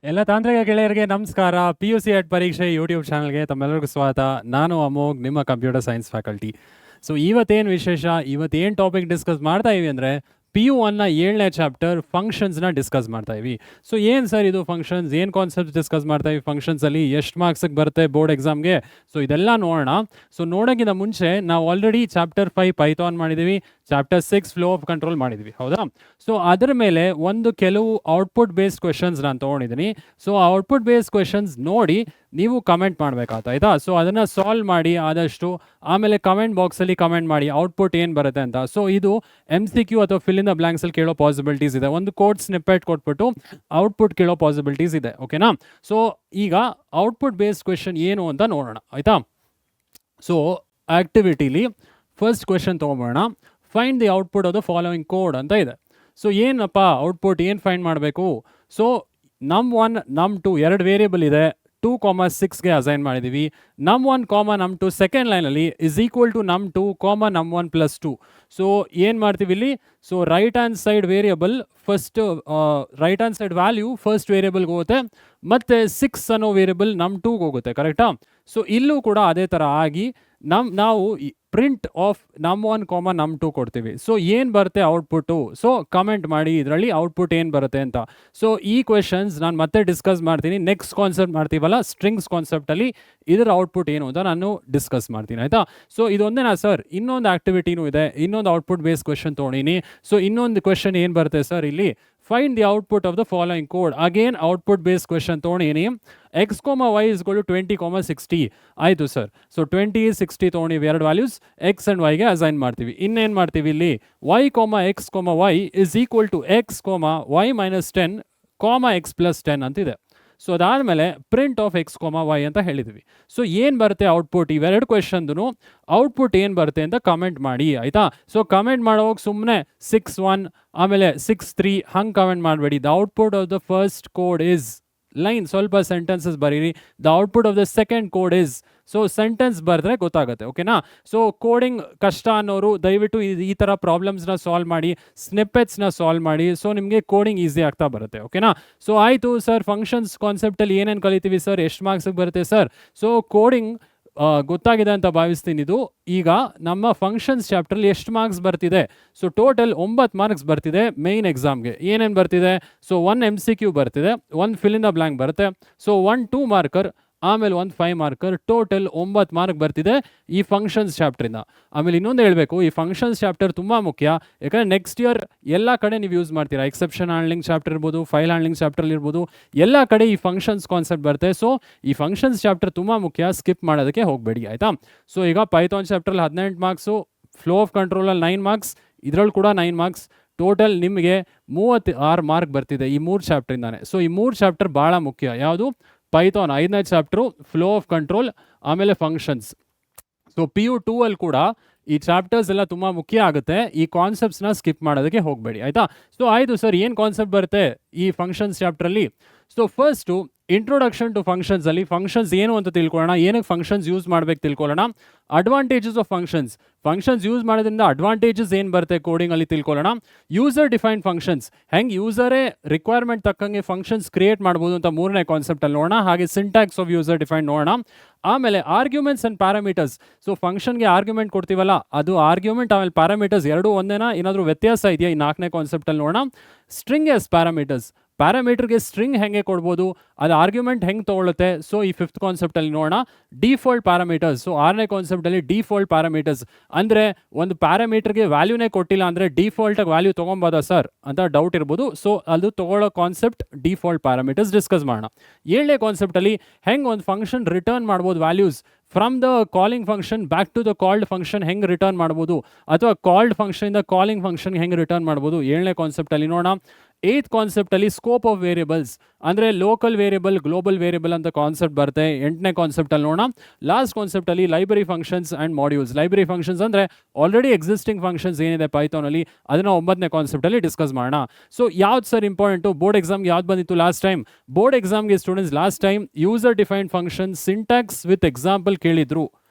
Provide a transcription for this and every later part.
ಎಲ್ಲ ತಾಂತ್ರಿಕ ಗೆಳೆಯರಿಗೆ ನಮಸ್ಕಾರ. PUC ಪರೀಕ್ಷೆ ಯೂಟ್ಯೂಬ್ ಚಾನಲ್ಗೆ ತಮ್ಮೆಲ್ಲರಿಗೂ ಸ್ವಾಗತ. ನಾನು ಅಮೋಘ್, ನಿಮ್ಮ ಕಂಪ್ಯೂಟರ್ ಸೈನ್ಸ್ ಫ್ಯಾಕಲ್ಟಿ. ಸೊ ಇವತ್ತೇನು ವಿಶೇಷ, ಇವತ್ತೇನು ಟಾಪಿಕ್ ಡಿಸ್ಕಸ್ ಮಾಡ್ತಾ ಇವಿ ಅಂದರೆ PU 1ನ 7ನೇ ಚಾಪ್ಟರ್ ಫಂಕ್ಷನ್ಸ್ನ ಡಿಸ್ಕಸ್ ಮಾಡ್ತಾ ಇವಿ. ಸೊ ಏನು ಸರ್ ಇದು ಫಂಕ್ಷನ್ಸ್, ಏನು ಕಾನ್ಸೆಪ್ಟ್ ಡಿಸ್ಕಸ್ ಮಾಡ್ತಾ ಇವಿ, ಫಂಕ್ಷನ್ಸಲ್ಲಿ ಎಷ್ಟು ಮಾರ್ಕ್ಸಿಗೆ ಬರುತ್ತೆ ಬೋರ್ಡ್ ಎಕ್ಸಾಮ್ಗೆ, ಸೊ ಇದೆಲ್ಲ ನೋಡೋಣ. ಸೊ ನೋಡೋಕ್ಕಿಂತ ಮುಂಚೆ ನಾವು ಆಲ್ರೆಡಿ ಚಾಪ್ಟರ್ 5 ಪೈಥಾನ್ ಮಾಡಿದ್ದೀವಿ, ಚಾಪ್ಟರ್ 6 ಫ್ಲೋ ಆಫ್ ಕಂಟ್ರೋಲ್ ಮಾಡಿದ್ವಿ, ಹೌದಾ? ಸೊ ಅದರ ಮೇಲೆ ಕೆಲವು ಔಟ್ಪುಟ್ ಬೇಸ್ಡ್ ಕ್ವೆಶನ್ಸ್ ನಾನು ತೊಗೊಂಡಿದ್ದೀನಿ. ಸೊ ಆ ಔಟ್ಪುಟ್ ಬೇಸ್ಡ್ ಕ್ವೆಶನ್ಸ್ ನೋಡಿ ನೀವು ಕಮೆಂಟ್ ಮಾಡಬೇಕಾಯ್ತಾ? ಸೊ ಅದನ್ನು ಸಾಲ್ವ್ ಮಾಡಿ ಆದಷ್ಟು, ಆಮೇಲೆ ಕಮೆಂಟ್ ಬಾಕ್ಸಲ್ಲಿ ಕಮೆಂಟ್ ಮಾಡಿ ಔಟ್ಪುಟ್ ಏನು ಬರುತ್ತೆ ಅಂತ. ಸೊ ಇದು MCQ ಅಥವಾ ಫಿಲ್ ಇನ್ ದ ಬ್ಲಾಂಕ್ಸಲ್ಲಿ ಕೇಳೋ ಪಾಸಿಬಿಲಿಟೀಸ್ ಇದೆ. ಒಂದು ಕೋಡ್ ಸ್ನಿಪ್ಪೆಟ್ ಕೊಟ್ಬಿಟ್ಟು ಔಟ್ಪುಟ್ ಕೇಳೋ ಪಾಸಿಬಿಲಿಟೀಸ್ ಇದೆ, ಓಕೆನಾ? ಸೊ ಈಗ ಔಟ್ಪುಟ್ ಬೇಸ್ಡ್ ಕ್ವೆಶನ್ ಏನು ಅಂತ ನೋಡೋಣ, ಆಯಿತಾ? ಸೊ ಆ್ಯಕ್ಟಿವಿಟಿಲಿ ಫಸ್ಟ್ ಕ್ವೆಶನ್ ತೊಗೊಂಬೋಣ. Find the output of the following code ಅಂತ ಇದೆ. ಸೊ ಏನಪ್ಪ ಔಟ್ಪುಟ್ ಏನು ಫೈಂಡ್ ಮಾಡಬೇಕು? ಸೊ num1 num2 ಎರಡು ವೇರಿಯಬಲ್ ಇದೆ, 2,6ಗೆ ಅಸೈನ್ ಮಾಡಿದ್ದೀವಿ. num1, num2 ಸೆಕೆಂಡ್ ಲೈನಲ್ಲಿ is equal to num2, num1 plus 2. So ಏನು ಮಾಡ್ತೀವಿ ಇಲ್ಲಿ? So right hand side variable first, right hand side value first ವೇರಿಯಬಲ್ಗೆ ಹೋಗುತ್ತೆ, ಮತ್ತು 6 ಅನ್ನೋ ವೇರಿಯಬಲ್ num2ಗೆ ಹೋಗುತ್ತೆ, ಕರೆಕ್ಟಾ? ಸೊ ಇಲ್ಲೂ ಕೂಡ ಅದೇ ಥರ ಆಗಿ ನಾವು ಪ್ರಿಂಟ್ ಆಫ್ num1, num2 ಕೊಡ್ತೀವಿ. ಸೊ ಏನು ಬರುತ್ತೆ ಔಟ್ಪುಟ್ಟು? ಸೊ ಕಮೆಂಟ್ ಮಾಡಿ ಇದರಲ್ಲಿ ಔಟ್ಪುಟ್ ಏನು ಬರುತ್ತೆ ಅಂತ. ಸೊ ಈ ಕ್ವೆಶನ್ಸ್ ನಾನು ಮತ್ತೆ ಡಿಸ್ಕಸ್ ಮಾಡ್ತೀನಿ. ನೆಕ್ಸ್ಟ್ ಕಾನ್ಸೆಪ್ಟ್ ಮಾಡ್ತೀವಲ್ಲ ಸ್ಟ್ರಿಂಗ್ಸ್ ಕಾನ್ಸೆಪ್ಟಲ್ಲಿ, ಇದರ ಔಟ್ಪುಟ್ ಏನು ಅಂತ ನಾನು ಡಿಸ್ಕಸ್ ಮಾಡ್ತೀನಿ, ಆಯಿತಾ? ಸೊ ಇದೊಂದೇನಾ ಸರ್? ಇನ್ನೊಂದು ಆ್ಯಕ್ಟಿವಿಟಿನೂ ಇದೆ, ಇನ್ನೊಂದು ಔಟ್ಪುಟ್ ಬೇಸ್ ಕ್ವೆಶನ್ ತೊಗೊಂಡಿನಿ. ಸೊ ಇನ್ನೊಂದು ಕ್ವೆಶನ್ ಏನು ಬರುತ್ತೆ ಸರ್ ಇಲ್ಲಿ? Find the output of the following code. Again output base question ತೊಗೊಂಡಿನಿ. x, y is equal to 20, 60 ಆಯಿತು ಸರ್. ಸೊ 20, 60 ತೊಗೊಂಡಿವಿ, ಎರಡು ವ್ಯಾಲ್ಯೂಸ್ x ಆ್ಯಂಡ್ yಗೆ ಅಸೈನ್ ಮಾಡ್ತೀವಿ. ಇನ್ನೇನು ಮಾಡ್ತೀವಿ ಇಲ್ಲಿ? y, x, y is equal to x, y minus 10, x plus 10 ಅಂತಿದೆ. So ಅದಾದಮೇಲೆ print of x, y ಅಂತ ಹೇಳಿದ್ವಿ. ಸೊ ಏನು ಬರುತ್ತೆ ಔಟ್ಪುಟ್? ಇವೆರಡು ಕ್ವೆಶನ್ದು ಔಟ್ಪುಟ್ ಏನು ಬರುತ್ತೆ ಅಂತ ಕಮೆಂಟ್ ಮಾಡಿ, ಆಯಿತಾ? ಸೊ ಕಮೆಂಟ್ ಮಾಡೋವಾಗ ಸುಮ್ಮನೆ 6-1 ಆಮೇಲೆ 6-3 ಹಂಗೆ ಕಮೆಂಟ್ ಮಾಡಬೇಡಿ. The output of the first code is line, ಸ್ವಲ್ಪ ಸೆಂಟೆನ್ಸಸ್ ಬರೀರಿ. The output of the second code is, so sentence ಬರೆದ್ರೆ ಗೊತ್ತಾಗುತ್ತೆ, ಓಕೆನಾ? ಸೊ ಕೋಡಿಂಗ್ ಕಷ್ಟ ಅನ್ನೋರು ದಯವಿಟ್ಟು ಈ ಥರ ಪ್ರಾಬ್ಲಮ್ಸ್ನ ಸಾಲ್ವ್ ಮಾಡಿ, ಸ್ನಿಪ್ಪೆಟ್ಸ್ನ ಸಾಲ್ವ್ ಮಾಡಿ. ಸೊ ನಿಮಗೆ ಕೋಡಿಂಗ್ ಈಸಿ ಆಗ್ತಾ ಬರುತ್ತೆ, ಓಕೆನಾ? ಸೊ ಆಯಿತು ಸರ್, ಫಂಕ್ಷನ್ಸ್ ಕಾನ್ಸೆಪ್ಟಲ್ಲಿ ಏನೇನು ಕಲಿತೀವಿ ಸರ್, ಎಷ್ಟು ಮಾರ್ಕ್ಸಿಗೆ ಬರುತ್ತೆ ಸರ್? ಸೊ ಕೋಡಿಂಗ್ ಗೊತ್ತಾಗಿದೆ ಅಂತ ಭಾವಿಸ್ತೀನಿ. ಇದು ಈಗ ನಮ್ಮ ಫಂಕ್ಷನ್ಸ್ ಚಾಪ್ಟ್ರಲ್ಲಿ ಎಷ್ಟು ಮಾರ್ಕ್ಸ್ ಬರ್ತಿದೆ? ಸೊ ಟೋಟಲ್ 9 ಮಾರ್ಕ್ಸ್ ಬರ್ತಿದೆ ಮೇಯ್ನ್ ಎಕ್ಸಾಮ್ಗೆ. ಏನೇನು ಬರ್ತಿದೆ? ಸೊ 1 MCQ ಬರ್ತಿದೆ, 1 ಫಿಲ್ ಇನ್ ದ ಬ್ಲ್ಯಾಂಕ್ ಬರುತ್ತೆ, ಸೊ 1 2 ಮಾರ್ಕರ್, ಆಮೇಲೆ 1 5 ಮಾರ್ಕರ್, ಟೋಟಲ್ 9 ಮಾರ್ಕ್ ಬರ್ತಿದೆ ಈ ಫಂಕ್ಷನ್ಸ್ ಚಾಪ್ಟ್ರಿಂದ. ಆಮೇಲೆ ಇನ್ನೊಂದು ಹೇಳಬೇಕು, ಈ ಫಂಕ್ಷನ್ಸ್ ಚಾಪ್ಟರ್ ತುಂಬ ಮುಖ್ಯ, ಯಾಕಂದರೆ ನೆಕ್ಸ್ಟ್ ಇಯರ್ ಎಲ್ಲ ಕಡೆ ನೀವು ಯೂಸ್ ಮಾಡ್ತೀರಾ. ಎಕ್ಸೆಪ್ಷನ್ ಹ್ಯಾಂಡ್ಲಿಂಗ್ ಚಾಪ್ಟರ್ ಇರ್ಬೋದು, ಫೈಲ್ ಹ್ಯಾಂಡ್ಲಿಂಗ್ ಚಾಪ್ಟರ್ ಇರ್ಬೋದು, ಎಲ್ಲ ಕಡೆ ಈ ಫಂಕ್ಷನ್ಸ್ ಕಾನ್ಸೆಪ್ಟ್ ಬರುತ್ತೆ. ಸೊ ಈ ಫಂಕ್ಷನ್ಸ್ ಚಾಪ್ಟರ್ ತುಂಬ ಮುಖ್ಯ, ಸ್ಕಿಪ್ ಮಾಡೋದಕ್ಕೆ ಹೋಗಬೇಡಿ, ಆಯಿತಾ? ಸೊ ಈಗ ಪೈಥಾನ್ ಚಾಪ್ಟ್ರಲ್ಲಿ 18 ಮಾರ್ಕ್ಸು, ಫ್ಲೋ ಆಫ್ ಕಂಟ್ರೋಲಲ್ಲಿ 9 ಮಾರ್ಕ್ಸ್, ಇದರಲ್ಲಿ ಕೂಡ 9 ಮಾರ್ಕ್ಸ್, ಟೋಟಲ್ ನಿಮಗೆ 36 ಮಾರ್ಕ್ ಬರ್ತಿದೆ ಈ 3 ಚಾಪ್ಟ್ರಿಂದಾನೆ. ಸೊ ಈ 3 ಚಾಪ್ಟರ್ ಭಾಳ ಮುಖ್ಯ. ಯಾವುದು? ಪೈಥಾನ್ 5ನೇ ಚಾಪ್ಟ್ರು, ಫ್ಲೋ ಆಫ್ ಕಂಟ್ರೋಲ್, ಆಮೇಲೆ ಫಂಕ್ಷನ್ಸ್. ಸೊ PU 2 ಅಲ್ಲಿ ಕೂಡ ಈ ಚಾಪ್ಟರ್ಸ್ ಎಲ್ಲ ತುಂಬ ಮುಖ್ಯ ಆಗುತ್ತೆ. ಈ ಕಾನ್ಸೆಪ್ಟ್ಸ್ನ ಸ್ಕಿಪ್ ಮಾಡೋದಕ್ಕೆ ಹೋಗಬೇಡಿ, ಆಯಿತಾ? ಸೊ ಆಯಿತು ಸರ್, ಏನು ಕಾನ್ಸೆಪ್ಟ್ ಬರುತ್ತೆ ಈ ಫಂಕ್ಷನ್ಸ್ ಚಾಪ್ಟ್ರಲ್ಲಿ? So first introduction to functions ಅಲ್ಲಿ ಫಂಕ್ಷನ್ಸ್ ಏನು ಅಂತ ತಿಳ್ಕೊಳ್ಳೋಣ, ಏನಕ್ಕೆ ಫಂಕ್ಷನ್ಸ್ ಯೂಸ್ ಮಾಡಬೇಕು ತಿಳ್ಕೊಳ್ಳೋಣ. ಅಡ್ವಾಂಟೇಜಸ್ ಆಫ್ ಫಂಕ್ಷನ್ಸ್ ಯೂಸ್ ಮಾಡೋದ್ರಿಂದ ಅಡ್ವಾಂಟೇಜಸ್ ಏನು ಬರುತ್ತೆ ಕೋಡಿಂಗಲ್ಲಿ ತಿಳ್ಕೊಳ್ಳೋಣ. ಯೂಸರ್ ಡಿಫೈನ್ಡ್ ಫಂಕ್ಷನ್ಸ್, ಹೆಂಗೆ ಯೂಸರೇ ರಿಕ್ವೈರ್ಮೆಂಟ್ ತಕ್ಕಂಗೆ ಫಂಕ್ಷನ್ಸ್ ಕ್ರಿಯೇಟ್ ಮಾಡ್ಬೋದು ಅಂತ 3ನೇ ಕಾನ್ಸೆಪ್ಟಲ್ಲಿ ನೋಡೋಣ. ಹಾಗೆ ಸಿಂಟ್ಯಾಕ್ಸ್ ಆಫ್ ಯೂಸರ್ ಡಿಫೈನ್ಡ್ ನೋಡೋಣ. ಆಮೇಲೆ ಆರ್ಗ್ಯುಮೆಂಟ್ಸ್ ಆ್ಯಂಡ್ ಪ್ಯಾರಾಮೀಟರ್ಸ್. ಸೊ ಫಂಕ್ಷನ್ಗೆ ಆರ್ಗ್ಯುಮೆಂಟ್ ಕೊಡ್ತೀವಲ್ಲ, ಅದು ಆರ್ಗ್ಯುಮೆಂಟ್ ಆಮೇಲೆ ಪ್ಯಾರಾಮೀಟರ್ಸ್ ಎರಡೂ ಒಂದೇನಾ, ಏನಾದರೂ ವ್ಯತ್ಯಾಸ ಇದೆಯಾ? ಈ 4ನೇ ಕಾನ್ಸೆಪ್ಟಲ್ಲಿ ನೋಡೋಣ. ಸ್ಟ್ರಿಂಗ್ ಎಸ್ ಪ್ಯಾರಾಮೀಟರ್ಸ್, ಪ್ಯಾರಾಮೀಟರ್ಗೆ ಸ್ಟ್ರಿಂಗ್ ಹೆಂಗೆ ಕೊಡ್ಬೋದು, ಅದು ಆರ್ಗ್ಯುಮೆಂಟ್ ಹೆಂಗೆ ತೊಗೊಳುತ್ತೆ. ಸೊ ಈ 5th ಕಾನ್ಸೆಪ್ಟಲ್ಲಿ ನೋಡೋಣ. Default parameters. ಸೊ 6ನೇ ಕಾನ್ಸೆಪ್ಟಲ್ಲಿ ಡಿಫಾಲ್ಟ್ ಪ್ಯಾರಾಮೀಟರ್ಸ್ ಅಂದರೆ ಒಂದು ಪ್ಯಾರಾಮೀಟರ್ಗೆ ವ್ಯಾಲ್ಯೂನೇ ಕೊಟ್ಟಿಲ್ಲ ಅಂದರೆ ಡಿಫಾಲ್ಟಾಗಿ ವ್ಯಾಲ್ಯೂ ತೊಗೊಬೋದಾ ಸರ್ ಅಂತ ಡೌಟ್ ಇರ್ಬೋದು. ಸೊ ಅದು ತೊಗೊಳ್ಳೋ ಕಾನ್ಸೆಪ್ಟ್ ಡಿಫಾಲ್ಟ್ ಪ್ಯಾರಾಮೀಟರ್ಸ್ ಡಿಸ್ಕಸ್ ಮಾಡೋಣ. 7ನೇ ಕಾನ್ಸೆಪ್ಟಲ್ಲಿ ಹೆಂಗೆ ಒಂದು ಫಂಕ್ಷನ್ ರಿಟರ್ನ್ ಮಾಡ್ಬೋದು values from the calling function back to the called function ಹೆಂಗೆ ರಿಟರ್ನ್ ಮಾಡ್ಬೋದು, ಅಥವಾ ಕಾಲ್ಡ್ ಫಂಕ್ಷನಿಂದ ಕಾಲಿಂಗ್ ಫಂಕ್ಷನ್ಗೆ ಹೆಂಗೆ ರಿಟರ್ನ್ ಮಾಡ್ಬೋದು, 7ನೇ ಕಾನ್ಸೆಪ್ಟಲ್ಲಿ ನೋಡೋಣ. 8th ಕಾನ್ಸೆಪ್ಟಲ್ಲಿ ಸ್ಕೋಪ್ ಆಫ್ ವೇರಿಯಬಲ್ಸ್ ಅಂದರೆ ಲೋಕಲ್ ವೇರಿಯಬಲ್, ಗ್ಲೋಬಲ್ ವೇರಿಯಬಲ್ ಅಂತ ಕಾನ್ಸೆಪ್ಟ್ ಬರುತ್ತೆ 8ನೇ ಕಾನ್ಸೆಪ್ಟಲ್ಲಿ ನೋಡೋಣ. ಲಾಸ್ಟ್ ಕಾನ್ಸೆಪ್ಟಲ್ಲಿ library functions and modules. Library functions ಅಂದರೆ ಆಲ್ರೆಡಿ ಎಕ್ಸಿಸ್ಟಿಂಗ್ ಫಂಕ್ಷನ್ಸ್ ಏನಿದೆ ಪೈಥಾನಲ್ಲಿ, ಅದನ್ನು 9ನೇ ಕಾನ್ಸೆಪ್ಟಲ್ಲಿ ಡಿಸ್ಕಸ್ ಮಾಡೋಣ. ಸೊ ಯಾವ್ದು ಸರ್ ಇಂಪಾರ್ಟೆಂಟು? ಬೋರ್ಡ್ ಎಕ್ಸಾಮ್ಗೆ ಯಾವ್ದು ಬಂದಿತ್ತು ಲಾಸ್ಟ್ ಟೈಮ್? ಬೋರ್ಡ್ ಎಕ್ಸಾಮ್ಗೆ students last time user defined function syntax with example ಕೇಳಿದ್ರು,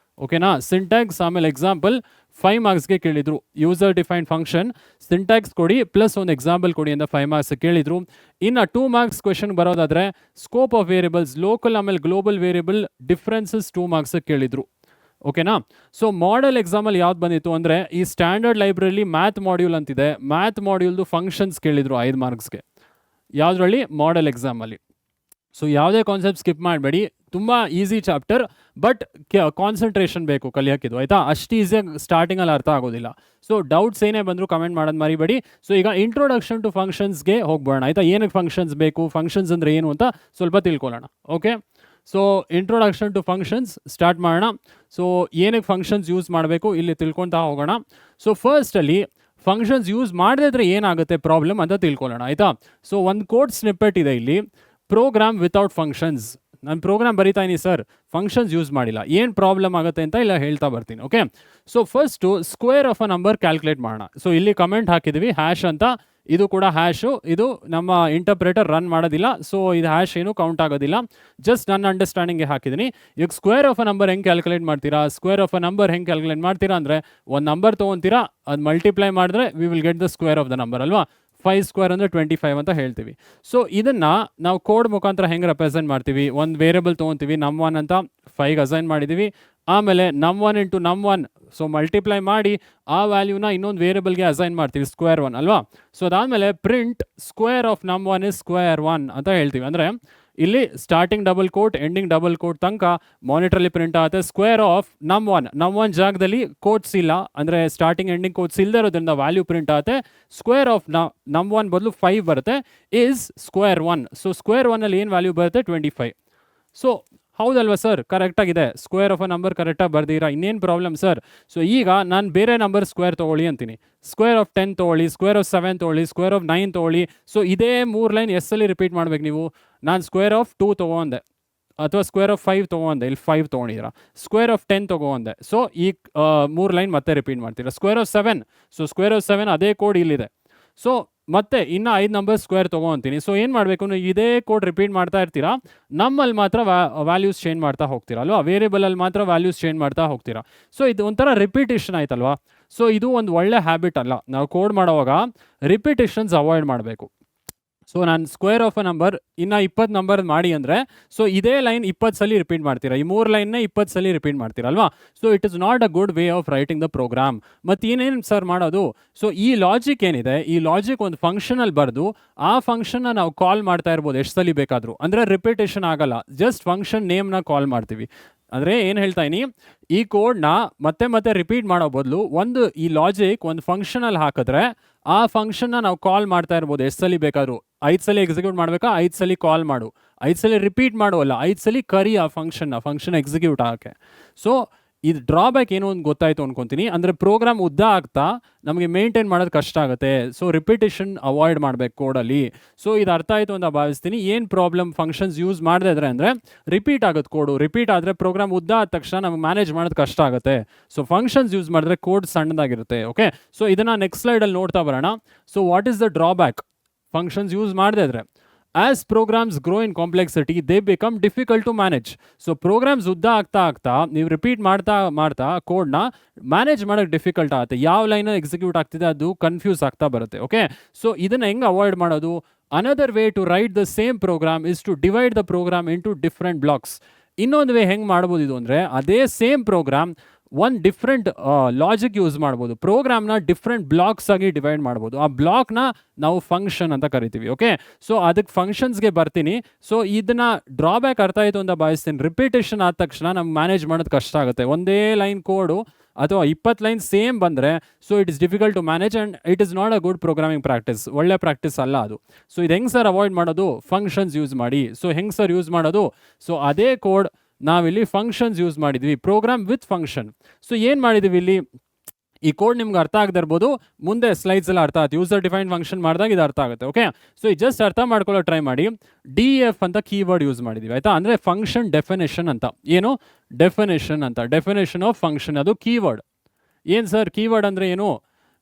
ಓಕೆನಾ. ಸಿಂಟ್ಯಾಕ್ಸ್ ಆಮೇಲೆ ಎಕ್ಸಾಂಪಲ್ 5 ಮಾರ್ಕ್ಸ್ಗೆ ಕೇಳಿದ್ರು. ಯೂಸರ್ ಡಿಫೈನ್ಡ್ ಫಂಕ್ಷನ್ ಸಿಂಟ್ಯಾಕ್ಸ್ ಕೊಡಿ ಪ್ಲಸ್ ಒಂದು ಎಕ್ಸಾಂಪಲ್ ಕೊಡಿ ಅಂತ 5 ಮಾರ್ಕ್ಸ್ ಕೇಳಿದ್ರು. ಇನ್ನು 2 ಮಾರ್ಕ್ಸ್ ಕ್ವೆಶನ್ ಬರೋದಾದ್ರೆ ಸ್ಕೋಪ್ ಆಫ್ ವೇರಿಯಬಲ್ಸ್, ಲೋಕಲ್ ಆಮೇಲೆ ಗ್ಲೋಬಲ್ ವೇರಿಯಬಲ್ ಡಿಫ್ರೆನ್ಸಸ್ 2 ಮಾರ್ಕ್ಸ್ ಕೇಳಿದ್ರು. ಓಕೆನಾ. ಸೊ ಮಾಡೆಲ್ ಎಕ್ಸಾಮಲ್ಲಿ ಯಾವ್ದು ಬಂದಿತ್ತು ಅಂದರೆ ಈ ಸ್ಟ್ಯಾಂಡರ್ಡ್ ಲೈಬ್ರರಿಲಿ ಮ್ಯಾಥ್ ಮಾಡ್ಯೂಲ್ ಅಂತಿದೆ, ಮ್ಯಾಥ್ ಮಾಡ್ಯೂಲ್ದು ಫಂಕ್ಷನ್ಸ್ ಕೇಳಿದ್ರು 5 ಮಾರ್ಕ್ಸ್ಗೆ. ಯಾವುದರಲ್ಲಿ? ಮಾಡೆಲ್ ಎಕ್ಸಾಮಲ್ಲಿ. ಸೊ ಯಾವುದೇ ಕಾನ್ಸೆಪ್ಟ್ ಸ್ಕಿಪ್ ಮಾಡಬೇಡಿ, ತುಂಬ ಈಸಿ ಚಾಪ್ಟರ್, ಬಟ್ ಕಾನ್ಸಂಟ್ರೇಷನ್ ಬೇಕು ಕಲಿಯೋಕ್ಕಿದು, ಆಯಿತಾ. ಅಷ್ಟು ಈಸಿಯಾಗಿ ಸ್ಟಾರ್ಟಿಂಗಲ್ಲಿ ಅರ್ಥ ಆಗೋದಿಲ್ಲ. ಸೊ ಡೌಟ್ಸ್ ಏನೇ ಬಂದರೂ ಕಮೆಂಟ್ ಮಾಡೋದು ಮರಿಬೇಡಿ. ಸೊ ಈಗ ಇಂಟ್ರೊಡಕ್ಷನ್ ಟು ಫಂಕ್ಷನ್ಸ್ಗೆ ಹೋಗ್ಬೋಣ, ಆಯಿತಾ. ಏನಕ್ಕೆ ಫಂಕ್ಷನ್ಸ್ ಬೇಕು, ಫಂಕ್ಷನ್ಸ್ ಅಂದರೆ ಏನು ಅಂತ ಸ್ವಲ್ಪ ತಿಳ್ಕೊಳ್ಳೋಣ. Okay, so introduction to functions start ಮಾಡೋಣ. ಸೊ ಏನಕ್ಕೆ ಫಂಕ್ಷನ್ಸ್ ಯೂಸ್ ಮಾಡಬೇಕು ಇಲ್ಲಿ ತಿಳ್ಕೊತಾ ಹೋಗೋಣ. ಸೊ ಫಸ್ಟಲ್ಲಿ ಫಂಕ್ಷನ್ಸ್ ಯೂಸ್ ಮಾಡದಿದ್ರೆ ಏನಾಗುತ್ತೆ ಪ್ರಾಬ್ಲಮ್ ಅಂತ ತಿಳ್ಕೊಳ್ಳೋಣ, ಆಯಿತಾ. ಸೊ ಒಂದು ಕೋಡ್ ಸ್ನಿಪ್ಪೆಟ್ ಇದೆ ಇಲ್ಲಿ, ಪ್ರೋಗ್ರಾಮ್ ವಿತೌಟ್ ಫಂಕ್ಷನ್ಸ್. ನಾನು ಪ್ರೋಗ್ರಾಮ್ ಬರೀತಾ ಇದೀನಿ ಸರ್, ಫಂಕ್ಷನ್ಸ್ ಯೂಸ್ ಮಾಡಿಲ್ಲ, ಏನು ಪ್ರಾಬ್ಲಮ್ ಆಗುತ್ತೆ ಅಂತ ಇಲ್ಲ ಹೇಳ್ತಾ ಬರ್ತೀನಿ. Okay, so first square of a number calculate ಮಾಡೋಣ. ಸೊ ಇಲ್ಲಿ ಕಮೆಂಟ್ ಹಾಕಿದ್ದೀವಿ ಹ್ಯಾಶ್ ಅಂತ, ಇದು ಕೂಡ ಹ್ಯಾಶು, ಇದು ನಮ್ಮ ಇಂಟರ್ಪ್ರೇಟರ್ ರನ್ ಮಾಡೋದಿಲ್ಲ, ಸೊ ಇದು ಹ್ಯಾಶ್ ಏನು ಕೌಂಟ್ ಆಗೋದಿಲ್ಲ, ಜಸ್ಟ್ ನನ್ನ ಅಂಡರ್ಸ್ಟ್ಯಾಂಡಿಂಗ್ಗೆ ಹಾಕಿದ್ದೀನಿ. ಈಗ ಸ್ಕ್ವೇರ್ ಆಫ್ ಅ ನಂಬರ್ ಹೆಂಗೆ ಕ್ಯಾಲ್ಕುಲೇಟ್ ಮಾಡ್ತೀರಾ, ಸ್ಕ್ವೇರ್ ಆಫ್ ಅ ನಂಬರ್ ಹೆಂಗೆ ಕ್ಯಾಲ್ಕುಲೇಟ್ ಮಾಡ್ತೀರಾ ಅಂದರೆ ಒಂದು ನಂಬರ್ ತೊಗೊತೀರಾ, ಅದು ಮಲ್ಟಿಪ್ಲೈ ಮಾಡಿದ್ರೆ we will get the square of the number ಅಲ್ವಾ. 5 ಸ್ಕ್ವೇರ್ ಅಂದರೆ 25 ಅಂತ ಹೇಳ್ತೀವಿ. ಸೊ ಇದನ್ನು ನಾವು ಕೋಡ್ ಮುಖಾಂತರ ಹೆಂಗೆ ರೆಪ್ರೆಸೆಂಟ್ ಮಾಡ್ತೀವಿ, ಒಂದು ವೇರಿಯಬಲ್ ತೊಗೊತೀವಿ, ನಮ್1 ಅಂತ 5ಗೆ ಅಸೈನ್ ಮಾಡಿದ್ದೀವಿ, ಆಮೇಲೆ ನಮ್1 ಇಂಟು ನಮ್1, ಸೊ ಮಲ್ಟಿಪ್ಲೈ ಮಾಡಿ ಆ ವ್ಯಾಲ್ಯೂನ ಇನ್ನೊಂದು ವೇರಿಯಬಲ್ಗೆ ಅಸೈನ್ ಮಾಡ್ತೀವಿ, ಸ್ಕ್ವೇರ್ 1 ಅಲ್ವಾ. ಸೊ ಅದಾದಮೇಲೆ print square of num one is square 1 ಅಂತ ಹೇಳ್ತೀವಿ. ಅಂದರೆ ಇಲ್ಲಿ starting double quote ending double quote ತನಕ ಮಾನಿಟ್ರಲ್ಲಿ ಪ್ರಿಂಟ್ ಆಗುತ್ತೆ ಸ್ಕ್ವೇರ್ ಆಫ್ ನಮ್1 ಜಾಗದಲ್ಲಿ ಕೋಟ್ಸ್ ಇಲ್ಲ, ಅಂದರೆ ಸ್ಟಾರ್ಟಿಂಗ್ ಎಂಡಿಂಗ್ ಕೋಟ್ಸ್ ಇಲ್ಲದೆ ಇರೋದ್ರಿಂದ ವ್ಯಾಲ್ಯೂ ಪ್ರಿಂಟ್ ಆಗುತ್ತೆ. ಸ್ಕ್ವೇರ್ ಆಫ್ ನಮ್1 ಬದಲು 5 ಬರುತ್ತೆ, ಈಸ್ ಸ್ಕ್ವೇರ್ 1. ಸೊ ಸ್ಕ್ವೇರ್ 1ಅಲ್ಲಿ ಏನು ವ್ಯಾಲ್ಯೂ ಬರುತ್ತೆ 25. ಸೊ ಹೌದಲ್ವಾ ಸರ್, ಕರೆಕ್ಟಾಗಿದೆ, ಸ್ಕ್ವೇರ್ ಆಫ್ ಅ ನಂಬರ್ ಕರೆಕ್ಟಾಗಿ ಬರ್ದಿರಾ, ಇನ್ನೇನು ಪ್ರಾಬ್ಲಮ್ ಸರ್. ಸೊ ಈಗ ನಾನು ಬೇರೆ ನಂಬರ್ ಸ್ಕ್ವೇರ್ ತೊಗೊಳ್ಳಿ ಅಂತೀನಿ, ಸ್ಕ್ವೇರ್ ಆಫ್ 10 ತೊಗೊಳ್ಳಿ, ಸ್ಕ್ವೇರ್ ಆಫ್ 7 ತೊಗೊಳ್ಳಿ, ಸ್ಕ್ವೇರ್ ಆಫ್ 9 ತೊಗೊಳ್ಳಿ. ಸೊ ಇದೇ 3 ಲೈನ್ ಎಸ್ಸಲ್ಲಿ ರಿಪೀಟ್ ಮಾಡ್ಬೇಕು ನೀವು. ನಾನು ಸ್ಕ್ವೇರ್ ಆಫ್ 2 ತೊಗೊಂಡೆ ಅಥವಾ ಸ್ಕ್ವೇರ್ ಆಫ್ 5 ತೊಗೊಂಡೆ, ಇಲ್ಲಿ 5 ತೊಗೊಂಡಿದ್ದೀರಾ, ಸ್ಕ್ವೇರ್ ಆಫ್ 10 ತೊಗೊಂಡೆ. ಸೊ ಈ 3 ಲೈನ್ ಮತ್ತೆ ರಿಪೀಟ್ ಮಾಡ್ತೀರಾ. Square of 7, so square of 7 ಅದೇ ಕೋಡ್ ಇಲ್ಲಿದೆ. ಸೊ ಮತ್ತೆ ಇನ್ನು 5 ನಂಬರ್ ಸ್ಕ್ವೇರ್ ತೊಗೊತೀನಿ. ಸೊ ಏನು ಮಾಡಬೇಕು, ನೀವು ಇದೇ ಕೋಡ್ ರಿಪೀಟ್ ಮಾಡ್ತಾ ಇರ್ತೀರಾ, ನಮ್ಮಲ್ಲಿ ಮಾತ್ರ ವ್ಯಾಲ್ಯೂಸ್ ಚೇಂಜ್ ಮಾಡ್ತಾ ಹೋಗ್ತೀರಾ ಅಲ್ವಾ, ವೇರಿಯಬಲಲ್ಲಿ ಮಾತ್ರ ವ್ಯಾಲ್ಯೂಸ್ ಚೇಂಜ್ ಮಾಡ್ತಾ ಹೋಗ್ತೀರಾ. ಸೊ ಇದು ಒಂಥರ ರಿಪೀಟೇಷನ್ ಆಯ್ತಲ್ವಾ. ಸೊ ಇದು ಒಂದು ಒಳ್ಳೆ ಹ್ಯಾಬಿಟ್ ಅಲ್ಲ, ನಾವು ಕೋಡ್ ಮಾಡೋವಾಗ ರಿಪೀಟೇಷನ್ಸ್ ಅವಾಯ್ಡ್ ಮಾಡಬೇಕು. ಸೊ ನಾನು ಸ್ಕ್ವೇರ್ ಆಫ್ ಅ ನಂಬರ್ ಇನ್ನು 20 ನಂಬರ್ ಮಾಡಿ ಅಂದರೆ, ಸೊ ಇದೇ ಲೈನ್ 20 ಸಲ ರಿಪೀಟ್ ಮಾಡ್ತೀರಾ, ಈ 3 ಲೈನ್ನ 20 ಸಲ ರಿಪೀಟ್ ಮಾಡ್ತೀರಲ್ವಾ. So it is not a good way of writing the program. ಮತ್ತು ಏನೇನು ಸರ್ ಮಾಡೋದು, ಸೊ ಈ ಲಾಜಿಕ್ ಏನಿದೆ, ಈ ಲಾಜಿಕ್ ಒಂದು ಫಂಕ್ಷನಲ್ಲಿ ಬರೆದು ಆ ಫಂಕ್ಷನ್ನ ನಾವು ಕಾಲ್ ಮಾಡ್ತಾ ಇರ್ಬೋದು ಎಷ್ಟು ಸಲ ಬೇಕಾದರೂ, ಅಂದರೆ ರಿಪೀಟೇಷನ್ ಆಗಲ್ಲ, ಜಸ್ಟ್ ಫಂಕ್ಷನ್ ನೇಮ್ನ ಕಾಲ್ ಮಾಡ್ತೀವಿ. ಅಂದರೆ ಏನು ಹೇಳ್ತಾ ಇದೀನಿ, ಈ ಕೋಡ್ನ ಮತ್ತೆ ಮತ್ತೆ ರಿಪೀಟ್ ಮಾಡೋ ಬದಲು ಒಂದು ಈ ಲಾಜಿಕ್ ಒಂದು ಫಂಕ್ಷನಲ್ಲಿ ಹಾಕಿದ್ರೆ ಆ ಫಂಕ್ಷನ್ನ ನಾವು ಕಾಲ್ ಮಾಡ್ತಾ ಇರ್ಬೋದು ಎಷ್ಟು ಸಲ ಬೇಕಾದರೂ. 5 ಸಲ ಎಕ್ಸಿಕ್ಯೂಟ್ ಮಾಡಬೇಕಾ, 5 ಸಲ ಕಾಲ್ ಮಾಡು, 5 ಸಲ ರಿಪೀಟ್ ಮಾಡುವಲ್ಲ, 5 ಸಲ ಕರಿ ಆ ಫಂಕ್ಷನ್ ಎಕ್ಸಿಕ್ಯೂಟ್ ಆಗೋಕ್ಕೆ. ಸೊ ಇದು ಡ್ರಾಬ್ಯಾಕ್ ಏನು ಅಂತ ಗೊತ್ತಾಯಿತು ಅನ್ಕೊತೀನಿ. ಅಂದರೆ ಪ್ರೋಗ್ರಾಮ್ ಉದ್ದ ಆಗ್ತಾ ನಮಗೆ ಮೇಂಟೈನ್ ಮಾಡೋದು ಕಷ್ಟ ಆಗುತ್ತೆ. ಸೊ ರಿಪಿಟೇಷನ್ ಅವಾಯ್ಡ್ ಮಾಡಬೇಕು ಕೋಡಲ್ಲಿ. ಸೊ ಇದು ಅರ್ಥ ಆಯಿತು ಅಂತ ಭಾವಿಸ್ತೀನಿ. ಏನು ಪ್ರಾಬ್ಲಮ್ ಫಂಕ್ಷನ್ಸ್ ಯೂಸ್ ಮಾಡದೇ ಇದ್ರೆ ಅಂದರೆ ರಿಪೀಟ್ ಆಗುತ್ತೆ ಕೋಡು. ರಿಪೀಟ್ ಆದರೆ ಪ್ರೋಗ್ರಾಮ್ ಉದ್ದ ಆದ ತಕ್ಷಣ ನಮಗೆ ಮ್ಯಾನೇಜ್ ಮಾಡೋದು ಕಷ್ಟ ಆಗುತ್ತೆ. ಸೊ ಫಂಕ್ಷನ್ಸ್ ಯೂಸ್ ಮಾಡಿದ್ರೆ ಕೋಡ್ ಸಣ್ಣದಾಗಿರುತ್ತೆ. ಓಕೆ, ಸೊ ಇದನ್ನು ನೆಕ್ಸ್ಟ್ ಸ್ಲೈಡಲ್ಲಿ ನೋಡ್ತಾ ಬರೋಣ. So what is the drawback functions use ಮಾಡದೇ ಇದ್ರೆ? As programs grow in complexity, they become difficult to manage. So programs ಉದ್ದ ಆಗ್ತಾ ನೀವು ರಿಪೀಟ್ ಮಾಡ್ತಾ ಕೋಡ್ನ ಮ್ಯಾನೇಜ್ ಮಾಡೋಕ್ಕೆ ಡಿಫಿಕಲ್ಟ್ ಆಗುತ್ತೆ. ಯಾವ ಲೈನ್ ಎಕ್ಸಿಕ್ಯೂಟ್ ಆಗ್ತಿದೆ ಅದು ಕನ್ಫ್ಯೂಸ್ ಆಗ್ತಾ ಬರುತ್ತೆ. ಓಕೆ, ಸೊ ಇದನ್ನು ಹೆಂಗೆ ಅವಾಯ್ಡ್ ಮಾಡೋದು? Another way to write the same program is to divide the program into different blocks. ಇನ್ನೊಂದು ವೇ ಹೆಂಗೆ ಮಾಡ್ಬೋದು ಇದು ಅಂದರೆ, ಅದೇ ಸೇಮ್ ಪ್ರೋಗ್ರಾಮ್ ಒಂದು ಡಿಫ್ರೆಂಟ್ ಲಾಜಿಕ್ ಯೂಸ್ ಮಾಡ್ಬೋದು. ಪ್ರೋಗ್ರಾಮ್ನ ಡಿಫ್ರೆಂಟ್ ಬ್ಲಾಕ್ಸ್ ಆಗಿ ಡಿವೈಡ್ ಮಾಡ್ಬೋದು. ಆ ಬ್ಲಾಕ್ನ ನಾವು ಫಂಕ್ಷನ್ ಅಂತ ಕರಿತೀವಿ. ಓಕೆ, ಸೊ ಅದಕ್ಕೆ ಫಂಕ್ಷನ್ಸ್ಗೆ ಬರ್ತೀನಿ. ಸೊ ಇದನ್ನ ಡ್ರಾಬ್ಯಾಕ್ ಅರ್ಥ ಆಯಿತು ಅಂತ ಭಾವಿಸ್ತೀನಿ. ರಿಪಿಟೇಷನ್ ಆದ ತಕ್ಷಣ ನಮ್ಗೆ ಮ್ಯಾನೇಜ್ ಮಾಡೋದು ಕಷ್ಟ ಆಗುತ್ತೆ. ಒಂದೇ ಲೈನ್ ಕೋಡು ಅಥವಾ 20 ಲೈನ್ ಸೇಮ್ ಬಂದರೆ so it is difficult to manage and it is not a good programming practice. ಒಳ್ಳೆ ಪ್ರಾಕ್ಟೀಸ್ ಅಲ್ಲ ಅದು. ಸೊ ಇದು ಹೆಂಗೆ ಸರ್ ಅವಾಯ್ಡ್ ಮಾಡೋದು? ಫಂಕ್ಷನ್ಸ್ ಯೂಸ್ ಮಾಡಿ. ಸೊ ಹೆಂಗೆ ಸರ್ ಯೂಸ್ ಮಾಡೋದು? ಸೊ ಅದೇ ಕೋಡ್ ನಾವಿಲ್ಲಿ ಫಂಕ್ಷನ್ಸ್ ಯೂಸ್ ಮಾಡಿದ್ವಿ, ಪ್ರೋಗ್ರಾಮ್ ವಿತ್ ಫಂಕ್ಷನ್. ಸೊ ಏನು ಮಾಡಿದ್ವಿ ಇಲ್ಲಿ? ಈ ಕೋಡ್ ನಿಮ್ಗೆ ಅರ್ಥ ಆಗದೆ ಇರ್ಬೋದು, ಮುಂದೆ ಸ್ಲೈಡ್ಸ್ ಎಲ್ಲ ಅರ್ಥ ಆಗುತ್ತೆ. ಯೂಸರ್ ಡಿಫೈನ್ ಫಂಕ್ಷನ್ ಮಾಡಿದಾಗ ಇದು ಅರ್ಥ ಆಗುತ್ತೆ. ಓಕೆ, ಸೊ ಈ ಜಸ್ಟ್ ಅರ್ಥ ಮಾಡ್ಕೊಳ್ಳೋ ಟ್ರೈ ಮಾಡಿ. DF ಅಂತ ಕೀವರ್ಡ್ ಯೂಸ್ ಮಾಡಿದ್ವಿ ಆಯಿತಾ, ಅಂದರೆ ಫಂಕ್ಷನ್ ಡೆಫಿನೇಷನ್ ಅಂತ. ಏನು ಡೆಫಿನೇಷನ್ ಅಂತ? ಡೆಫಿನೇಷನ್ ಆಫ್ ಫಂಕ್ಷನ್, ಅದು ಕೀವರ್ಡ್. ಏನು ಸರ್ ಕೀವರ್ಡ್ ಅಂದರೆ ಏನು?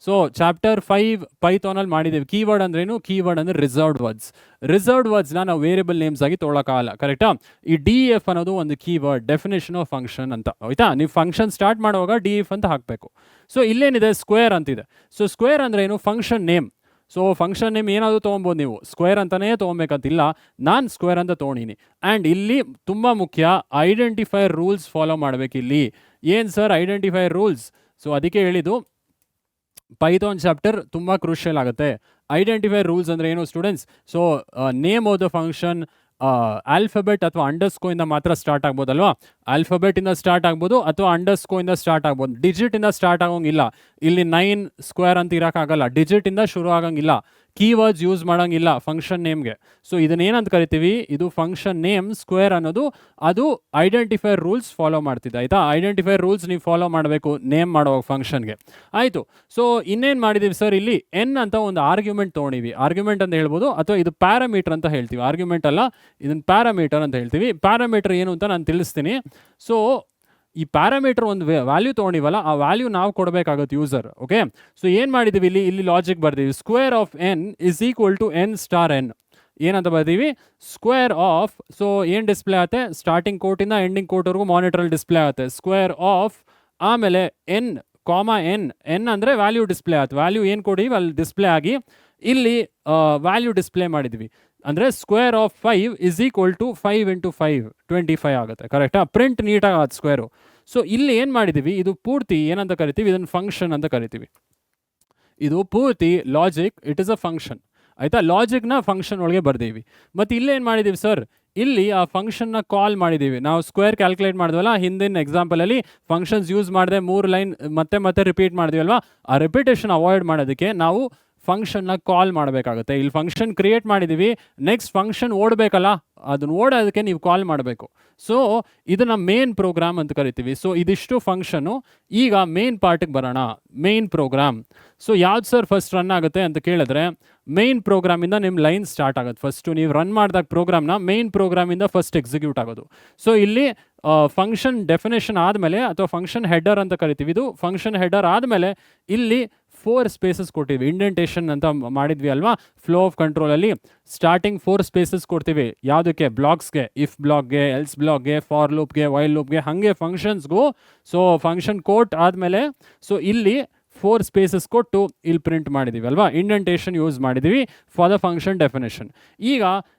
ಸೊ ಚಾಪ್ಟರ್ 5 ಪೈಥಾನಲ್ಲಿ ಮಾಡಿದ್ದೀವಿ. ಕೀವರ್ಡ್ ಅಂದ್ರೇನು? ಕೀವರ್ಡ್ ಅಂದರೆ ರಿಸರ್ವ್ಡ್ ವರ್ಡ್ಸ್ನ ನಾವು ವೇರಿಯಬಲ್ ನೇಮ್ಸ್ ಆಗಿ ತೊಗೊಳಕ್ಕಾಗಲ್ಲ, ಕರೆಕ್ಟಾ? ಈ DEF ಅನ್ನೋದು ಒಂದು ಕೀವರ್ಡ್, ಡೆಫಿನೇಷನ್ ಆಫ್ ಫಂಕ್ಷನ್ ಅಂತ, ಆಯ್ತಾ? ನೀವು ಫಂಕ್ಷನ್ ಸ್ಟಾರ್ಟ್ ಮಾಡುವಾಗ DEF ಅಂತ ಹಾಕಬೇಕು. ಸೊ ಇಲ್ಲೇನಿದೆ? ಸ್ಕ್ವೇರ್ ಅಂತಿದೆ. ಸೊ ಸ್ಕ್ವೇರ್ ಅಂದ್ರೆ ಏನು? Function name. So function name ಏನಾದರೂ ತೊಗೊಬೋದು ನೀವು, ಸ್ಕ್ವೇರ್ ಅಂತಲೇ ತೊಗೊಬೇಕಂತಿಲ್ಲ. ನಾನು ಸ್ಕ್ವೇರ್ ಅಂತ ತೊಗೊಂಡಿನಿ. ಆ್ಯಂಡ್ ಇಲ್ಲಿ ತುಂಬ ಮುಖ್ಯ, ಐಡೆಂಟಿಫೈಯರ್ ರೂಲ್ಸ್ ಫಾಲೋ ಮಾಡಬೇಕು. ಇಲ್ಲಿ ಏನು ಸರ್ ಐಡೆಂಟಿಫೈಯರ್ ರೂಲ್ಸ್? ಸೊ ಅದಕ್ಕೆ ಹೇಳಿದ್ದು ಪೈಥಾನ್ ಚಾಪ್ಟರ್ ತುಂಬ ಕ್ರೂಷಿಯಲ್ ಆಗುತ್ತೆ. ಐಡೆಂಟಿಫೈಯರ್ ರೂಲ್ಸ್ ಅಂದರೆ ಏನು students? So name of the function alphabet ಅಥವಾ ಅಂಡರ್ಸ್ಕೋಯಿಂದ ಮಾತ್ರ ಸ್ಟಾರ್ಟ್ ಆಗ್ಬೋದಲ್ವಾ? ಆಲ್ಫಬೆಟಿಂದ ಸ್ಟಾರ್ಟ್ ಆಗ್ಬೋದು ಅಥವಾ ಅಂಡರ್ಸ್ಕೋಯಿಂದ ಸ್ಟಾರ್ಟ್ ಆಗ್ಬೋದು. ಡಿಜಿಟಿಂದ ಸ್ಟಾರ್ಟ್ ಆಗೋಂಗಿಲ್ಲ. ಇಲ್ಲಿ 9 ಸ್ಕ್ವೇರ್ ಅಂತ ಇರೋಕ್ಕಾಗಲ್ಲ. ಡಿಜಿಟಿಂದ ಶುರು ಆಗಂಗಿಲ್ಲ. ಕೀವರ್ಡ್ಸ್ ಯೂಸ್ ಮಾಡೋಂಗಿಲ್ಲ ಫಂಕ್ಷನ್ ನೇಮ್ಗೆ. ಸೊ ಇದನ್ನೇನಂತ ಕರಿತೀವಿ? ಇದು ಫಂಕ್ಷನ್ ನೇಮ್ ಸ್ಕ್ವೇರ್ ಅನ್ನೋದು ಅದು ಐಡೆಂಟಿಫೈಯರ್ ರೂಲ್ಸ್ ಫಾಲೋ ಮಾಡ್ತಿದ್ದೆ, ಆಯಿತಾ? ಐಡೆಂಟಿಫೈಯರ್ ರೂಲ್ಸ್ ನೀವು ಫಾಲೋ ಮಾಡಬೇಕು ನೇಮ್ ಮಾಡೋ ಫಂಕ್ಷನ್ಗೆ, ಆಯಿತು? ಸೊ ಇನ್ನೇನು ಮಾಡಿದ್ದೀವಿ ಸರ್? ಇಲ್ಲಿ ಎನ್ ಅಂತ ಒಂದು ಆರ್ಗ್ಯುಮೆಂಟ್ ತೊಗೊಂಡಿವಿ. ಆರ್ಗ್ಯುಮೆಂಟ್ ಅಂತ ಹೇಳ್ಬೋದು ಅಥವಾ ಇದು ಪ್ಯಾರಾಮೀಟರ್ ಅಂತ ಹೇಳ್ತೀವಿ. ಆರ್ಗ್ಯುಮೆಂಟ್ ಅಲ್ಲ, ಇದನ್ನು ಪ್ಯಾರಾಮೀಟರ್ ಅಂತ ಹೇಳ್ತೀವಿ. ಪ್ಯಾರಾಮೀಟರ್ ಏನು ಅಂತ ನಾನು ತಿಳಿಸ್ತೀನಿ. ಸೊ ಈ ಪ್ಯಾರಾಮೀಟರ್ ಒಂದು ವ್ಯಾಲ್ಯೂ ತೊಗೊಂಡಿವಲ್ಲ, ಆ ವ್ಯಾಲ್ಯೂ ನಾವು ಕೊಡಬೇಕಾಗುತ್ತೆ ಯೂಸರ್. ಓಕೆ, ಸೊ ಏನು ಮಾಡಿದ್ದೀವಿ? ಇಲ್ಲಿ ಲಾಜಿಕ್ ಬರ್ತೀವಿ. Square of N is equal to N star N. ಏನಂತ ಬರ್ತೀವಿ? ಸ್ಕ್ವೇರ್ ಆಫ್, ಸೊ ಏನು ಡಿಸ್ಪ್ಲೇ ಆಗುತ್ತೆ? ಸ್ಟಾರ್ಟಿಂಗ್ ಕೋಟಿಂದ ಎಂಡಿಂಗ್ ಕೋಟ್ವರೆಗೂ ಮಾನಿಟ್ರಲ್ಲಿ ಡಿಸ್ಪ್ಲೇ ಆಗುತ್ತೆ. ಸ್ಕ್ವೇರ್ ಆಫ್ ಆಮೇಲೆ ಎನ್ ಕಾಮ ಎನ್ ಅಂದರೆ ವ್ಯಾಲ್ಯೂ ಡಿಸ್ಪ್ಲೇ ಆಗುತ್ತೆ. ವ್ಯಾಲ್ಯೂ ಏನು ಕೊಡಿವಿ ಅಲ್ಲಿ ಡಿಸ್ಪ್ಲೇ ಆಗಿ ಇಲ್ಲಿ ವ್ಯಾಲ್ಯೂ ಡಿಸ್ಪ್ಲೇ ಮಾಡಿದ್ವಿ. ಅಂದರೆ square of 5 is equal to 5 × 5 25 ಆಗುತ್ತೆ, ಕರೆಕ್ಟಾ? ಪ್ರಿಂಟ್ ನೀಟಾಗಿ ಆಗುತ್ತೆ ಸ್ಕ್ವೇರು. ಸೊ ಇಲ್ಲಿ ಏನು ಮಾಡಿದ್ದೀವಿ? ಇದು ಪೂರ್ತಿ ಏನಂತ ಕರಿತೀವಿ? ಇದನ್ನು ಫಂಕ್ಷನ್ ಅಂತ ಕರಿತೀವಿ. ಇದು ಪೂರ್ತಿ logic, it is a function, ಆಯಿತಾ? ಲಾಜಿಕ್ನ ಫಂಕ್ಷನ್ ಒಳಗೆ ಬರ್ದೀವಿ. ಮತ್ತು ಇಲ್ಲೇನು ಮಾಡಿದ್ದೀವಿ ಸರ್? ಇಲ್ಲಿ ಆ ಫಂಕ್ಷನ್ನ ಕಾಲ್ ಮಾಡಿದ್ದೀವಿ. ನಾವು ಸ್ಕ್ವೇರ್ ಕ್ಯಾಲ್ಕುಲೇಟ್ ಮಾಡಿದ್ವಲ್ಲ ಹಿಂದಿನ ಎಕ್ಸಾಂಪಲಲ್ಲಿ, ಫಂಕ್ಷನ್ಸ್ ಯೂಸ್ ಮಾಡಿದೆ 3 ಲೈನ್ ಮತ್ತೆ ರಿಪೀಟ್ ಮಾಡಿದ್ವಲ್ವಾ? ಆ ರಿಪಿಟೇಷನ್ ಅವಾಯ್ಡ್ ಮಾಡೋದಕ್ಕೆ ನಾವು ಫಂಕ್ಷನ್ನ ಕಾಲ್ ಮಾಡಬೇಕಾಗುತ್ತೆ. ಇಲ್ಲಿ ಫಂಕ್ಷನ್ ಕ್ರಿಯೇಟ್ ಮಾಡಿದ್ದೀವಿ, ನೆಕ್ಸ್ಟ್ ಫಂಕ್ಷನ್ ಓಡಬೇಕಲ್ಲ, ಅದನ್ನು ಓಡೋದಕ್ಕೆ ನೀವು ಕಾಲ್ ಮಾಡಬೇಕು. ಸೊ ಇದನ್ನು ಮೇನ್ ಪ್ರೋಗ್ರಾಮ್ ಅಂತ ಕರಿತೀವಿ. ಸೊ ಇದಿಷ್ಟು ಫಂಕ್ಷನು. ಈಗ ಮೇನ್ ಪಾರ್ಟಿಗೆ ಬರೋಣ, ಮೇನ್ ಪ್ರೋಗ್ರಾಮ್. ಸೊ ಯಾವ್ದು ಸರ್ ಫಸ್ಟ್ ರನ್ ಆಗುತ್ತೆ ಅಂತ ಕೇಳಿದ್ರೆ, ಮೇನ್ ಪ್ರೋಗ್ರಾಮಿಂದ ನಿಮ್ಮ ಲೈನ್ ಸ್ಟಾರ್ಟ್ ಆಗುತ್ತೆ. ಫಸ್ಟು ನೀವು ರನ್ ಮಾಡಿದಾಗ ಪ್ರೋಗ್ರಾಮ್ನ ಮೇನ್ ಪ್ರೋಗ್ರಾಮಿಂದ ಫಸ್ಟ್ ಎಕ್ಸಿಕ್ಯೂಟ್ ಆಗೋದು. ಸೊ ಇಲ್ಲಿ ಫಂಕ್ಷನ್ ಡೆಫಿನೇಷನ್ ಆದಮೇಲೆ ಅಥವಾ ಫಂಕ್ಷನ್ ಹೆಡರ್ ಅಂತ ಕರಿತೀವಿ, ಇದು ಫಂಕ್ಷನ್ ಹೆಡರ್ ಆದಮೇಲೆ ಇಲ್ಲಿ 4 ಸ್ಪೇಸಸ್ ಕೊಟ್ಟಿವಿ. ಇಂಡೆಂಟೇಷನ್ ಅಂತ ಮಾಡಿದ್ವಿ ಅಲ್ವಾ ಫ್ಲೋ ಆಫ್ ಕಂಟ್ರೋಲಲ್ಲಿ? ಸ್ಟಾರ್ಟಿಂಗ್ 4 ಸ್ಪೇಸಸ್ ಕೊಡ್ತೀವಿ. ಯಾವುದಕ್ಕೆ? ಬ್ಲಾಕ್ಸ್ಗೆ, ಇಫ್ ಬ್ಲಾಕ್ಗೆ, ಎಲ್ಸ್ ಬ್ಲಾಕ್ಗೆ, ಫಾರ್ ಲೂಪ್ಗೆ, ವೈಲ್ ಲೂಪ್ಗೆ, ಹಾಗೆ ಫಂಕ್ಷನ್ಸ್ಗೂ. ಸೊ ಫಂಕ್ಷನ್ ಕೋಟ್ ಆದಮೇಲೆ ಸೊ ಇಲ್ಲಿ 4 ಸ್ಪೇಸಸ್ ಕೊಟ್ಟು ಇಲ್ಲಿ ಪ್ರಿಂಟ್ ಮಾಡಿದ್ದೀವಿ ಅಲ್ವಾ? ಇಂಡೆಂಟೇಷನ್ ಯೂಸ್ ಮಾಡಿದ್ದೀವಿ ಫಾರ್ ದ ಫಂಕ್ಷನ್ ಡೆಫಿನೇಷನ್. ಈಗ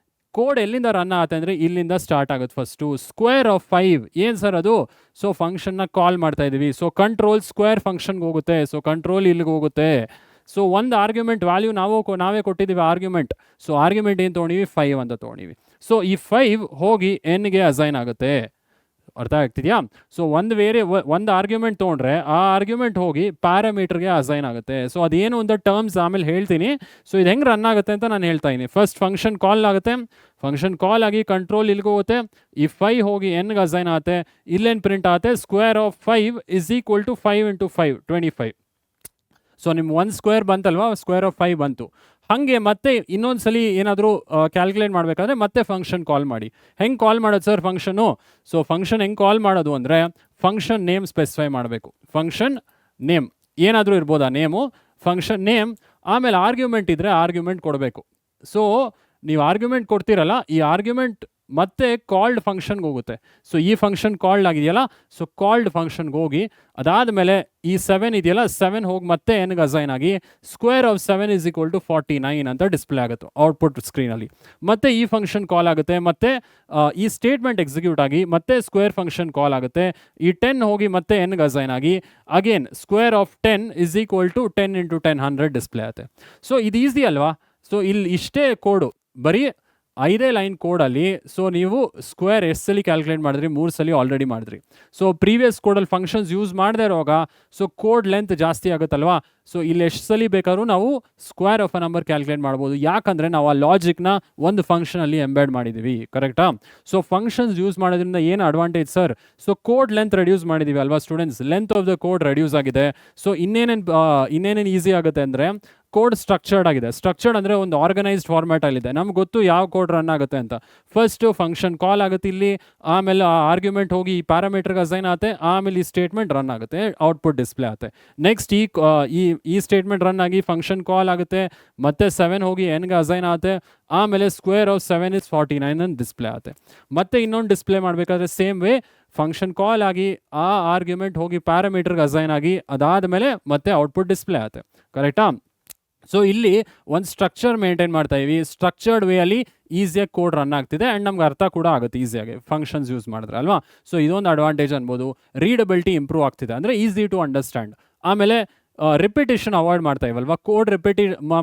ಕೋಡ್ ಎಲ್ಲಿಂದ ರನ್ ಆಗುತ್ತೆ ಅಂದರೆ ಇಲ್ಲಿಂದ ಸ್ಟಾರ್ಟ್ ಆಗುತ್ತೆ. ಫಸ್ಟು ಸ್ಕ್ವೇರ್ ಆಫ್ 5 ಏನು ಸರ್ ಅದು? ಸೊ ಫಂಕ್ಷನ್ನ ಕಾಲ್ ಮಾಡ್ತಾ ಇದ್ದೀವಿ. ಸೊ ಕಂಟ್ರೋಲ್ ಸ್ಕ್ವೇರ್ ಫಂಕ್ಷನ್ಗೆ ಹೋಗುತ್ತೆ. ಸೊ ಕಂಟ್ರೋಲ್ ಇಲ್ಲಿಗೆ ಹೋಗುತ್ತೆ. ಸೊ ಒಂದು ಆರ್ಗ್ಯುಮೆಂಟ್ ವ್ಯಾಲ್ಯೂ ನಾವೇ ಕೊಟ್ಟಿದ್ದೀವಿ ಆರ್ಗ್ಯುಮೆಂಟ್. ಸೊ ಆರ್ಗ್ಯುಮೆಂಟ್ ಏನು ತೊಗೊಂಡಿವಿ? 5 ಅಂತ ತೊಗೊಂಡಿವಿ. ಸೊ ಈ 5 ಹೋಗಿ ಎನ್ಗೆ ಅಸೈನ್ ಆಗುತ್ತೆ. ಅರ್ಥ ಆಗ್ತಿದೆಯಾ? ಸೊ ಒಂದು ಆರ್ಗ್ಯುಮೆಂಟ್ ತೊಗೊಂಡ್ರೆ ಆ ಆರ್ಗ್ಯುಮೆಂಟ್ ಹೋಗಿ ಪ್ಯಾರಾಮೀಟರ್ಗೆ ಅಸೈನ್ ಆಗುತ್ತೆ. ಸೊ ಅದೇನು ಅಂತ ಟರ್ಮ್ಸ್ ಆಮೇಲೆ ಹೇಳ್ತೀನಿ. ಸೊ ಇದು ಹೆಂಗೆ ರನ್ ಆಗುತ್ತೆ ಅಂತ ನಾನು ಹೇಳ್ತಾ ಇದ್ದೀನಿ. ಫಸ್ಟ್ ಫಂಕ್ಷನ್ ಕಾಲ್ ಆಗುತ್ತೆ, ಫಂಕ್ಷನ್ ಕಾಲ್ ಆಗಿ ಕಂಟ್ರೋಲ್ ಇಲ್ಲಿಗೆ ಹೋಗುತ್ತೆ, ಈ 5 ಹೋಗಿ ಎನ್ಗೆ ಅಸೈನ್ ಆಗುತ್ತೆ. ಇಲ್ಲೇನು ಪ್ರಿಂಟ್ ಆಗುತ್ತೆ? Square of 5 is equal to 5 × 5 25. So ನಿಮ್ಮ 1 ಸ್ಕ್ವೇರ್ ಬಂತಲ್ವಾ? ಸ್ಕ್ವೇರ್ ಆಫ್ 5 ಬಂತು. ಹಾಗೆ ಮತ್ತೆ ಇನ್ನೊಂದು ಸಲ ಏನಾದರೂ ಕ್ಯಾಲ್ಕುಲೇಟ್ ಮಾಡಬೇಕಾದ್ರೆ ಮತ್ತೆ ಫಂಕ್ಷನ್ ಕಾಲ್ ಮಾಡಿ. ಹೆಂಗೆ ಕಾಲ್ ಮಾಡೋದು ಸರ್ ಫಂಕ್ಷನು? ಸೊ ಫಂಕ್ಷನ್ ಹೆಂಗೆ ಕಾಲ್ ಮಾಡೋದು ಅಂದರೆ ಫಂಕ್ಷನ್ ನೇಮ್ ಸ್ಪೆಸಿಫೈ ಮಾಡಬೇಕು. ಫಂಕ್ಷನ್ ನೇಮ್ ಏನಾದರೂ ಇರ್ಬೋದಾ ನೇಮು? ಫಂಕ್ಷನ್ ನೇಮ್ ಆಮೇಲೆ ಆರ್ಗ್ಯುಮೆಂಟ್ ಇದ್ದರೆ ಆರ್ಗ್ಯುಮೆಂಟ್ ಕೊಡಬೇಕು. ಸೊ ನೀವು ಆರ್ಗ್ಯುಮೆಂಟ್ ಕೊಡ್ತೀರಲ್ಲ, ಈ ಆರ್ಗ್ಯುಮೆಂಟ್ ಮತ್ತೆ ಕಾಲ್ಡ್ ಫಂಕ್ಷನ್ಗೆ ಹೋಗುತ್ತೆ. ಸೊ ಈ ಫಂಕ್ಷನ್ ಕಾಲ್ಡ್ ಆಗಿದೆಯಲ್ಲ, ಸೊ ಕಾಲ್ಡ್ ಫಂಕ್ಷನ್ಗೆ ಹೋಗಿ ಅದಾದಮೇಲೆ ಈ 7 ಇದೆಯಲ್ಲ, 7 ಹೋಗಿ ಮತ್ತೆ ಎನ್ಗೆ ಅಸೈನ್ ಆಗಿ square of 7 is equal to 49 ಅಂತ ಡಿಸ್ಪ್ಲೇ ಆಗುತ್ತೆ ಔಟ್ಪುಟ್ ಸ್ಕ್ರೀನಲ್ಲಿ. ಮತ್ತೆ ಈ ಫಂಕ್ಷನ್ ಕಾಲ್ ಆಗುತ್ತೆ, ಮತ್ತೆ ಈ ಸ್ಟೇಟ್ಮೆಂಟ್ ಎಕ್ಸಿಕ್ಯೂಟ್ ಆಗಿ ಮತ್ತೆ ಸ್ಕ್ವೇರ್ ಫಂಕ್ಷನ್ ಕಾಲ್ ಆಗುತ್ತೆ. ಈ 10 ಹೋಗಿ ಮತ್ತೆ ಎನ್ಗೆ ಅಸೈನ್ ಆಗಿ again square of 10 is equal to 10 × 10 100 display ಆಗುತ್ತೆ. ಸೊ ಇದು ಈಸಿ ಅಲ್ವಾ? ಸೊ ಇಲ್ಲಿ ಇಷ್ಟೇ ಕೋಡು, ಬರೀ 5 ಲೈನ್ ಕೋಡಲ್ಲಿ. ಸೊ ನೀವು ಸ್ಕ್ವೇರ್ ಎಷ್ಟು ಸಲ ಕ್ಯಾಲ್ಕುಲೇಟ್ ಮಾಡಿದ್ರಿ? 3 ಸಲ ಆಲ್ರೆಡಿ ಮಾಡಿದ್ರಿ. ಸೊ ಪ್ರೀವಿಯಸ್ ಕೋಡಲ್ಲಿ ಫಂಕ್ಷನ್ಸ್ ಯೂಸ್ ಮಾಡದೇ ಇರುವಾಗ ಸೊ ಕೋಡ್ ಲೆಂತ್ ಜಾಸ್ತಿ ಆಗುತ್ತಲ್ವಾ? ಸೊ ಇಲ್ಲಿ ಎಷ್ಟು ಸಲ ಬೇಕಾದ್ರೂ ನಾವು square of a number calculate ಮಾಡ್ಬೋದು. ಯಾಕಂದರೆ ನಾವು ಆ ಲಾಜಿಕ್ನ ಒಂದು ಫಂಕ್ಷನಲ್ಲಿ ಎಂಬೆಡ್ ಮಾಡಿದ್ದೀವಿ, ಕರೆಕ್ಟಾ? ಸೊ ಫಂಕ್ಷನ್ಸ್ ಯೂಸ್ ಮಾಡೋದ್ರಿಂದ ಏನು advantage sir? So code length reduce ಮಾಡಿದ್ದೀವಿ ಅಲ್ವಾ students? Length of the code reduce ಆಗಿದೆ. ಸೊ ಇನ್ನೇನೇನು ಈಸಿ ಆಗುತ್ತೆ ಅಂದರೆ ಕೋಡ್ ಸ್ಟ್ರಕ್ಚರ್ಡ್ ಆಗಿದೆ. ಸ್ಟ್ರಕ್ಚರ್ಡ್ ಅಂದರೆ ಒಂದು ಆರ್ಗನೈಸ್ಡ್ ಫಾರ್ಮ್ಯಾಟಲ್ಲಿದೆ. ನಮ್ಗೆ ಗೊತ್ತು ಯಾವ ಕೋಡ್ ರನ್ ಆಗುತ್ತೆ ಅಂತ. ಫಸ್ಟು ಫಂಕ್ಷನ್ ಕಾಲ್ ಆಗುತ್ತೆ ಇಲ್ಲಿ, ಆಮೇಲೆ ಆರ್ಗ್ಯುಮೆಂಟ್ ಹೋಗಿ ಈ ಪ್ಯಾರಾಮೀಟರ್ಗೆ ಅಸೈನ್ ಆಗುತ್ತೆ, ಆಮೇಲೆ ಈ ಸ್ಟೇಟ್ಮೆಂಟ್ ರನ್ ಆಗುತ್ತೆ, ಔಟ್ಪುಟ್ ಡಿಸ್ಪ್ಲೇ ಆಗುತ್ತೆ. ನೆಕ್ಸ್ಟ್ ಈ ಈ ಸ್ಟೇಟ್ಮೆಂಟ್ ರನ್ ಆಗಿ ಫಂಕ್ಷನ್ ಕಾಲ್ ಆಗುತ್ತೆ, ಮತ್ತೆ 7 ಹೋಗಿ ಎನ್ಗೆ ಅಸೈನ್ ಆಗುತ್ತೆ, ಆಮೇಲೆ ಸ್ಕ್ವೇರ್ ಆಫ್ 7 is 49 ಅಂತ ಡಿಸ್ಪ್ಲೇ ಆಗುತ್ತೆ. ಮತ್ತೆ ಇನ್ನೊಂದು ಡಿಸ್ಪ್ಲೇ ಮಾಡಬೇಕಾದ್ರೆ ಸೇಮ್ ವೇ ಫಂಕ್ಷನ್ ಕಾಲ್ ಆಗಿ ಆ ಆರ್ಗ್ಯುಮೆಂಟ್ ಹೋಗಿ ಪ್ಯಾರಾಮೀಟರ್ಗೆ ಅಸೈನ್ ಆಗಿ ಅದಾದಮೇಲೆ ಮತ್ತೆ ಔಟ್ಪುಟ್ ಡಿಸ್ಪ್ಲೇ ಆಗುತ್ತೆ. ಕರೆಕ್ಟಾ? ಸೊ ಇಲ್ಲಿ ಒಂದು ಸ್ಟ್ರಕ್ಚರ್ ಮೇಂಟೈನ್ ಮಾಡ್ತಾ ಇವಿ, ಸ್ಟ್ರಕ್ಚರ್ಡ್ ವೇ ಅಲ್ಲಿ ಈಸಿಯಾಗಿ ಕೋಡ್ ರನ್ ಆಗ್ತಿದೆ ಆ್ಯಂಡ್ ನಮ್ಗೆ ಅರ್ಥ ಕೂಡ ಆಗುತ್ತೆ ಈಸಿಯಾಗಿ ಫಂಕ್ಷನ್ಸ್ ಯೂಸ್ ಮಾಡಿದ್ರೆ ಅಲ್ವಾ. ಸೊ ಇದೊಂದು ಅಡ್ವಾಂಟೇಜ್ ಅನ್ಬೋದು. ರೀಡಬಿಲಿಟಿ ಇಂಪ್ರೂವ್ ಆಗ್ತಿದೆ, ಅಂದರೆ ಈಸಿ ಟು ಅಂಡರ್ಸ್ಟ್ಯಾಂಡ್. ಆಮೇಲೆ ರಿಪಿಟೇಷನ್ ಅವಾಯ್ಡ್ ಮಾಡ್ತಾ ಇವಲ್ವಾ, ಕೋಡ್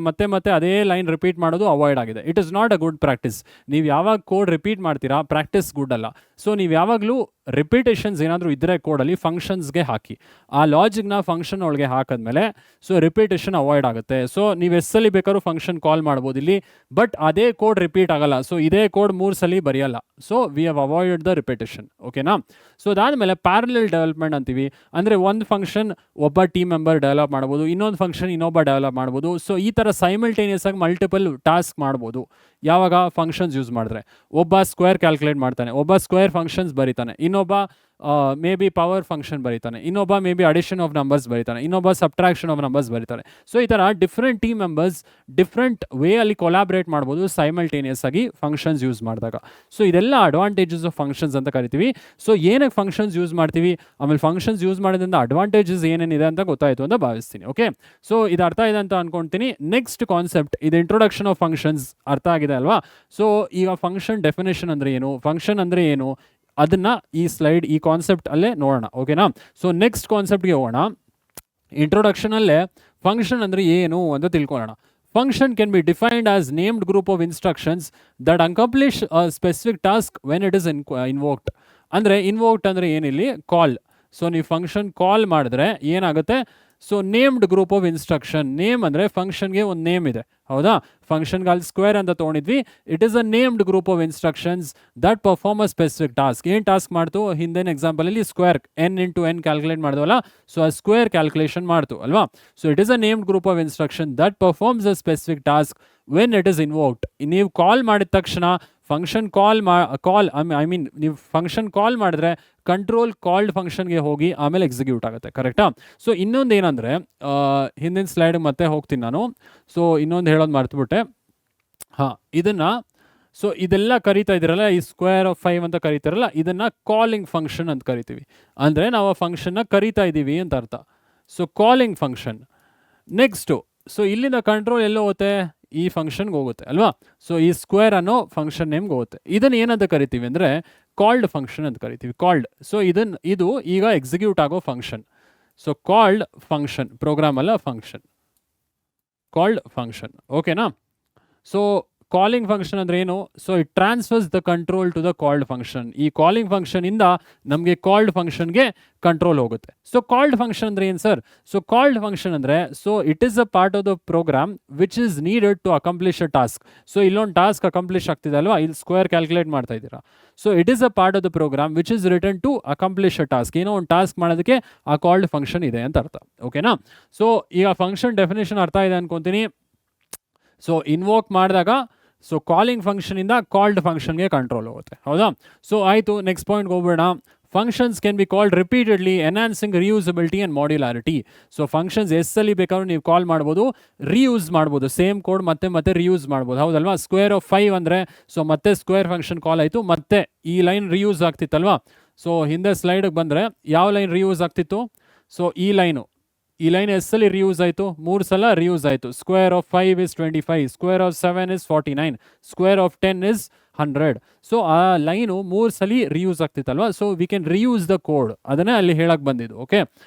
ಮತ್ತೆ ಮತ್ತೆ ಅದೇ ಲೈನ್ ರಿಪೀಟ್ ಮಾಡೋದು ಅವಾಯ್ಡ್ ಆಗಿದೆ. It is not a good practice. ನೀವು ಯಾವಾಗ ಕೋಡ್ ರಿಪೀಟ್ ಮಾಡ್ತೀರಾ ಪ್ರಾಕ್ಟೀಸ್ ಗುಡ್ ಅಲ್ಲ. ಸೊ ನೀವು ಯಾವಾಗಲೂ ರಿಪಿಟೇಷನ್ಸ್ ಏನಾದರೂ ಇದ್ದರೆ ಕೋಡಲ್ಲಿ ಫಂಕ್ಷನ್ಸ್ಗೆ ಹಾಕಿ, ಆ ಲಾಜಿಕ್ನ ಫಂಕ್ಷನ್ ಒಳಗೆ ಹಾಕಿದ್ಮೇಲೆ ಸೊ ರಿಪಿಟೇಷನ್ ಅವಾಯ್ಡ್ ಆಗುತ್ತೆ. ಸೊ ನೀವು ಎಸ್ಸಲ್ಲಿ ಬೇಕಾದ್ರೂ ಫಂಕ್ಷನ್ ಕಾಲ್ ಮಾಡ್ಬೋದು ಇಲ್ಲಿ, ಬಟ್ ಅದೇ ಕೋಡ್ ರಿಪೀಟ್ ಆಗಲ್ಲ. ಸೊ ಇದೇ ಕೋಡ್ 3 ಸಲ ಬರೆಯಲ್ಲ. So we have avoided the repetition. ಓಕೆನಾ? ಸೊ ಅದಾದಮೇಲೆ ಪ್ಯಾರಲಲ್ ಡೆವಲಪ್ಮೆಂಟ್ ಅಂತೀವಿ, ಅಂದರೆ ಒಂದು ಫಂಕ್ಷನ್ ಒಬ್ಬ ಟೀಮ್ ಮೆಂಬರ್ ಡೆವಲಪ್ ಮಾಡ್ಬೋದು, ಇನ್ನೊಂದು ಫಂಕ್ಷನ್ ಇನ್ನೊಬ್ಬ ಡೆವಲಪ್ ಮಾಡ್ಬೋದು. ಸೊ ಈ ಥರ ಸೈಮಲ್ಟೇನಿಯಸ್ ಆಗಿ ಮಲ್ಟಿಪಲ್ ಟಾಸ್ಕ್ ಮಾಡ್ಬೋದು ಯಾವಾಗ ಫಂಕ್ಷನ್ಸ್ ಯೂಸ್ ಮಾಡಿದ್ರೆ. ಒಬ್ಬ ಸ್ಕ್ವೇರ್ ಕ್ಯಾಲ್ಕುಲೇಟ್ ಮಾಡ್ತಾನೆ, ಒಬ್ಬ ಸ್ಕ್ವೇರ್ ಫಂಕ್ಷನ್ಸ್ ಬರೀತಾನೆ, ಇನ್ನೊಬ್ಬ ಮೇ ಬಿ ಪವರ್ ಫಂಕ್ಷನ್ ಬರೀತಾನೆ, ಇನ್ನೊಬ್ಬ may be addition of numbers ಬರೀತಾನೆ, ಇನ್ನೊಬ್ಬ ಸಬ್ಟ್ರಾಕ್ಷನ್ ಆಫ್ ನಂಬರ್ಸ್ ಬರೀತಾರೆ. ಸೊ ಈ ಥರ different team members different way ಅಲ್ಲಿ ಕೊಲಾಬ್ರೇಟ್ ಮಾಡ್ಬೋದು ಸೈಮಲ್ಟೇನಿಯಸ್ ಆಗಿ ಫಂಕ್ಷನ್ಸ್ ಯೂಸ್ ಮಾಡಿದಾಗ. ಸೊ ಇದೆಲ್ಲ ಅಡ್ವಾಂಟೇಜಸ್ ಆಫ್ ಫಂಕ್ಷನ್ಸ್ ಅಂತ ಕರಿತೀವಿ. ಸೊ ಏನಕ್ಕೆ ಫಂಕ್ಷನ್ಸ್ ಯೂಸ್ ಮಾಡ್ತೀವಿ, ಆಮೇಲೆ ಫಂಕ್ಷನ್ಸ್ ಯೂಸ್ ಮಾಡೋದ್ರಿಂದ ಅಡ್ವಾಂಟೇಜಸ್ ಏನೇನಿದೆ ಅಂತ ಗೊತ್ತಾಯಿತು ಅಂತ ಭಾವಿಸ್ತೀನಿ. ಓಕೆ, ಸೊ ಇದು ಅರ್ಥ ಇದೆ ಅಂತ ಅನ್ಕೊಳ್ತೀನಿ. ನೆಕ್ಸ್ಟ್ ಕಾನ್ಸೆಪ್ಟ್ ಇದು ಇಂಟ್ರೊಡಕ್ಷನ್ ಆಫ್ ಫಂಕ್ಷನ್ಸ್ ಅರ್ಥ ಆಗಿದೆ ಅಲ್ವಾ. ಸೊ ಈಗ ಫಂಕ್ಷನ್ ಡೆಫಿನೇಷನ್ ಅಂದರೆ ಏನು, ಫಂಕ್ಷನ್ ಅಂದರೆ ಏನು, ಅದನ್ನು ಈ ಸ್ಲೈಡ್ ಈ ಕಾನ್ಸೆಪ್ಟ್ ಅಲ್ಲೇ ನೋಡೋಣ. ಓಕೆನಾ? ಸೊ ನೆಕ್ಸ್ಟ್ ಕಾನ್ಸೆಪ್ಟ್ಗೆ ಹೋಗೋಣ. ಇಂಟ್ರೊಡಕ್ಷನಲ್ಲೇ ಫಂಕ್ಷನ್ ಅಂದರೆ ಏನು ಅಂತ ತಿಳ್ಕೊಳ್ಳೋಣ. Function can be defined as named group of instructions that accomplish a specific task when it is invoked. ಅಂದರೆ ಇನ್ವೋಕ್ಡ್ ಅಂದರೆ ಏನಿಲ್ಲಿ ಕಾಲ್. ಸೊ ನೀವು ಫಂಕ್ಷನ್ ಕಾಲ್ ಮಾಡಿದ್ರೆ ಏನಾಗುತ್ತೆ, so named group of instruction. Name ಅಂದರೆ ಫಂಕ್ಷನ್ಗೆ ಒಂದು ನೇಮ್ ಇದೆ, ಹೌದಾ? ಫಂಕ್ಷನ್ಗೆ ಅಲ್ಲಿ ಸ್ಕ್ವೇರ್ ಅಂತ ತೊಗೊಂಡಿದ್ವಿ. It is a named group of instructions that perform a specific task. ಏನು ಟಾಸ್ಕ್ ಮಾಡ್ತು ಹಿಂದಿನ ಎಕ್ಸಾಂಪಲಲ್ಲಿ ಸ್ಕ್ವೇರ್ n ಕ್ಯಾಲ್ಕುಲೇಟ್ ಮಾಡಿದ್ವಲ್ಲ, ಸೊ ಆ ಸ್ಕ್ವೇರ್ ಕ್ಯಾಲ್ಕುಲೇಷನ್ ಮಾಡ್ತು ಅಲ್ವಾ. So it is a named group of instruction that performs a specific task when it is invoked. ನೀವು call ಮಾಡಿದ ತಕ್ಷಣ ಫಂಕ್ಷನ್ ನೀವು ಫಂಕ್ಷನ್ ಕಾಲ್ ಮಾಡಿದ್ರೆ ಕಂಟ್ರೋಲ್ ಕಾಲ್ಡ್ ಫಂಕ್ಷನ್ಗೆ ಹೋಗಿ ಆಮೇಲೆ ಎಕ್ಸಿಕ್ಯೂಟ್ ಆಗುತ್ತೆ. ಕರೆಕ್ಟಾ? ಸೊ ಇನ್ನೊಂದು ಏನಂದರೆ ಹಿಂದಿನ ಸ್ಲೈಡ್ ಮತ್ತೆ ಹೋಗ್ತೀನಿ ನಾನು. ಸೊ ಇನ್ನೊಂದು ಹೇಳೋದು ಮರ್ತುಬಿಟ್ಟೆ. ಹಾಂ, ಇದನ್ನು ಸೊ ಇದೆಲ್ಲ ಕರಿತಾ ಇದ್ದೀರಲ್ಲ, ಈ ಸ್ಕ್ವೇರ್ ಆಫ್ 5 ಅಂತ ಕರಿತಾರಲ್ಲ, ಇದನ್ನು ಕಾಲಿಂಗ್ ಫಂಕ್ಷನ್ ಅಂತ ಕರಿತೀವಿ. ಅಂದರೆ ನಾವು ಆ ಫಂಕ್ಷನ್ನ ಕರಿತಾ ಇದ್ದೀವಿ ಅಂತ ಅರ್ಥ. So calling function. Next, so ಇಲ್ಲಿಂದ ಕಂಟ್ರೋಲ್ ಎಲ್ಲೋ ಹೋಗುತ್ತೆ, ಈ ಫಂಕ್ಷನ್ಗೆ ಹೋಗುತ್ತೆ ಅಲ್ವಾ. ಸೊ ಈ ಸ್ಕ್ವೇರ್ ಅನ್ನೋ ಫಂಕ್ಷನ್ ನೇಮ್ಗೆ ಹೋಗುತ್ತೆ. ಇದನ್ನು ಏನಂತ ಕರಿತೀವಿ ಅಂದರೆ ಕಾಲ್ಡ್ ಫಂಕ್ಷನ್ ಅಂತ ಕರಿತೀವಿ. ಕಾಲ್ಡ್. ಸೊ ಇದು ಈಗ ಎಕ್ಸಿಕ್ಯೂಟ್ ಆಗೋ function. So called function, program ಅಲ್ಲ ಫಂಕ್ಷನ್, ಕಾಲ್ಡ್ ಫಂಕ್ಷನ್. ಓಕೆನಾ? ಸೊ ಕಾಲಿಂಗ್ ಫಂಕ್ಷನ್ ಅಂದರೆ ಏನು, so it transfers the control to the called function. ಈ ಕಾಲಿಂಗ್ ಫಂಕ್ಷನಿಂದ ನಮಗೆ ಕಾಲ್ಡ್ ಫಂಕ್ಷನ್ಗೆ ಕಂಟ್ರೋಲ್ ಹೋಗುತ್ತೆ. ಸೊ ಕಾಲ್ಡ್ ಫಂಕ್ಷನ್ ಅಂದರೆ ಏನು ಸರ್? ಸೊ ಕಾಲ್ಡ್ ಫಂಕ್ಷನ್ ಅಂದರೆ so it is a part of the program which is needed to accomplish a task. So ಇಲ್ಲೊಂದು task accomplish ಆಗ್ತಿದೆ ಅಲ್ವಾ, ಇಲ್ಲಿ ಸ್ಕ್ವೇರ್ ಕ್ಯಾಲ್ಕುಲೇಟ್ ಮಾಡ್ತಾ ಇದ್ದೀರಾ. So it is a part of the program which is return to accomplish a task. ಏನೋ ಒಂದು task ಮಾಡೋದಕ್ಕೆ ಆ ಕಾಲ್ಡ್ ಫಂಕ್ಷನ್ ಇದೆ ಅಂತ ಅರ್ಥ. ಓಕೆನಾ? ಸೊ ಈಗ ಫಂಕ್ಷನ್ ಡೆಫಿನೇಷನ್ ಅರ್ಥ ಇದೆ ಅನ್ಕೊತೀನಿ. ಸೊ ಇನ್ವೋಕ್ ಮಾಡಿದಾಗ ಸೊ ಕಾಲಿಂಗ್ ಫಂಕ್ಷನಿಂದ ಕಾಲ್ಡ್ ಫಂಕ್ಷನ್ಗೆ ಕಂಟ್ರೋಲ್ ಹೋಗುತ್ತೆ, ಹೌದಾ? ಸೊ ಆಯಿತು, ನೆಕ್ಸ್ಟ್ ಪಾಯಿಂಟ್ಗೆ ಹೋಗ್ಬೇಡ. Functions can be called repeatedly enhancing reusability and modularity. So functions ಎಸ್ಸಲ್ಲಿ ಬೇಕಾದ್ರೂ ನೀವು ಕಾಲ್ ಮಾಡ್ಬೋದು, ರೀಯೂಸ್ ಮಾಡ್ಬೋದು, ಸೇಮ್ ಕೋಡ್ ಮತ್ತೆ ರೀಯೂಸ್ ಮಾಡ್ಬೋದು, ಹೌದಲ್ವಾ? ಸ್ಕ್ವೇರ್ ಆಫ್ 5 ಅಂದರೆ ಸೊ ಮತ್ತೆ ಸ್ಕ್ವೇರ್ ಫಂಕ್ಷನ್ ಕಾಲ್ ಆಯಿತು, ಮತ್ತೆ ಈ ಲೈನ್ ರೀಯೂಸ್ ಆಗ್ತಿತ್ತಲ್ವಾ. ಸೊ ಹಿಂದೆ ಸ್ಲೈಡಿಗೆ ಬಂದರೆ ಯಾವ ಲೈನ್ ರೀಯೂಸ್ ಆಗ್ತಿತ್ತು, ಸೊ ಈ ಲೈನ್ ಎಸ್ಸಲ್ಲಿ ರಿಯೂಸ್ ಆಯಿತು, 3 ಸಲ ರಿಯೂಸ್ ಆಯಿತು. Square of 5 is 25, square of 7 is 49, square of 10 is 100. So ಆ ಲೈನು 3 ಸಲ ರಿಯೂಸ್ ಆಗ್ತಿತ್ತಲ್ವ. So we can reuse the code, ಅದನ್ನೇ ಅಲ್ಲಿ ಹೇಳಕ್ಕೆ ಬಂದಿದ್ದು. ಓಕೆ,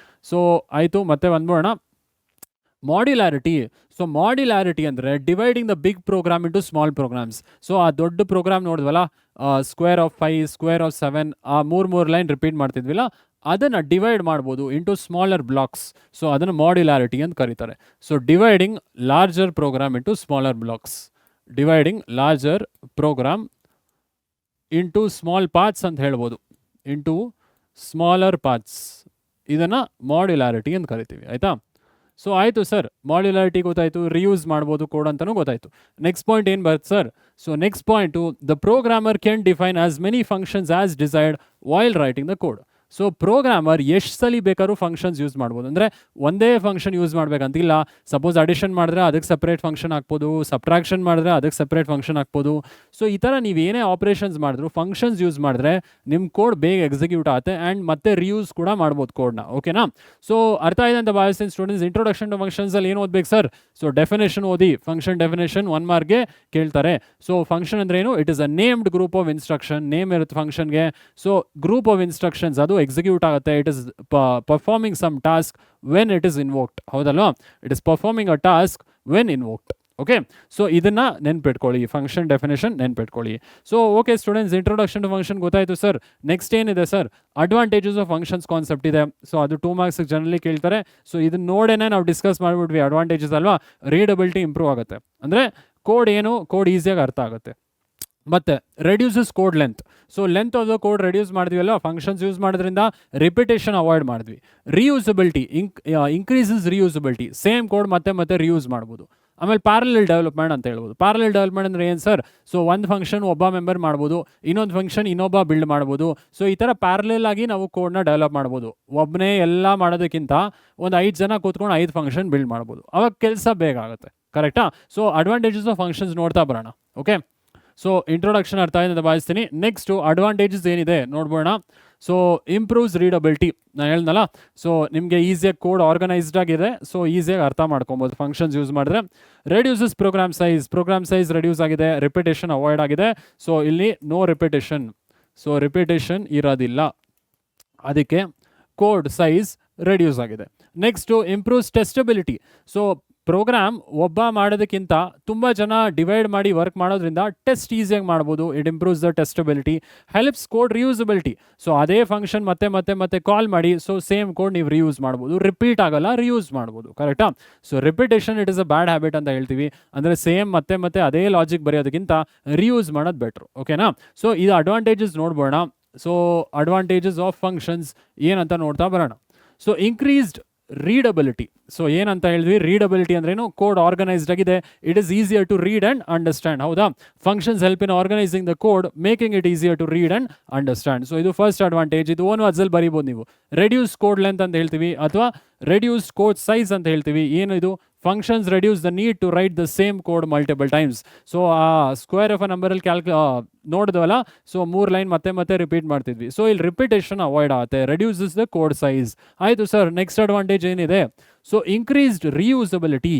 ಸೊ ಆಯಿತು, ಮತ್ತೆ ಬಂದ್ಬೋಣ. ಮಾಡ್ಯುಲಾರಿಟಿ. ಸೊ ಮಾಡ್ಯುಲಾರಿಟಿ ಅಂದರೆ dividing the big program into small programs. So ಆ ದೊಡ್ಡ program ನೋಡಿದ್ವಲ್ಲ, square of 5, square of 7, ಆ 3 ಲೈನ್ ರಿಪೀಟ್ ಮಾಡ್ತಿದ್ವಿಲ್ಲ, ಅದನ್ನು ಡಿವೈಡ್ ಮಾಡ್ಬೋದು ಇಂಟು ಸ್ಮಾಲರ್ ಬ್ಲಾಕ್ಸ್. ಸೊ ಅದನ್ನು ಮಾಡ್ಯುಲಾರಿಟಿ ಅಂತ ಕರೀತಾರೆ. So dividing larger program into smaller blocks, dividing larger program into small parts ಅಂತ ಹೇಳ್ಬೋದು, ಇಂಟು ಸ್ಮಾಲರ್ ಪಾರ್ಟ್ಸ್. ಇದನ್ನು ಮಾಡ್ಯುಲಾರಿಟಿ ಅಂತ ಕರಿತೀವಿ, ಆಯಿತಾ? ಸೊ ಆಯಿತು ಸರ್, ಮಾಡ್ಯುಲಾರಿಟಿ ಗೊತ್ತಾಯಿತು, ರಿಯೂಸ್ ಮಾಡ್ಬೋದು ಕೋಡ್ ಅಂತಲೂ ಗೊತ್ತಾಯಿತು. ನೆಕ್ಸ್ಟ್ ಪಾಯಿಂಟ್ ಏನು ಬರುತ್ತೆ sir? So next point, the programmer can define as many functions as desired while writing the code. So programmer ಎಷ್ಟು ಸಲ ಬೇಕಾದ್ರೂ ಫಂಕ್ಷನ್ಸ್ ಯೂಸ್ ಮಾಡ್ಬೋದು. ಅಂದರೆ ಒಂದೇ ಫಂಕ್ಷನ್ ಯೂಸ್ ಮಾಡಬೇಕಂತಿಲ್ಲ. ಸಪೋಸ್ ಅಡಿಷನ್ ಮಾಡಿದ್ರೆ ಅದಕ್ಕೆ ಸಪ್ರೇಟ್ ಫಂಕ್ಷನ್ ಹಾಕ್ಬೋದು, ಸಬ್ಟ್ರಾಕ್ಷನ್ ಮಾಡಿದ್ರೆ ಅದಕ್ಕೆ ಸಪ್ರೇಟ್ ಫಂಕ್ಷನ್ ಹಾಕ್ಬೋದು. ಸೊ ಈ ಥರ ನೀವು ಏನೇ ಆಪ್ರೇಷನ್ಸ್ ಮಾಡಿದ್ರು ಫಂಕ್ಷನ್ಸ್ ಯೂಸ್ ಮಾಡಿದ್ರೆ ನಿಮ್ಮ ಕೋಡ್ ಬೇಗ ಎಕ್ಸಿಕ್ಯೂಟ್ ಆಗುತ್ತೆ ಆ್ಯಂಡ್ ಮತ್ತೆ ರಿಯೂಸ್ ಕೂಡ ಮಾಡ್ಬೋದು ಕೋಡ್ನ. ಓಕೆನಾ? ಸೊ ಅರ್ಥ ಆಗಿದೆ ಅಂತ ಭಾವಿಸ್ತೀನಿ ಸ್ಟೂಡೆಂಟ್ಸ್. ಇಂಟ್ರೊಡಕ್ಷನ್ ಟು ಫಂಕ್ಷನ್ಸ್ ಅಲ್ಲಿ ಏನು ಓದ್ಬೇಕು ಸರ್? ಸೊ ಡೆಫಿನೇಷನ್ ಓದಿ. ಫಂಕ್ಷನ್ ಡೆಫಿನೇಷನ್ 1 ಮಾರ್ಕ್ಗೆ ಕೇಳ್ತಾರೆ. ಸೊ ಫಂಕ್ಷನ್ ಅಂದ್ರೆ ಏನು? It is a named group of instruction. Name ಇರುತ್ತೆ ಫಂಕ್ಷನ್ಗೆ. ಸೊ ಗ್ರೂಪ್ ಆಫ್ ಇನ್ಸ್ಟ್ರಕ್ಷನ್ಸ್ ಅದು ಎಕ್ಸಿಕ್ಯೂಟ್ ಆಗುತ್ತೆ. It is performing some task when it is invoked. ಹೌದಲ್ವಾ? It is performing a task when invoked. Okay, so ಇದನ್ನ ನೆನ್ಪಿಟ್ಕೊಳ್ಳಿ, function definition ನೆನ್ಪಿಟ್ಕೊಳ್ಳಿ. So okay students, introduction to function ಗೊತ್ತಾಯ್ತು sir. Next ಏನಿದೆ sir? Advantages of functions concept ಇದೆ. So ಅದು 2 marks generally ಕೇಳ್ತಾರೆ. So ಇದನ್ನ ನೋಡೇನೆ ನಾವು ಡಿಸ್ಕಸ್ ಮಾಡಿಬಿಟ್ವಿ. ಅಡ್ವಾಂಟೇಜಸ್ ಅಲ್ವಾ? ರೀಡಬಿಲಿಟಿ ಇಂಪ್ರೂವ್ ಆಗುತ್ತೆ. ಅಂದರೆ ಕೋಡ್ ಏನು, ಕೋಡ್ ಈಸಿಯಾಗಿ ಅರ್ಥ ಆಗುತ್ತೆ. ಮತ್ತೆ reduces code length. So length of the code reduce ಮಾಡಿದ್ವಲ್ಲ ಫಂಕ್ಷನ್ಸ್ ಯೂಸ್ ಮಾಡೋದ್ರಿಂದ. ರಿಪಿಟೇಷನ್ ಅವಾಯ್ಡ್ ಮಾಡಿದ್ವಿ. Reusability increases reusability. Same code ಮತ್ತೆ ಮತ್ತೆ ರಿಯೂಸ್ ಮಾಡ್ಬೋದು. ಆಮೇಲೆ ಪ್ಯಾರಲಲ್ ಡೆವಲಪ್ಮೆಂಟ್ ಅಂತ ಹೇಳ್ಬೋದು. ಪ್ಯಾರಲಲ್ ಡೆವಲಪ್ಮೆಂಟ್ ಅಂದರೆ ಏನು ಸರ್? ಸೊ ಒಂದು ಫಂಕ್ಷನ್ ಒಬ್ಬ ಮೆಂಬರ್ ಮಾಡ್ಬೋದು, ಇನ್ನೊಂದು ಫಂಕ್ಷನ್ ಇನ್ನೊಬ್ಬ ಬಿಲ್ಡ್ ಮಾಡ್ಬೋದು. ಸೊ ಈ ಥರ ಪ್ಯಾರಲಲ್ ಆಗಿ ನಾವು ಕೋಡ್ನ ಡೆವಲಪ್ ಮಾಡ್ಬೋದು. ಒಬ್ಬನೇ ಎಲ್ಲ ಮಾಡೋದಕ್ಕಿಂತ ಒಂದು 5 ಜನ ಕೂತ್ಕೊಂಡು 5 ಫಂಕ್ಷನ್ ಬಿಲ್ಡ್ ಮಾಡ್ಬೋದು. ಅವಾಗ ಕೆಲಸ ಬೇಗ ಆಗುತ್ತೆ. ಕರೆಕ್ಟಾ? ಸೊ ಅಡ್ವಾಂಟೇಜಸ್ ಆಫ್ ಫಂಕ್ಷನ್ಸ್ ನೋಡ್ತಾ ಬರೋಣ. ಓಕೆ, ಸೊ ಇಂಟ್ರೊಡಕ್ಷನ್ ಅರ್ಥ ಆಗಿದೆ ಅಂತ ಭಾವಿಸ್ತೀನಿ. ನೆಕ್ಸ್ಟು ಅಡ್ವಾಂಟೇಜಸ್ ಏನಿದೆ ನೋಡ್ಬೋಣ. So improves ರೀಡಬಿಲಿಟಿ. ನಾನು ಹೇಳ್ದಲ್ಲ, ಸೊ ನಿಮಗೆ ಈಸಿಯಾಗಿ ಕೋಡ್ ಆರ್ಗನೈಸ್ಡ್ ಆಗಿದೆ. ಸೊ ಈಸಿಯಾಗಿ ಅರ್ಥ ಮಾಡ್ಕೊಬೋದು ಫಂಕ್ಷನ್ಸ್ ಯೂಸ್ ಮಾಡಿದ್ರೆ. Reduces program size. Program size reduce ಆಗಿದೆ. ರಿಪಿಟೇಷನ್ ಅವಾಯ್ಡ್ ಆಗಿದೆ. ಸೊ ಇಲ್ಲಿ ನೋ ರಿಪಿಟೇಷನ್. ಸೊ ರಿಪಿಟೇಷನ್ ಇರೋದಿಲ್ಲ, ಅದಕ್ಕೆ ಕೋಡ್ ಸೈಜ್ ರೆಡ್ಯೂಸ್ ಆಗಿದೆ. Next improves testability. So program ಒಬ್ಬ ಮಾಡೋದಕ್ಕಿಂತ ತುಂಬ ಜನ ಡಿವೈಡ್ ಮಾಡಿ ವರ್ಕ್ ಮಾಡೋದ್ರಿಂದ ಟೆಸ್ಟ್ ಈಸಿಯಾಗಿ ಮಾಡ್ಬೋದು. It improves the testability. Helps code reusability. So ಅದೇ ಫಂಕ್ಷನ್ ಮತ್ತೆ ಮತ್ತೆ ಮತ್ತೆ ಕಾಲ್ ಮಾಡಿ ಸೊ ಸೇಮ್ ಕೋಡ್ ನೀವು ರಿಯೂಸ್ ಮಾಡ್ಬೋದು. ರಿಪೀಟ್ ಆಗಲ್ಲ, ರಿಯೂಸ್ ಮಾಡ್ಬೋದು. ಕರೆಕ್ಟಾ? So repetition it is a bad habit ಅಂತ ಹೇಳ್ತೀವಿ. ಅಂದರೆ ಸೇಮ್ ಮತ್ತೆ ಮತ್ತೆ ಅದೇ ಲಾಜಿಕ್ ಬರೆಯೋದಕ್ಕಿಂತ ರಿಯೂಸ್ ಮಾಡೋದು ಬೆಟ್ರು. ಓಕೆನಾ? ಸೊ ಇದು ಅಡ್ವಾಂಟೇಜಸ್ ನೋಡ್ಬೋಣ. ಸೊ ಅಡ್ವಾಂಟೇಜಸ್ ಆಫ್ ಫಂಕ್ಷನ್ಸ್ ಏನಂತ ನೋಡ್ತಾ ಬರೋಣ. So increased ರೀಡಬಿಲಿಟಿ. ಸೊ ಏನಂತ ಹೇಳಿದ್ವಿ? ರೀಡಬಿಲಿಟಿ ಅಂದ್ರೇನು? ಕೋಡ್ ಆರ್ಗನೈಸ್ಡ್ ಆಗಿದೆ. It is easier to read and understand. ಹೌದಾ? Functions help in organising the code, making it easier to read and understand. So ಇದು first advantage. ಇದು ಓನ್ ವರ್ಡ್ಸಲ್ಲಿ ಬರೀಬೋದು ನೀವು. ರೆಡ್ಯೂಸ್ ಕೋಡ್ ಲೆಂತ್ ಅಂತ ಹೇಳ್ತೀವಿ ಅಥವಾ ರೆಡ್ಯೂಸ್ ಕೋಡ್ ಸೈಜ್ ಅಂತ ಹೇಳ್ತೀವಿ. ಏನು ಇದು? Functions reduce the need to write the same code multiple times. So ಆ ಸ್ಕ್ವೇರ್ ಆಫ್ ಅ ನಂಬರಲ್ಲಿ ನೋಡಿದ್ವಲ್ಲ, ಸೊ 3 ಲೈನ್ ಮತ್ತೆ ಮತ್ತೆ ರಿಪೀಟ್ ಮಾಡ್ತಿದ್ವಿ. ಸೊ ಇಲ್ಲಿ ರಿಪಿಟೇಷನ್ ಅವಾಯ್ಡ್ ಆಗುತ್ತೆ. Reduces the code size. ಆಯಿತು ಸರ್. ನೆಕ್ಸ್ಟ್ ಅಡ್ವಾಂಟೇಜ್ ಏನಿದೆ? So increased reusability.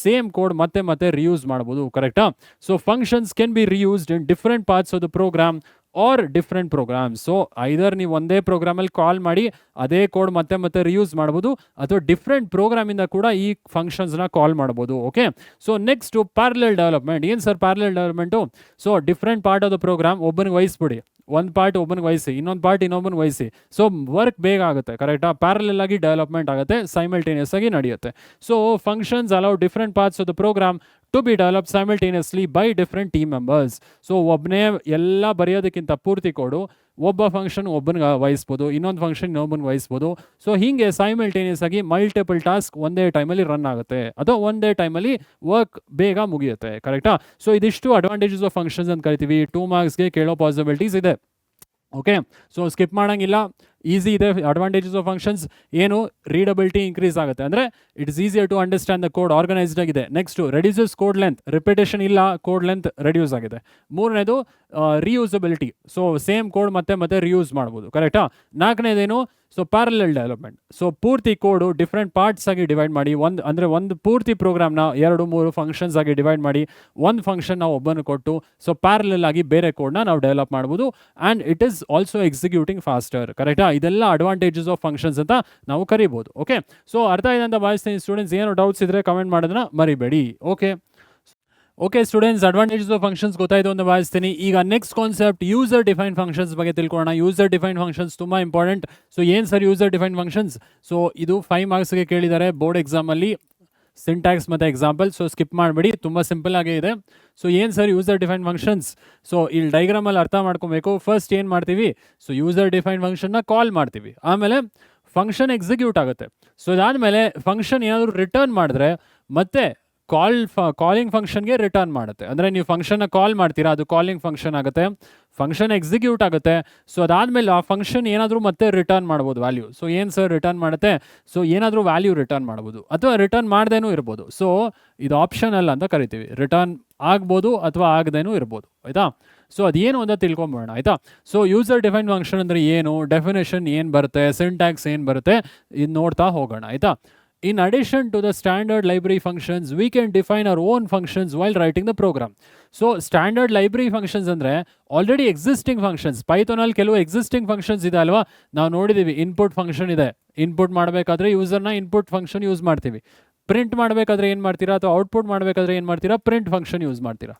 Same code ಮತ್ತೆ ಮತ್ತೆ ರಿಯೂಸ್ ಮಾಡ್ಬೋದು. ಕರೆಕ್ಟಾ? So functions can be reused in different parts of the program or different programs. So either ನೀವು ಒಂದೇ ಪ್ರೋಗ್ರಾಮಲ್ಲಿ ಕಾಲ್ ಮಾಡಿ ಅದೇ ಕೋಡ್ ಮತ್ತೆ ಮತ್ತೆ ರಿಯೂಸ್ ಮಾಡ್ಬೋದು, ಅಥವಾ ಡಿಫ್ರೆಂಟ್ ಪ್ರೋಗ್ರಾಮಿಂದ ಕೂಡ ಈ ಫಂಕ್ಷನ್ಸ್ನ ಕಾಲ್ ಮಾಡ್ಬೋದು. Okay, so next parallel development. ಏನು sir parallel development? So different part of the program ಒಬ್ಬನಿಗೆ ವಹಿಸ್ಬಿಡಿ. ಒಂದು ಪಾರ್ಟ್ ಒಬ್ಬನಿಗೆ ವಹಿಸಿ, ಇನ್ನೊಂದು ಪಾರ್ಟ್ ಇನ್ನೊಬ್ಬನಿಗೆ ವಹಿಸಿ. ಸೊ ವರ್ಕ್ ಬೇಗ ಆಗುತ್ತೆ. ಕರೆಕ್ಟಾ? ಪ್ಯಾರಲಲ್ ಆಗಿ ಡೆವಲಪ್ಮೆಂಟ್ ಆಗುತ್ತೆ, ಸೈಮಲ್ಟೇನಿಯಸ್ ಆಗಿ ನಡೆಯುತ್ತೆ. So functions allow different parts of the program to be develop simultaneously by different team members. So ಒಬ್ಬನೇ ಎಲ್ಲ ಬರೆಯೋದಕ್ಕಿಂತ ಪೂರ್ತಿ ಕೋಡು ಒಬ್ಬ ಫಂಕ್ಷನ್ ಒಬ್ಬನಿಗೆ ವಹಿಸ್ಬೋದು, ಇನ್ನೊಂದು ಫಂಕ್ಷನ್ ಇನ್ನೊಬ್ಬನಿಗೆ ವಹಿಸ್ಬೋದು. ಸೊ ಹೀಗೆ ಸೈಮಲ್ಟೇನಿಯಸ್ ಆಗಿ ಮಲ್ಟಿಪಲ್ ಟಾಸ್ಕ್ ಒಂದೇ ಟೈಮಲ್ಲಿ ರನ್ ಆಗುತ್ತೆ, ಅಥವಾ ಒಂದೇ ಟೈಮಲ್ಲಿ ವರ್ಕ್ ಬೇಗ ಮುಗಿಯುತ್ತೆ. ಕರೆಕ್ಟಾ? ಸೊ ಇದಿಷ್ಟು ಅಡ್ವಾಂಟೇಜಸ್ ಆಫ್ ಫಂಕ್ಷನ್ಸ್ ಅಂತ ಕರಿತೀವಿ. 2 ಮಾರ್ಕ್ಸ್ಗೆ ಕೇಳೋ ಪಾಸಿಬಿಲಿಟೀಸ್ ಇದೆ. ಓಕೆ, ಸೊ ಸ್ಕಿಪ್ ಮಾಡೋಂಗಿಲ್ಲ. ಈಸಿ ಇದೆ. ಅಡ್ವಾಂಟೇಜಸ್ ಆಫ್ ಫಂಕ್ಷನ್ಸ್ ಏನು? ರೀಡಬಿಲಿಟಿ ಇನ್ಕ್ರೀಸ್ ಆಗುತ್ತೆ, ಅಂದರೆ it is easier to understand the code, organised ಆಗಿದೆ. Next reduces code length. Repetition ಇಲ್ಲ, ಕೋಡ್ ಲೆಂತ್ ರೆಡ್ಯೂಸ್ ಆಗಿದೆ. ಮೂರನೇದು ರಿಯೂಸಬಿಲಿಟಿ. ಸೊ ಸೇಮ್ ಕೋಡ್ ಮತ್ತೆ ಮತ್ತೆ ರಿಯೂಸ್ ಮಾಡ್ಬೋದು. ಕರೆಕ್ಟಾ? ನಾಲ್ಕನೇದೇನು? So parallel development. ಸೊ ಪೂರ್ತಿ ಕೋಡು ಡಿಫ್ರೆಂಟ್ ಪಾರ್ಟ್ಸ್ ಆಗಿ ಡಿವೈಡ್ ಮಾಡಿ, ಒಂದು ಪೂರ್ತಿ ಪ್ರೋಗ್ರಾಮ್ನ 2-3 ಫಂಕ್ಷನ್ಸ್ ಆಗಿ ಡಿವೈಡ್ ಮಾಡಿ ಒಂದು ಫಂಕ್ಷನ್ ನಾವು ಒಬ್ಬನು ಕೊಟ್ಟು ಸೊ ಪ್ಯಾರಲಲ್ ಆಗಿ ಬೇರೆ ಕೋಡ್ನ ನಾವು ಡೆವಲಪ್ ಮಾಡ್ಬೋದು. And it is also executing faster. ಕರೆಕ್ಟಾ? ಇದೆಲ್ಲ ಅಡ್ವಾಂಟೇಜಸ್ ಆಫ್ ಫಂಕ್ಷನ್ಸ್ ಅಂತ ನಾವು ಕರಿಬೋದು. ಓಕೆ, ಸೊ ಅರ್ಥ ಇದೆ ಅಂತ ಭಾವಿಸ್ತೀನಿ. ಸ್ಟೂಡೆಂಟ್ಸ್ ಏನು ಡೌಟ್ಸ್ ಇದ್ರೆ ಕಮೆಂಟ್ ಮಾಡೋದನ್ನ ಮರಿಬೇಡಿ. Okay students, advantages of functions ಗೊತ್ತಾಯಿತು ಅಂತ ಭಾವಿಸ್ತೀನಿ. ಈಗ next concept user define functions ಬಗ್ಗೆ ತಿಳ್ಕೊಳ್ಳೋಣ. ಯೂಸರ್ ಡಿಫೈನ್ ಫಂಕ್ಷನ್ಸ್ ತುಂಬ ಇಂಪಾರ್ಟೆಂಟ್. ಸೊ ಏನು sir user define functions? So ಇದು 5 ಮಾರ್ಕ್ಸ್ಗೆ ಕೇಳಿದ್ದಾರೆ ಬೋರ್ಡ್ ಎಕ್ಸಾಮಲ್ಲಿ, ಸಿಂಟ್ಯಾಕ್ಸ್ ಮತ್ತು ಎಕ್ಸಾಂಪಲ್. ಸೊ ಸ್ಕಿಪ್ ಮಾಡಬೇಡಿ, ತುಂಬ ಸಿಂಪಲ್ ಆಗೇ ಇದೆ. ಸೊ ಏನು sir user define functions? So ಇಲ್ಲಿ ಡೈಗ್ರಾಮಲ್ಲಿ ಅರ್ಥ ಮಾಡ್ಕೊಬೇಕು. ಫಸ್ಟ್ ಏನು ಮಾಡ್ತೀವಿ? ಸೊ ಯೂಸರ್ ಡಿಫೈನ್ ಫಂಕ್ಷನ್ನ ಕಾಲ್ ಮಾಡ್ತೀವಿ, ಆಮೇಲೆ ಫಂಕ್ಷನ್ ಎಕ್ಸಿಕ್ಯೂಟ್ ಆಗುತ್ತೆ. ಸೊ ಅದಾದಮೇಲೆ ಫಂಕ್ಷನ್ ಏನಾದರೂ ರಿಟರ್ನ್ ಮಾಡಿದ್ರೆ ಮತ್ತೆ ಕಾಲಿಂಗ್ ಫಂಕ್ಷನ್ಗೆ ರಿಟರ್ನ್ ಮಾಡುತ್ತೆ. ಅಂದರೆ ನೀವು ಫಂಕ್ಷನ್ನ ಕಾಲ್ ಮಾಡ್ತೀರಾ, ಅದು ಕಾಲಿಂಗ್ ಫಂಕ್ಷನ್ ಆಗುತ್ತೆ, ಫಂಕ್ಷನ್ ಎಕ್ಸಿಕ್ಯೂಟ್ ಆಗುತ್ತೆ. ಸೊ ಅದಾದಮೇಲೆ ಆ ಫಂಕ್ಷನ್ ಏನಾದರೂ ಮತ್ತೆ ರಿಟರ್ನ್ ಮಾಡ್ಬೋದು ವ್ಯಾಲ್ಯೂ. ಸೊ ಏನು ಸರ್ ರಿಟರ್ನ್ ಮಾಡುತ್ತೆ? ಸೊ ಏನಾದರೂ ವ್ಯಾಲ್ಯೂ ರಿಟರ್ನ್ ಮಾಡ್ಬೋದು ಅಥವಾ ರಿಟರ್ನ್ ಮಾಡ್ದೇನೂ ಇರ್ಬೋದು. ಸೊ ಇದು ಆಪ್ಷನಲ್ ಅಂತ ಕರಿತೀವಿ. ರಿಟರ್ನ್ ಆಗ್ಬೋದು ಅಥವಾ ಆಗದೇನೂ ಇರ್ಬೋದು, ಆಯಿತಾ? ಸೊ ಅದೇನು ಅಂತ ತಿಳ್ಕೊಂಬೋಣ, ಆಯಿತಾ? ಸೊ ಯೂಸರ್ ಡಿಫೈನ್ ಫಂಕ್ಷನ್ ಅಂದರೆ ಏನು, ಡೆಫಿನೇಷನ್ ಏನು ಬರುತ್ತೆ, ಸಿಂಟ್ಯಾಕ್ಸ್ ಏನು ಬರುತ್ತೆ, ಇದು ನೋಡ್ತಾ ಹೋಗೋಣ, ಆಯಿತಾ? In addition to the standard library functions, we can define our own functions while writing the program. So standard library functions ಅಂದರೆ ಆಲ್ರೆಡಿ ಎಕ್ಸಿಸ್ಟಿಂಗ್ ಫಂಕ್ಷನ್ಸ್. ಪೈಥಾನಲ್ಲಿ ಕೆಲವು ಎಕ್ಸಿಸ್ಟಿಂಗ್ ಫಂಕ್ಷನ್ಸ್ ಇದೆ ಅಲ್ವಾ, ನಾವು ನೋಡಿದ್ದೀವಿ. ಇನ್ಪುಟ್ ಫಂಕ್ಷನ್ ಇದೆ, ಇನ್ಪುಟ್ ಮಾಡಬೇಕಾದ್ರೆ ಯೂಸರ್ನ ಇನ್ಪುಟ್ ಫಂಕ್ಷನ್ ಯೂಸ್ ಮಾಡ್ತೀವಿ. Print ಮಾಡಬೇಕಾದ್ರೆ ಏನು ಮಾಡ್ತೀರಾ, ಅಥವಾ ಔಟ್ಪುಟ್ ಮಾಡಬೇಕಾದ್ರೆ ಏನು ಮಾಡ್ತೀರಾ, ಪ್ರಿಂಟ್ ಫಂಕ್ಷನ್ ಯೂಸ್ ಮಾಡ್ತೀರಾ.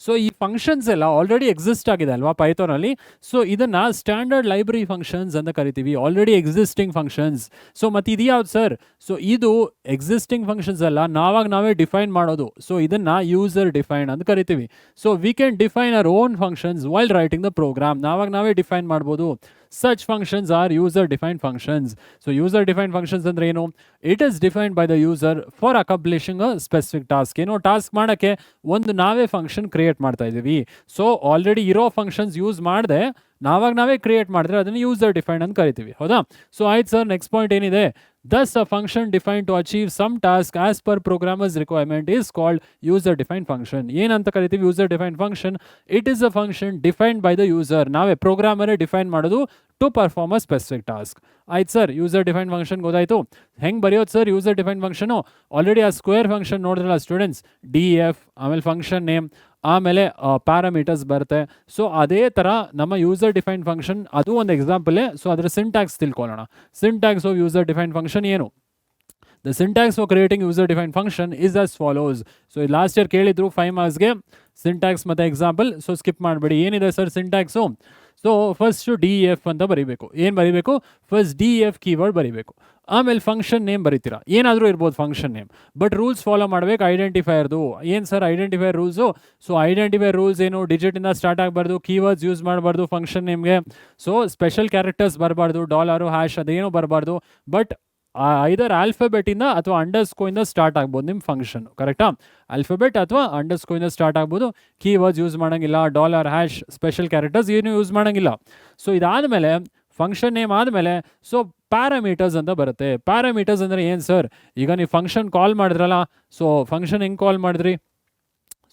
ಸೊ ಈ ಫಂಕ್ಷನ್ಸ್ ಎಲ್ಲ ಆಲ್ರೆಡಿ ಎಕ್ಸಿಸ್ಟ್ ಆಗಿದೆ ಅಲ್ವಾ ಪೈಥಾನಲ್ಲಿ. ಸೊ ಇದನ್ನು ಸ್ಟ್ಯಾಂಡರ್ಡ್ ಲೈಬ್ರರಿ ಫಂಕ್ಷನ್ಸ್ ಅಂತ ಕರಿತೀವಿ, ಆಲ್ರೆಡಿ ಎಕ್ಸಿಸ್ಟಿಂಗ್ ಫಂಕ್ಷನ್ಸ್. ಸೊ ಮತ್ತು ಇದು ಯಾವ್ದು ಸರ್? ಸೊ ಇದು ಎಕ್ಸಿಸ್ಟಿಂಗ್ ಫಂಕ್ಷನ್ಸ್ ಅಲ್ಲ, ನಾವೇ ಡಿಫೈನ್ ಮಾಡೋದು. ಸೊ ಇದನ್ನು ಯೂಸರ್ ಡಿಫೈನ್ ಅಂತ ಕರಿತೀವಿ. So we can define our own functions while writing the program. ನಾವೇ ಡಿಫೈನ್ ಮಾಡ್ಬೋದು. Such functions are user-defined functions. So user-defined functions ಅಂದ್ರೆ ಏನು? It is defined by the user for accomplishing a specific task. ಏನೋ task ಮಾಡೋಕ್ಕೆ ಒಂದು ನಾವೇ function create ಮಾಡ್ತಾ ಇದ್ದೀವಿ. ಸೊ ಆಲ್ರೆಡಿ ಇರೋ ಫಂಕ್ಷನ್ಸ್ ಯೂಸ್ ಮಾಡದೆ ನಾವೇ ಕ್ರಿಯೇಟ್ ಮಾಡಿದ್ರೆ ಅದನ್ನು ಯೂಸರ್ ಡಿಫೈನ್ಡ್ ಅಂತ ಕರಿತೀವಿ, ಹೌದಾ? ಸೊ ಆಯ್ತು ಸರ್, ನೆಕ್ಸ್ಟ್ ಪಾಯಿಂಟ್ ಏನಿದೆ? Thus a function defined to achieve some task as per programmer's requirement is called user-defined function. ಏನಂತ ಕರಿತೀವಿ user-defined function? It is a function defined by the user. ನಾವೇ ಪ್ರೋಗ್ರಾಮರೇ define ಮಾಡೋದು to perform a specific task. ಆಯ್ತು sir, user define function ಗೊತ್ತಾಯಿತು. ಹೆಂಗೆ ಬರೆಯೋದು sir user define function? Already ಆ ಸ್ಕ್ವೇರ್ ಫಂಕ್ಷನ್ ನೋಡಿದ್ರಲ್ಲ ಸ್ಟೂಡೆಂಟ್ಸ್, ಡಿ ಎಫ್, ಆಮೇಲೆ ಫಂಕ್ಷನ್ ನೇಮ್, ಆಮೇಲೆ ಪ್ಯಾರಾಮೀಟರ್ಸ್ ಬರುತ್ತೆ. ಸೊ ಅದೇ ಥರ ನಮ್ಮ ಯೂಸರ್ ಡಿಫೈನ್ ಫಂಕ್ಷನ್ ಅದು ಒಂದು ಎಕ್ಸಾಂಪಲೇ. ಸೊ ಅದರ ಸಿಂಟ್ಯಾಕ್ಸ್ ತಿಳ್ಕೊಳ್ಳೋಣ. Syntax of user define function ಏನು? The syntax for creating user-defined function is as follows. So last year ಕೇಳಿದ್ರು 5 ಮಾರ್ಕ್ಸ್ಗೆ ಸಿಂಟ್ಯಾಕ್ಸ್ ಮತ್ತು ಎಕ್ಸಾಂಪಲ್. ಸೊ ಸ್ಕಿಪ್ ಮಾಡಬೇಡಿ. ಏನಿದೆ sir syntax? So first D F ಅಂತ ಬರೀಬೇಕು. ಏನು ಬರೀಬೇಕು? ಫಸ್ಟ್ ಡಿ ಎಫ್ ಕೀವರ್ಡ್ ಬರೀಬೇಕು. ಆಮೇಲೆ ಫಂಕ್ಷನ್ ನೇಮ್ ಬರೀತೀರಾ, ಏನಾದರೂ ಇರ್ಬೋದು function name, but rules follow ಮಾಡಬೇಕು ಐಡೆಂಟಿಫೈರ್ದು. ಏನು sir identifier rules? So identifier rules ಏನು? ಡಿಜಿಟಿಂದ ಸ್ಟಾರ್ಟ್ ಆಗಬಾರ್ದು, ಕೀವರ್ಡ್ಸ್ ಯೂಸ್ ಮಾಡಬಾರ್ದು ಫಂಕ್ಷನ್ ನೇಮ್ಗೆ. ಸೊ ಸ್ಪೆಷಲ್ ಕ್ಯಾರೆಕ್ಟರ್ಸ್ ಬರಬಾರ್ದು, ಡಾಲರು, ಹ್ಯಾಶ್ ಅದೇನೂ ಬರಬಾರ್ದು. ಬಟ್ ಐದರ್ ಆಲ್ಫಾಬೆಟಿಂದ ಅಥವಾ ಅಂಡರ್ಸ್ಕೋಯಿಂದ ಸ್ಟಾರ್ಟ್ ಆಗ್ಬೋದು ನಿಮ್ಮ ಫಂಕ್ಷನ್, ಕರೆಕ್ಟಾ? ಆಲ್ಫಾಬೆಟ್ ಅಥವಾ ಅಂಡರ್ಸ್ಕೋಯಿಂದ ಸ್ಟಾರ್ಟ್ ಆಗ್ಬೋದು. ಕೀವರ್ಡ್ಸ್ ಯೂಸ್ ಮಾಡೋಂಗಿಲ್ಲ, ಡಾಲರ್, ಹ್ಯಾಶ್, ಸ್ಪೆಷಲ್ ಕ್ಯಾರೆಕ್ಟರ್ಸ್ ಏನು ಯೂಸ್ ಮಾಡೋಂಗಿಲ್ಲ. ಸೊ ಇದಾದಮೇಲೆ ಫಂಕ್ಷನ್ ನೇಮ್ ಆದಮೇಲೆ ಸೊ ಪ್ಯಾರಾಮೀಟರ್ಸ್ ಅಂತ ಬರುತ್ತೆ. ಪ್ಯಾರಾಮೀಟರ್ಸ್ ಅಂದರೆ ಏನು ಸರ್? ಈಗ ನೀವು ಫಂಕ್ಷನ್ ಕಾಲ್ ಮಾಡಿದ್ರಲ್ಲ, ಸೊ ಫಂಕ್ಷನ್ ಹೆಂಗೆ ಕಾಲ್ ಮಾಡಿದ್ರಿ?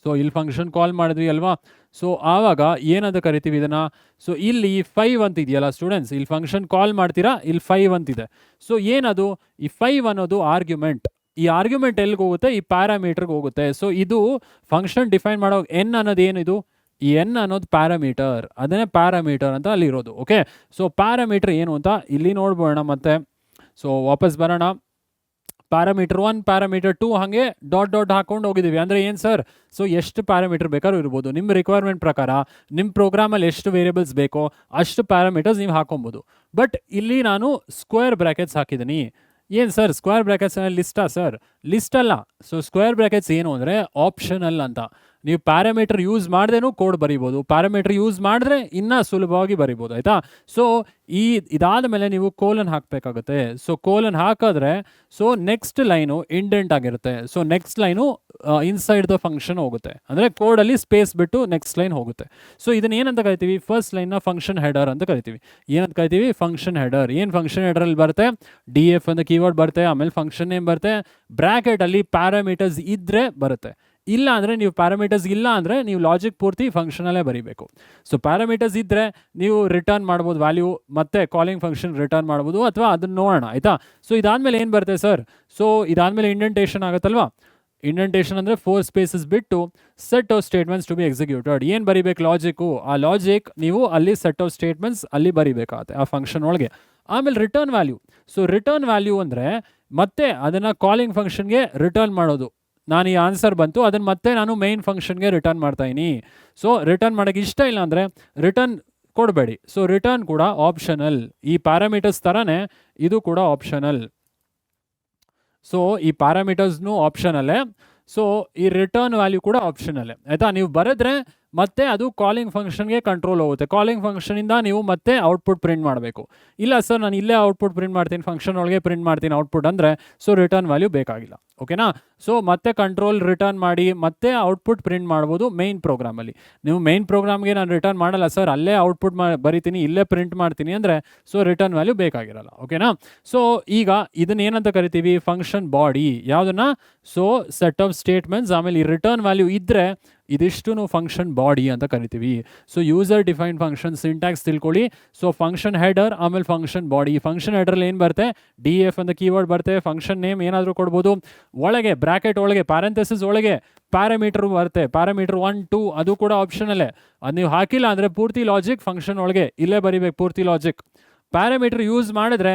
ಸೊ ಇಲ್ಲಿ ಫಂಕ್ಷನ್ ಕಾಲ್ ಮಾಡಿದ್ವಿ ಅಲ್ವಾ? ಸೊ ಆವಾಗ ಏನಂತ ಕರಿತೀವಿ ಇದನ್ನು? ಸೊ ಇಲ್ಲಿ 5 ಅಂತ ಇದೆಯಲ್ಲ ಸ್ಟೂಡೆಂಟ್ಸ್, ಇಲ್ಲಿ ಫಂಕ್ಷನ್ ಕಾಲ್ ಮಾಡ್ತೀರಾ, ಇಲ್ಲಿ 5 ಅಂತಿದೆ. ಸೊ ಏನದು? ಈ 5 ಅನ್ನೋದು ಆರ್ಗ್ಯುಮೆಂಟ್. ಈ ಆರ್ಗ್ಯುಮೆಂಟ್ ಎಲ್ಲಿಗೆ ಹೋಗುತ್ತೆ? ಈ ಪ್ಯಾರಾಮೀಟರ್ಗೆ ಹೋಗುತ್ತೆ. ಸೊ ಇದು ಫಂಕ್ಷನ್ ಡಿಫೈನ್ ಮಾಡೋ ಎನ್ ಅನ್ನೋದು ಏನಿದು? ಈ ಎನ್ ಅನ್ನೋದು ಪ್ಯಾರಾಮೀಟರ್, ಅದನ್ನೇ ಪ್ಯಾರಾಮೀಟರ್ ಅಂತ ಅಲ್ಲಿರೋದು. ಓಕೆ, ಸೊ ಪ್ಯಾರಾಮೀಟರ್ ಏನು ಅಂತ ಇಲ್ಲಿ ನೋಡ್ಬೋಣ ಮತ್ತೆ. ಸೊ ವಾಪಸ್ ಬರೋಣ. ಪ್ಯಾರಾಮೀಟರ್ 1, ಪ್ಯಾರಾಮೀಟರ್ 2 ಹಾಗೆ ಡಾಟ್ ಹಾಕೊಂಡು ಹೋಗಿದ್ದೀವಿ. ಅಂದರೆ ಏನು ಸರ್? ಸೊ ಎಷ್ಟು ಪ್ಯಾರಾಮೀಟರ್ ಬೇಕಾದ್ರೂ ಇರ್ಬೋದು. ನಿಮ್ಮ ರಿಕ್ವೈರ್ಮೆಂಟ್ ಪ್ರಕಾರ ನಿಮ್ಮ ಪ್ರೋಗ್ರಾಮಲ್ಲಿ ಎಷ್ಟು ವೇರಿಯಬಲ್ಸ್ ಬೇಕೋ ಅಷ್ಟು ಪ್ಯಾರಾಮೀಟರ್ಸ್ ನೀವು ಹಾಕೊಬೋದು. ಬಟ್ ಇಲ್ಲಿ ನಾನು ಸ್ಕ್ವೇರ್ ಬ್ರ್ಯಾಕೆಟ್ಸ್ ಹಾಕಿದ್ದೀನಿ. ಏನು ಸರ್ ಸ್ಕ್ವೇರ್ ಬ್ರ್ಯಾಕೆಟ್ಸ್ ಲಿಸ್ಟಾ ಸರ್? ಲಿಸ್ಟ್ ಅಲ್ಲ. ಸೊ ಸ್ಕ್ವೇರ್ ಬ್ರ್ಯಾಕೆಟ್ಸ್ ಏನು ಅಂದರೆ ಆಪ್ಷನಲ್ ಅಂತ. ನೀವು ಪ್ಯಾರಾಮೀಟರ್ ಯೂಸ್ ಮಾಡ್ದೇನೂ ಕೋಡ್ ಬರಿಬೋದು, ಪ್ಯಾರಾಮೀಟರ್ ಯೂಸ್ ಮಾಡಿದ್ರೆ ಇನ್ನೂ ಸುಲಭವಾಗಿ ಬರಿಬೋದು, ಆಯಿತಾ? ಸೊ ಇದಾದ ಮೇಲೆ ನೀವು ಕೋಲನ್ ಹಾಕಬೇಕಾಗುತ್ತೆ. ಸೊ ಕೋಲನ್ ಹಾಕಿದ್ರೆ ಸೊ ನೆಕ್ಸ್ಟ್ ಲೈನು ಇಂಡೆಂಟ್ ಆಗಿರುತ್ತೆ. So next line inside the function ಹೋಗುತ್ತೆ, ಅಂದರೆ ಕೋಡಲ್ಲಿ ಸ್ಪೇಸ್ ಬಿಟ್ಟು ನೆಕ್ಸ್ಟ್ ಲೈನ್ ಹೋಗುತ್ತೆ. ಸೊ ಇದನ್ನ ಏನಂತ ಕರಿತೀವಿ? ಫಸ್ಟ್ ಲೈನ್ನ ಫಂಕ್ಷನ್ ಹೆಡರ್ ಅಂತ ಕರಿತೀವಿ. ಏನಂತ ಕರಿತೀವಿ? Function header. ಏನು ಫಂಕ್ಷನ್ ಹೆಡರಲ್ಲಿ ಬರುತ್ತೆ? ಡಿ ಎಫ್ ಅಂತ ಕೀವರ್ಡ್ ಬರುತ್ತೆ, ಆಮೇಲೆ ಫಂಕ್ಷನ್ ನೇಮ್ ಬರುತ್ತೆ, ಬ್ರ್ಯಾಕೆಟಲ್ಲಿ ಪ್ಯಾರಾಮೀಟರ್ಸ್ ಇದ್ದರೆ ಬರುತ್ತೆ. ಇಲ್ಲ ಅಂದರೆ ನೀವು ಪ್ಯಾರಾಮೀಟರ್ಸ್ ಇಲ್ಲ ಅಂದರೆ ನೀವು ಲಾಜಿಕ್ ಪೂರ್ತಿ ಫಂಕ್ಷನಲ್ಲೇ ಬರೀಬೇಕು. ಸೊ ಪ್ಯಾರಾಮೀಟರ್ಸ್ ಇದ್ದರೆ ನೀವು ರಿಟರ್ನ್ ಮಾಡ್ಬೋದು ವ್ಯಾಲ್ಯೂ, ಮತ್ತು ಕಾಲಿಂಗ್ ಫಂಕ್ಷನ್ ರಿಟರ್ನ್ ಮಾಡ್ಬೋದು, ಅಥವಾ ಅದನ್ನು ನೋಡೋಣ, ಆಯಿತಾ? ಸೊ ಇದಾದಮೇಲೆ ಏನು ಬರುತ್ತೆ ಸರ್? ಸೊ ಇದಾದಮೇಲೆ ಇಂಡೆಂಟೇಷನ್ ಆಗುತ್ತಲ್ವಾ? ಇಂಡೆಂಟೇಷನ್ ಅಂದರೆ 4 ಸ್ಪೇಸಸ್ ಬಿಟ್ಟು set of statements to be executed. ಏನು ಬರೀಬೇಕು? ಲಾಜಿಕ್ಕು. ಆ ಲಾಜಿಕ್ ನೀವು ಅಲ್ಲಿ ಸೆಟ್ ಆಫ್ ಸ್ಟೇಟ್ಮೆಂಟ್ಸ್ ಅಲ್ಲಿ ಬರೀಬೇಕಾಗುತ್ತೆ ಆ ಫಂಕ್ಷನ್ ಒಳಗೆ. ಆಮೇಲೆ return value. So return value ಅಂದರೆ ಮತ್ತೆ ಅದನ್ನು ಕಾಲಿಂಗ್ ಫಂಕ್ಷನ್ಗೆ ರಿಟರ್ನ್ ಮಾಡೋದು. ನಾನು ಈ ಆನ್ಸರ್ ಬಂತು, ಅದನ್ನು ಮತ್ತೆ ನಾನು ಮೈನ್ ಫಂಕ್ಷನ್ಗೆ ರಿಟರ್ನ್ ಮಾಡ್ತಾಯಿನಿ. ಸೊ ರಿಟರ್ನ್ ಮಾಡೋಕ್ಕೆ ಇಷ್ಟ ಇಲ್ಲ ಅಂದರೆ ರಿಟರ್ನ್ ಕೊಡಬೇಡಿ. ಸೊ ರಿಟರ್ನ್ ಕೂಡ ಆಪ್ಷನಲ್. ಈ ಪ್ಯಾರಾಮೀಟರ್ಸ್ ಥರನೇ ಇದು ಕೂಡ ಆಪ್ಷನಲ್. ಸೊ ಈ ಪ್ಯಾರಾಮೀಟರ್ಸ್ನೂ ಆಪ್ಷನಲ್ಲೇ. ಸೊ ಈ ರಿಟರ್ನ್ ವ್ಯಾಲ್ಯೂ ಕೂಡ ಆಪ್ಷನಲ್ಲೇ, ಆಯಿತಾ? ನೀವು ಬರೆದ್ರೆ ಮತ್ತೆ ಅದು ಕಾಲಿಂಗ್ ಫಂಕ್ಷನ್ಗೆ ಕಂಟ್ರೋಲ್ ಹೋಗುತ್ತೆ. ಕಾಲಿಂಗ್ ಫಂಕ್ಷನಿಂದ ನೀವು ಮತ್ತೆ ಔಟ್ಪುಟ್ ಪ್ರಿಂಟ್ ಮಾಡಬೇಕು. ಇಲ್ಲ ಸರ್ ನಾನು ಇಲ್ಲೇ ಔಟ್ಪುಟ್ ಪ್ರಿಂಟ್ ಮಾಡ್ತೀನಿ, ಫಂಕ್ಷನ್ ಒಳಗೆ ಪ್ರಿಂಟ್ ಮಾಡ್ತೀನಿ ಔಟ್ಪುಟ್ ಅಂದರೆ ಸೊ ರಿಟರ್ನ್ ವ್ಯಾಲ್ಯೂ ಬೇಕಾಗಿಲ್ಲ. ಓಕೆನಾ? ಸೊ ಮತ್ತೆ ಕಂಟ್ರೋಲ್ ರಿಟರ್ನ್ ಮಾಡಿ ಮತ್ತೆ ಔಟ್ಪುಟ್ ಪ್ರಿಂಟ್ ಮಾಡ್ಬೋದು ಮೇನ್ ಪ್ರೋಗ್ರಾಮಲ್ಲಿ. ನೀವು ಮೇನ್ ಪ್ರೋಗ್ರಾಮ್ಗೆ ನಾನು ರಿಟರ್ನ್ ಮಾಡಲ್ಲ ಸರ್, ಅಲ್ಲೇ ಔಟ್ಪುಟ್ ಬರಿತೀನಿ, ಇಲ್ಲೇ ಪ್ರಿಂಟ್ ಮಾಡ್ತೀನಿ ಅಂದರೆ ಸೊ ರಿಟರ್ನ್ ವ್ಯಾಲ್ಯೂ ಬೇಕಾಗಿರಲ್ಲ. ಓಕೆನಾ? ಸೊ ಈಗ ಇದನ್ನ ಏನಂತ ಕರಿತೀವಿ? Function body. ಯಾವುದನ್ನ? ಸೊ ಸೆಟ್ ಆಫ್ ಸ್ಟೇಟ್ಮೆಂಟ್ಸ್, ಆಮೇಲೆ ಈ ರಿಟರ್ನ್ ವ್ಯಾಲ್ಯೂ ಇದ್ದರೆ ಇದಿಷ್ಟು ಫಂಕ್ಷನ್ ಬಾಡಿ ಅಂತ ಕರಿತೀವಿ. So user defined function syntax ತಿಳ್ಕೊಳ್ಳಿ. ಸೊ ಫಂಕ್ಷನ್ ಹೆಡರ್ ಆಮೇಲೆ ಫಂಕ್ಷನ್ ಬಾಡಿ. ಫಂಕ್ಷನ್ ಹೆಡರಲ್ಲಿ ಏನು ಬರುತ್ತೆ? ಡಿ ಎಫ್ ಅಂತ ಕೀವರ್ಡ್ ಬರುತ್ತೆ. ಫಂಕ್ಷನ್ ನೇಮ್ ಏನಾದರೂ ಕೊಡ್ಬೋದು. ಒಳಗೆ ಬ್ರ್ಯಾಕೆಟ್ ಒಳಗೆ ಪ್ಯಾರೆಂಥೆಸಿಸ್ ಒಳಗೆ ಪ್ಯಾರಾಮೀಟರ್ ಬರುತ್ತೆ. ಪ್ಯಾರಾಮೀಟರ್ 1 2 ಅದು ಕೂಡ ಆಪ್ಷನಲ್ಲೇ. ಅದು ನೀವು ಹಾಕಿಲ್ಲ ಅಂದರೆ ಪೂರ್ತಿ ಲಾಜಿಕ್ ಫಂಕ್ಷನ್ ಒಳಗೆ ಇಲ್ಲೇ ಬರಿಬೇಕು, ಪೂರ್ತಿ ಲಾಜಿಕ್. ಪ್ಯಾರಾಮೀಟರ್ ಯೂಸ್ ಮಾಡಿದ್ರೆ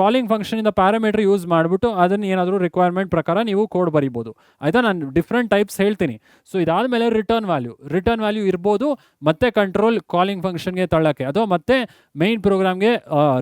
ಕಾಲಿಂಗ್ ಫಂಕ್ಷನಿಂದ ಪ್ಯಾರಾಮೀಟರ್ ಯೂಸ್ ಮಾಡಿಬಿಟ್ಟು ಅದನ್ನು ಏನಾದರೂ ರಿಕ್ವೈರ್ಮೆಂಟ್ ಪ್ರಕಾರ ನೀವು ಕೋಡ್ ಬರಿಬೋದು. ಆಯಿತಾ? ನಾನು ಡಿಫ್ರೆಂಟ್ ಟೈಪ್ಸ್ ಹೇಳ್ತೀನಿ. ಸೊ ಇದಾದಮೇಲೆ ರಿಟರ್ನ್ ವ್ಯಾಲ್ಯೂ ಇರ್ಬೋದು, ಮತ್ತೆ ಕಂಟ್ರೋಲ್ ಕಾಲಿಂಗ್ ಫಂಕ್ಷನ್ಗೆ ತಳ್ಳೋಕ್ಕೆ, ಅಥವಾ ಮತ್ತೆ ಮೈನ್ ಪ್ರೋಗ್ರಾಮ್ಗೆ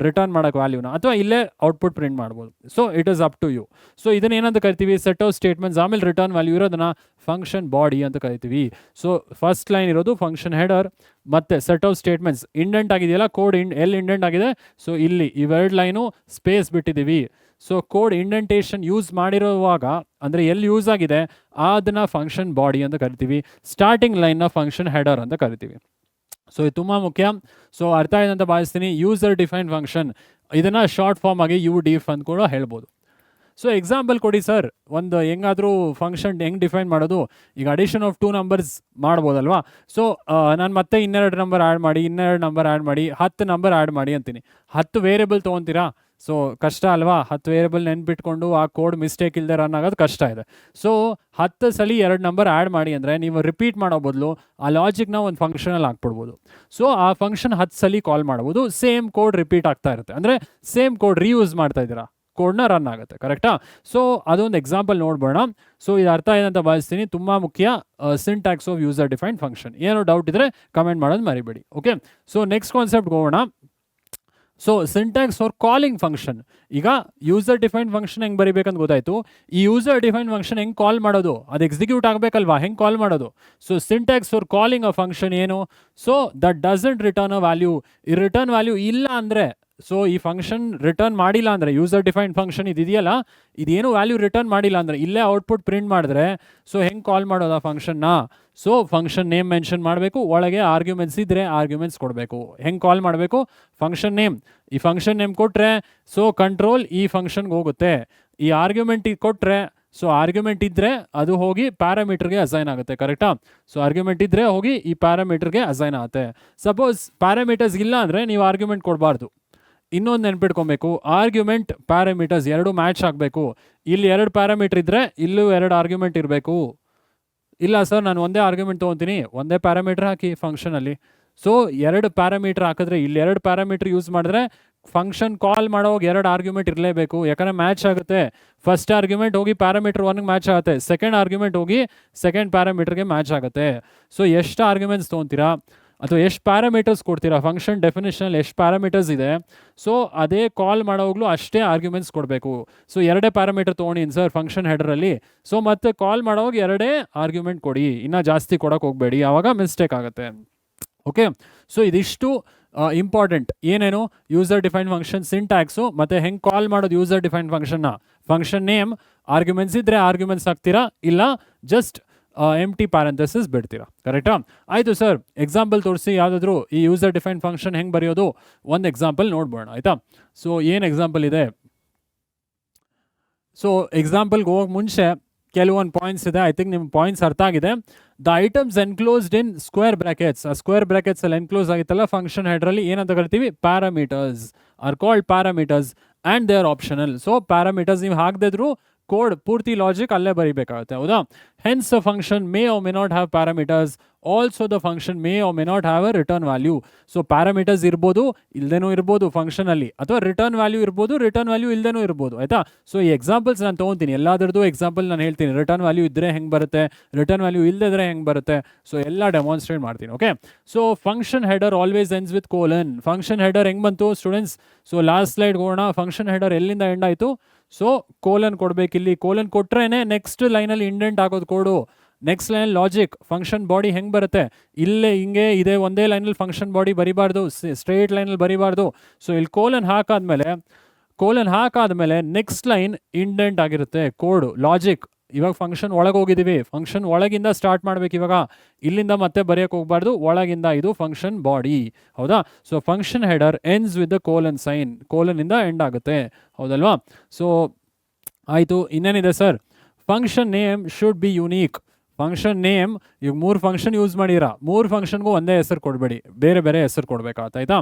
ರಿಟರ್ನ್ ಮಾಡೋಕ್ಕೆ ವ್ಯಾಲ್ಯೂನ, ಅಥವಾ ಇಲ್ಲೇ ಔಟ್ಪುಟ್ ಪ್ರಿಂಟ್ ಮಾಡ್ಬೋದು. So it is up to you. So ಇದನ್ನ ಏನಂತ ಕರಿತೀವಿ? ಸೆಟ್ ಆಫ್ ಸ್ಟೇಟ್ಮೆಂಟ್ಸ್ ಆಮೇಲೆ ರಿಟರ್ನ್ ವ್ಯಾಲ್ಯೂ ಇರೋದನ್ನ ಫಂಕ್ಷನ್ ಬಾಡಿ ಅಂತ ಕರಿತೀವಿ. ಸೊ ಫಸ್ಟ್ ಲೈನ್ ಇರೋದು ಫಂಕ್ಷನ್ ಹೆಡರ್, ಮತ್ತೆ ಸೆಟ್ ಆಫ್ ಸ್ಟೇಟ್ಮೆಂಟ್ಸ್. ಇಂಡೆಂಟ್ ಆಗಿದೆಯಲ್ಲ ಕೋಡ್, ಎಲ್ಲಿ ಇಂಡೆಂಟ್ ಆಗಿದೆ? ಸೊ ಇಲ್ಲಿ ಇವೆರಡು ಲೈನು ಸ್ಪೇಸ್ ಬಿಟ್ಟಿದ್ದೀವಿ. ಸೊ ಕೋಡ್ ಇಂಡೆಂಟೇಷನ್ ಯೂಸ್ ಮಾಡಿರುವಾಗ ಅಂದರೆ ಎಲ್ಲಿ ಯೂಸ್ ಆಗಿದೆ ಅದನ್ನ ಫಂಕ್ಷನ್ ಬಾಡಿ ಅಂತ ಕರಿತೀವಿ. ಸ್ಟಾರ್ಟಿಂಗ್ ಲೈನ್ನ ಫಂಕ್ಷನ್ ಹೆಡರ್ ಅಂತ ಕರಿತೀವಿ. ಸೊ ಇದು ತುಂಬ ಮುಖ್ಯ. ಸೊ ಅರ್ಥ ಆಗಿದೆ ಅಂತ ಭಾವಿಸ್ತೀನಿ. ಯೂಸರ್ ಡಿಫೈನ್ ಫಂಕ್ಷನ್, ಇದನ್ನು ಶಾರ್ಟ್ ಫಾರ್ಮ್ ಆಗಿ ಯು ಡಿಫ್ ಅಂತ ಕೂಡ ಹೇಳ್ಬೋದು. ಸೊ ಎಕ್ಸಾಂಪಲ್ ಕೊಡಿ ಸರ್, ಒಂದು ಹೆಂಗಾದರೂ ಫಂಕ್ಷನ್ ಹೆಂಗೆ ಡಿಫೈನ್ ಮಾಡೋದು? ಈಗ ಅಡಿಷನ್ ಆಫ್ 2 ನಂಬರ್ಸ್ ಮಾಡ್ಬೋದಲ್ವಾ? ಸೊ ನಾನು ಮತ್ತೆ ಇನ್ನೆರಡು ನಂಬರ್ ಆ್ಯಡ್ ಮಾಡಿ, 10 ನಂಬರ್ ಆ್ಯಡ್ ಮಾಡಿ ಅಂತೀನಿ. 10 ವೇರಿಯಬಲ್ ತೊಗೊತೀರಾ? ಸೊ ಕಷ್ಟ ಅಲ್ವಾ? 10 ವೇರಿಯಬಲ್ ನೆನ್ಪಿಟ್ಕೊಂಡು ಆ ಕೋಡ್ ಮಿಸ್ಟೇಕ್ ಇಲ್ಲದೆ ರನ್ ಆಗೋದು ಕಷ್ಟ ಇದೆ. ಸೊ 10 ಸಲ 2 ನಂಬರ್ ಆ್ಯಡ್ ಮಾಡಿ ಅಂದರೆ ನೀವು ರಿಪೀಟ್ ಮಾಡೋ ಬದಲು ಆ ಲಾಜಿಕ್ನ ಒಂದು ಫಂಕ್ಷನಲ್ಲಿ ಹಾಕ್ಬಿಡ್ಬೋದು. ಸೊ ಆ ಫಂಕ್ಷನ್ 10 ಸಲ ಕಾಲ್ ಮಾಡ್ಬೋದು, ಸೇಮ್ ಕೋಡ್ ರಿಪೀಟ್ ಆಗ್ತಾ ಇರುತ್ತೆ. ಅಂದರೆ ಸೇಮ್ ಕೋಡ್ ರೀಯೂಸ್ ಮಾಡ್ತಾ ಇದ್ದೀರಾ, ಕೋಡ್ನ ರನ್ ಆಗುತ್ತೆ. ಕರೆಕ್ಟಾ? ಸೊ ಅದೊಂದು ಎಕ್ಸಾಂಪಲ್ ನೋಡ್ಬೋಣ. ಸೊ ಇದು ಅರ್ಥ ಇದೆ ಅಂತ ಭಾವಿಸ್ತೀನಿ. ತುಂಬ ಮುಖ್ಯ syntax of user defined function. ಏನೋ ಡೌಟ್ ಇದ್ದರೆ ಕಮೆಂಟ್ ಮಾಡೋದು ಮರಿಬೇಡಿ. ಓಕೆ? ಸೊ ನೆಕ್ಸ್ಟ್ ಕಾನ್ಸೆಪ್ಟ್ ಹೋಗೋಣ. So syntax for calling function. ಈಗ ಯೂಸರ್ ಡಿಫೈನ್ಡ್ ಫಂಕ್ಷನ್ ಹೆಂಗೆ ಬರಿಬೇಕಂತ ಗೊತ್ತಾಯಿತು. ಈ ಯೂಸರ್ ಡಿಫೈನ್ಡ್ ಫಂಕ್ಷನ್ ಹೆಂಗೆ ಕಾಲ್ ಮಾಡೋದು? ಅದು ಎಕ್ಸಿಕ್ಯೂಟ್ ಆಗಬೇಕಲ್ವಾ? ಹೆಂಗೆ ಕಾಲ್ ಮಾಡೋದು? So syntax for calling a function ಏನು? So that doesn't return a value. ಈ ರಿಟರ್ನ್ ವ್ಯಾಲ್ಯೂ ಇಲ್ಲ ಅಂದರೆ, ಸೊ ಈ ಫಂಕ್ಷನ್ ರಿಟರ್ನ್ ಮಾಡಿಲ್ಲ ಅಂದರೆ, ಯೂಸರ್ ಡಿಫೈನ್ಡ್ ಫಂಕ್ಷನ್ ಇದೆಯಲ್ಲ, ಇದೇನು ವ್ಯಾಲ್ಯೂ ರಿಟರ್ನ್ ಮಾಡಿಲ್ಲ ಅಂದರೆ, ಇಲ್ಲೇ ಔಟ್ಪುಟ್ ಪ್ರಿಂಟ್ ಮಾಡಿದ್ರೆ ಸೊ ಹೆಂಗೆ ಕಾಲ್ ಮಾಡೋದು ಆ ಫಂಕ್ಷನ್ನ? ಸೊ ಫಂಕ್ಷನ್ ನೇಮ್ ಮೆನ್ಷನ್ ಮಾಡಬೇಕು, ಒಳಗೆ ಆರ್ಗ್ಯುಮೆಂಟ್ಸ್ ಇದ್ದರೆ ಆರ್ಗ್ಯುಮೆಂಟ್ಸ್ ಕೊಡಬೇಕು. ಹೆಂಗೆ ಕಾಲ್ ಮಾಡಬೇಕು? Function name. ಈ ಫಂಕ್ಷನ್ ನೇಮ್ ಕೊಟ್ಟರೆ ಸೊ ಕಂಟ್ರೋಲ್ ಈ ಫಂಕ್ಷನ್ಗೆ ಹೋಗುತ್ತೆ. ಈ ಆರ್ಗ್ಯುಮೆಂಟ್ ಕೊಟ್ಟರೆ ಸೊ ಆರ್ಗ್ಯುಮೆಂಟ್ ಇದ್ದರೆ ಅದು ಹೋಗಿ ಪ್ಯಾರಾಮೀಟರ್ಗೆ ಅಸೈನ್ ಆಗುತ್ತೆ. ಕರೆಕ್ಟಾ? ಸೊ ಆರ್ಗ್ಯುಮೆಂಟ್ ಇದ್ದರೆ ಹೋಗಿ ಈ ಪ್ಯಾರಾಮೀಟರ್ಗೆ ಅಸೈನ್ ಆಗುತ್ತೆ. ಸಪೋಸ್ ಪ್ಯಾರಾಮೀಟರ್ಸ್ ಇಲ್ಲ ಅಂದರೆ ನೀವು ಆರ್ಗ್ಯುಮೆಂಟ್ ಕೊಡಬಾರ್ದು. ಇನ್ನೊಂದು ನೆನ್ಪಿಟ್ಕೊಬೇಕು, ಆರ್ಗ್ಯುಮೆಂಟ್ ಪ್ಯಾರಾಮೀಟರ್ಸ್ ಎರಡು ಮ್ಯಾಚ್ ಆಗಬೇಕು. ಇಲ್ಲಿ 2 ಪ್ಯಾರಾಮೀಟರ್ ಇದ್ದರೆ ಇಲ್ಲೂ 2 ಆರ್ಗ್ಯುಮೆಂಟ್ ಇರಬೇಕು. ಇಲ್ಲ ಸರ್ ನಾನು ಒಂದೇ ಆರ್ಗ್ಯುಮೆಂಟ್ ತೊಗೊತೀನಿ, ಒಂದೇ ಪ್ಯಾರಾಮೀಟರ್ ಹಾಕಿ ಫಂಕ್ಷನಲ್ಲಿ. ಸೊ 2 ಪ್ಯಾರಾಮೀಟರ್ ಹಾಕಿದ್ರೆ ಇಲ್ಲಿ 2 ಪ್ಯಾರಾಮೀಟರ್ ಯೂಸ್ ಮಾಡಿದ್ರೆ ಫಂಕ್ಷನ್ ಕಾಲ್ ಮಾಡೋವಾಗ 2 ಆರ್ಗ್ಯುಮೆಂಟ್ ಇರಲೇಬೇಕು, ಯಾಕಂದರೆ ಮ್ಯಾಚ್ ಆಗುತ್ತೆ. ಫಸ್ಟ್ ಆರ್ಗ್ಯುಮೆಂಟ್ ಹೋಗಿ ಪ್ಯಾರಾಮೀಟರ್ 1ಗೆ ಮ್ಯಾಚ್ ಆಗುತ್ತೆ, ಸೆಕೆಂಡ್ ಆರ್ಗ್ಯುಮೆಂಟ್ ಹೋಗಿ ಸೆಕೆಂಡ್ ಪ್ಯಾರಾಮೀಟರ್ಗೆ ಮ್ಯಾಚ್ ಆಗುತ್ತೆ. ಸೊ ಎಷ್ಟು ಆರ್ಗ್ಯುಮೆಂಟ್ಸ್ ತೊಗೊತೀರಾ ಅಥವಾ ಎಷ್ಟು ಪ್ಯಾರಾಮೀಟರ್ಸ್ ಕೊಡ್ತೀರಾ? ಫಂಕ್ಷನ್ ಡೆಫಿನೇಷನಲ್ಲಿ ಎಷ್ಟು ಪ್ಯಾರಾಮೀಟರ್ಸ್ ಇದೆ, ಸೊ ಅದೇ ಕಾಲ್ ಮಾಡೋವಾಗಲೂ ಅಷ್ಟೇ ಆರ್ಗ್ಯುಮೆಂಟ್ಸ್ ಕೊಡಬೇಕು. ಸೊ 2 ಪ್ಯಾರಾಮೀಟರ್ ತೊಗೊಂಡಿನಿ ಸರ್ ಫಂಕ್ಷನ್ ಹೆಡರಲ್ಲಿ, ಸೊ ಮತ್ತೆ ಕಾಲ್ ಮಾಡೋವಾಗ 2 ಆರ್ಗ್ಯುಮೆಂಟ್ ಕೊಡಿ, ಇನ್ನೂ ಜಾಸ್ತಿ ಕೊಡೋಕೆ ಹೋಗಬೇಡಿ, ಆವಾಗ ಮಿಸ್ಟೇಕ್ ಆಗುತ್ತೆ. ಓಕೆ? ಸೊ ಇದಿಷ್ಟು ಇಂಪಾರ್ಟೆಂಟ್. ಏನೇನು? ಯೂಸರ್ ಡಿಫೈನ್ಡ್ ಫಂಕ್ಷನ್ ಸಿಂಟ್ಯಾಕ್ಸು, ಮತ್ತು ಹೆಂಗೆ ಕಾಲ್ ಮಾಡೋದು ಯೂಸರ್ ಡಿಫೈನ್ಡ್ ಫಂಕ್ಷನ್ನ. ಫಂಕ್ಷನ್ ನೇಮ್, ಆರ್ಗ್ಯುಮೆಂಟ್ಸ್ ಇದ್ದರೆ ಆರ್ಗ್ಯುಮೆಂಟ್ಸ್ ಹಾಕ್ತೀರಾ, ಇಲ್ಲ ಜಸ್ಟ್ ಎಂಟಿ ಪ್ಯಾರಂಥೆಸಿಸ್ ಬಿಡ್ತೀರಾ. ಕರೆಕ್ಟಾ? ಆಯಿತು ಸರ್, ಎಕ್ಸಾಂಪಲ್ ತೋರಿಸಿ ಯಾವುದಾದ್ರೂ ಈ ಯೂಸರ್ ಡಿಫೈನ್ಡ್ ಫಂಕ್ಷನ್ ಹೆಂಗೆ ಬರೆಯೋದು ಒಂದು ಎಕ್ಸಾಂಪಲ್ ನೋಡ್ಬೋಣ. ಆಯಿತಾ? ಸೊ ಏನು ಎಕ್ಸಾಂಪಲ್ ಇದೆ? ಸೊ ಎಕ್ಸಾಂಪಲ್ಗೆ ಹೋಗೋಕೆ ಮುಂಚೆ ಕೆಲವೊಂದು ಪಾಯಿಂಟ್ಸ್ ಇದೆ. ಐ ಥಿಂಕ್ ನಿಮ್ಮ ಪಾಯಿಂಟ್ಸ್ ಅರ್ಥ ಆಗಿದೆ. The items enclosed in square brackets. ಆ ಸ್ಕ್ವೇರ್ ಬ್ರ್ಯಾಕೆಟ್ಸಲ್ಲಿ ಎನ್ಕ್ಲೋಸ್ ಆಗಿತ್ತಲ್ಲ ಫಂಕ್ಷನ್ ಹೆಡ್ರಲ್ಲಿ ಏನಂತ ಕರಿತೀವಿ? Parameters are called parameters and they are optional. So parameters ನೀವು ಹಾಕದಿದ್ರು ಕೋಡ್ ಪೂರ್ತಿ ಲಾಜಿಕ್ ಅಲ್ಲೇ ಬರೀಬೇಕಾಗುತ್ತೆ. ಹೌದಾ? Hence the function may or may not have parameters. Also the function may or may not have a return value. So parameters ಇರ್ಬೋದು, ಇಲ್ಲದೇನೂ ಇರ್ಬೋದು ಫಂಕ್ಷನಲ್ಲಿ, ಅಥವಾ return value ಇರ್ಬೋದು, return value ಇಲ್ಲದೇನೂ ಇರ್ಬೋದು. ಆಯಿತಾ? ಸೊ ಈ ಎಕ್ಸಾಂಪಲ್ಸ್ ನಾನು ತೊಗೊತೀನಿ, ಎಲ್ಲಾದ್ರದ್ದು ಎಕ್ಸಾಂಪಲ್ ನಾನು ಹೇಳ್ತೀನಿ. ರಿಟರ್ನ್ ವ್ಯಾಲ್ಯೂ ಇದ್ದರೆ ಹೆಂಗೆ ಬರುತ್ತೆ, ರಿಟರ್ನ್ ವ್ಯಾಲ್ಯೂ ಇಲ್ಲದಿದ್ರೆ ಹೆಂಗೆ ಬರುತ್ತೆ, ಸೊ ಎಲ್ಲ ಡೆಮಾನ್ಸ್ಟ್ರೇಟ್ ಮಾಡ್ತೀನಿ. Okay? So function header always ends with colon. Function header ಹೆಂಗೆ ಬಂತು ಸ್ಟೂಡೆಂಟ್ಸ್? ಸೊ ಲಾಸ್ಟ್ ಸ್ಲೈಡ್ ಹೋಗೋಣ. ಫಂಕ್ಷನ್ ಹೆಡರ್ ಎಲ್ಲಿಂದ ಎಂಡ್ ಆಯಿತು? ಸೊ ಕೋಲನ್ ಕೊಡಬೇಕು. ಇಲ್ಲಿ ಕೋಲನ್ ಕೊಟ್ರೇನೆ ನೆಕ್ಸ್ಟ್ ಲೈನಲ್ಲಿ ಇಂಡೆಂಟ್ ಆಗೋದು code. Next line logic, function body ಹೆಂಗೆ ಬರುತ್ತೆ, ಇಲ್ಲೇ ಹಿಂಗೆ ಇದೆ ಒಂದೇ ಲೈನಲ್ಲಿ ಫಂಕ್ಷನ್ ಬಾಡಿ ಬರಿಬಾರ್ದು, ಸ್ಟ್ರೇಟ್ ಲೈನಲ್ಲಿ ಬರಿಬಾರ್ದು. ಸೊ ಇಲ್ಲಿ ಕೋಲನ್ ಹಾಕಾದ್ಮೇಲೆ ನೆಕ್ಸ್ಟ್ ಲೈನ್ ಇಂಡೆಂಟ್ ಆಗಿರುತ್ತೆ, ಕೋಡ್ ಲಾಜಿಕ್. ಇವಾಗ ಫಂಕ್ಷನ್ ಒಳಗೆ ಹೋಗಿದ್ದೀವಿ, ಫಂಕ್ಷನ್ ಒಳಗಿಂದ ಸ್ಟಾರ್ಟ್ ಮಾಡ್ಬೇಕು. ಇವಾಗ ಇಲ್ಲಿಂದ ಮತ್ತೆ ಬರೆಯೋಕೆ ಹೋಗ್ಬಾರ್ದು, ಒಳಗಿಂದ ಇದು ಫಂಕ್ಷನ್ ಬಾಡಿ, ಹೌದಾ. So function header ends with the colon sign, ಕೋಲನಿಂದ ಎಂಡ್ ಆಗುತ್ತೆ, ಹೌದಲ್ವಾ. ಸೊ ಆಯಿತು. ಇನ್ನೇನಿದೆ sir, function name should be unique. Function name, ಈಗ 3 ಫಂಕ್ಷನ್ ಯೂಸ್ ಮಾಡಿರ, 3 ಫಂಕ್ಷನ್ಗೂ ಒಂದೇ ಹೆಸರು ಕೊಡಬೇಡಿ, ಬೇರೆ ಬೇರೆ ಹೆಸರು ಕೊಡಬೇಕಾಯ್ತಾ.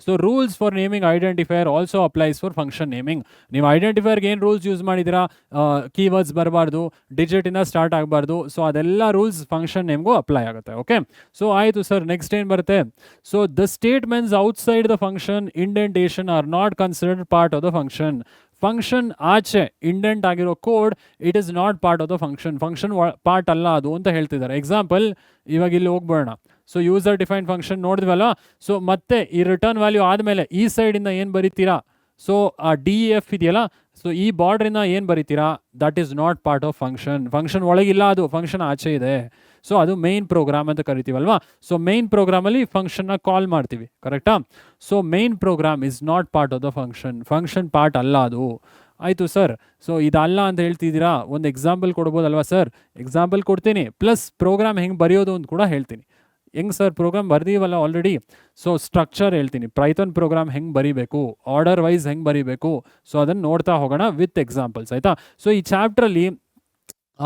So rules for naming identifier also applies for function naming. ನೀವು ಐಡೆಂಟಿಫೈಯರ್ಗೆ ಏನು ರೂಲ್ಸ್ ಯೂಸ್ ಮಾಡಿದ್ದೀರಾ, ಕೀವರ್ಡ್ಸ್ ಬರಬಾರ್ದು, ಡಿಜಿಟಿಂದ ಸ್ಟಾರ್ಟ್ ಆಗಬಾರ್ದು. ಸೊ ಅದೆಲ್ಲ ರೂಲ್ಸ್ ಫಂಕ್ಷನ್ ನೇಮ್ಗೂ ಅಪ್ಲೈ ಆಗುತ್ತೆ. ಓಕೆ, ಸೊ ಆಯಿತು ಸರ್. ನೆಕ್ಸ್ಟ್ ಏನು ಬರುತ್ತೆ, so the statements outside the function indentation are not considered part of the function. Function ಆಚೆ ಇಂಡೆಂಟ್ ಆಗಿರೋ code it is not part of the function, function part ಅಲ್ಲ ಅದು ಅಂತ ಹೇಳ್ತಿದ್ದಾರೆ. ಎಕ್ಸಾಂಪಲ್, ಇವಾಗ ಇಲ್ಲಿ ಹೋಗ್ಬೋಣ. ಸೊ ಯೂಸರ್ ಡಿಫೈನ್ ಫಂಕ್ಷನ್ ನೋಡಿದ್ವಲ್ಲ. ಸೊ ಮತ್ತೆ ಈ ರಿಟರ್ನ್ ವ್ಯಾಲ್ಯೂ ಆದಮೇಲೆ ಈ ಸೈಡಿಂದ ಏನು ಬರೀತೀರಾ, ಸೊ ಆ DEF ಇದೆಯಲ್ಲ, ಸೊ ಈ ಬಾರ್ಡ್ರಿಂದ ಏನು ಬರೀತೀರಾ, that is not part of function. Function ಒಳಗಿಲ್ಲ, ಅದು ಫಂಕ್ಷನ್ ಆಚೆ ಇದೆ. ಸೊ ಅದು ಮೇನ್ ಪ್ರೋಗ್ರಾಮ್ ಅಂತ ಕರಿತೀವಲ್ವಾ. ಸೊ ಮೇನ್ ಪ್ರೋಗ್ರಾಮಲ್ಲಿ ಫಂಕ್ಷನ್ನ ಕಾಲ್ ಮಾಡ್ತೀವಿ, ಕರೆಕ್ಟಾ. So main program is not part of the function, function part ಅಲ್ಲ ಅದು. ಆಯಿತು ಸರ್. ಸೊ ಇದಲ್ಲ ಅಂತ ಹೇಳ್ತಿದ್ದೀರಾ, ಒಂದು ಎಕ್ಸಾಂಪಲ್ ಕೊಡ್ಬೋದಲ್ವಾ ಸರ್. ಎಕ್ಸಾಂಪಲ್ ಕೊಡ್ತೀನಿ, ಪ್ಲಸ್ ಪ್ರೋಗ್ರಾಮ್ ಹೆಂಗೆ ಬರೆಯೋದು ಅಂತ ಕೂಡ ಹೇಳ್ತೀನಿ. ಹೆಂಗೆ ಸರ್, ಪ್ರೋಗ್ರಾಮ್ ಬರ್ದೀವಲ್ಲ ಆಲ್ರೆಡಿ. ಸೊ ಸ್ಟ್ರಕ್ಚರ್ ಹೇಳ್ತೀನಿ, ಪೈಥಾನ್ ಪ್ರೋಗ್ರಾಮ್ ಹೆಂಗೆ ಬರೀಬೇಕು, ಆರ್ಡರ್ ವೈಸ್ ಹೆಂಗೆ ಬರೀಬೇಕು, ಸೊ ಅದನ್ನು ನೋಡ್ತಾ ಹೋಗೋಣ ವಿತ್ ಎಕ್ಸಾಂಪಲ್ಸ್, ಆಯಿತಾ. ಸೊ ಈ ಚಾಪ್ಟ್ರಲ್ಲಿ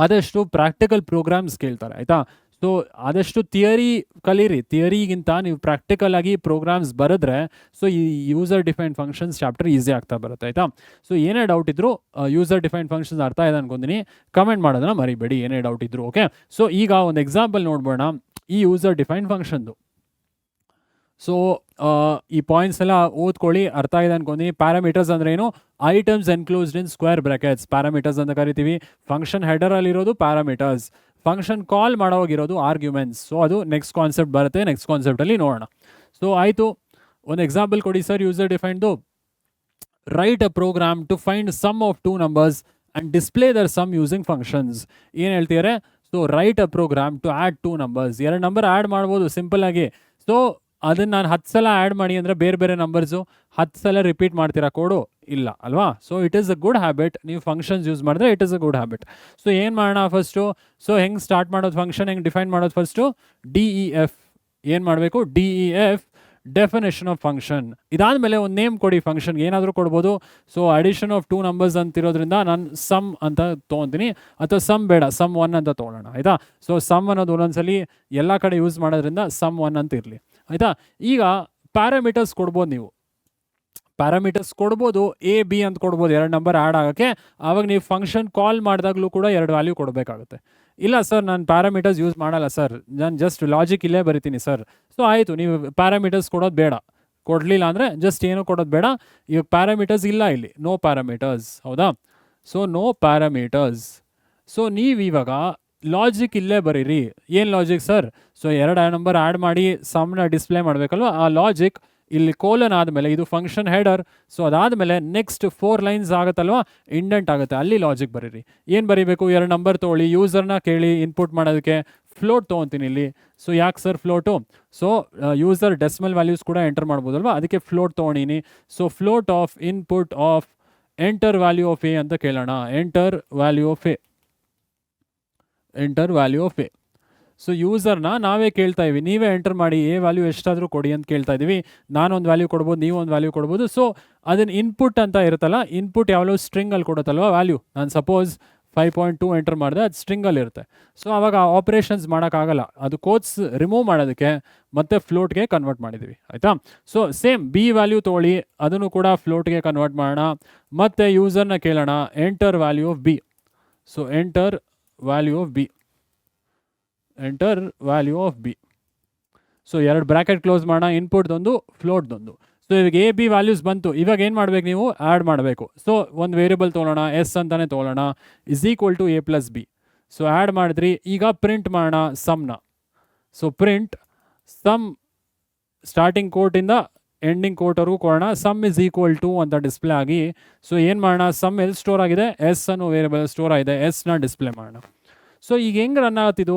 ಆದಷ್ಟು ಪ್ರಾಕ್ಟಿಕಲ್ ಪ್ರೋಗ್ರಾಮ್ಸ್ ಕೇಳ್ತಾರೆ, ಆಯಿತಾ. ಸೊ ಆದಷ್ಟು ಥಿಯರಿ ಕಲೀರಿ, ಥಿಯರಿಗಿಂತ ನೀವು ಪ್ರಾಕ್ಟಿಕಲ್ ಆಗಿ ಪ್ರೋಗ್ರಾಮ್ಸ್ ಬರೆದ್ರೆ ಸೊ ಈ user defined functions chapter easy ಆಗ್ತಾ ಬರುತ್ತೆ, ಆಯಿತಾ. ಸೊ ಏನೇ ಡೌಟ್ ಇದ್ರು, ಯೂಸರ್ ಡಿಫೈನ್ಡ್ ಫಂಕ್ಷನ್ಸ್ ಅರ್ಥ ಇದೆ ಅನ್ಕೊಂತೀನಿ, ಕಮೆಂಟ್ ಮಾಡೋದನ್ನ ಮರಿಬೇಡಿ ಏನೇ ಡೌಟ್ ಇದ್ರು. ಓಕೆ, ಸೊ ಈಗ ಒಂದು ಎಕ್ಸಾಂಪಲ್ ನೋಡ್ಬೋಣ ಈ ಯೂಸರ್ ಡಿಫೈನ್ಡ್ ಫಂಕ್ಷನ್ದು. ಸೊ ಈ ಪಾಯಿಂಟ್ಸ್ ಎಲ್ಲ ಓದ್ಕೊಳ್ಳಿ, ಅರ್ಥ ಇದೆ ಅನ್ಕೊಂತೀನಿ. ಪ್ಯಾರಾಮೀಟರ್ಸ್ ಅಂದ್ರೆ ಏನು, items enclosed in square brackets, parameters ಅಂತ ಕರಿತೀವಿ. ಫಂಕ್ಷನ್ ಹೆಡರ್ ಅಲ್ಲಿರೋದು ಪ್ಯಾರಾಮೀಟರ್ಸ್, ಫಂಕ್ಷನ್ ಕಾಲ್ ಮಾಡೋಗಿರೋದು ಆರ್ಗ್ಯುಮೆಂಟ್ಸ್. ಸೊ ಅದು ನೆಕ್ಸ್ಟ್ ಕಾನ್ಸೆಪ್ಟ್ ಬರುತ್ತೆ, ನೆಕ್ಸ್ಟ್ ಕಾನ್ಸೆಪ್ಟಲ್ಲಿ ನೋಡೋಣ. ಸೊ ಆಯಿತು, ಒಂದು ಎಕ್ಸಾಂಪಲ್ ಕೊಡಿ ಸರ್ ಯೂಸರ್ ಡಿಫೈನ್ದು. Write a program to find sum of 2 numbers and display their sum using functions. ಏನು ಹೇಳ್ತಿದ್ದಾರೆ, so write a program to add 2 numbers, 2 number add ಮಾಡ್ಬೋದು ಸಿಂಪಲ್ ಆಗಿ. ಸೊ ಅದನ್ನು ನಾನು 10 ಸಲ ಆ್ಯಡ್ ಮಾಡಿ ಅಂದರೆ ಬೇರೆ ಬೇರೆ ನಂಬರ್ಸು 10 ಸಲ ರಿಪೀಟ್ ಮಾಡ್ತೀರಾ ಕೋಡು, ಇಲ್ಲ ಅಲ್ವಾ. So it is a good habit, ನೀವು ಫಂಕ್ಷನ್ಸ್ ಯೂಸ್ ಮಾಡಿದ್ರೆ it is a good habit. So ಏನು ಮಾಡೋಣ ಫಸ್ಟು, ಸೊ ಹೆಂಗೆ ಸ್ಟಾರ್ಟ್ ಮಾಡೋದು, ಫಂಕ್ಷನ್ ಹೆಂಗೆ ಡಿಫೈನ್ ಮಾಡೋದು, ಫಸ್ಟು DEF ಏನು ಮಾಡಬೇಕು, DEF ಡೆಫಿನೇಷನ್ ಆಫ್ ಫಂಕ್ಷನ್. ಇದಾದಮೇಲೆ ಒಂದು ನೇಮ್ ಕೊಡಿ ಫಂಕ್ಷನ್ಗೆ, ಏನಾದರೂ ಕೊಡ್ಬೋದು. ಸೊ ಅಡಿಷನ್ ಆಫ್ 2 numbers ಅಂತಿರೋದ್ರಿಂದ ನಾನು ಸಮ್ ಅಂತ ತೊಗೊತೀನಿ, ಅಥವಾ ಸಮ್ ಬೇಡ, ಸಮ್ 1 ಅಂತ ತೊಗೊಳ್ಳೋಣ, ಆಯಿತಾ. ಸೊ ಸಮ್ ಅನ್ನೋದು ಒಂದೊಂದ್ಸಲಿ ಎಲ್ಲ ಕಡೆ ಯೂಸ್ ಮಾಡೋದ್ರಿಂದ ಸಮ್ 1 ಅಂತ ಇರಲಿ, ಆಯಿತಾ. ಈಗ ಪ್ಯಾರಾಮೀಟರ್ಸ್ ಕೊಡ್ಬೋದು, ನೀವು ಪ್ಯಾರಾಮೀಟರ್ಸ್ ಕೊಡ್ಬೋದು, A B ಅಂತ ಕೊಡ್ಬೋದು, 2 ನಂಬರ್ ಆ್ಯಡ್ ಆಗೋಕ್ಕೆ. ಆವಾಗ ನೀವು ಫಂಕ್ಷನ್ ಕಾಲ್ ಮಾಡಿದಾಗಲೂ ಕೂಡ 2 ವ್ಯಾಲ್ಯೂ ಕೊಡಬೇಕಾಗುತ್ತೆ. ಇಲ್ಲ ಸರ್ ನಾನು ಪ್ಯಾರಾಮೀಟರ್ಸ್ ಯೂಸ್ ಮಾಡಲ್ಲ ಸರ್, ನಾನು ಜಸ್ಟ್ ಲಾಜಿಕ್ ಇಲ್ಲೇ ಬರಿತೀನಿ ಸರ್. ಸೊ ಆಯಿತು, ನೀವು ಪ್ಯಾರಾಮೀಟರ್ಸ್ ಕೊಡೋದು ಬೇಡ, ಕೊಡಲಿಲ್ಲ ಅಂದರೆ ಜಸ್ಟ್ ಏನೂ ಕೊಡೋದು ಬೇಡ. ಈಗ ಪ್ಯಾರಾಮೀಟರ್ಸ್ ಇಲ್ಲ ಇಲ್ಲಿ, ನೋ ಪ್ಯಾರಾಮೀಟರ್ಸ್, ಹೌದಾ. So no parameters. ಸೊ ನೀವು ಇವಾಗ ಲಾಜಿಕ್ ಇಲ್ಲೇ ಬರೀರಿ. ಏನು logic sir, so 2 number add ಮಾಡಿ ಸಮ್ನ ಡಿಸ್ಪ್ಲೇ ಮಾಡಬೇಕಲ್ವ, ಆ ಲಾಜಿಕ್ ಇಲ್ಲಿ ಕೋಲನ್ ಆದಮೇಲೆ ಇದು ಫಂಕ್ಷನ್ ಹೆಡರ್. ಸೊ ಅದಾದಮೇಲೆ ನೆಕ್ಸ್ಟ್ 4 lines ಆಗುತ್ತಲ್ವ, ಇಂಡೆಂಟ್ ಆಗುತ್ತೆ, ಅಲ್ಲಿ ಲಾಜಿಕ್ ಬರೀರಿ. ಏನು ಬರೀಬೇಕು, 2 ನಂಬರ್ ತೊಗೊಳ್ಳಿ, ಯೂಸರ್ನ ಕೇಳಿ ಇನ್ಪುಟ್ ಮಾಡೋದಕ್ಕೆ ಫ್ಲೋಟ್ ತೊಗೊತೀನಿ ಇಲ್ಲಿ. ಸೊ ಯಾಕೆ sir float, so user decimal values ಕೂಡ ಎಂಟರ್ ಮಾಡ್ಬೋದಲ್ವ, ಅದಕ್ಕೆ ಫ್ಲೋಟ್ ತೊಗೊಂಡಿನಿ. So float of input of enter value of A ಅಂತ ಕೇಳೋಣ, enter value of A, enter value of A. So ಯೂಸರ್ನ ನಾವೇ ಕೇಳ್ತಾ ಇದ್ದೀವಿ, ನೀವೇ ಎಂಟರ್ ಮಾಡಿ, ಎ ವ್ಯಾಲ್ಯೂ ಎಷ್ಟಾದರೂ ಕೊಡಿ ಅಂತ ಕೇಳ್ತಾ ಇದ್ದೀವಿ. ನಾನೊಂದು ವ್ಯಾಲ್ಯೂ ಕೊಡ್ಬೋದು, ನೀವು ಒಂದು ವ್ಯಾಲ್ಯೂ ಕೊಡ್ಬೋದು. ಸೊ ಅದನ್ನು ಇನ್ಪುಟ್ ಅಂತ ಇರುತ್ತಲ್ಲ, ಇನ್ಪುಟ್ ಯಾವಾಗಲೂ ಸ್ಟ್ರಿಂಗಲ್ಲಿ ಕೊಡುತ್ತಲ್ವ ವ್ಯಾಲ್ಯೂ. ನಾನು ಸಪೋಸ್ 5.2 ಎಂಟರ್ ಮಾಡಿದೆ, ಅದು ಸ್ಟ್ರಿಂಗಲ್ಲಿ ಇರುತ್ತೆ. ಸೊ ಆವಾಗ ಆಪ್ರೇಷನ್ಸ್ ಮಾಡೋಕ್ಕಾಗಲ್ಲ, ಅದು ಕೋಟ್ಸ್ ರಿಮೂವ್ ಮಾಡೋದಕ್ಕೆ ಮತ್ತೆ ಫ್ಲೋಟ್ಗೆ ಕನ್ವರ್ಟ್ ಮಾಡಿದ್ದೀವಿ, ಆಯಿತಾ. ಸೊ ಸೇಮ್ B ವ್ಯಾಲ್ಯೂ ತೊಗೊಳ್ಳಿ, ಅದನ್ನು ಕೂಡ ಫ್ಲೋಟ್ಗೆ ಕನ್ವರ್ಟ್ ಮಾಡೋಣ. ಮತ್ತು ಯೂಸರ್ನ ಕೇಳೋಣ enter value of B. So enter value of B, enter value of B. So 2 bracket close ಮಾಡೋಣ, ಇನ್ಪುಟ್ದೊಂದು ಫ್ಲೋಟ್ದೊಂದು. ಸೊ ಇವಾಗ A B ವ್ಯಾಲ್ಯೂಸ್ ಬಂತು, ಇವಾಗ ಏನು ಮಾಡಬೇಕು, ನೀವು ಆ್ಯಡ್ ಮಾಡಬೇಕು. ಸೊ ಒಂದು ವೇರಿಯಬಲ್ ತೊಗೊಳ್ಳೋಣ, S ಅಂತಲೇ ತೊಗೊಳ್ಳೋಣ, is equal to A + B. So add ಮಾಡಿದ್ರಿ, ಈಗ ಪ್ರಿಂಟ್ ಮಾಡೋಣ ಸಮ್ನ. ಸೊ ಪ್ರಿಂಟ್ ಸಮ್ ಸ್ಟಾರ್ಟಿಂಗ್ ಕೋಟಿಂದ ಎಂಡಿಂಗ್ ಕೋಟ್ವರೆಗೂ ಕೊಡೋಣ, ಸಮ್ ಇಸ್ ಈಕ್ವಲ್ ಟು ಅಂತ ಡಿಸ್ಪ್ಲೇ ಆಗಿ. ಸೊ ಏನು ಮಾಡೋಣ, ಸಮ್ ಎಲ್ಲಿ ಸ್ಟೋರ್ ಆಗಿದೆ, S ಅನ್ನೋ ವೇರಿಯಬಲ್ ಸ್ಟೋರ್ ಆಗಿದೆ, ಎಸ್ನ ಡಿಸ್ಪ್ಲೇ ಮಾಡೋಣ. ಸೊ ಈಗ ಹೆಂಗೆ ರನ್ ಆಗುತ್ತಿದು?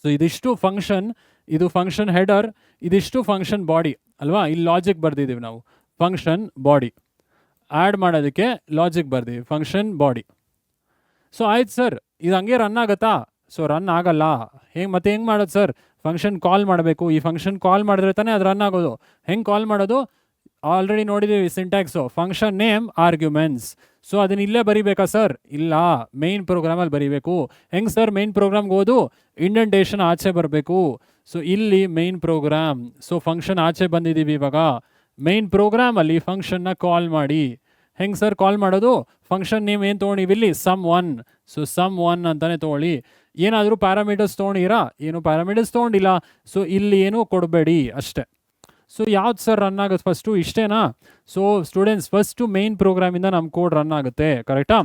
ಸೊ ಇದಿಷ್ಟು ಫಂಕ್ಷನ್, ಇದು ಫಂಕ್ಷನ್ ಹೆಡರ್, ಇದಿಷ್ಟು ಫಂಕ್ಷನ್ ಬಾಡಿ ಅಲ್ವಾ? ಇಲ್ಲಿ ಲಾಜಿಕ್ ಬರ್ದಿದ್ದೀವಿ ನಾವು, ಫಂಕ್ಷನ್ ಬಾಡಿ ಆ್ಯಡ್ ಮಾಡೋದಕ್ಕೆ ಲಾಜಿಕ್ ಬರ್ದೀವಿ, ಫಂಕ್ಷನ್ ಬಾಡಿ. ಸೊ ಆಯ್ತು ಸರ್, ಇದು ಹಂಗೆ ರನ್ ಆಗುತ್ತಾ? ಸೊ ರನ್ ಆಗಲ್ಲ. ಮತ್ತೆ ಹೆಂಗೆ ಮಾಡೋದು ಸರ್? ಫಂಕ್ಷನ್ ಕಾಲ್ ಮಾಡಬೇಕು. ಈ ಫಂಕ್ಷನ್ ಕಾಲ್ ಮಾಡಿದ್ರೆ ತಾನೇ ಅದು ರನ್ ಆಗೋದು. ಹೆಂಗೆ ಕಾಲ್ ಮಾಡೋದು? ಆಲ್ರೆಡಿ ನೋಡಿದ್ದೀವಿ syntax, function name arguments. So ಅದನ್ನ ಇಲ್ಲೇ ಬರಿಬೇಕಾ ಸರ್? ಇಲ್ಲ, ಮೇನ್ ಪ್ರೋಗ್ರಾಮಲ್ಲಿ ಬರಿಬೇಕು. ಹೆಂಗೆ ಸರ್ ಮೇನ್ ಪ್ರೋಗ್ರಾಮ್ಗೆ ಹೋದು? ಇಂಡೆಂಟೇಷನ್ ಆಚೆ ಬರಬೇಕು. ಸೊ ಇಲ್ಲಿ ಮೇನ್ ಪ್ರೋಗ್ರಾಮ್, ಸೊ ಫಂಕ್ಷನ್ ಆಚೆ ಬಂದಿದ್ದೀವಿ ಇವಾಗ. ಮೇನ್ ಪ್ರೋಗ್ರಾಮಲ್ಲಿ ಫಂಕ್ಷನ್ನ ಕಾಲ್ ಮಾಡಿ. ಹೆಂಗೆ ಸರ್ ಕಾಲ್ ಮಾಡೋದು? ಫಂಕ್ಷನ್ ನೇಮ್ ಏನು ತೊಗೊಂಡಿವಿ ಇಲ್ಲಿ? sum1. ಸೊ sum1 ಅಂತಲೇ ತೊಗೊಳ್ಳಿ. ಏನಾದರೂ ಪ್ಯಾರಾಮೀಟರ್ಸ್ ತೊಗೊಂಡಿರಾ? ಏನು ಪ್ಯಾರಾಮೀಟರ್ಸ್ ತೊಗೊಂಡಿಲ್ಲ. ಸೊ ಇಲ್ಲಿ ಏನು ಕೊಡಬೇಡಿ ಅಷ್ಟೇ. ಸೊ ಯಾವ್ದು ಸರ್ ರನ್ ಆಗುತ್ತೆ ಫಸ್ಟು? ಇಷ್ಟೇನಾ? ಸೊ ಸ್ಟೂಡೆಂಟ್ಸ್, ಫಸ್ಟು ಮೇನ್ ಪ್ರೋಗ್ರಾಮಿಂದ ನಮ್ಮ ಕೋಡ್ ರನ್ ಆಗುತ್ತೆ, ಕರೆಕ್ಟಾ?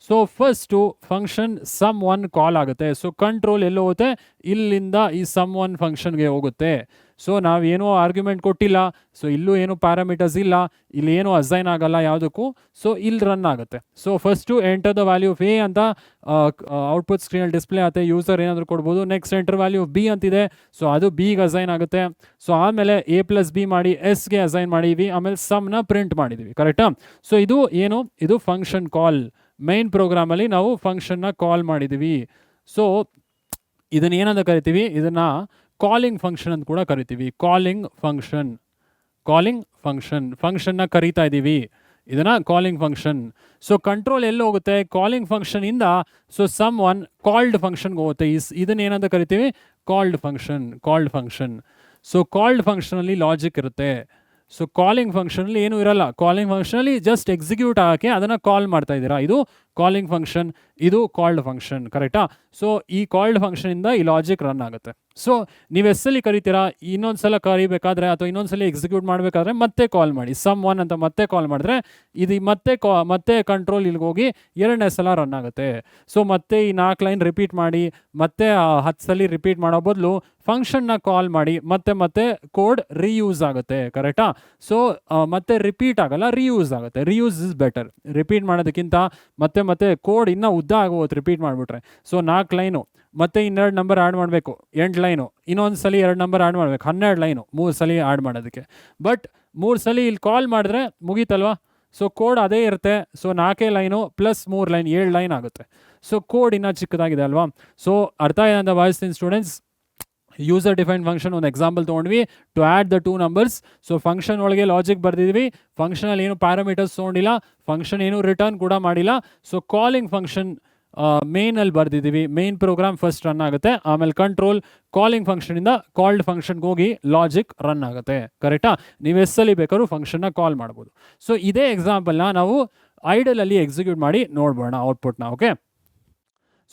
ಸೊ ಫಸ್ಟು ಫಂಕ್ಷನ್ sum1 ಕಾಲ್ ಆಗುತ್ತೆ. ಸೊ ಕಂಟ್ರೋಲ್ ಎಲ್ಲಿ ಹೋಗುತ್ತೆ? ಇಲ್ಲಿಂದ ಈ sum1 ಫಂಕ್ಷನ್ಗೆ ಹೋಗುತ್ತೆ. ಸೊ ನಾವೇನೋ ಆರ್ಗ್ಯುಮೆಂಟ್ ಕೊಟ್ಟಿಲ್ಲ, ಸೊ ಇಲ್ಲೂ ಏನು ಪ್ಯಾರಾಮೀಟರ್ಸ್ ಇಲ್ಲ, ಇಲ್ಲಿ ಏನು ಅಸೈನ್ ಆಗಲ್ಲ ಯಾವುದಕ್ಕೂ. ಸೊ ಇಲ್ಲಿ ರನ್ ಆಗುತ್ತೆ. So first enter the value of A ಅಂತ ಔಟ್ಪುಟ್ ಸ್ಕ್ರೀನಲ್ಲಿ ಡಿಸ್ಪ್ಲೇ ಆಗುತ್ತೆ. ಯೂಸರ್ ಏನಾದರೂ ಕೊಡ್ಬೋದು. Next enter value of B ಅಂತಿದೆ, ಸೊ ಅದು ಬಿಗೆ ಅಸೈನ್ ಆಗುತ್ತೆ. ಸೊ ಆಮೇಲೆ a+b ಮಾಡಿ ಎಸ್ಗೆ ಅಸೈನ್ ಮಾಡಿದ್ವಿ. ಆಮೇಲೆ ಸಮ್ನ ಪ್ರಿಂಟ್ ಮಾಡಿದ್ದೀವಿ, ಕರೆಕ್ಟಾ? ಸೊ ಇದು ಏನು? ಇದು ಫಂಕ್ಷನ್ ಕಾಲ್. ಮೈನ್ ಪ್ರೋಗ್ರಾಮಲ್ಲಿ ನಾವು ಫಂಕ್ಷನ್ನ ಕಾಲ್ ಮಾಡಿದ್ದೀವಿ. ಸೊ ಇದನ್ನು ಏನಂತ ಕರಿತೀವಿ? ಇದನ್ನು ಕಾಲಿಂಗ್ ಫಂಕ್ಷನ್ ಅಂತ ಕೂಡ ಕರಿತೀವಿ. ಕಾಲಿಂಗ್ ಫಂಕ್ಷನ್, ಕಾಲಿಂಗ್ ಫಂಕ್ಷನ್, ಫಂಕ್ಷನ್ನ ಕರೀತಾ ಇದ್ದೀವಿ, ಇದನ್ನು ಕಾಲಿಂಗ್ ಫಂಕ್ಷನ್. ಸೊ ಕಂಟ್ರೋಲ್ ಎಲ್ಲಿ ಹೋಗುತ್ತೆ? ಕಾಲಿಂಗ್ ಫಂಕ್ಷನಿಂದ ಸೊ sum1 ಕಾಲ್ಡ್ ಫಂಕ್ಷನ್ಗೆ ಹೋಗುತ್ತೆ. ಇದನ್ನ ಏನಂತ ಕರಿತೀವಿ? Called function, called function. So called ಫಂಕ್ಷನಲ್ಲಿ ಲಾಜಿಕ್ ಇರುತ್ತೆ. ಸೊ ಕಾಲಿಂಗ್ ಫಂಕ್ಷನಲ್ಲಿ ಏನೂ ಇರಲ್ಲ. ಕಾಲಿಂಗ್ ಫಂಕ್ಷನಲ್ಲಿ ಜಸ್ಟ್ ಎಕ್ಸಿಕ್ಯೂಟ್ ಆಗೋಕ್ಕೆ ಅದನ್ನು ಕಾಲ್ ಮಾಡ್ತಾ ಇದ್ದೀರಾ. ಇದು ಕಾಲಿಂಗ್ ಫಂಕ್ಷನ್, ಇದು ಕಾಲ್ಡ್ ಫಂಕ್ಷನ್, ಕರೆಕ್ಟಾ? ಸೊ ಈ ಕಾಲ್ಡ್ ಫಂಕ್ಷನಿಂದ ಈ ಲಾಜಿಕ್ ರನ್ ಆಗುತ್ತೆ. ಸೊ ನೀವು ಎಸ್ಸಲ್ಲಿ ಕರಿತೀರಾ, ಇನ್ನೊಂದು ಸಲ ಕರಿಬೇಕಾದ್ರೆ ಅಥವಾ ಇನ್ನೊಂದು ಸಲ ಎಕ್ಸಿಕ್ಯೂಟ್ ಮಾಡಬೇಕಾದ್ರೆ ಮತ್ತೆ ಕಾಲ್ ಮಾಡಿ, sum1 ಅಂತ ಮತ್ತೆ ಕಾಲ್ ಮಾಡಿದ್ರೆ ಇದು ಮತ್ತೆ ಕಂಟ್ರೋಲ್ ಇಲ್ಲಿಗೆ ಹೋಗಿ ಎರಡನೇ ಸಲ ರನ್ ಆಗುತ್ತೆ. ಸೊ ಮತ್ತೆ ಈ 4 ಲೈನ್ ರಿಪೀಟ್ ಮಾಡಿ ಮತ್ತೆ 10 ಸಲ ರಿಪೀಟ್ ಮಾಡೋ ಬದಲು ಫಂಕ್ಷನ್ನ ಕಾಲ್ ಮಾಡಿ ಮತ್ತೆ ಕೋಡ್ ರೀಯೂಸ್ ಆಗುತ್ತೆ, ಕರೆಕ್ಟಾ? ಸೊ ಮತ್ತೆ ರಿಪೀಟ್ ಆಗಲ್ಲ, ರೀಯೂಸ್ ಆಗುತ್ತೆ. Reuse is better. ರಿಪೀಟ್ ಮಾಡೋದಕ್ಕಿಂತ ಮತ್ತೆ ಕೋಡ್ ಇನ್ನೂ ಉದ್ದ ಆಗೋಗುತ್ತೆ ರಿಪೀಟ್ ಮಾಡಿಬಿಟ್ರೆ. ಸೊ 4 ಲೈನು ಮತ್ತೆ ಇನ್ನೆರಡು ನಂಬರ್ ಆ್ಯಡ್ ಮಾಡಬೇಕು, 8 ಲೈನು, ಇನ್ನೊಂದು ಸಲ 2 ನಂಬರ್ ಆ್ಯಡ್ ಮಾಡಬೇಕು, 12 ಲೈನು, 3 ಸಲ ಆ್ಯಡ್ ಮಾಡೋದಕ್ಕೆ. ಬಟ್ 3 ಸಲ ಇಲ್ಲಿ ಕಾಲ್ ಮಾಡಿದ್ರೆ ಮುಗೀತಲ್ವಾ? ಸೊ ಕೋಡ್ ಅದೇ ಇರುತ್ತೆ. So 4 line plus 3 line 7 line ಆಗುತ್ತೆ. ಸೊ ಕೋಡ್ ಇನ್ನೂ ಚಿಕ್ಕದಾಗಿದೆ ಅಲ್ವಾ? ಸೊ ಅರ್ಥ ಇದೆ ಅಂತ ಭಾವಿಸ್ತೀನಿ ಸ್ಟೂಡೆಂಟ್ಸ್. ಯೂಸರ್ ಡಿಫೈನ್ಡ್ ಫಂಕ್ಷನ್ ಒಂದು ಎಕ್ಸಾಂಪಲ್ ತೊಗೊಂಡ್ವಿ, to add the 2 numbers. So function ಒಳಗೆ ಲಾಜಿಕ್ ಬರ್ದಿದ್ವಿ, ಫಂಕ್ಷನಲ್ಲಿ ಏನು ಪ್ಯಾರಾಮೀಟರ್ಸ್ ತೊಗೊಂಡಿಲ್ಲ, ಫಂಕ್ಷನ್ ಏನು ರಿಟರ್ನ್ ಕೂಡ ಮಾಡಿಲ್ಲ. ಸೊ ಕಾಲಿಂಗ್ ಫಂಕ್ಷನ್ ಮೇನಲ್ಲಿ ಬರ್ದಿದ್ದೀವಿ. ಮೇನ್ ಪ್ರೋಗ್ರಾಮ್ ಫಸ್ಟ್ ರನ್ ಆಗುತ್ತೆ, ಆಮೇಲೆ ಕಂಟ್ರೋಲ್ ಕಾಲಿಂಗ್ ಫಂಕ್ಷನಿಂದ ಕಾಲ್ಡ್ ಫಂಕ್ಷನ್ಗೆ ಹೋಗಿ ಲಾಜಿಕ್ ರನ್ ಆಗುತ್ತೆ, ಕರೆಕ್ಟಾ? ನೀವು ಎಸ್ಸಲ್ಲಿ ಬೇಕಾದ್ರೂ ಫಂಕ್ಷನ್ನ ಕಾಲ್ ಮಾಡ್ಬೋದು. ಸೊ ಇದೇ ಎಕ್ಸಾಂಪಲ್ನ ನಾವು ಐಡಲಲ್ಲಿ ಎಕ್ಸಿಕ್ಯೂಟ್ ಮಾಡಿ ನೋಡ್ಬೋಣ ಔಟ್ಪುಟ್ನ. Okay,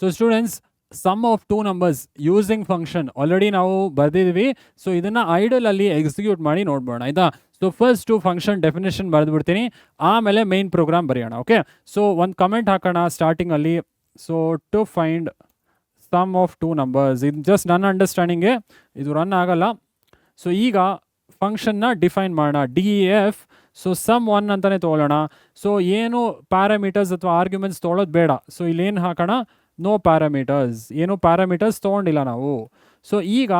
so students, sum of 2 numbers using function already ನಾವು ಬರ್ದಿದ್ದೀವಿ. ಸೊ ಇದನ್ನು ಐಡಲಲ್ಲಿ ಎಕ್ಸಿಕ್ಯೂಟ್ ಮಾಡಿ ನೋಡ್ಬೋಣ, ಆಯಿತಾ? ಸೊ ಫಸ್ಟು ಫಂಕ್ಷನ್ ಡೆಫಿನೇಷನ್ ಬರೆದ್ಬಿಡ್ತೀನಿ, ಆಮೇಲೆ ಮೇನ್ ಪ್ರೋಗ್ರಾಮ್ ಬರೆಯೋಣ. ಓಕೆ, ಸೊ ಒಂದು ಕಮೆಂಟ್ ಹಾಕೋಣ ಸ್ಟಾರ್ಟಿಂಗಲ್ಲಿ. So to find sum of 2 numbers, ಇದು ಜಸ್ಟ್ ನನ್ನ ಅಂಡರ್ಸ್ಟ್ಯಾಂಡಿಂಗ್ಗೆ, ಇದು ರನ್ ಆಗಲ್ಲ. ಸೊ ಈಗ ಫಂಕ್ಷನ್ನ ಡಿಫೈನ್ ಮಾಡೋಣ, DEF. ಸೊ sum1 ಅಂತಲೇ ತೊಗೊಳ್ಳೋಣ. ಸೊ ಏನು ಪ್ಯಾರಾಮೀಟರ್ಸ್ ಅಥವಾ ಆರ್ಗ್ಯುಮೆಂಟ್ಸ್ ತೊಗೊಳ್ಳೋದು ಬೇಡ. ಸೊ ಇಲ್ಲೇನು ಹಾಕೋಣ? ನೋ ಪ್ಯಾರಾಮೀಟರ್ಸ್, ಏನು ಪ್ಯಾರಾಮೀಟರ್ಸ್ ತೊಗೊಂಡಿಲ್ಲ ನಾವು. ಸೊ ಈಗ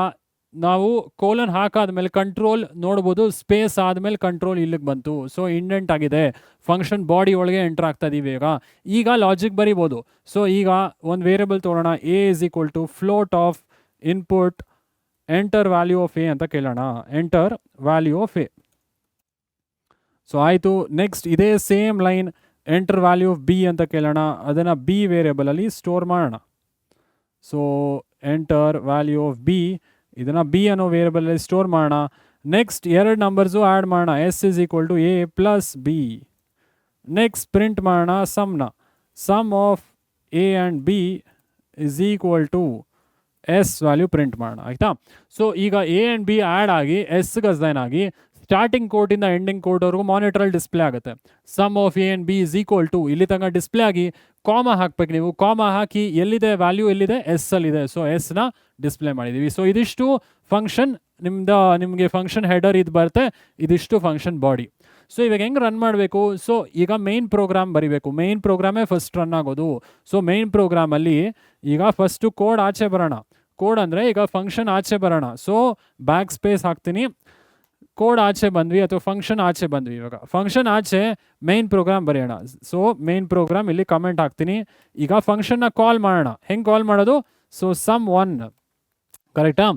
ನಾವು ಕೋಲನ್ ಹಾಕಾದ್ಮೇಲೆ ಕಂಟ್ರೋಲ್ ನೋಡ್ಬೋದು, ಸ್ಪೇಸ್ ಆದಮೇಲೆ ಕಂಟ್ರೋಲ್ ಇಲ್ಲಿಗೆ ಬಂತು. ಸೊ ಇಂಡೆಂಟ್ ಆಗಿದೆ, ಫಂಕ್ಷನ್ ಬಾಡಿ ಒಳಗೆ ಎಂಟರ್ ಆಗ್ತಾ ಇದೀವಿ. ಈಗ ಲಾಜಿಕ್ ಬರಿಬೋದು. ಸೊ ಈಗ ಒಂದು ವೇರಿಯಬಲ್ ತೊಗೊಳ್ಳೋಣ, a = float of input enter value of A ಅಂತ ಕೇಳೋಣ, enter value of A. So ಆಯಿತು. ನೆಕ್ಸ್ಟ್ ಇದೇ same line enter value of B ಅಂತ ಕೇಳೋಣ, ಅದನ್ನು ಬಿ ವೇರಿಯಬಲಲ್ಲಿ ಸ್ಟೋರ್ ಮಾಡೋಣ. So enter value of B, ಇದನ್ನು ಬಿ ಅನ್ನೋ ವೇರಿಯಬಲಲ್ಲಿ ಸ್ಟೋರ್ ಮಾಡೋಣ. ನೆಕ್ಸ್ಟ್ 2 ನಂಬರ್ಸು ಆ್ಯಡ್ ಮಾಡೋಣ, s = a + b. Next print ಮಾಡೋಣ ಸಮ್ನ, sum of a and b = s value print ಮಾಡೋಣ, ಆಯಿತಾ? ಸೊ ಈಗ a ಆ್ಯಂಡ್ b ಆ್ಯಡ್ ಆಗಿ ಎಸ್ಗೆ ಅಸೈನ್ ಆಗಿ ಸ್ಟಾರ್ಟಿಂಗ್ ಕೋಟಿಂದ ಎಂಡಿಂಗ್ ಕೋಟ್ವರೆಗೂ ಮಾನಿಟ್ರಲ್ಲಿ ಡಿಸ್ಪ್ಲೇ ಆಗುತ್ತೆ. Sum of A and B is equal to ಇಲ್ಲಿ ತನಕ ಡಿಸ್ಪ್ಲೇ ಆಗಿ ಕಾಮ ಹಾಕ್ಬೇಕು ನೀವು. ಕಾಮ ಹಾಕಿ ಎಲ್ಲಿದೆ ವ್ಯಾಲ್ಯೂ ಎಲ್ಲಿದೆ ಎಸ್ ಅಲ್ಲಿದೆ. ಸೊ ಎಸ್ನ ಡಿಸ್ಪ್ಲೇ ಮಾಡಿದ್ದೀವಿ. ಸೊ ಇದಿಷ್ಟು ಫಂಕ್ಷನ್ ನಿಮಗೆ ಫಂಕ್ಷನ್ ಹೆಡರ್ ಇದು ಬರುತ್ತೆ, ಇದಿಷ್ಟು ಫಂಕ್ಷನ್ ಬಾಡಿ. ಸೊ ಇವಾಗ ಹೆಂಗೆ ರನ್ ಮಾಡಬೇಕು? ಸೊ ಈಗ ಮೇನ್ ಪ್ರೋಗ್ರಾಮ್ ಬರಿಬೇಕು. ಮೇನ್ ಪ್ರೋಗ್ರಾಮೇ ಫಸ್ಟ್ ರನ್ ಆಗೋದು. ಸೊ ಮೇನ್ ಪ್ರೋಗ್ರಾಮಲ್ಲಿ ಈಗ ಫಸ್ಟು ಕೋಡ್ ಆಚೆ ಬರೋಣ. ಕೋಡ್ ಅಂದರೆ ಈಗ ಫಂಕ್ಷನ್ ಆಚೆ ಬರೋಣ. ಸೊ ಬ್ಯಾಕ್ ಸ್ಪೇಸ್ ಹಾಕ್ತೀನಿ, ಕೋಡ್ ಆಚೆ ಬಂದ್ವಿ ಅಥವಾ ಫಂಕ್ಷನ್ ಆಚೆ ಬಂದ್ವಿ. ಇವಾಗ ಫಂಕ್ಷನ್ ಆಚೆ ಮೇನ್ ಪ್ರೋಗ್ರಾಮ್ ಬರೆಯೋಣ. ಸೊ ಮೇನ್ ಪ್ರೋಗ್ರಾಮ್ ಇಲ್ಲಿ ಕಮೆಂಟ್ ಹಾಕ್ತೀನಿ. ಈಗ ಫಂಕ್ಷನ್ನ ಕಾಲ್ ಮಾಡೋಣ. ಹೆಂಗೆ ಕಾಲ್ ಮಾಡೋದು? ಸೊ ಸಮ್ ಒನ್, ಕರೆಕ್ಟಾ?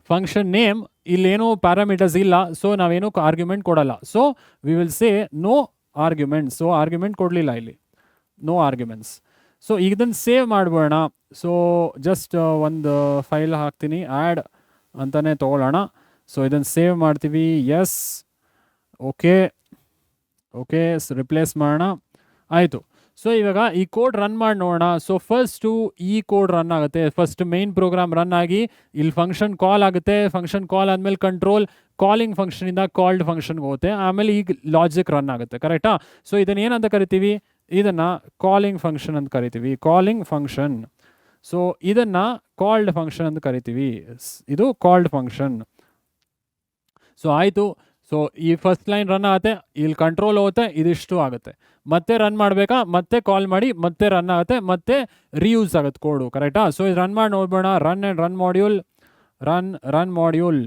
ಫಂಕ್ಷನ್ ನೇಮ್ ಇಲ್ಲೇನೋ ಪ್ಯಾರಾಮೀಟರ್ಸ್ ಇಲ್ಲ, ಸೊ ನಾವೇನು ಆರ್ಗ್ಯುಮೆಂಟ್ ಕೊಡಲ್ಲ. So we will say no arguments. So argument ಕೊಡಲಿಲ್ಲ ಇಲ್ಲಿ, ನೋ ಆರ್ಗ್ಯುಮೆಂಟ್ಸ್. ಸೊ ಇದನ್ನು ಸೇವ್ ಮಾಡ್ಬೋಣ. ಸೊ ಜಸ್ಟ್ ಒಂದು ಫೈಲ್ ಹಾಕ್ತೀನಿ, ಆ್ಯಡ್ ಅಂತಲೇ ತೊಗೊಳ್ಳೋಣ. ಸೊ ಇದನ್ನು ಸೇವ್ ಮಾಡ್ತೀವಿ. ಎಸ್, ಓಕೆ ಓಕೆ, ರಿಪ್ಲೇಸ್ ಮಾಡೋಣ. ಆಯಿತು. ಸೊ ಇವಾಗ ಈ ಕೋಡ್ ರನ್ ಮಾಡಿ ನೋಡೋಣ. ಸೊ ಫಸ್ಟು ಈ ಕೋಡ್ ರನ್ ಆಗುತ್ತೆ. ಫಸ್ಟ್ ಮೇನ್ ಪ್ರೋಗ್ರಾಮ್ ರನ್ ಆಗಿ ಇಲ್ಲಿ ಫಂಕ್ಷನ್ ಕಾಲ್ ಆಗುತ್ತೆ. ಫಂಕ್ಷನ್ ಕಾಲ್ ಆದಮೇಲೆ ಕಂಟ್ರೋಲ್ ಕಾಲಿಂಗ್ ಫಂಕ್ಷನಿಂದ ಕಾಲ್ಡ್ ಫಂಕ್ಷನ್ಗೆ ಹೋಗುತ್ತೆ. ಆಮೇಲೆ ಈಗ ಲಾಜಿಕ್ ರನ್ ಆಗುತ್ತೆ, ಕರೆಕ್ಟಾ? ಸೊ ಇದನ್ನು ಏನಂತ ಕರಿತೀವಿ? ಇದನ್ನು ಕಾಲಿಂಗ್ ಫಂಕ್ಷನ್ ಅಂತ ಕರಿತೀವಿ. Calling function. ಸೊ ಇದನ್ನು ಕಾಲ್ಡ್ ಫಂಕ್ಷನ್ ಅಂತ ಕರಿತೀವಿ. ಇದು ಕಾಲ್ಡ್ ಫಂಕ್ಷನ್. ಸೊ ಆಯಿತು. ಸೊ ಈ ಫಸ್ಟ್ ಲೈನ್ ರನ್ ಆಗುತ್ತೆ, ಇಲ್ಲಿ ಕಂಟ್ರೋಲ್ ಹೋಗುತ್ತೆ, ಇದಿಷ್ಟು ಆಗುತ್ತೆ. ಮತ್ತೆ ರನ್ ಮಾಡಬೇಕಾ? ಮತ್ತೆ ಕಾಲ್ ಮಾಡಿ ಮತ್ತೆ ರನ್ ಆಗುತ್ತೆ, ಮತ್ತೆ ರೀಯೂಸ್ ಆಗುತ್ತೆ ಕೋಡು, ಕರೆಕ್ಟಾ? ಸೊ ಇದು ರನ್ ಮಾಡಿ ನೋಡ್ಬೋಣ. Run module, run module.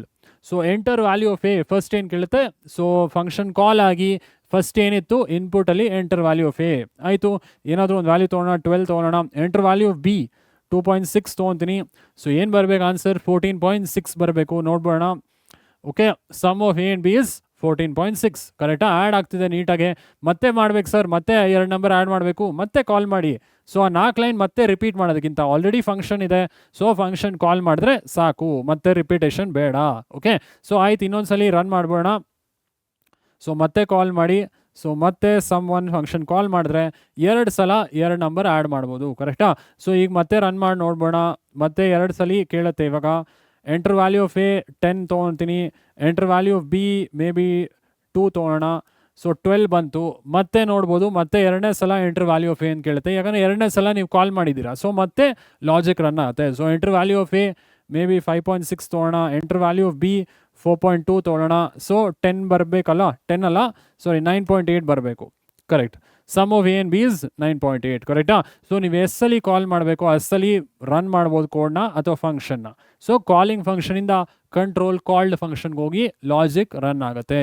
So enter value of A first ಏನು ಕೇಳುತ್ತೆ? ಸೊ ಫಂಕ್ಷನ್ ಕಾಲ್ ಆಗಿ ಫಸ್ಟ್ ಏನಿತ್ತು ಇನ್ಪುಟಲ್ಲಿ ಎಂಟರ್ ವ್ಯಾಲ್ಯೂ ಆಫ್ ಎ. ಆಯಿತು. ಏನಾದರೂ ಒಂದು ವ್ಯಾಲ್ಯೂ ತೊಗೊಳ್ಳೋಣ, 12 ತೊಗೊಳ್ಳೋಣ. ಎಂಟರ್ ವ್ಯಾಲ್ಯೂ ಆಫ್ ಬಿ 2.6 ತೊಗೊತೀನಿ. ಸೊ ಏನು ಬರಬೇಕು ಆನ್ಸರ್? 14.6 ಬರಬೇಕು. ನೋಡ್ಬೋಣ. Okay, sum of A and B is 14.6, ಕರೆಕ್ಟಾ? ಆ್ಯಡ್ ಆಗ್ತಿದೆ ನೀಟಾಗೆ. ಮತ್ತೆ ಮಾಡ್ಬೇಕು ಸರ್, ಮತ್ತೆ 2 ನಂಬರ್ ಆ್ಯಡ್ ಮಾಡಬೇಕು, ಮತ್ತೆ ಕಾಲ್ ಮಾಡಿ. ಸೊ ಆ 4 ಲೈನ್ ಮತ್ತೆ ರಿಪೀಟ್ ಮಾಡೋದಕ್ಕಿಂತ ಆಲ್ರೆಡಿ ಫಂಕ್ಷನ್ ಇದೆ. ಸೊ ಫಂಕ್ಷನ್ ಕಾಲ್ ಮಾಡಿದ್ರೆ ಸಾಕು, ಮತ್ತೆ ರಿಪೀಟೇಷನ್ ಬೇಡ. ಓಕೆ, ಸೊ ಆಯ್ತು. ಇನ್ನೊಂದ್ಸಲಿ ರನ್ ಮಾಡ್ಬೋಣ. ಸೊ ಮತ್ತೆ ಕಾಲ್ ಮಾಡಿ. ಸೊ ಮತ್ತೆ ಸಮ್ ಒನ್ ಫಂಕ್ಷನ್ ಕಾಲ್ ಮಾಡಿದ್ರೆ 2 ಸಲ 2 ನಂಬರ್ ಆ್ಯಡ್ ಮಾಡ್ಬೋದು, ಕರೆಕ್ಟಾ? ಸೊ ಈಗ ಮತ್ತೆ ರನ್ ಮಾಡಿ ನೋಡ್ಬೋಣ. ಮತ್ತೆ 2 ಸಲ ಕೇಳುತ್ತೆ. ಇವಾಗ ಎಂಟರ್ ವ್ಯಾಲ್ಯೂ ಆಫ್ ಎ 10 ತೊಗೊತೀನಿ. Enter value of B maybe 2 ತೊಗೊಳ್ಳೋಣ. ಸೊ 12 ಬಂತು. ಮತ್ತೆ ನೋಡ್ಬೋದು, ಮತ್ತೆ 2ನೇ ಸಲ ಎಂಟರ್ ವ್ಯಾಲ್ಯೂ ಆಫ್ ಎ ಅಂತ ಕೇಳುತ್ತೆ. ಯಾಕಂದರೆ 2ನೇ ಸಲ ನೀವು ಕಾಲ್ ಮಾಡಿದ್ದೀರಾ. ಸೊ ಮತ್ತೆ ಲಾಜಿಕ್ ರನ್ ಆಗುತ್ತೆ. So enter value of A may be 5.6 ತೊಗೊಳ್ಳೋಣ. ಎಂಟರ್ ವ್ಯಾಲ್ಯೂ ಆಫ್ ಬಿ 4.2 ತೊಗೊಳ್ಳೋಣ. ಸೊ 10 ಬರಬೇಕಲ್ಲ, 10 ಅಲ್ಲ, ಸಾರಿ 9.8 ಬರಬೇಕು, correct. Sum of A and B is 9.8, ಕರೆಕ್ಟಾ? ಸೊ ನೀವು ಎಸ್ಸಲ್ಲಿ ಕಾಲ್ ಮಾಡಬೇಕು, ಎಸ್ಸಲ್ಲಿ ರನ್ ಮಾಡ್ಬೋದು ಕೋಡ್ನ ಅಥವಾ ಫಂಕ್ಷನ್ನ. ಸೊ ಕಾಲಿಂಗ್ ಫಂಕ್ಷನಿಂದ ಕಂಟ್ರೋಲ್ ಕಾಲ್ಡ್ ಫಂಕ್ಷನ್ಗೆ ಹೋಗಿ ಲಾಜಿಕ್ ರನ್ ಆಗುತ್ತೆ.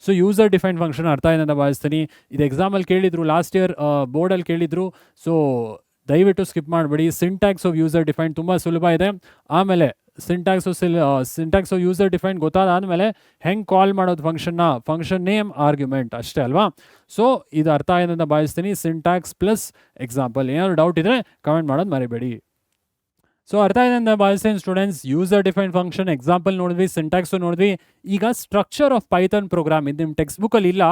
ಸೊ ಯೂಸರ್ ಡಿಫೈನ್ ಫಂಕ್ಷನ್ ಅರ್ಥ ಇದೆ ಅಂತ ಭಾವಿಸ್ತೀನಿ. ಇದು ಎಕ್ಸಾಮಲ್ಲಿ ಕೇಳಿದ್ರು, ಲಾಸ್ಟ್ ಇಯರ್ ಬೋರ್ಡಲ್ಲಿ ಕೇಳಿದ್ರು. ಸೊ ದಯವಿಟ್ಟು ಸ್ಕಿಪ್ ಮಾಡಬೇಡಿ. ಸಿಂಟ್ಯಾಕ್ಸ್ ಆಫ್ ಯೂಸರ್ ಡಿಫೈನ್ ತುಂಬ ಸುಲಭ ಇದೆ. ಆಮೇಲೆ ಸಿಂಟ್ಯಾಕ್ಸ್ ಆಫ್ ಯೂಸರ್ ಡಿಫೈನ್ ಗೊತ್ತಾದಾದಮೇಲೆ ಹೆಂಗೆ ಕಾಲ್ ಮಾಡೋದು ಫಂಕ್ಷನ್ನ, ಫಂಕ್ಷನ್ ನೇಮ್ ಆರ್ಗ್ಯುಮೆಂಟ್ ಅಷ್ಟೇ ಅಲ್ವಾ? ಸೊ ಇದು ಅರ್ಥ ಆಗಿದೆ ಅಂತ ಭಾವಿಸ್ತೀನಿ. Syntax plus example. ಏನಾದ್ರು ಡೌಟ್ ಇದ್ದರೆ ಕಮೆಂಟ್ ಮಾಡೋದು ಮರಿಬೇಡಿ. ಸೊ ಅರ್ಥ ಇದೆ ಅಂತ ಭಾವಿಸ್ತೀನಿ students. User define function example ನೋಡಿದ್ವಿ, ಸಿಂಟ್ಯಾಕ್ಸು ನೋಡಿದ್ವಿ. ಈಗ ಸ್ಟ್ರಕ್ಚರ್ ಆಫ್ ಪೈಥಾನ್ ಪ್ರೋಗ್ರಾಮ್ ಇದು ನಿಮ್ಮ ಟೆಕ್ಸ್ಟ್ ಬುಕ್ಕಲ್ಲಿ ಇಲ್ಲ.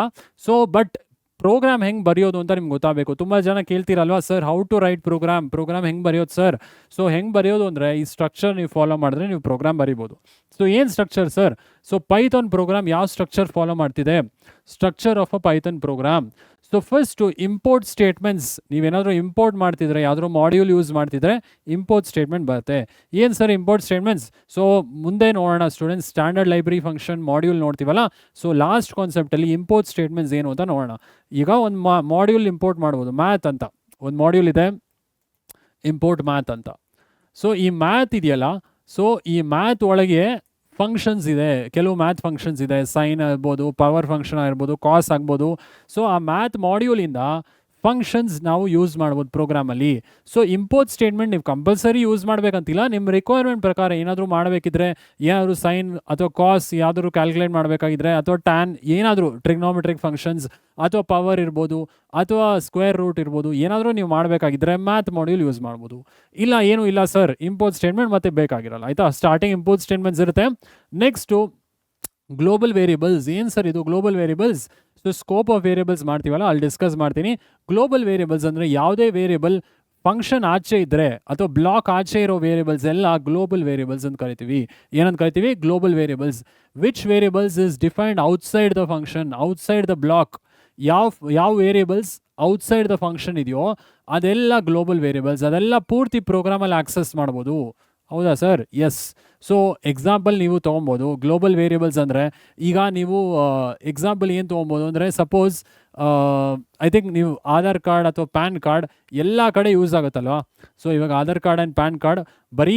ಸೊ ಬಟ್ ಪ್ರೋಗ್ರಾಮ್ ಹೆಂಗೆ ಬರೆಯೋದು ಅಂತ ನಿಮ್ಗೆ ಗೊತ್ತಾಗಬೇಕು. ತುಂಬ ಜನ ಕೇಳ್ತೀರಲ್ವಾ, sir how to write program ಹೆಂಗೆ ಬರೆಯೋದು ಸರ್? ಸೊ ಹೆಂಗೆ ಬರೆಯೋದು ಅಂದರೆ ಈ ಸ್ಟ್ರಕ್ಚರ್ ನೀವು ಫಾಲೋ ಮಾಡಿದ್ರೆ ನೀವು ಪ್ರೋಗ್ರಾಮ್ ಬರಿಬೋದು. ಸೊ ಏನು structure sir? So Python program ಯಾವ ಸ್ಟ್ರಕ್ಚರ್ ಫಾಲೋ ಮಾಡ್ತಿದೆ? Structure of a Python program. So first import statements. ನೀವೇನಾದರೂ ಇಂಪೋರ್ಟ್ ಮಾಡ್ತಿದ್ರೆ, ಯಾವುದಾದ್ರು ಮಾಡ್ಯೂಲ್ ಯೂಸ್ ಮಾಡ್ತಿದ್ರೆ ಇಂಪೋರ್ಟ್ ಸ್ಟೇಟ್ಮೆಂಟ್ ಬರುತ್ತೆ. ಏನು ಸರ್ ಇಂಪೋರ್ಟ್ ಸ್ಟೇಟ್ಮೆಂಟ್ಸ್? ಸೊ ಮುಂದೆ ನೋಡೋಣ students. Standard library function module ನೋಡ್ತೀವಲ್ಲ, ಸೊ ಲಾಸ್ಟ್ ಕಾನ್ಸೆಪ್ಟಲ್ಲಿ ಇಂಪೋರ್ಟ್ ಸ್ಟೇಟ್ಮೆಂಟ್ಸ್ ಏನು ಅಂತ ನೋಡೋಣ. ಈಗ ಒಂದು ಮಾಡ್ಯೂಲ್ ಇಂಪೋರ್ಟ್ ಮಾಡ್ಬೋದು. ಮ್ಯಾಥ್ ಅಂತ ಒಂದು ಮಾಡ್ಯೂಲ್ ಇದೆ, ಇಂಪೋರ್ಟ್ ಮ್ಯಾಥ್ ಅಂತ. ಸೊ ಈ ಮ್ಯಾಥ್ ಇದೆಯಲ್ಲ, ಸೊ ಈ ಮ್ಯಾಥ್ ಒಳಗೆ ಫಂಕ್ಷನ್ಸ್ ಇದೆ, ಕೆಲವು ಮ್ಯಾಥ್ ಫಂಕ್ಷನ್ಸ್ ಇದೆ. ಸೈನ್ ಆಗ್ಬೋದು, ಪವರ್ ಫಂಕ್ಷನ್ ಆಗಿರ್ಬೋದು, ಕಾಸ್ ಆಗ್ಬೋದು. ಸೊ ಆ ಮ್ಯಾಥ್ ಮಾಡ್ಯೂಲಿಂದ ಫಂಕ್ಷನ್ಸ್ ನಾವು ಯೂಸ್ ಮಾಡ್ಬೋದು ಪ್ರೋಗ್ರಾಮಲ್ಲಿ. ಸೊ ಇಂಪೋರ್ಟ್ ಸ್ಟೇಟ್ಮೆಂಟ್ ನೀವು ಕಂಪಲ್ಸರಿ ಯೂಸ್ ಮಾಡಬೇಕಂತಿಲ್ಲ. ನಿಮ್ಮ ರಿಕ್ವೈರ್ಮೆಂಟ್ ಪ್ರಕಾರ ಏನಾದರೂ ಮಾಡಬೇಕಿದ್ರೆ, ಏನಾದರೂ ಸೈನ್ ಅಥವಾ ಕಾಸ್ ಯಾವ್ದಾದ್ರು ಕ್ಯಾಲ್ಕುಲೇಟ್ ಮಾಡಬೇಕಾಗಿದ್ರೆ, ಅಥವಾ ಟ್ಯಾನ್ ಏನಾದರೂ ಟ್ರಿಗ್ನೋಮೆಟ್ರಿಕ್ ಫಂಕ್ಷನ್ಸ್ ಅಥವಾ ಪವರ್ ಇರ್ಬೋದು ಅಥವಾ ಸ್ಕ್ವೇರ್ ರೂಟ್ ಇರ್ಬೋದು, ಏನಾದರೂ ನೀವು ಮಾಡಬೇಕಾಗಿದ್ರೆ ಮ್ಯಾಥ್ ಮಾಡ್ಯೂಲ್ ಯೂಸ್ ಮಾಡ್ಬೋದು. ಇಲ್ಲ ಏನೂ ಇಲ್ಲ ಸರ್, ಇಂಪೋರ್ಟ್ ಸ್ಟೇಟ್ಮೆಂಟ್ ಮತ್ತೆ ಬೇಕಾಗಿರಲ್ಲ, ಆಯಿತಾ? ಸ್ಟಾರ್ಟಿಂಗ್ ಇಂಪೋರ್ಟ್ ಸ್ಟೇಟ್ಮೆಂಟ್ಸ್ ಇರುತ್ತೆ. Next global variables. ಏನು ಸರ್ ಇದು global variables? So scope of variables ಮಾಡ್ತೀವಲ್ಲ, ಅಲ್ಲಿ ಡಿಸ್ಕಸ್ ಮಾಡ್ತೀನಿ. ಗ್ಲೋಬಲ್ ವೇರಿಯಬಲ್ಸ್ ಅಂದರೆ ಯಾವುದೇ ವೇರಿಯಬಲ್ ಫಂಕ್ಷನ್ ಆಚೆ ಇದ್ದರೆ ಅಥವಾ ಬ್ಲಾಕ್ ಆಚೆ ಇರೋ ವೇರಿಯಬಲ್ಸ್ ಎಲ್ಲ ಗ್ಲೋಬಲ್ ವೇರಿಯಬಲ್ಸ್ ಅಂತ ಕರಿತೀವಿ. ಏನಂತ ಕರಿತೀವಿ? Global variables. Which variables is defined outside the function, outside the block. ಯಾವ ವೇರಿಯಬಲ್ಸ್ ಔಟ್ಸೈಡ್ ದ ಫಂಕ್ಷನ್ ಇದೆಯೋ ಅದೆಲ್ಲ ಗ್ಲೋಬಲ್ ವೇರಿಯಬಲ್ಸ್, ಅದೆಲ್ಲ ಪೂರ್ತಿ ಪ್ರೋಗ್ರಾಮಲ್ಲಿ ಆಕ್ಸೆಸ್ ಮಾಡ್ಬೋದು. ಹೌದಾ ಸರ್? ಎಸ್. ಸೊ ಎಕ್ಸಾಂಪಲ್ ನೀವು ತೊಗೊಬೋದು. ಗ್ಲೋಬಲ್ ವೇರಿಯಬಲ್ಸ್ ಅಂದರೆ ಈಗ ನೀವು ಎಕ್ಸಾಂಪಲ್ ಏನು ತೊಗೊಬೋದು ಅಂದರೆ, ಸಪೋಸ್ ಐ ಥಿಂಕ್ ನೀವು ಆಧಾರ್ ಕಾರ್ಡ್ ಅಥವಾ ಪ್ಯಾನ್ ಕಾರ್ಡ್ ಎಲ್ಲ ಕಡೆ ಯೂಸ್ ಆಗುತ್ತಲ್ವ. ಸೊ ಇವಾಗ Aadhaar card and PAN card ಬರೀ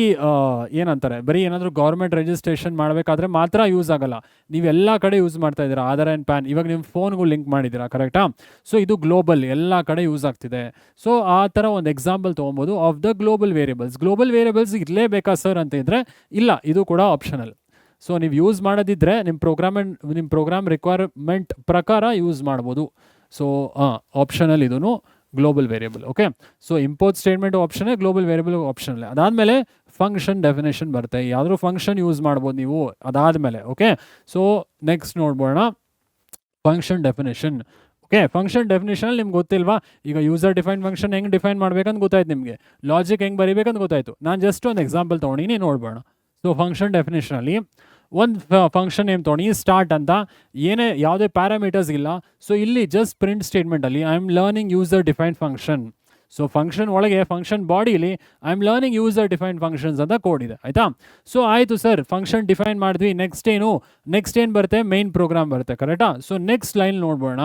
ಏನಂತಾರೆ, ಬರೀ ಏನಾದರೂ ಗೌರ್ಮೆಂಟ್ ರಿಜಿಸ್ಟ್ರೇಷನ್ ಮಾಡಬೇಕಾದ್ರೆ ಮಾತ್ರ ಯೂಸ್ ಆಗಲ್ಲ. ನೀವೆಲ್ಲ ಕಡೆ ಯೂಸ್ ಮಾಡ್ತಾ ಇದ್ದೀರಾ ಆಧಾರ್ ಆ್ಯಂಡ್ ಪ್ಯಾನ್. ಇವಾಗ ನಿಮ್ಮ ಫೋನ್ಗೂ ಲಿಂಕ್ ಮಾಡಿದ್ದೀರಾ, ಕರೆಕ್ಟಾ? ಸೊ ಇದು ಗ್ಲೋಬಲ್, ಎಲ್ಲ ಕಡೆ ಯೂಸ್ ಆಗ್ತಿದೆ. ಸೊ ಆ ಥರ ಒಂದು ಎಕ್ಸಾಂಪಲ್ ತೊಗೊಬೋದು of the global variables. Global variables ಇರಲೇಬೇಕಾ ಸರ್ ಅಂತ ಇದ್ದರೆ ಇಲ್ಲ, ಇದು ಕೂಡ ಆಪ್ಷನಲ್. ಸೊ ನೀವು ಯೂಸ್ ಮಾಡೋದಿದ್ದರೆ ನಿಮ್ಮ ಪ್ರೋಗ್ರಾಮ್ ರಿಕ್ವೈರ್ಮೆಂಟ್ ಪ್ರಕಾರ ಯೂಸ್ ಮಾಡ್ಬೋದು. ಸೊ ಆಪ್ಷನಲ್ ಇದೂ global variable. Okay, so import statement option, global variable optional. ಅದಾದಮೇಲೆ ಫಂಕ್ಷನ್ ಡೆಫಿನೇಷನ್ ಬರುತ್ತೆ. ಯಾವುದಾದ್ರೂ ಫಂಕ್ಷನ್ ಯೂಸ್ ಮಾಡ್ಬೋದು ನೀವು ಅದಾದಮೇಲೆ. ಓಕೆ, ಸೊ ನೆಕ್ಸ್ಟ್ ನೋಡ್ಬೋಣ ಫಂಕ್ಷನ್ ಡೆಫಿನೇಷನ್. ಓಕೆ, ಫಂಕ್ಷನ್ ಡೆಫಿನೇಷನಲ್ಲಿ ನಿಮ್ಗೆ ಗೊತ್ತಿಲ್ವಾ? ಈಗ ಯೂಸರ್ ಡಿಫೈನ್ ಫಂಕ್ಷನ್ ಹೆಂಗೆ ಡಿಫೈನ್ ಮಾಡ್ಬೇಕಂತ ಗೊತ್ತಾಯ್ತು ನಿಮಗೆ, ಲಾಜಿಕ್ ಹೆಂಗೆ ಬರೀಬೇಕಂತ ಗೊತ್ತಾಯಿತು. ನಾನು ಜಸ್ಟ್ ಒಂದು ಎಕ್ಸಾಂಪಲ್ ತೊಗೊಂಡಿನಿ, ನೋಡ್ಬೋಣ. ಸೊ ಫಂಕ್ಷನ್ ಡೆಫಿನೇಷನಲ್ಲಿ ಒಂದು ಫಂಕ್ಷನ್ ನೇಮ್ ತೊಗೊಂಡು ಸ್ಟಾರ್ಟ್ ಅಂತ, ಯಾವುದೇ ಪ್ಯಾರಾಮೀಟರ್ಸ್ ಇಲ್ಲ. ಸೊ ಇಲ್ಲಿ ಜಸ್ಟ್ ಪ್ರಿಂಟ್ ಸ್ಟೇಟ್ಮೆಂಟಲ್ಲಿ I am learning user define function. So function ಒಳಗೆ ಫಂಕ್ಷನ್ ಬಾಡಿಲಿ I am learning user define functions ಅಂತ ಕೋಡ್ ಇದೆ, ಆಯಿತಾ? ಸೊ ಆಯಿತು ಸರ್, ಫಂಕ್ಷನ್ ಡಿಫೈನ್ ಮಾಡಿದ್ವಿ. ನೆಕ್ಸ್ಟ್ ಏನು ಬರುತ್ತೆ? ಮೇನ್ ಪ್ರೋಗ್ರಾಮ್ ಬರುತ್ತೆ, ಕರೆಕ್ಟಾ? ಸೊ ನೆಕ್ಸ್ಟ್ ಲೈನ್ ನೋಡ್ಬೋಣ,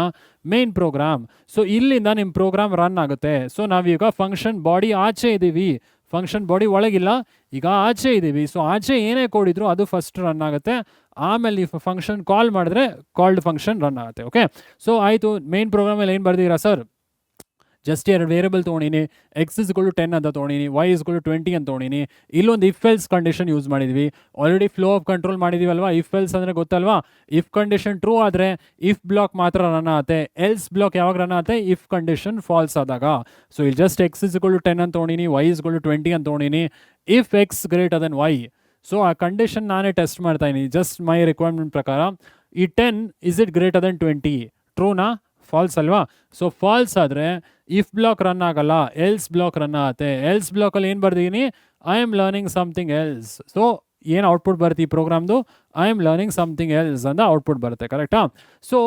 ಮೇನ್ ಪ್ರೋಗ್ರಾಮ್. ಸೊ ಇಲ್ಲಿಂದ ನಿಮ್ಮ ಪ್ರೋಗ್ರಾಮ್ ರನ್ ಆಗುತ್ತೆ. ಸೊ ನಾವೀಗ ಫಂಕ್ಷನ್ ಬಾಡಿ ಆಚೆ ಇದ್ದೀವಿ, ಫಂಕ್ಷನ್ ಬಾಡಿ ಒಳಗಿಲ್ಲ, ಈಗ ಆಚೆ ಇದ್ದೀವಿ. ಸೊ ಆಚೆ ಏನೇ ಕೋಡ್ ಇದ್ರು ಅದು ಫಸ್ಟ್ ರನ್ ಆಗುತ್ತೆ. ಆಮೇಲೆ ನೀವು ಫಂಕ್ಷನ್ ಕಾಲ್ ಮಾಡಿದ್ರೆ ಕಾಲ್ಡ್ ಫಂಕ್ಷನ್ ರನ್ ಆಗುತ್ತೆ. ಓಕೆ, ಸೊ ಆಯಿತು. ಮೇನ್ ಪ್ರೋಗ್ರಾಮಲ್ಲಿ ಏನು ಬರ್ದಿರಾ ಸರ್? ಜಸ್ಟ್ ಎರಡು ವೇರಿಯಬಲ್ ತೊಗೊಂಡಿನಿ, ಎಕ್ಸ್ ಇಸ್ ಇಕ್ವಲ್ ಟು 10 ಅಂತ ತೊಗೊಂಡಿನಿ, ವೈ ಇಸ್ ಇಕ್ವಲ್ ಟು 20 ಅಂತ ತೊಗೊಂಡಿನಿ. ಇಲ್ಲೊಂದು ಇಫ್ ಎಲ್ಸ್ ಕಂಡೀಷನ್ ಯೂಸ್ ಮಾಡಿದ್ವಿ. ಆಲ್ರೆಡಿ ಫ್ಲೋ ಆಫ್ ಕಂಟ್ರೋಲ್ ಮಾಡಿದ್ದೀವಲ್ವಾ? ಇಫ್ ಎಲ್ಸ್ ಅಂದರೆ ಗೊತ್ತಲ್ವಾ? ಇಫ್ ಕಂಡೀಷನ್ ಟ್ರೂ ಆದರೆ ಇಫ್ ಬ್ಲಾಕ್ ಮಾತ್ರ ರನ್ ಆಗುತ್ತೆ, ಎಲ್ಸ್ ಬ್ಲಾಕ್ ಯಾವಾಗ ರನ್ ಆಗುತ್ತೆ? ಇಫ್ ಕಂಡೀಷನ್ ಫಾಲ್ಸ್ ಆದಾಗ. ಸೊ ಇಲ್ಲಿ just X is equal to 10 ಅಂತ ತೊಗೊಂಡಿನಿ, ವೈ ಇಸ್ ಇಕ್ವಲ್ ಟು 20 ಅಂತ ತೊಗೊಂಡಿನಿ. If X greater than Y, so ಆ ಕಂಡೀಷನ್ ನಾನೇ ಟೆಸ್ಟ್ ಮಾಡ್ತಾ ಇದ್ದೀನಿ ಜಸ್ಟ್ ಮೈ ರಿಕ್ವೈರ್ಮೆಂಟ್ ಪ್ರಕಾರ. ಈ 10 ಇಸ್ ಇಟ್ ಗ್ರೇಟರ್ ದೆನ್ 20? ಟ್ರೂನಾ? ಫಾಲ್ಸ್ ಅಲ್ವಾ? ಸೊ ಫಾಲ್ಸ್ ಆದರೆ ಇಫ್ ಬ್ಲಾಕ್ ರನ್ ಆಗಲ್ಲ, ಎಲ್ಸ್ ಬ್ಲಾಕ್ ರನ್ ಆಗುತ್ತೆ. ಎಲ್ಸ್ ಬ್ಲಾಕಲ್ಲಿ ಏನು ಬರ್ದಿದ್ದೀನಿ? I am learning something else. So ಏನು ಔಟ್ಪುಟ್ ಬರುತ್ತೆ ಈ ಪ್ರೋಗ್ರಾಮ್ದು? I am learning something else ಅಂತ ಔಟ್ಪುಟ್ ಬರುತ್ತೆ, ಕರೆಕ್ಟಾ? ಸೊ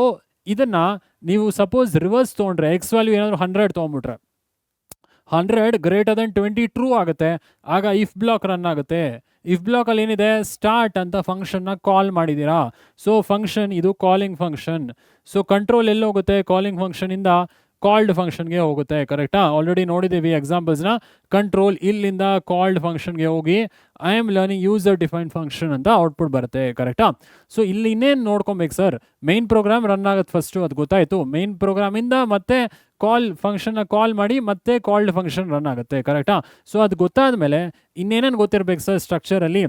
ಇದನ್ನು ನೀವು ಸಪೋಸ್ ರಿವರ್ಸ್ ತೊಗೊಂಡ್ರೆ, ಎಕ್ಸ್ ವ್ಯಾಲ್ಯೂ ಏನಾದರೂ 100 ತೊಗೊಂಡ್ಬಿಟ್ರೆ 100 ಗ್ರೇಟರ್ ದೆನ್ 20 ಟ್ರೂ ಆಗುತ್ತೆ. ಆಗ ಇಫ್ ಬ್ಲಾಕ್ ರನ್ ಆಗುತ್ತೆ. ಇಫ್ ಬ್ಲಾಕಲ್ಲಿ ಏನಿದೆ? ಸ್ಟಾರ್ಟ್ ಅಂತ ಫಂಕ್ಷನ್ನ ಕಾಲ್ ಮಾಡಿದ್ದೀರಾ. ಸೊ ಫಂಕ್ಷನ್ ಇದು ಕಾಲಿಂಗ್ ಫಂಕ್ಷನ್. ಸೊ ಕಂಟ್ರೋಲ್ ಎಲ್ಲಿ ಹೋಗುತ್ತೆ? ಕಾಲಿಂಗ್ ಫಂಕ್ಷನಿಂದ ಕಾಲ್ಡ್ ಫಂಕ್ಷನ್ಗೆ ಹೋಗುತ್ತೆ, ಕರೆಕ್ಟಾ? ಆಲ್ರೆಡಿ ನೋಡಿದ್ದೀವಿ ಎಕ್ಸಾಂಪಲ್ಸ್ನ. ಕಂಟ್ರೋಲ್ ಇಲ್ಲಿಂದ ಕಾಲ್ಡ್ ಫಂಕ್ಷನ್ಗೆ ಹೋಗಿ I am learning user define function ಅಂತ ಔಟ್ಪುಟ್ ಬರುತ್ತೆ, ಕರೆಕ್ಟಾ? ಸೊ ಇಲ್ಲಿ ಇನ್ನೇನು ನೋಡ್ಕೊಬೇಕು ಸರ್? ಮೇನ್ ಪ್ರೋಗ್ರಾಮ್ ರನ್ ಆಗುತ್ತೆ ಫಸ್ಟು, ಅದು ಗೊತ್ತಾಯಿತು. ಮೇನ್ ಪ್ರೋಗ್ರಾಮಿಂದ ಮತ್ತೆ ಫಂಕ್ಷನ್ನ ಕಾಲ್ ಮಾಡಿ ಮತ್ತೆ ಕಾಲ್ಡ್ ಫಂಕ್ಷನ್ ರನ್ ಆಗುತ್ತೆ, ಕರೆಕ್ಟಾ? ಸೊ ಅದು ಗೊತ್ತಾದ ಮೇಲೆ ಇನ್ನೇನೇನು ಗೊತ್ತಿರಬೇಕು ಸರ್ ಸ್ಟ್ರಕ್ಚರಲ್ಲಿ?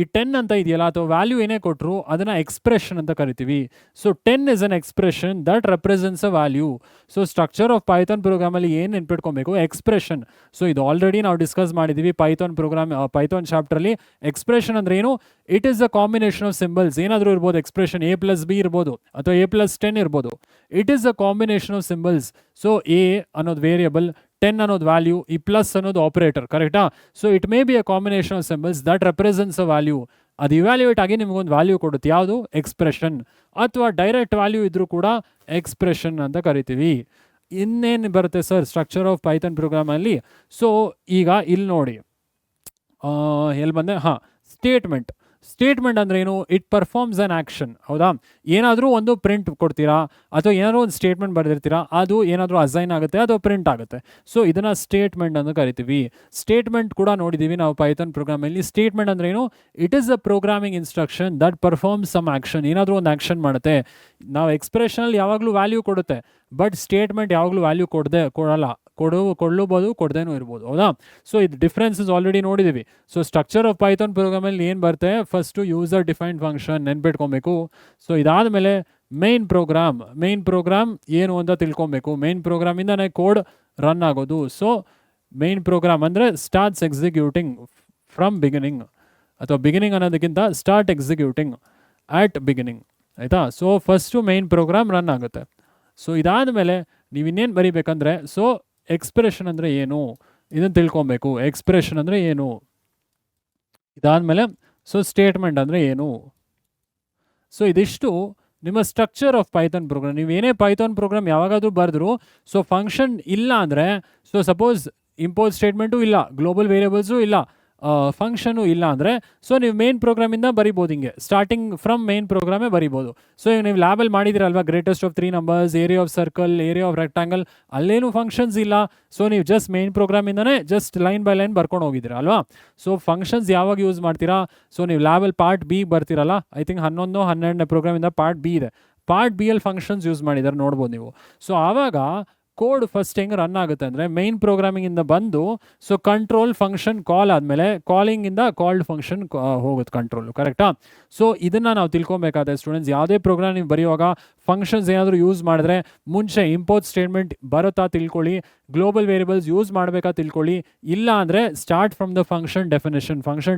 ಈ 10 ಅಂತ ಇದೆಯಲ್ಲ, ಅಥವಾ ವ್ಯಾಲ್ಯೂ ಏನೇ ಕೊಟ್ಟರು ಅದನ್ನು ಎಕ್ಸ್ಪ್ರೆಷನ್ ಅಂತ ಕರಿತೀವಿ. So 10 is an expression that represents a value. So structure of Python ಪ್ರೋಗ್ರಾಮಲ್ಲಿ ಏನು ನೆನ್ಪಿಟ್ಕೊಬೇಕು? ಎಕ್ಸ್ಪ್ರೆಷನ್. ಸೊ ಇದು ಆಲ್ರೆಡಿ ನಾವು ಡಿಸ್ಕಸ್ ಮಾಡಿದ್ದೀವಿ ಪೈಥಾನ್ ಚಾಪ್ಟ್ರಲ್ಲಿ. ಎಕ್ಸ್ಪ್ರೆಷನ್ ಅಂದ್ರೆ ಏನು? It is a combination of symbols. ಏನಾದರೂ ಇರ್ಬೋದು ಎಕ್ಸ್ಪ್ರೆಷನ್, A+B ಇರ್ಬೋದು ಅಥವಾ A+10 ಇರ್ಬೋದು. It is a combination of symbols. So A ಅನ್ನೋದು ವೇರಿಯಬಲ್, 10 ಅನ್ನೋದು ವ್ಯಾಲ್ಯೂ, ಈ ಪ್ಲಸ್ ಅನ್ನೋದು ಆಪರೇಟರ್, ಕರೆಕ್ಟಾ? So it may be a combination of symbols that represents a value. ಅದು ಇವ್ಯಾಲ್ಯೂಯೇಟ್ ಆಗಿ ನಿಮಗೊಂದು ವ್ಯಾಲ್ಯೂ ಕೊಡುತ್ತೆ. ಯಾವುದು? ಎಕ್ಸ್ಪ್ರೆಷನ್. ಅಥವಾ ಡೈರೆಕ್ಟ್ ವ್ಯಾಲ್ಯೂ ಇದ್ರೂ ಕೂಡ ಎಕ್ಸ್ಪ್ರೆಷನ್ ಅಂತ ಕರಿತೀವಿ. ಇನ್ನೇನು ಬರುತ್ತೆ ಸರ್ ಸ್ಟ್ರಕ್ಚರ್ ಆಫ್ ಪೈಥಾನ್ ಪ್ರೋಗ್ರಾಮಲ್ಲಿ? ಸೊ ಈಗ ಇಲ್ಲಿ ನೋಡಿ, ಎಲ್ಲಿ ಬಂದೆ? ಸ್ಟೇಟ್ಮೆಂಟ್. ಸ್ಟೇಟ್ಮೆಂಟ್ ಅಂದ್ರೆ ಏನು? It performs an action. ಹೌದಾ? ಏನಾದರೂ ಒಂದು ಪ್ರಿಂಟ್ ಕೊಡ್ತೀರಾ ಅಥವಾ ಏನಾದರೂ ಒಂದು ಸ್ಟೇಟ್ಮೆಂಟ್ ಬರೆದಿರ್ತೀರಾ, ಅದು ಏನಾದರೂ ಅಸೈನ್ ಆಗುತ್ತೆ ಅಥವಾ ಪ್ರಿಂಟ್ ಆಗುತ್ತೆ. ಸೊ ಇದನ್ನು ಸ್ಟೇಟ್ಮೆಂಟ್ ಅಂತ ಕರಿತೀವಿ. ಸ್ಟೇಟ್ಮೆಂಟ್ ಕೂಡ ನೋಡಿದ್ದೀವಿ ನಾವು ಪೈಥಾನ್ ಪ್ರೋಗ್ರಾಮಲ್ಲಿ. ಸ್ಟೇಟ್ಮೆಂಟ್ ಅಂದ್ರೆ ಏನು? It is a programming instruction that performs some action. ಏನಾದರೂ ಒಂದು ಆ್ಯಕ್ಷನ್ ಮಾಡುತ್ತೆ. ನಾವು ಎಕ್ಸ್ಪ್ರೆಷನಲ್ಲಿ ಯಾವಾಗಲೂ ವ್ಯಾಲ್ಯೂ ಕೊಡುತ್ತೆ, ಬಟ್ ಸ್ಟೇಟ್ಮೆಂಟ್ ಯಾವಾಗಲೂ ವ್ಯಾಲ್ಯೂ ಕೊಡಲ್ಲ. ಕೊಡಲೂಬೋದು, ಕೊಡದೇನೂ ಇರ್ಬೋದು, ಹೌದಾ? ಸೊ ಇದು ಡಿಫ್ರೆನ್ಸಸ್ ಆಲ್ರೆಡಿ ನೋಡಿದ್ದೀವಿ. ಸೊ ಸ್ಟ್ರಕ್ಚರ್ ಆಫ್ ಪೈಥಾನ್ ಪ್ರೋಗ್ರಾಮಲ್ಲಿ ಏನು ಬರುತ್ತೆ? ಫಸ್ಟು ಯೂಸರ್ ಡಿಫೈನ್ಡ್ ಫಂಕ್ಷನ್ ನೆನ್ಪಿಟ್ಕೊಬೇಕು. ಸೊ ಇದಾದಮೇಲೆ ಮೇನ್ ಪ್ರೋಗ್ರಾಮ್ ಏನು ಅಂತ ತಿಳ್ಕೊಬೇಕು. ಮೇನ್ ಪ್ರೋಗ್ರಾಮಿಂದನೇ ಕೋಡ್ ರನ್ ಆಗೋದು. ಸೊ ಮೇನ್ ಪ್ರೋಗ್ರಾಮ್ ಅಂದರೆ ಸ್ಟಾರ್ಟ್ಸ್ ಎಕ್ಸಿಕ್ಯೂಟಿಂಗ್ ಫ್ರಮ್ ಬಿಗಿನಿಂಗ್, ಅಥವಾ ಬಿಗಿನಿಂಗ್ ಅನ್ನೋದಕ್ಕಿಂತ ಸ್ಟಾರ್ಟ್ ಎಕ್ಸಿಕ್ಯೂಟಿಂಗ್ ಆಟ್ ಬಿಗಿನಿಂಗ್, ಆಯಿತಾ? So first main program run ಆಗುತ್ತೆ. ಸೊ ಇದಾದ ಮೇಲೆ ನೀವು ಇನ್ನೇನು ಬರೀಬೇಕಂದ್ರೆ, ಸೊ ಎಕ್ಸ್ಪ್ರೆಷನ್ ಅಂದರೆ ಏನು? ಇದನ್ನು ತಿಳ್ಕೊಬೇಕು. ಎಕ್ಸ್ಪ್ರೆಷನ್ ಅಂದರೆ ಏನು, ಇದಾದಮೇಲೆ ಸೊ ಸ್ಟೇಟ್ಮೆಂಟ್ ಅಂದರೆ ಏನು. ಸೊ ಇದಿಷ್ಟು ನಿಮ್ಮ ಸ್ಟ್ರಕ್ಚರ್ ಆಫ್ ಪೈಥಾನ್ ಪ್ರೋಗ್ರಾಮ್. ನೀವೇನೇ ಪೈಥಾನ್ ಪ್ರೋಗ್ರಾಮ್ ಯಾವಾಗಾದರೂ ಬರೆದ್ರು, ಸೊ ಫಂಕ್ಷನ್ ಇಲ್ಲ ಅಂದರೆ, ಸೊ ಸಪೋಸ್ ಇಂಪೋರ್ಟ್ ಸ್ಟೇಟ್ಮೆಂಟು ಇಲ್ಲ, ಗ್ಲೋಬಲ್ ವೇರಿಯಬಲ್ಸು ಇಲ್ಲ, ಫಂಕ್ಷನು ಇಲ್ಲ ಅಂದರೆ, ಸೊ ನೀವು ಮೇನ್ ಪ್ರೋಗ್ರಾಮಿಂದ ಬರಿಬೋದು. ಹಿಂಗೆ ಸ್ಟಾರ್ಟಿಂಗ್ ಫ್ರಮ್ ಮೇನ್ ಪ್ರೋಗ್ರಾಮೇ ಬರಿಬೋದು. ಸೊ ಈಗ ನೀವು ಲ್ಯಾಬಲ್ಲಿ ಮಾಡಿದಿರಲ್ವಾ, greatest of 3 numbers, area of circle, area of rectangle, ಅಲ್ಲೇನು ಫಂಕ್ಷನ್ಸ್ ಇಲ್ಲ. ಸೊ ನೀವು ಜಸ್ಟ್ ಮೇನ್ ಪ್ರೋಗ್ರಾಮಿಂದನೇ ಜಸ್ಟ್ ಲೈನ್ ಬೈ ಲೈನ್ ಬರ್ಕೊಂಡು ಹೋಗಿದ್ದೀರಾ ಅಲ್ವಾ. ಸೊ ಫಂಕ್ಷನ್ಸ್ ಯಾವಾಗ ಯೂಸ್ ಮಾಡ್ತೀರಾ, ಸೊ ನೀವು ಲ್ಯಾಬಲ್ಲಿ ಪಾರ್ಟ್ ಬಿ ಬರ್ತೀರಲ್ಲ, ಐ ಥಿಂಕ್ 11-12ನೇ ಪ್ರೋಗ್ರಾಮಿಂದ ಪಾರ್ಟ್ ಬಿ ಇದೆ, ಪಾರ್ಟ್ ಬಿ ಅಲ್ಲಿ ಫಂಕ್ಷನ್ಸ್ ಯೂಸ್ ಮಾಡಿದ್ದಾರೆ ನೋಡ್ಬೋದು ನೀವು. ಸೊ ಆವಾಗ ಕೋಡ್ ಫಸ್ಟ್ ಹೆಂಗೆ ರನ್ ಆಗುತ್ತೆ ಅಂದರೆ, ಮೈನ್ ಪ್ರೋಗ್ರಾಮಿಂಗಿಂದ ಬಂದು ಸೊ ಕಂಟ್ರೋಲ್ ಫಂಕ್ಷನ್ ಕಾಲ್ ಆದಮೇಲೆ ಕಾಲಿಂಗಿಂದ ಕಾಲ್ಡ್ ಫಂಕ್ಷನ್ ಹೋಗುತ್ತೆ ಕಂಟ್ರೋಲು, ಕರೆಕ್ಟಾ. ಸೊ ಇದನ್ನು ನಾವು ತಿಳ್ಕೊಬೇಕಾದ್ರೆ ಸ್ಟೂಡೆಂಟ್ಸ್, ಯಾವುದೇ ಪ್ರೋಗ್ರಾಮ್ ನೀವು ಬರೆಯುವಾಗ ಫಂಕ್ಷನ್ಸ್ ಏನಾದರೂ ಯೂಸ್ ಮಾಡಿದ್ರೆ ಮುಂಚೆ ಇಂಪೋರ್ಟ್ ಸ್ಟೇಟ್ಮೆಂಟ್ ಬರುತ್ತಾ ತಿಳ್ಕೊಳ್ಳಿ, ಗ್ಲೋಬಲ್ ವೇರಿಯಬಲ್ಸ್ ಯೂಸ್ ಮಾಡಬೇಕಾ ತಿಳ್ಕೊಳ್ಳಿ. ಇಲ್ಲ ಅಂದರೆ ಸ್ಟಾರ್ಟ್ ಫ್ರಮ್ ದ ಫಂಕ್ಷನ್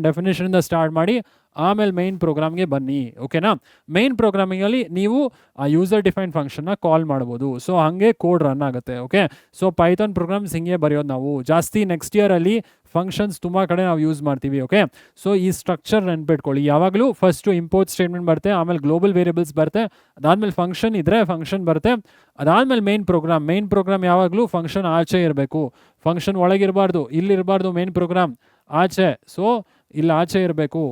ಡೆಫಿನೇಷನಿಂದ ಸ್ಟಾರ್ಟ್ ಮಾಡಿ ಆಮೇಲೆ ಮೈನ್ ಪ್ರೋಗ್ರಾಮ್ಗೆ ಬನ್ನಿ, ಓಕೆನಾ. ಮೈನ್ ಪ್ರೋಗ್ರಾಮಿಂಗಲ್ಲಿ ನೀವು ಆ ಯೂಸರ್ ಡಿಫೈನ್ ಫಂಕ್ಷನ್ನ ಕಾಲ್ ಮಾಡ್ಬೋದು. ಸೊ ಹಾಗೆ ಕೋಡ್ ರನ್ ಆಗುತ್ತೆ, ಓಕೆ. ಸೊ ಪೈಥಾನ್ ಪ್ರೋಗ್ರಾಮ್ಸ್ ಹಿಂಗೆ ಬರೆಯೋದು ನಾವು ಜಾಸ್ತಿ. ನೆಕ್ಸ್ಟ್ ಇಯರಲ್ಲಿ ಫಂಕ್ಷನ್ಸ್ ತುಂಬ ಕಡೆ ನಾವು ಯೂಸ್ ಮಾಡ್ತೀವಿ, ಓಕೆ. ಸೊ ಈ ಸ್ಟ್ರಕ್ಚರ್ ನೆನ್ಪಿಟ್ಕೊಳ್ಳಿ. ಯಾವಾಗಲೂ ಫಸ್ಟು ಇಂಪೋರ್ಟ್ ಸ್ಟೇಟ್ಮೆಂಟ್ ಬರುತ್ತೆ, ಆಮೇಲೆ ಗ್ಲೋಬಲ್ ವೇರಿಯಬಲ್ಸ್ ಬರುತ್ತೆ, ಅದಾದಮೇಲೆ ಫಂಕ್ಷನ್ ಇದ್ದರೆ ಫಂಕ್ಷನ್ ಬರುತ್ತೆ, ಅದಾದಮೇಲೆ ಮೇನ್ ಪ್ರೋಗ್ರಾಮ್ ಯಾವಾಗಲೂ ಫಂಕ್ಷನ್ ಆಚೆ ಇರಬೇಕು, ಫಂಕ್ಷನ್ ಒಳಗಿರಬಾರ್ದು, ಇಲ್ಲಿರಬಾರ್ದು, ಮೇನ್ ಪ್ರೋಗ್ರಾಮ್ ಆಚೆ. ಸೊ ಇಲ್ಲಿ ಆಚೆ ಇರಬೇಕು,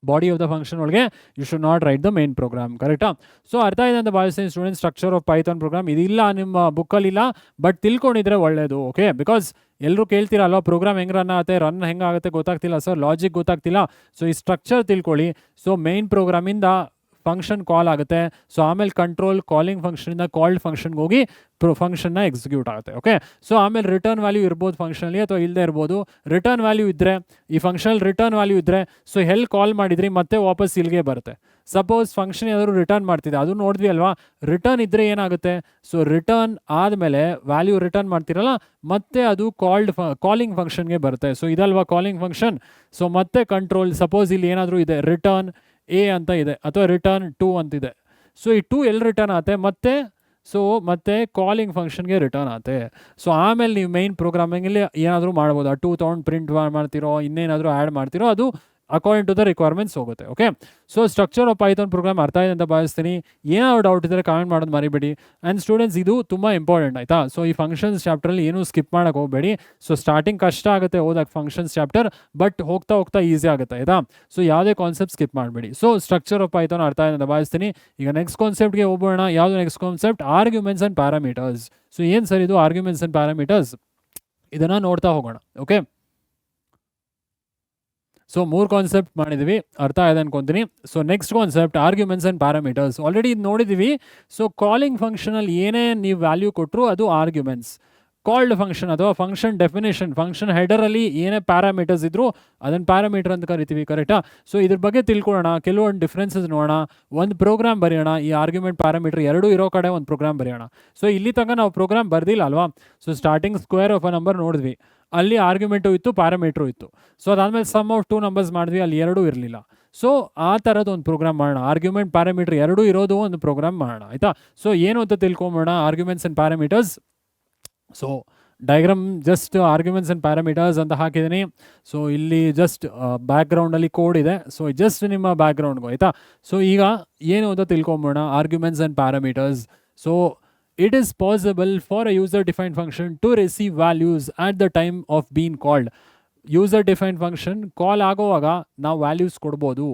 ಬಾಡಿ ಆಫ್ ದ ಫಂಕ್ಷನ್ ಒಳಗೆ you should not write the main program, ಕರೆಕ್ಟಾ. ಸೊ ಅರ್ಥ ಇದೆ ಅಂತ ಭಾವಿಸ್ತೀನಿ student. Structure of Python program ಇದಿಲ್ಲ ನಿಮ್ಮ ಬುಕ್ಕಲ್ಲಿಲ್ಲ, ಬಟ್ ತಿಳ್ಕೊಂಡಿದ್ರೆ ಒಳ್ಳೆಯದು, ಓಕೆ. ಬಿಕಾಸ್ ಎಲ್ಲರೂ ಕೇಳ್ತೀರಲ್ವ, ಪ್ರೋಗ್ರಾಮ್ ಹೆಂಗೆ ರನ್ ಹೆಂಗಾಗುತ್ತೆ ಗೊತ್ತಾಗ್ತಿಲ್ಲ ಸರ್, ಲಾಜಿಕ್ ಗೊತ್ತಾಗ್ತಿಲ್ಲ. ಸೊ ಈ ಸ್ಟ್ರಕ್ಚರ್ ತಿಳ್ಕೊಳ್ಳಿ. ಸೊ ಮೇನ್ ಪ್ರೋಗ್ರಾಮಿಂದ ಫಂಕ್ಷನ್ ಕಾಲ್ ಆಗುತ್ತೆ, ಸೊ ಆಮೇಲೆ ಕಂಟ್ರೋಲ್ ಕಾಲಿಂಗ್ ಫಂಕ್ಷನಿಂದ ಕಾಲ್ಡ್ ಫಂಕ್ಷನ್ಗೆ ಹೋಗಿ ಫಂಕ್ಷನ್ನ ಎಕ್ಸಿಕ್ಯೂಟ್ ಆಗುತ್ತೆ, ಓಕೆ. ಸೊ ಆಮೇಲೆ ರಿಟರ್ನ್ ವ್ಯಾಲ್ಯೂ ಇರ್ಬೋದು ಫಂಕ್ಷನಲ್ಲಿ, ಅಥವಾ ಇಲ್ಲದೆ ಇರ್ಬೋದು. ರಿಟರ್ನ್ ವ್ಯಾಲ್ಯೂ ಇದ್ದರೆ, ಈ ಫಂಕ್ಷನಲ್ಲಿ ರಿಟರ್ನ್ ವ್ಯಾಲ್ಯೂ ಇದ್ದರೆ, ಸೊ ಎಲ್ಲಿ ಕಾಲ್ ಮಾಡಿದ್ರಿ ಮತ್ತೆ ವಾಪಸ್ ಇಲ್ಲಿಗೆ ಬರುತ್ತೆ. ಸಪೋಸ್ ಫಂಕ್ಷನ್ ಏನಾದರೂ ರಿಟರ್ನ್ ಮಾಡ್ತಿದೆ, ಅದು ನೋಡಿದ್ವಿ ಅಲ್ವಾ, ರಿಟರ್ನ್ ಇದ್ದರೆ ಏನಾಗುತ್ತೆ, ಸೊ ರಿಟರ್ನ್ ಆದಮೇಲೆ ವ್ಯಾಲ್ಯೂ ರಿಟರ್ನ್ ಮಾಡ್ತಿರಲ್ಲ, ಮತ್ತೆ ಅದು ಕಾಲಿಂಗ್ ಫಂಕ್ಷನ್ಗೆ ಬರುತ್ತೆ. ಸೊ ಇದಲ್ವಾ ಕಾಲಿಂಗ್ ಫಂಕ್ಷನ್. ಸೊ ಮತ್ತೆ ಕಂಟ್ರೋಲ್, ಸಪೋಸ್ ಇಲ್ಲಿ ಏನಾದರೂ ಇದೆ ರಿಟರ್ನ್ ಎ ಅಂತ ಇದೆ, ಅಥವಾ ರಿಟರ್ನ್ 2 ಅಂತಿದೆ. ಸೊ ಈ 2 ಎಲ್ಲಿ ರಿಟರ್ನ್ ಆಗುತ್ತೆ ಮತ್ತೆ ಕಾಲಿಂಗ್ ಫಂಕ್ಷನ್ಗೆ ರಿಟರ್ನ್ ಆಗುತ್ತೆ. ಸೊ ಆಮೇಲೆ ನೀವು ಮೈನ್ ಪ್ರೋಗ್ರಾಮಿಂಗಲ್ಲಿ ಏನಾದರೂ ಮಾಡ್ಬೋದು, ಆ 2 ತೊಗೊಂಡು ಪ್ರಿಂಟ್ ಮಾಡ್ತಿರೋ, ಇನ್ನೇನಾದರೂ ಆ್ಯಡ್ ಮಾಡ್ತಿರೋ, ಅದು ಅಕಾರ್ಡಿಂಗ್ ಟು ದ ರಿಕ್ವೈರ್ಮೆಂಟ್ಸ್ ಹೋಗುತ್ತೆ, okay. So structure of Python program ಅರ್ಥ ಇದೆ ಅಂತ ಭಾವಿಸ್ತೀನಿ. ಏನಾದ್ರು ಡೌಟ್ ಇದ್ದರೆ ಕಾಮೆಂಟ್ ಮಾಡೋದು ಮರಿಬೇಡಿ. ಆ್ಯಂಡ್ ಸ್ಟೂಡೆಂಟ್ಸ್, ಇದು ತುಂಬ ಇಂಪಾರ್ಟೆಂಟ್ ಆಯಿತಾ. ಸೊ ಈ ಫಂಕ್ಷನ್ಸ್ ಚಾಪ್ಟ್ರಲ್ಲಿ ಏನೂ ಸ್ಕಿಪ್ ಮಾಡೋಕ್ಕೆ ಹೋಗಬೇಡಿ. ಸೊ ಸ್ಟಾರ್ಟಿಂಗ್ ಕಷ್ಟ ಆಗುತ್ತೆ ಓದಕ್ಕೆ ಫಂಕ್ಷನ್ಸ್ ಚಾಪ್ಟರ್, ಬಟ್ ಹೋಗ್ತಾ ಈಸಿ ಆಗುತ್ತೆ ಆಯಿತಾ. ಸೊ ಯಾವುದೇ ಕಾನ್ಸೆಪ್ಟ್ ಸ್ಕಿಪ್ ಮಾಡಬೇಡಿ. ಸೊ ಸ್ಟ್ರಕ್ಚರ್ ಆಫ್ ಪೈಥಾನ್ ಅರ್ಥ ಇದೆ ಅಂತ ಭಾವಿಸ್ತೀನಿ. ಈಗ ನೆಕ್ಸ್ಟ್ ಕಾನ್ಸೆಪ್ಟ್ಗೆ ಹೋಗೋಣ. ಯಾವುದು next concept? Arguments and parameters. So ಏನು ಸರ್ ಇದು ಆರ್ಗ್ಯುಮೆಂಟ್ಸ್ ಆ್ಯಂಡ್ ಪ್ಯಾರಾಮೀಟರ್ಸ್? ಇದನ್ನು ನೋಡ್ತಾ ಹೋಗೋಣ, ಓಕೆ. ಸೊ 3 ಕಾನ್ಸೆಪ್ಟ್ ಮಾಡಿದ್ವಿ, ಅರ್ಥ ಆಗಿದೆ ಅನ್ಕೊತೀನಿ. So next concept arguments and parameters. Already ಇದು ನೋಡಿದ್ದೀವಿ. ಸೊ ಕಾಲಿಂಗ್ ಫಂಕ್ಷನಲ್ಲಿ ಏನೇ ನೀವು ವ್ಯಾಲ್ಯೂ ಕೊಟ್ಟರು ಅದು ಆರ್ಗ್ಯುಮೆಂಟ್ಸ್. ಕಾಲ್ಡ್ ಫಂಕ್ಷನ್ ಅಥವಾ ಫಂಕ್ಷನ್ ಡೆಫಿನೇಷನ್, ಫಂಕ್ಷನ್ ಹೆಡರಲ್ಲಿ ಏನೇ ಪ್ಯಾರಾಮೀಟರ್ಸ್ ಇದ್ದರೂ ಅದನ್ನು ಪ್ಯಾರಾಮೀಟರ್ ಅಂತ ಕರಿತೀವಿ, ಕರೆಕ್ಟಾ. ಸೊ ಇದ್ರ ಬಗ್ಗೆ ತಿಳ್ಕೊಳ್ಳೋಣ, ಕೆಲವೊಂದು ಡಿಫ್ರೆನ್ಸಸ್ ನೋಡೋಣ, ಒಂದು ಪ್ರೋಗ್ರಾಮ್ ಬರೆಯೋಣ. ಈ ಆರ್ಗ್ಯುಮೆಂಟ್ ಪ್ಯಾರಾಮೀಟರ್ ಎರಡೂ ಇರೋ ಕಡೆ ಒಂದು ಪ್ರೋಗ್ರಾಮ್ ಬರೆಯೋಣ. ಸೊ ಇಲ್ಲಿ ತನಕ ನಾವು ಪ್ರೋಗ್ರಾಮ್ ಬರ್ದಿಲ್ಲ ಅಲ್ವಾ. So starting square of a number ನೋಡಿದ್ವಿ, ಅಲ್ಲಿ ಆರ್ಗ್ಯುಮೆಂಟು ಇತ್ತು, ಪ್ಯಾರಾಮೀಟ್ರು ಇತ್ತು. ಸೊ ಅದಾದಮೇಲೆ ಸಮ್ ಆಫ್ 2 ನಂಬರ್ಸ್ ಮಾಡಿದ್ವಿ, ಅಲ್ಲಿ ಎರಡೂ ಇರಲಿಲ್ಲ. ಸೊ ಆ ಥರದ್ದು ಒಂದು ಪ್ರೋಗ್ರಾಮ್ ಮಾಡೋಣ, ಆರ್ಗ್ಯುಮೆಂಟ್ ಪ್ಯಾರಾಮೀಟರ್ ಎರಡೂ ಇರೋದು ಒಂದು ಪ್ರೋಗ್ರಾಮ್ ಮಾಡೋಣ ಆಯಿತಾ. ಸೊ ಏನು ಅಂತ ತಿಳ್ಕೊಂಬೋಣ, arguments and parameters. So diagram just arguments and parameters ಅಂತ ಹಾಕಿದ್ದೀನಿ. ಸೊ ಇಲ್ಲಿ ಜಸ್ಟ್ ಬ್ಯಾಕ್ಗ್ರೌಂಡಲ್ಲಿ ಕೋಡ್ ಇದೆ. ಸೊ ಜಸ್ಟ್ ನಿಮ್ಮ ಬ್ಯಾಕ್ಗ್ರೌಂಡ್ಗೂ ಆಯಿತಾ. ಸೊ ಈಗ ಏನು ಅಂತ ತಿಳ್ಕೊಂಬೋಣ, arguments and parameters. So it is possible for a user defined function to receive values at the time of being called. User defined function call ಆಗೋವಾಗ ನಾವು ವ್ಯಾಲ್ಯೂಸ್ ಕೊಡ್ಬೋದು.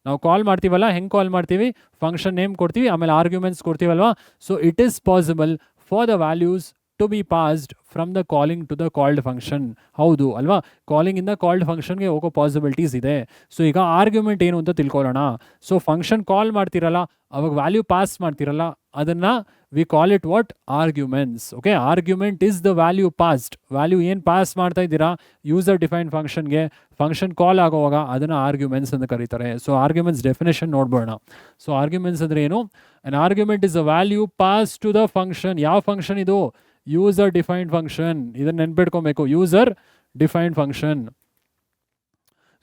ನಾವು ಕಾಲ್ ಮಾಡ್ತೀವಲ್ಲ, ಹೆಂಗೆ ಕಾಲ್ ಮಾಡ್ತೀವಿ, ಫಂಕ್ಷನ್ ನೇಮ್ ಕೊಡ್ತೀವಿ, ಆಮೇಲೆ ಆರ್ಗ್ಯುಮೆಂಟ್ಸ್ ಕೊಡ್ತೀವಲ್ವಾ. So it is possible for the values to be passed from the calling to the called function. ಹೌದು ಅಲ್ವಾ, ಕಾಲಿಂಗಿಂದ ಕಾಲ್ಡ್ ಫಂಕ್ಷನ್ಗೆ ಹೋಗೋ ಪಾಸಿಬಿಲಿಟೀಸ್ ಇದೆ. ಸೊ ಈಗ ಆರ್ಗ್ಯುಮೆಂಟ್ ಏನು ಅಂತ ತಿಳ್ಕೊಳ್ಳೋಣ. ಸೊ ಫಂಕ್ಷನ್ ಕಾಲ್ ಮಾಡ್ತಿರಲ್ಲ, ಅವಾಗ ವ್ಯಾಲ್ಯೂ ಪಾಸ್ ಮಾಡ್ತಿರಲ್ಲ, ಅದನ್ನು we call it what, arguments, okay. Argument is the value passed. Value ಏನು ಪಾಸ್ ಮಾಡ್ತಾ ಇದ್ದೀರಾ ಯೂಸರ್ ಡಿಫೈನ್ ಫಂಕ್ಷನ್ಗೆ, ಫಂಕ್ಷನ್ ಕಾಲ್ ಆಗೋವಾಗ ಅದನ್ನು ಆರ್ಗ್ಯುಮೆಂಟ್ಸ್ ಅಂತ ಕರೀತಾರೆ. ಸೊ ಆರ್ಗ್ಯುಮೆಂಟ್ಸ್ ಡೆಫಿನೇಷನ್ ನೋಡ್ಬೋಣ. ಸೊ ಆರ್ಗ್ಯುಮೆಂಟ್ಸ್ ಅಂದರೆ ಏನು? An argument is a value pass to the function. ಯಾವ ಫಂಕ್ಷನ್ ಇದು? User defined function. ಇದನ್ನು ನೆನ್ಪಿಟ್ಕೊಬೇಕು, user defined function.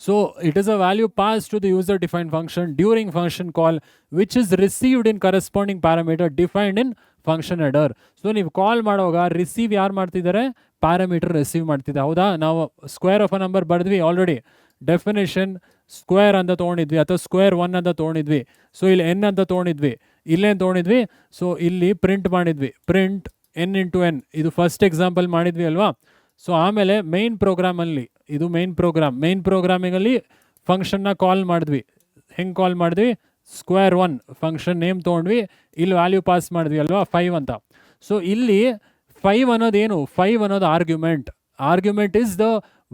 So it is a value passed to the user defined function during function call which is received in corresponding parameter defined in function header. So ನೀವು ಕಾಲ್ ಮಾಡುವಾಗ receive ಯಾರು ಮಾಡ್ತಿದ್ದಾರೆ, parameter receive ಮಾಡ್ತಿದ್ದೆ. ಹೌದಾ, ನಾವು square of a number ಬರೆದ್ವಿ already, definition square ಅಂತ ತೊಗೊಂಡಿದ್ವಿ ಅಥವಾ ಸ್ಕ್ವೇರ್ 1 ಅಂತ ತೊಗೊಂಡಿದ್ವಿ. ಸೊ ಇಲ್ಲಿ n ಅಂತ ತೊಗೊಂಡಿದ್ವಿ, ಇಲ್ಲೇನು ತೊಗೊಂಡಿದ್ವಿ, ಸೊ ಇಲ್ಲಿ ಪ್ರಿಂಟ್ ಮಾಡಿದ್ವಿ, ಪ್ರಿಂಟ್ n ಇಂಟು n. ಇದು ಫಸ್ಟ್ ಎಕ್ಸಾಂಪಲ್ ಮಾಡಿದ್ವಿ ಅಲ್ವಾ. ಸೊ ಆಮೇಲೆ ಮೈನ್ ಪ್ರೋಗ್ರಾಮಲ್ಲಿ, ಇದು ಮೈನ್ ಪ್ರೋಗ್ರಾಮಿಂಗಲ್ಲಿ ಫಂಕ್ಷನ್ನ ಕಾಲ್ ಮಾಡಿದ್ವಿ. ಹೆಂಗೆ ಕಾಲ್ ಮಾಡಿದ್ವಿ, ಸ್ಕ್ವೇರ್ 1 ಫಂಕ್ಷನ್ ನೇಮ್ ತೊಗೊಂಡ್ವಿ, ಇಲ್ಲಿ ವ್ಯಾಲ್ಯೂ ಪಾಸ್ ಮಾಡಿದ್ವಿ ಅಲ್ವಾ 5 ಅಂತ. ಸೊ ಇಲ್ಲಿ 5 ಅನ್ನೋದೇನು, 5 ಅನ್ನೋದು argument is the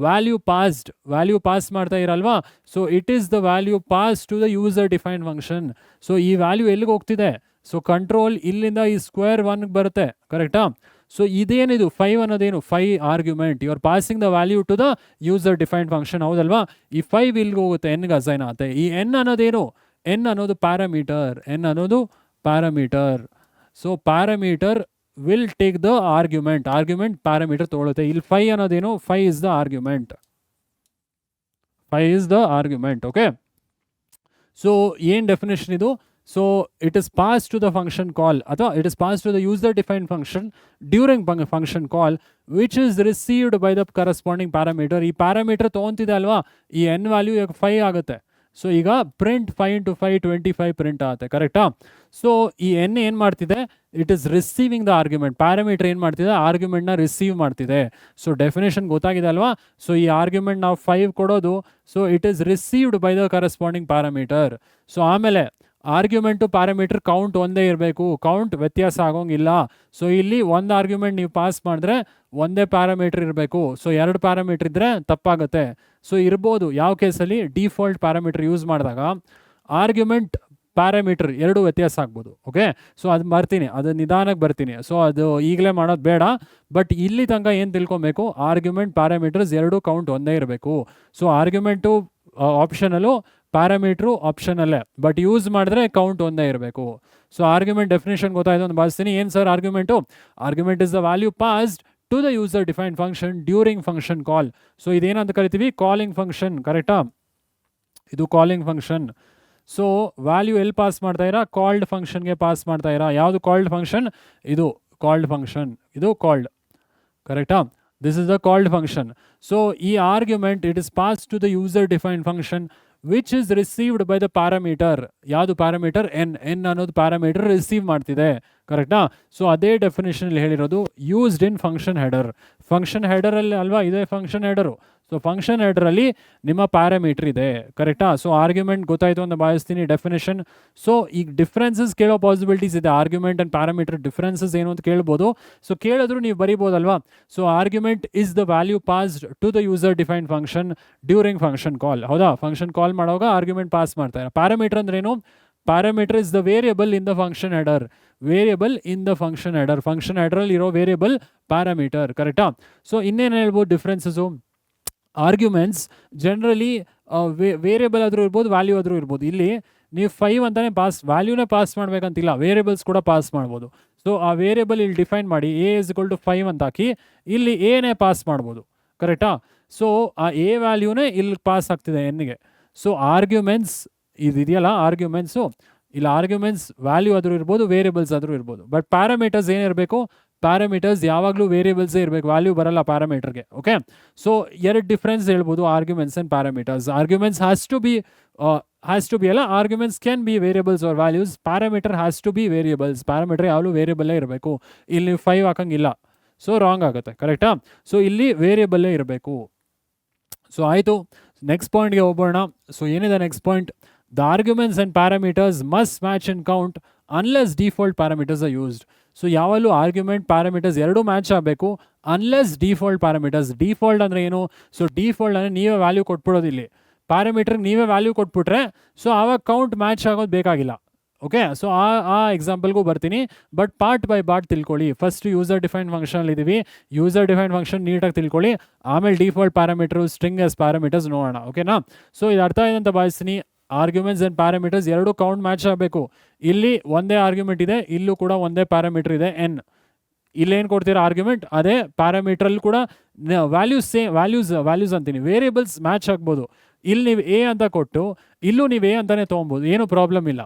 value pass ಮಾಡ್ತಾ ಇರಲ್ವಾ. So it is the value pass to the user defined function. So ಈ ವ್ಯಾಲ್ಯೂ ಎಲ್ಲಿಗೆ ಹೋಗ್ತಿದೆ, ಸೊ ಕಂಟ್ರೋಲ್ ಇಲ್ಲಿಂದ ಈ ಸ್ಕ್ವೇರ್ 1 ಬರುತ್ತೆ, ಕರೆಕ್ಟಾ. ಸೊ ಇದೇನಿದು 5 ಅನ್ನೋದೇನು, 5 argument, you are passing the value to the user defined function, ಹೌದಲ್ವಾ. ಈ 5 ಇಲ್ಲಿಗೆ ಹೋಗುತ್ತೆ, ಎನ್ಗೆ ಅಸೈನ್ ಆಗುತ್ತೆ. ಈ n ಅನ್ನೋದೇನು, n ಅನ್ನೋದು parameter. So parameter will take the argument parameter ತೊಗೊಳುತ್ತೆ. ಇಲ್ಲಿ 5 ಅನ್ನೋದೇನು, 5 is the argument, okay. So ಏನು ಡೆಫಿನೇಷನ್ ಇದು, so it is pass to the function call ಅಥವಾ it is pass to the user defined function during function call which is received by the corresponding parameter. ಈ parameter ತೊಗೊತಿದೆ ಅಲ್ವಾ, ಈ n value 5 ಆಗುತ್ತೆ. So ಈಗ print 5 into 5 25 print ಆಗುತ್ತೆ, ಕರೆಕ್ಟಾ. So ಈ n ಏನು ಮಾಡ್ತಿದೆ, it is receiving the argument. Parameter ಏನು ಮಾಡ್ತಿದೆ, ಆರ್ಗ್ಯುಮೆಂಟ್ನ ರಿಸೀವ್ ಮಾಡ್ತಿದೆ. ಸೊ ಡೆಫಿನೇಷನ್ ಗೊತ್ತಾಗಿದೆ ಅಲ್ವಾ. ಸೊ ಈ ಆರ್ಗ್ಯುಮೆಂಟ್ ನಾವು 5 ಕೊಡೋದು, so it is received by the corresponding parameter. So ಆಮೇಲೆ ಆರ್ಗ್ಯುಮೆಂಟು ಪ್ಯಾರಾಮೀಟರ್ ಕೌಂಟ್ ಒಂದೇ ಇರಬೇಕು, ಕೌಂಟ್ ವ್ಯತ್ಯಾಸ ಆಗೋಂಗಿಲ್ಲ. ಸೊ ಇಲ್ಲಿ ಒಂದು ಆರ್ಗ್ಯುಮೆಂಟ್ ನೀವು ಪಾಸ್ ಮಾಡಿದ್ರೆ ಒಂದೇ ಪ್ಯಾರಾಮೀಟರ್ ಇರಬೇಕು. ಸೊ 2 ಪ್ಯಾರಾಮೀಟರ್ ಇದ್ದರೆ ತಪ್ಪಾಗುತ್ತೆ. ಸೊ ಇರ್ಬೋದು ಯಾವ ಕೇಸಲ್ಲಿ, ಡಿಫಾಲ್ಟ್ ಪ್ಯಾರಾಮೀಟರ್ ಯೂಸ್ ಮಾಡಿದಾಗ ಆರ್ಗ್ಯುಮೆಂಟ್ ಪ್ಯಾರಾಮೀಟರ್ 2 ವ್ಯತ್ಯಾಸ ಆಗ್ಬೋದು, ಓಕೆ. ಸೊ ಅದು ನಿಧಾನಕ್ಕೆ ಬರ್ತೀನಿ. ಸೊ ಅದು ಈಗಲೇ ಮಾಡೋದು ಬೇಡ. ಬಟ್ ಇಲ್ಲಿ ತನಕ ಏನು ತಿಳ್ಕೊಬೇಕು, ಆರ್ಗ್ಯುಮೆಂಟ್ ಪ್ಯಾರಾಮೀಟರ್ಸ್ 2 ಕೌಂಟ್ ಒಂದೇ ಇರಬೇಕು. ಸೊ ಆರ್ಗ್ಯುಮೆಂಟು ಆಪ್ಷನಲ್ಲು, ಪ್ಯಾರಾಮೀಟ್ರು ಆಪ್ಷನಲ್ಲೇ, ಬಟ್ ಯೂಸ್ ಮಾಡಿದ್ರೆ ಕೌಂಟ್ ಒಂದೇ ಇರಬೇಕು. ಸೊ ಆರ್ಗ್ಯುಮೆಂಟ್ ಡೆಫಿನೇಷನ್ ಗೊತ್ತಾಯ್ತು ಅಂತ ಭಾವಿಸ್ತೀನಿ. ಏನು sir argument is the value passed to the user defined function during function call. So ಇದೇನಂತ ಕರಿತೀವಿ, ಕಾಲಿಂಗ್ ಫಂಕ್ಷನ್, ಕರೆಕ್ಟಾ. ಇದು ಕಾಲಿಂಗ್ ಫಂಕ್ಷನ್. ಸೊ ವ್ಯಾಲ್ಯೂ ಎಲ್ಲಿ ಪಾಸ್ ಮಾಡ್ತಾ ಇರಾ, ಕಾಲ್ಡ್ ಫಂಕ್ಷನ್ಗೆ ಪಾಸ್ ಮಾಡ್ತಾ ಇರಾ. ಯಾವುದು ಕಾಲ್ಡ್ ಫಂಕ್ಷನ್, ಇದು ಕಾಲ್ಡ್ ಫಂಕ್ಷನ್, ಇದು ಕಾಲ್ಡ್, ಕರೆಕ್ಟಾ. This is the called function. So ಈ argument it is pass to the user defined function which is received by the parameter. ಯಾವುದು ಪ್ಯಾರಾಮೀಟರ್, n ಅನ್ನೋದು ಪ್ಯಾರಾಮೀಟರ್ ರಿಸೀವ್ ಮಾಡ್ತಿದೆ, ಕರೆಕ್ಟಾ. ಸೊ ಅದೇ ಡೆಫಿನೇಷನಲ್ಲಿ ಹೇಳಿರೋದು ಯೂಸ್ಡ್ ಇನ್ ಫಂಕ್ಷನ್ ಹೆಡರಲ್ಲಿ ಅಲ್ವಾ, ಇದೇ ಫಂಕ್ಷನ್ ಹೆಡರು. ಸೊ ಫಂಕ್ಷನ್ ಹೆಡರಲ್ಲಿ ನಿಮ್ಮ ಪ್ಯಾರಾಮೀಟರ್ ಇದೆ, ಕರೆಕ್ಟಾ. ಸೊ ಆರ್ಗ್ಯುಮೆಂಟ್ ಗೊತ್ತಾಯಿತು ಅಂತ ಭಾವಿಸ್ತೀನಿ ಡೆಫಿನೇಷನ್. ಸೊ ಈಗ ಡಿಫ್ರೆನ್ಸಸ್ ಕೇಳೋ ಪಾಸಿಬಿಲಿಟೀಸ್ ಇದೆ. ಆರ್ಗ್ಯುಮೆಂಟ್ ಆ್ಯಂಡ್ ಪ್ಯಾರಾಮೀಟರ್ ಡಿಫ್ರೆನ್ಸಸ್ ಏನು ಅಂತ ಕೇಳ್ಬೋದು. ಸೊ ಕೇಳಿದ್ರು ನೀವು ಬರೀಬೋದಲ್ವಾ. So argument is the value passed to the user defined function during function call. ಹೌದಾ, ಫಂಕ್ಷನ್ ಕಾಲ್ ಮಾಡುವಾಗ ಆರ್ಗ್ಯುಮೆಂಟ್ ಪಾಸ್ ಮಾಡ್ತಾರೆ. ಪ್ಯಾರಾಮೀಟರ್ ಅಂದ್ರೇನು, parameter is the variable in the function header. Function ಹೆಡರಲ್ಲಿ ಇರೋ ವೇರಿಯಬಲ್ ಪ್ಯಾರಾಮೀಟರ್, ಕರೆಕ್ಟಾ. ಸೊ ಇನ್ನೇನು ಹೇಳ್ಬೋದು differences, arguments generally variable ಆದರೂ ಇರ್ಬೋದು, ವ್ಯಾಲ್ಯೂ ಆದರೂ ಇರ್ಬೋದು. ಇಲ್ಲಿ ನೀವು 5 ಅಂತಲೇ ವ್ಯಾಲ್ಯೂನೇ ಪಾಸ್ ಮಾಡಬೇಕಂತಿಲ್ಲ, ವೇರಿಯಬಲ್ಸ್ ಕೂಡ ಪಾಸ್ ಮಾಡ್ಬೋದು. ಸೊ ಆ ವೇರಿಯಬಲ್ ಇಲ್ಲಿ ಡಿಫೈನ್ ಮಾಡಿ a = 5 ಅಂತ ಹಾಕಿ ಇಲ್ಲಿ ಏನೇ ಪಾಸ್ ಮಾಡ್ಬೋದು, ಕರೆಕ್ಟಾ. ಸೊ ಆ a ವ್ಯಾಲ್ಯೂನೇ ಇಲ್ಲಿ ಪಾಸ್ ಆಗ್ತಿದೆ ಎನ್ಗೆ. ಸೊ ಆರ್ಗ್ಯುಮೆಂಟ್ಸ್ ಇದೆಯಲ್ಲ, ಆರ್ಗ್ಯುಮೆಂಟ್ಸು ಇಲ್ಲಿ ಆರ್ಗ್ಯುಮೆಂಟ್ಸ್ ವ್ಯಾಲ್ಯೂ ಆದರೂ ಇರ್ಬೋದು, ವೇರಿಯಬಲ್ಸ್ ಆದರೂ ಇರ್ಬೋದು. ಬಟ್ ಪ್ಯಾರಾಮೀಟರ್ಸ್ ಏನಿರಬೇಕು, ಪ್ಯಾರಾಮೀಟರ್ಸ್ ಯಾವಾಗಲೂ ವೇರಿಯಬಲ್ಸೇ ಇರಬೇಕು, ವ್ಯಾಲ್ಯೂ ಬರಲ್ಲ ಪ್ಯಾರಾಮೀಟರ್ಗೆ, ಓಕೆ. ಸೊ 2 ಡಿಫ್ರೆನ್ಸ್ ಹೇಳ್ಬೋದು arguments and parameters. Arguments has to be ಅಲ್ಲ, arguments can be variables or values. Parameter has to be variables. Parameter ಯಾವಾಗಲೂ ವೇರಿಯಬಲ್ಲೇ ಇರಬೇಕು. ಇಲ್ಲಿ 5 ಹಾಕಂಗಿಲ್ಲ, ಸೊ ರಾಂಗ್ ಆಗುತ್ತೆ, ಕರೆಕ್ಟಾ. ಸೊ ಇಲ್ಲಿ ವೇರಿಯಬಲ್ಲೇ ಇರಬೇಕು. ಸೊ ಆಯಿತು, ನೆಕ್ಸ್ಟ್ ಪಾಯಿಂಟ್ಗೆ ಹೋಗೋಣ. ಸೊ ಏನಿದೆ next point, the arguments and parameters must match in count unless default parameters are used. So ಯಾವಲ್ಲೂ ಆರ್ಗ್ಯುಮೆಂಟ್ ಪ್ಯಾರಾಮೀಟರ್ಸ್ 2 ಮ್ಯಾಚ್ ಆಗಬೇಕು ಅನ್ಲೆಸ್ ಡಿಫಾಲ್ಟ್ ಪ್ಯಾರಾಮೀಟರ್ಸ್. ಡಿಫಾಲ್ಟ್ ಅಂದರೆ ಏನು, ಸೊ ಡಿಫಾಲ್ಟ್ ಅಂದರೆ ನೀವೇ ವ್ಯಾಲ್ಯೂ ಕೊಟ್ಬಿಡೋದು. ಇಲ್ಲಿ ಪ್ಯಾರಾಮೀಟರ್ಗೆ ನೀವೇ ವ್ಯಾಲ್ಯೂ ಕೊಟ್ಬಿಟ್ರೆ ಸೊ ಆವಾಗ ಕೌಂಟ್ ಮ್ಯಾಚ್ ಆಗೋದು ಬೇಕಾಗಿಲ್ಲ, ಓಕೆ. ಸೊ ಆ ಎಕ್ಸಾಂಪಲ್ಗೂ ಬರ್ತೀನಿ, ಬಟ್ ಪಾರ್ಟ್ ಬೈ ಪಾರ್ಟ್ ತಿಳ್ಕೊಳ್ಳಿ. ಫಸ್ಟ್ ಯೂಸರ್ ಡಿಫೈನ್ಡ್ ಫಂಕ್ಷನಲ್ಲಿ ಇದ್ದೀವಿ, ಯೂಸರ್ ಡಿಫೈನ್ಡ್ ಫಂಕ್ಷನ್ ನೀಟಾಗಿ ತಿಳ್ಕೊಳ್ಳಿ. ಆಮೇಲೆ default parameter, string S parameters ನೋಡೋಣ, ಓಕೆನಾ. ಸೊ ಇದು ಅರ್ಥ ಇದೆ ಅಂತ ಭಾವಿಸ್ತೀನಿ. Arguments and parameters 2 count match ಆಗಬೇಕು. ಇಲ್ಲಿ ಒಂದೇ ಆರ್ಗ್ಯುಮೆಂಟ್ ಇದೆ, ಇಲ್ಲೂ ಕೂಡ ಒಂದೇ ಪ್ಯಾರಾಮೀಟರ್ ಇದೆ n. ಇಲ್ಲೇನು ಕೊಡ್ತೀರಾ ಆರ್ಗ್ಯುಮೆಂಟ್, ಅದೇ ಪ್ಯಾರಾಮೀಟ್ರಲ್ಲಿ ಕೂಡ ವ್ಯಾಲ್ಯೂಸ್ ಅಂತೀನಿ, ವೇರಿಯಬಲ್ಸ್ ಮ್ಯಾಚ್ ಆಗ್ಬೋದು. ಇಲ್ಲಿ ನೀವು a ಅಂತ ಕೊಟ್ಟು ಇಲ್ಲೂ ನೀವು a ಅಂತಲೇ ತೊಗೊಬೋದು, ಏನು ಪ್ರಾಬ್ಲಮ್ ಇಲ್ಲ.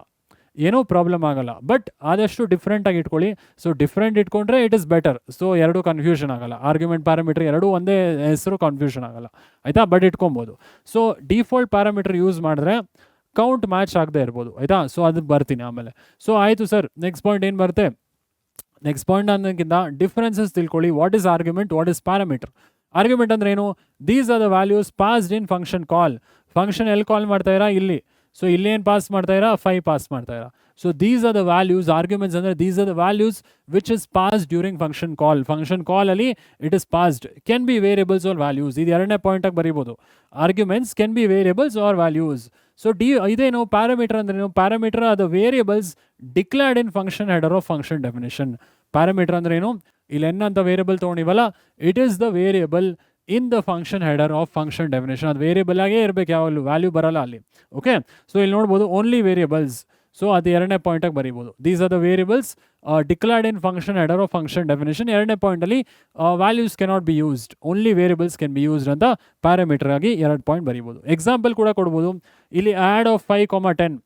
ಏನೂ ಪ್ರಾಬ್ಲಮ್ ಆಗಲ್ಲ. ಬಟ್ ಆದಷ್ಟು ಡಿಫ್ರೆಂಟಾಗಿ ಇಟ್ಕೊಳ್ಳಿ. ಸೊ ಡಿಫ್ರೆಂಟ್ ಇಟ್ಕೊಂಡ್ರೆ ಇಟ್ ಇಸ್ ಬೆಟರ್. ಸೊ ಎರಡು ಕನ್ಫ್ಯೂಷನ್ ಆಗಲ್ಲ, ಆರ್ಗ್ಯುಮೆಂಟ್ ಪ್ಯಾರಾಮೀಟರ್ ಎರಡೂ ಒಂದೇ ಹೆಸರು ಕನ್ಫ್ಯೂಷನ್ ಆಗಲ್ಲ, ಆಯಿತಾ. ಬಟ್ ಇಟ್ಕೊಬೋದು. ಸೊ ಡಿಫಾಲ್ಟ್ ಪ್ಯಾರಾಮೀಟರ್ ಯೂಸ್ ಮಾಡಿದ್ರೆ ಕೌಂಟ್ ಮ್ಯಾಚ್ ಆಗದೆ ಇರ್ಬೋದು, ಆಯಿತಾ. ಸೊ ಅದಕ್ಕೆ ಬರ್ತೀನಿ ಆಮೇಲೆ. ಸೊ ಆಯಿತು ಸರ್, ನೆಕ್ಸ್ಟ್ ಪಾಯಿಂಟ್ ಏನು ಬರುತ್ತೆ? ನೆಕ್ಸ್ಟ್ ಪಾಯಿಂಟ್ ಅನ್ನೋಕ್ಕಿಂತ ಡಿಫ್ರೆನ್ಸಸ್ ತಿಳ್ಕೊಳ್ಳಿ. What is argument, what is parameter? Argument ಅಂದ್ರೆ ಏನು? These are the values passed in function call. Function ಎಲ್ಲಿ ಕಾಲ್ ಮಾಡ್ತಾ ಇರಾ? ಇಲ್ಲಿ. ಸೊ ಇಲ್ಲೇನು ಪಾಸ್ ಮಾಡ್ತಾ ಇರಾ? 5 ಪಾಸ್ ಮಾಡ್ತಾ ಇರಾ. So these are the values. Arguments ಅಂದರೆ these are the values which is passed during function call. Function ಕಾಲಲ್ಲಿ it is passed. Can be variables or values. ಇದು ಎರಡನೇ ಪಾಯಿಂಟಾಗಿ ಬರೀಬೋದು. Arguments can be variables or values. So ಇದೇನು parameter ಅಂದ್ರೇನು? Parameter are the variables declared in function header of function definition. Parameter ಅಂದ್ರೇನು? ಇಲ್ಲಿ N ಅಂತ ವೇರಿಯಬಲ್ ತೊಗೊಂಡಿವಲ್ಲ, it is the variable in the function header of function definition. ಅದು variable ಆಗೇ ಇರಬೇಕು, ಯಾವಾಗಲೂ ವ್ಯಾಲ್ಯೂ ಬರಲ್ಲ ಅಲ್ಲಿ. ಓಕೆ, ಸೊ ಇಲ್ಲಿ ನೋಡ್ಬೋದು ಓನ್ಲಿ ವೇರಿಯಬಲ್ಸ್. ಸೊ ಅದು ಎರಡನೇ ಪಾಯಿಂಟಾಗಿ ಬರೀಬೋದು. These are the variables declared in function header of function definition. ಎರಡನೇ ಪಾಯಿಂಟಲ್ಲಿ values cannot be used, only variables can be used ಅಂತ ಪ್ಯಾರಾಮೀಟರ್ ಆಗಿ 2 ಪಾಯಿಂಟ್ ಬರೀಬೋದು. ಎಕ್ಸಾಂಪಲ್ ಕೂಡ ಕೊಡ್ಬೋದು. ಇಲ್ಲಿ ಆ್ಯಡ್ ಆಫ್ 5, 10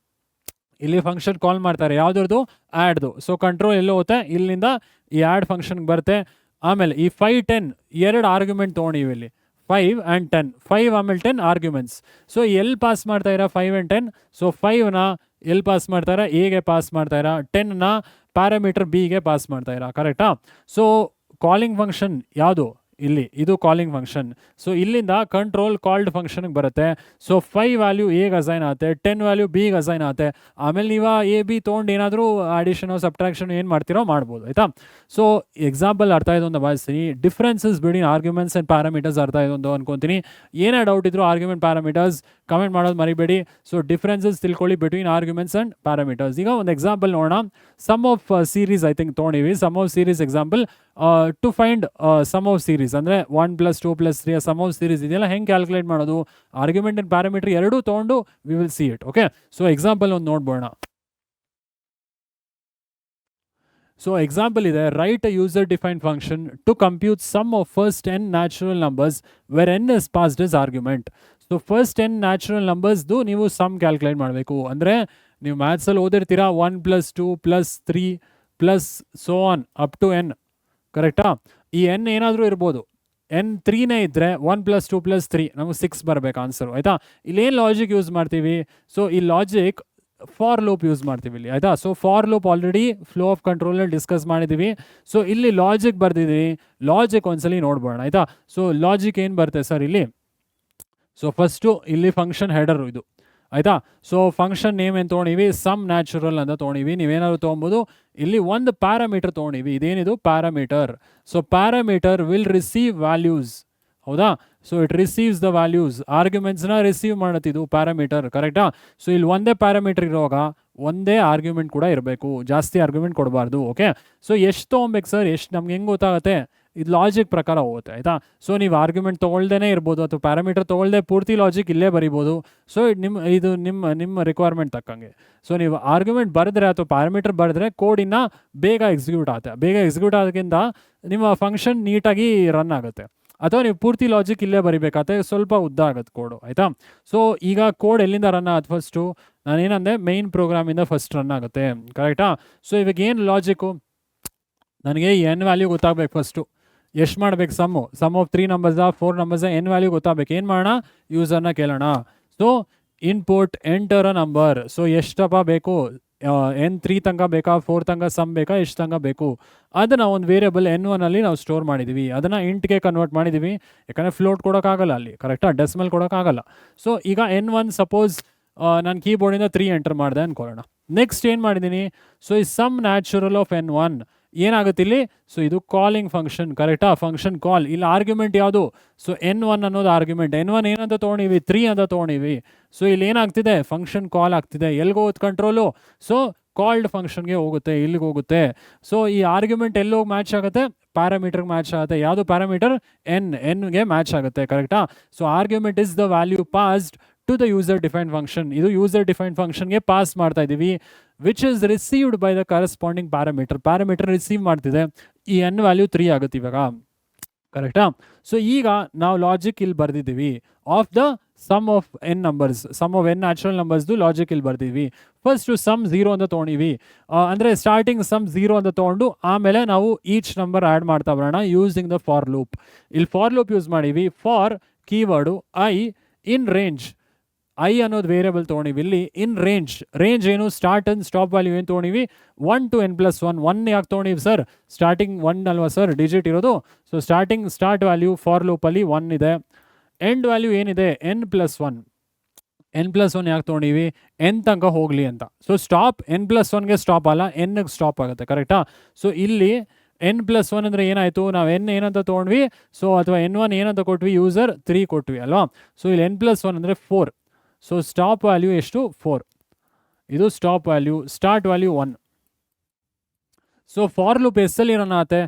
ಇಲ್ಲಿ ಫಂಕ್ಷನ್ ಕಾಲ್ ಮಾಡ್ತಾರೆ. ಯಾವುದ್ರದ್ದು? ಆ್ಯಡ್ದು. ಸೊ ಕಂಟ್ರೋಲ್ ಎಲ್ಲೋ ಹೋಗುತ್ತೆ, ಇಲ್ಲಿಂದ ಈ ಆ್ಯಡ್ ಫಂಕ್ಷನ್ಗೆ ಬರುತ್ತೆ. ಆಮೇಲೆ ಈ 5, 10 ಎರಡು ಆರ್ಗ್ಯುಮೆಂಟ್ ತೊಗೊಂಡಿವಿ ಇಲ್ಲಿ, 5 and 10. 5 ಆಮೇಲೆ 10 ಆರ್ಗ್ಯುಮೆಂಟ್ಸ್. ಸೊ ಎಲ್ಲಿ ಪಾಸ್ ಮಾಡ್ತಾ ಇರಾ 5 and 10? ಸೊ 5ನ ಎಲ್ಲಿ ಪಾಸ್ ಮಾಡ್ತಾಯಿರಾ? ಎಗೆ ಪಾಸ್ ಮಾಡ್ತಾಯಿರಾ. 10ನ ಪ್ಯಾರಾಮೀಟರ್ ಬಿಗೆ ಪಾಸ್ ಮಾಡ್ತಾಯಿರಾ, ಕರೆಕ್ಟಾ? ಸೊ ಕಾಲಿಂಗ್ ಫಂಕ್ಷನ್ ಯಾವುದು? ಇಲ್ಲಿ ಇದು ಕಾಲಿಂಗ್ ಫಂಕ್ಷನ್. ಸೊ ಇಲ್ಲಿಂದ ಕಂಟ್ರೋಲ್ ಕಾಲ್ಡ್ ಫಂಕ್ಷನ್ಗೆ ಬರುತ್ತೆ. ಸೊ 5 ವ್ಯಾಲ್ಯೂ ಎಗೆ ಅಸೈನ್ ಆಗುತ್ತೆ, 10 ವ್ಯಾಲ್ಯೂ ಬಿಗೆ ಅಸೈನ್ ಆಗುತ್ತೆ. ಆಮೇಲೆ ನೀವು ಎ ಬಿ ತೊಗೊಂಡು ಏನಾದರೂ ಅಡಿಷನ್ ಸಬ್ಟ್ರಾಕ್ಷನ್ ಏನು ಮಾಡ್ತೀರೋ ಮಾಡ್ಬೋದು, ಆಯಿತಾ. ಸೊ ಎಕ್ಸಾಂಪಲ್ ಅರ್ಥ ಆಯಿತು ಅಂತ ಭಾವಿಸ್ತೀನಿ. Differences between arguments and parameters ಅರ್ಥ ಆಯಿತು ಅಂತ ಅನ್ಕೊತೀನಿ. ಏನೇ ಡೌಟ್ ಇದ್ರು ಆರ್ಗ್ಯುಮೆಂಟ್ ಪ್ಯಾರಾಮೀಟರ್ಸ್ ಕಮೆಂಟ್ ಮಾಡೋದು ಮರಿಬೇಡಿ. ಸೊ ಡಿಫ್ರೆನ್ಸಸ್ ತಿಳ್ಕೊಳ್ಳಿ ಬಿಟ್ವೀನ್ ಆರ್ಗ್ಯುಮೆಂಟ್ಸ್ ಆ್ಯಂಡ್ ಪ್ಯಾರಾಮೀಟರ್ಸ್. ಈಗ ಒಂದು ಎಕ್ಸಾಂಪಲ್ ನೋಡೋಣ. Sum of series I think ತೊಗೊಂಡಿವಿ. Sum of series example to find sum of series ಅಂದರೆ 1 + 2 + 3 ಸಮ್ ಆಫ್ ಸೀರೀಸ್ ಇದೆಯಲ್ಲ, ಹೆಂಗೆ ಕ್ಯಾಲ್ಕುಲೇಟ್ ಮಾಡೋದು? ಆರ್ಗ್ಯುಮೆಂಟ್ ಆ್ಯಂಡ್ ಪ್ಯಾರಾಮೀಟರ್ ಎರಡೂ ತೊಗೊಂಡು we will see it. Okay, so example ಒಂದು ನೋಡ್ಬೋಣ. ಸೊ ಎಕ್ಸಾಂಪಲ್ ಇದೆ, write a user defined function to compute sum of first n natural numbers where n is passed is argument. So first n natural ನಂಬರ್ಸ್ದು ನೀವು sum calculate ಮಾಡಬೇಕು. ಅಂದರೆ ನೀವು ಮ್ಯಾಥ್ಸಲ್ಲಿ ಓದಿರ್ತೀರಾ 1 + 2 + 3 plus so on up to n, ಕರೆಕ್ಟಾ? ಈ n ಏನಾದರೂ ಇರ್ಬೋದು. n 3ನೇ ಇದ್ದರೆ 1 + 2 + 3 ನಮಗೆ 6 ಬರಬೇಕು ಆನ್ಸರು, ಆಯಿತಾ. ಇಲ್ಲೇನು ಲಾಜಿಕ್ ಯೂಸ್ ಮಾಡ್ತೀವಿ? ಸೊ ಈ ಲಾಜಿಕ್ ಫಾರ್ ಲೂಪ್ ಯೂಸ್ ಮಾಡ್ತೀವಿ ಇಲ್ಲಿ, ಆಯಿತಾ. So for loop already flow of ಕಂಟ್ರೋಲಲ್ಲಿ ಡಿಸ್ಕಸ್ ಮಾಡಿದ್ದೀವಿ. ಸೊ ಇಲ್ಲಿ ಲಾಜಿಕ್ ಬರ್ದಿದ್ದೀವಿ. ಲಾಜಿಕ್ ಒಂದ್ಸಲಿ ನೋಡ್ಬೋಣ, ಆಯಿತಾ. ಸೊ ಲಾಜಿಕ್ ಏನು ಬರುತ್ತೆ ಸರ್ ಇಲ್ಲಿ? ಸೊ ಫಸ್ಟು ಇಲ್ಲಿ ಫಂಕ್ಷನ್ ಹೆಡರು ಇದು, ಆಯಿತಾ. ಸೊ ಫಂಕ್ಷನ್ ನೇಮ್ ಏನು ತೊಗೊಂಡಿವಿ? ಸಮ್ ನ್ಯಾಚುರಲ್ ಅಂತ ತೊಗೊಂಡಿವಿ. ನೀವೇನಾದ್ರು ತೊಗೊಬೋದು. ಇಲ್ಲಿ ಒಂದು ಪ್ಯಾರಾಮೀಟರ್ ತೊಗೊಂಡಿವಿ. ಇದೇನಿದು? Parameter. So parameter will receive values, ಹೌದಾ. So it receives the values. ಆರ್ಗ್ಯುಮೆಂಟ್ಸ್ನ ರಿಸೀವ್ ಮಾಡುತ್ತಿದ್ದು ಪ್ಯಾರಾಮೀಟರ್, ಕರೆಕ್ಟಾ. ಸೊ ಇಲ್ಲಿ ಒಂದೇ ಪ್ಯಾರಾಮೀಟರ್ ಇರುವಾಗ ಒಂದೇ ಆರ್ಗ್ಯುಮೆಂಟ್ ಕೂಡ ಇರಬೇಕು, ಜಾಸ್ತಿ ಆರ್ಗ್ಯುಮೆಂಟ್ ಕೊಡಬಾರ್ದು. ಓಕೆ, ಸೊ ಎಷ್ಟು ತೊಗೊಬೇಕು ಸರ್? ಎಷ್ಟು ನಮ್ಗೆ ಹೆಂಗೆ ಗೊತ್ತಾಗುತ್ತೆ? ಇದು ಲಾಜಿಕ್ ಪ್ರಕಾರ ಹೋಗುತ್ತೆ, ಆಯಿತಾ. ಸೊ ನೀವು ಆರ್ಗ್ಯುಮೆಂಟ್ ತೊಗೊಳ್ದೇ ಇರ್ಬೋದು ಅಥವಾ ಪ್ಯಾರಾಮೀಟರ್ ತೊಗೊಳ್ದೆ ಪೂರ್ತಿ ಲಾಜಿಕ್ ಇಲ್ಲೇ ಬರಿಬೋದು. ಸೊ ಇದು ನಿಮ್ಮ ರಿಕ್ವೈರ್ಮೆಂಟ್ ತಕ್ಕಂಗೆ. ಸೊ ನೀವು ಆರ್ಗ್ಯುಮೆಂಟ್ ಬರೆದ್ರೆ ಅಥವಾ ಪ್ಯಾರಾಮೀಟರ್ ಬರೆದ್ರೆ ಕೋಡಿನ ಬೇಗ ಎಕ್ಸಿಕ್ಯೂಟ್ ಆಗುತ್ತೆ. ಬೇಗ ಎಕ್ಸಿಕ್ಯೂಟ್ ಆಗೋದ್ರಿಂದ ನಿಮ್ಮ ಫಂಕ್ಷನ್ ನೀಟಾಗಿ ರನ್ ಆಗುತ್ತೆ. ಅಥವಾ ನೀವು ಪೂರ್ತಿ ಲಾಜಿಕ್ ಇಲ್ಲೇ ಬರಿಬೇಕಾಗುತ್ತೆ, ಸ್ವಲ್ಪ ಉದ್ದ ಆಗುತ್ತೆ ಕೋಡು, ಆಯಿತಾ. ಸೊ ಈಗ ಕೋಡ್ ಎಲ್ಲಿಂದ ರನ್ ಆಗುತ್ತೆ? ಫಸ್ಟು ನಾನೇನಂದೆ ಮೈನ್ ಪ್ರೋಗ್ರಾಮಿಂದ ಫಸ್ಟ್ ರನ್ ಆಗುತ್ತೆ, ಕರೆಕ್ಟಾ. ಸೊ ಇವಾಗ ಏನು ಲಾಜಿಕ್ಕು? ನನಗೆ n ವ್ಯಾಲ್ಯೂ ಗೊತ್ತಾಗಬೇಕು. ಫಸ್ಟು ಎಷ್ಟು ಮಾಡಬೇಕು? ಸಮ್ ಆಫ್ 3 ನಂಬರ್ಸಾ 4 ನಂಬರ್ಸಾ n ವ್ಯಾಲ್ಯೂ ಗೊತ್ತಾಗಬೇಕು. ಏನು ಮಾಡೋಣ? ಯೂಸರ್ನ ಕೇಳೋಣ. ಸೊ ಇನ್ಪುಟ್ ಎಂಟರ್ ಅ ನಂಬರ್. ಸೊ ಎಷ್ಟಪ್ಪ ಬೇಕು? n 3 ತನಕ ಬೇಕಾ, 4 ತನಕ ಸಮ್ ಬೇಕಾ, ಎಷ್ಟು ತನಕ ಬೇಕು? ಅದನ್ನು ಒಂದು ವೇರಿಯಬಲ್ n1ಅಲ್ಲಿ ನಾವು ಸ್ಟೋರ್ ಮಾಡಿದ್ದೀವಿ. ಅದನ್ನು ಇಂಟ್ಗೆ ಕನ್ವರ್ಟ್ ಮಾಡಿದ್ದೀವಿ, ಯಾಕಂದರೆ ಫ್ಲೋಟ್ ಕೊಡೋಕ್ಕಾಗಲ್ಲ ಅಲ್ಲಿ, ಕರೆಕ್ಟಾ. ಡೆಸಿಮಲ್ ಕೊಡೋಕ್ಕಾಗಲ್ಲ. ಸೊ ಈಗ n1 ಸಪೋಸ್ ನಾನು ಕೀಬೋರ್ಡಿಂದ 3 ಎಂಟರ್ ಮಾಡಿದೆ ಅಂದ್ಕೊಳ್ಳೋಣ. ನೆಕ್ಸ್ಟ್ ಏನು ಮಾಡಿದ್ದೀನಿ? ಸೊ ಈ ಸಮ್ ನ್ಯಾಚುರಲ್ ಆಫ್ n1 ಏನಾಗುತ್ತೆ ಇಲ್ಲಿ? ಸೊ ಇದು ಕಾಲಿಂಗ್ ಫಂಕ್ಷನ್, ಕರೆಕ್ಟಾ. Function call. ಇಲ್ಲಿ ಆರ್ಗ್ಯುಮೆಂಟ್ ಯಾವುದು? ಸೊ n1 ಅನ್ನೋದು ಆರ್ಗ್ಯುಮೆಂಟ್. n1 ಏನಂತ ತೊಗೊಂಡಿವಿ? 3 ಅಂತ ತೊಗೊಂಡಿವಿ. ಸೊ ಇಲ್ಲಿ ಏನಾಗ್ತಿದೆ? ಫಂಕ್ಷನ್ ಕಾಲ್ ಆಗ್ತಿದೆ. ಎಲ್ಲಿಗೆ ಹೋಗುತ್ತೆ ಕಂಟ್ರೋಲು? ಸೊ ಕಾಲ್ಡ್ ಫಂಕ್ಷನ್ಗೆ ಹೋಗುತ್ತೆ, ಇಲ್ಲಿಗೆ ಹೋಗುತ್ತೆ. ಸೊ ಈ ಆರ್ಗ್ಯುಮೆಂಟ್ ಎಲ್ಲೋಗಿ ಮ್ಯಾಚ್ ಆಗುತ್ತೆ? ಪ್ಯಾರಾಮೀಟರ್ಗೆ ಮ್ಯಾಚ್ ಆಗುತ್ತೆ. ಯಾವುದು ಪ್ಯಾರಾಮೀಟರ್? ಎನ್ಗೆ ಮ್ಯಾಚ್ ಆಗುತ್ತೆ, ಕರೆಕ್ಟಾ. So argument is the value passed to the user defined function. ಇದು ಯೂಸರ್ ಡಿಫೈನ್ಡ್ ಫಂಕ್ಷನ್ಗೆ ಪಾಸ್ ಮಾಡ್ತಾ ಇದ್ದೀವಿ. Which is received by the corresponding parameter. Parameter receive ಮಾಡ್ತಿದೆ. ಈ n ವ್ಯಾಲ್ಯೂ 3 ಆಗುತ್ತೆ ಇವಾಗ, ಕರೆಕ್ಟಾ. ಸೊ ಈಗ ನಾವು ಲಾಜಿಕ್ ಇಲ್ಲಿ ಬರೆದಿದ್ದೀವಿ of the sum of N numbers, sum of N natural ನಂಬರ್ಸ್ದು ಲಾಜಿಕ್ ಇಲ್ಲಿ ಬರ್ತೀವಿ. ಫಸ್ಟು ಸಮ್ 0 ಅಂತ ತೊಗೊಂಡಿವಿ, ಅಂದರೆ ಸ್ಟಾರ್ಟಿಂಗ್ ಸಮ್ 0 ಅಂತ ತೊಗೊಂಡು ಆಮೇಲೆ ನಾವು ಈಚ್ ನಂಬರ್ ಆ್ಯಡ್ ಮಾಡ್ತಾ ಬರೋಣ ಯೂಸಿಂಗ್ ದ ಫಾರ್ ಲೂಪ್. ಇಲ್ಲಿ ಫಾರ್ ಲೂಪ್ ಯೂಸ್ ಮಾಡೀವಿ. For keyword I in range, I ಅನ್ನೋದು ವೇರಿಯಬಲ್ ತೊಗೊಂಡಿವಿ. ಇಲ್ಲಿ ಇನ್ ರೇಂಜ್, ರೇಂಜ್ ಏನು, ಸ್ಟಾರ್ಟ್ ಅಂಡ್ ಸ್ಟಾಪ್ ವ್ಯಾಲ್ಯೂ ಏನು ತೊಗೊಂಡಿವಿ, 1 to n+1. 1 ಯಾಕೆ ತೊಗೊಂಡಿವಿ ಸರ್, ಸ್ಟಾರ್ಟಿಂಗ್ 1 ಅಲ್ವಾ ಸರ್ ಡಿಜಿಟ್ ಇರೋದು. ಸೊ ಸ್ಟಾರ್ಟ್ ವ್ಯಾಲ್ಯೂ ಫಾರ್ ಲೂಪಲ್ಲಿ 1 ಇದೆ. ಎಂಡ್ ವ್ಯಾಲ್ಯೂ ಏನಿದೆ n+1. n+1 ಯಾಕೆ ತೊಗೊಂಡಿವಿ, ಎನ್ ತನಕ ಹೋಗಲಿ ಅಂತ. ಸೊ ಸ್ಟಾಪ್ n+1ಗೆ ಸ್ಟಾಪ್ ಅಲ್ಲ, ಎನ್ಗೆ ಸ್ಟಾಪ್ ಆಗುತ್ತೆ, ಕರೆಕ್ಟಾ. ಸೊ ಇಲ್ಲಿ n+1 ಅಂದರೆ ಏನಾಯಿತು, ನಾವು ಎನ್ ಏನಂತ ತೊಗೊಂಡ್ವಿ, ಸೊ ಅಥವಾ n1 ಏನಂತ ಕೊಟ್ವಿ, ಯೂಸರ್ 3 ಕೊಟ್ವಿ ಅಲ್ವಾ. ಸೊ ಇಲ್ಲಿ n+1 ಅಂದರೆ 4. ಸೊ ಸ್ಟಾಪ್ ವ್ಯಾಲ್ಯೂ ಎಷ್ಟು, 4. ಇದು stop value, start value 1. So for loop ಎಷ್ಟಲ್ಲಿ ರನ್ ಆಗುತ್ತೆ,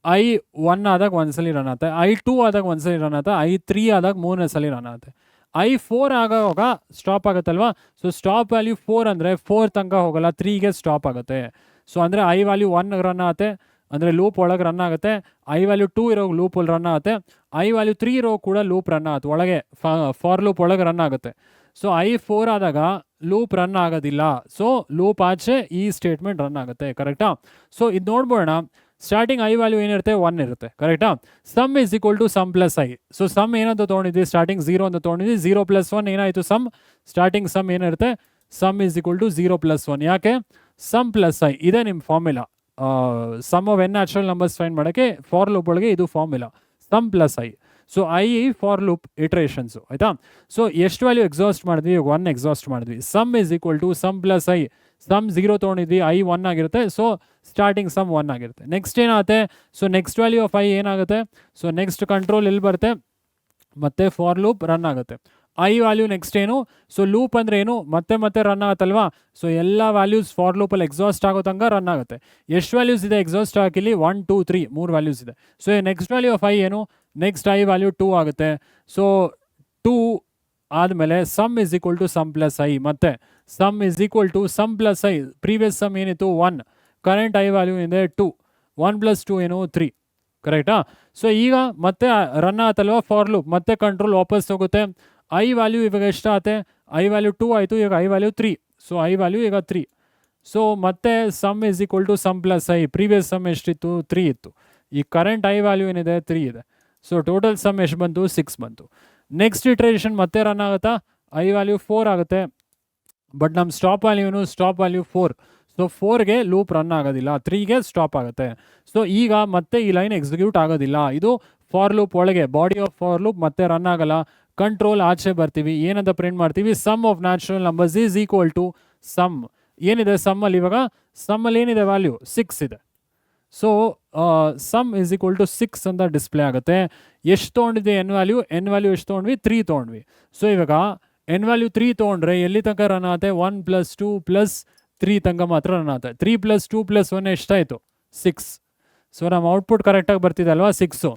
I1 ಆದಾಗ ಒಂದ್ಸಲಿ ರನ್ ಆಗುತ್ತೆ, I2 ಆದಾಗ ಒಂದ್ಸಲಿ ರನ್ ಆಗುತ್ತೆ, I3 ಆದಾಗ 3ನೇ ಸಲ ರನ್ ಆಗುತ್ತೆ, I4 ಆಗುವಾಗ ಸ್ಟಾಪ್ ಆಗುತ್ತಲ್ವಾ. ಸೊ ಸ್ಟಾಪ್ ವ್ಯಾಲ್ಯೂ 4 ಅಂದರೆ 4 ತನಕ ಹೋಗಲ್ಲ, 3ಗೆ ಸ್ಟಾಪ್ ಆಗುತ್ತೆ. ಸೊ ಅಂದರೆ I ವ್ಯಾಲ್ಯೂ 1 ರನ್ ಆಗುತ್ತೆ, ಅಂದರೆ ಲೂಪ್ ಒಳಗೆ ರನ್ ಆಗುತ್ತೆ. I ವ್ಯಾಲ್ಯೂ 2 ಇರೋ ಲೂಪಲ್ಲಿ ರನ್ ಆಗುತ್ತೆ. I ವ್ಯಾಲ್ಯೂ 3 ಇರೋ ಕೂಡ ಲೂಪ್ ರನ್ ಆಗುತ್ತೆ, ಒಳಗೆ ಫಾರ್ ಲೂಪ್ ಒಳಗೆ ರನ್ ಆಗುತ್ತೆ. ಸೊ I4 ಆದಾಗ ಲೂಪ್ ರನ್ ಆಗೋದಿಲ್ಲ, ಸೊ ಲೂಪ್ ಆಚೆ ಈ ಸ್ಟೇಟ್ಮೆಂಟ್ ರನ್ ಆಗುತ್ತೆ, ಕರೆಕ್ಟಾ. ಸೊ ಇದು ನೋಡ್ಬೋಣ. ಸ್ಟಾರ್ಟಿಂಗ್ I ವ್ಯಾಲ್ಯೂ ಏನಿರುತ್ತೆ, 1 ಇರುತ್ತೆ, ಕರೆಕ್ಟಾ. Sum is equal to sum plus I. So sum ಏನಂತ ತೊಗೊಂಡಿದ್ವಿ, ಸ್ಟಾರ್ಟಿಂಗ್ 0 ಅಂತ ತೊಗೊಂಡಿದ್ವಿ. 0+1 ಏನಾಯಿತು ಸಮ್, ಸ್ಟಾರ್ಟಿಂಗ್ ಸಮ್ ಏನಿರುತ್ತೆ, ಸಮ್ ಇಸ್ ಈಕ್ವಲ್ ಟು 0+1. ಯಾಕೆ, ಸಮ್ ಪ್ಲಸ್ ಐ ಇದೆ ನಿಮ್ಮ formula. Sum of N natural numbers find ಮಾಡೋಕ್ಕೆ ಫಾರ್ ಲೂಪ್ ಒಳಗೆ ಇದು formula, sum plus I. So I for loop iterations, ಆಯಿತಾ. ಸೊ ಎಷ್ಟು ವ್ಯಾಲ್ಯೂ ಎಕ್ಸಾಸ್ಟ್ ಮಾಡಿದ್ವಿ, 1 ಎಕ್ಸಾಸ್ಟ್ ಮಾಡಿದ್ವಿ. Sum is equal to sum plus I. Sum 0 ತೊಗೊಂಡಿದ್ವಿ, I 1 ಆಗಿರುತ್ತೆ, ಸೊ ಸ್ಟಾರ್ಟಿಂಗ್ ಸಮ್ 1 ಆಗಿರುತ್ತೆ. ನೆಕ್ಸ್ಟ್ ಏನಾಗುತ್ತೆ, so next value of I ಏನಾಗುತ್ತೆ, ಸೊ ನೆಕ್ಸ್ಟ್ ಕಂಟ್ರೋಲ್ ಎಲ್ಲಿ ಬರುತ್ತೆ, ಮತ್ತೆ ಫಾರ್ ಲೂಪ್ ರನ್ ಆಗುತ್ತೆ. I ವ್ಯಾಲ್ಯೂ ನೆಕ್ಸ್ಟ್ ಏನು, ಸೊ ಲೂಪ್ ಅಂದರೆ ಏನು, ಮತ್ತೆ ರನ್ ಆಗುತ್ತಲ್ವಾ. ಸೊ ಎಲ್ಲ ವ್ಯಾಲ್ಯೂಸ್ ಫಾರ್ ಲೂಪಲ್ಲಿ ಎಕ್ಸಾಸ್ಟ್ ಆಗೋ ತನಕ ರನ್ ಆಗುತ್ತೆ. ಎಷ್ಟು ವ್ಯಾಲ್ಯೂಸ್ ಇದೆ ಎಕ್ಸಾಸ್ಟ್ ಹಾಕಿಲಿ, 1 2 3 3 ವ್ಯಾಲ್ಯೂಸ್ ಇದೆ. So next value of I ಏನು, ನೆಕ್ಸ್ಟ್ I ವ್ಯಾಲ್ಯೂ 2 ಆಗುತ್ತೆ. ಸೊ 2 ಆದಮೇಲೆ some is equal to sum plus I, ಮತ್ತೆ sum is equal to sum plus I. Previous sum ಏನಿತ್ತು 1, ಕರೆಂಟ್ I ವ್ಯಾಲ್ಯೂ ಇದೆ 2, 1 + 2 ಏನು 3, ಕರೆಕ್ಟಾ. ಸೊ ಈಗ ಮತ್ತೆ ರನ್ ಆಗುತ್ತಲ್ವ ಫಾರ್ ಲೂಪ್, ಮತ್ತೆ ಕಂಟ್ರೋಲ್ ವಾಪಸ್ ಹೋಗುತ್ತೆ. I ವ್ಯಾಲ್ಯೂ ಇವಾಗ ಎಷ್ಟಾಗುತ್ತೆ, I ವ್ಯಾಲ್ಯೂ 2 ಆಯಿತು, ಈಗ I value 3. So I value ಈಗ 3. ಸೊ ಮತ್ತೆ sum is equal to sum plus I. Previous sum ಎಷ್ಟಿತ್ತು, 3 ಇತ್ತು. ಈ ಕರೆಂಟ್ I ವ್ಯಾಲ್ಯೂ ಏನಿದೆ 3 ಇದೆ. ಸೊ ಟೋಟಲ್ ಸಮ್ ಎಷ್ಟು ಬಂತು, 6 ಬಂತು. ನೆಕ್ಸ್ಟ್ ಇಟ್ರೇಷನ್ ಮತ್ತೆ ರನ್ ಆಗುತ್ತಾ, I ವ್ಯಾಲ್ಯೂ 4 ಆಗುತ್ತೆ, ಬಟ್ ನಮ್ಮ ಸ್ಟಾಪ್ ವ್ಯಾಲ್ಯೂ ಏನು, ಸ್ಟಾಪ್ ವ್ಯಾಲ್ಯೂ 4. ಸೊ 4ಗೆ ಲೂಪ್ ರನ್ ಆಗೋದಿಲ್ಲ, 3ಗೆ ಸ್ಟಾಪ್ ಆಗುತ್ತೆ. ಸೊ ಈಗ ಮತ್ತೆ ಈ ಲೈನ್ ಎಕ್ಸಿಕ್ಯೂಟ್ ಆಗೋದಿಲ್ಲ. ಇದು ಫಾರ್ ಲೂಪ್ ಒಳಗೆ, ಬಾಡಿ ಆಫ್ ಫಾರ್ ಲೂಪ್ ಮತ್ತೆ ರನ್ ಆಗಲ್ಲ. ಕಂಟ್ರೋಲ್ ಆಚೆ ಬರ್ತೀವಿ, ಏನಂತ ಪ್ರಿಂಟ್ ಮಾಡ್ತೀವಿ, sum of natural numbers is equal to sum. ಏನಿದೆ ಸಮ್ಮಲ್ಲಿ, ಇವಾಗ ಸಮ್ಮಲ್ಲಿ ಏನಿದೆ ವ್ಯಾಲ್ಯೂ 6 ಇದೆ. So sum is equal to 6 ಅಂತ ಡಿಸ್ಪ್ಲೇ ಆಗುತ್ತೆ. ಎಷ್ಟು ತೊಗೊಂಡಿದ್ದೆ ಎನ್ ವ್ಯಾಲ್ಯೂ, ಎನ್ ವ್ಯಾಲ್ಯೂ ಎಷ್ಟು ತೊಗೊಂಡ್ವಿ, 3 ತೊಗೊಂಡ್ವಿ. ಸೊ ಇವಾಗ ಎನ್ ವ್ಯಾಲ್ಯೂ 3 ತೊಗೊಂಡ್ರೆ ಎಲ್ಲಿ ತನಕ ರನ್ ಆಗುತ್ತೆ, 1 + 2 + 3 ತನಕ ಮಾತ್ರ ರನ್ ಆಗುತ್ತೆ. 3 + 2 + 1 ಎಷ್ಟಾಯಿತು, 6. ಸೊ ನಮ್ಮ ಔಟ್ಪುಟ್ ಕರೆಕ್ಟಾಗಿ ಬರ್ತಿದೆ ಅಲ್ವಾ, 6.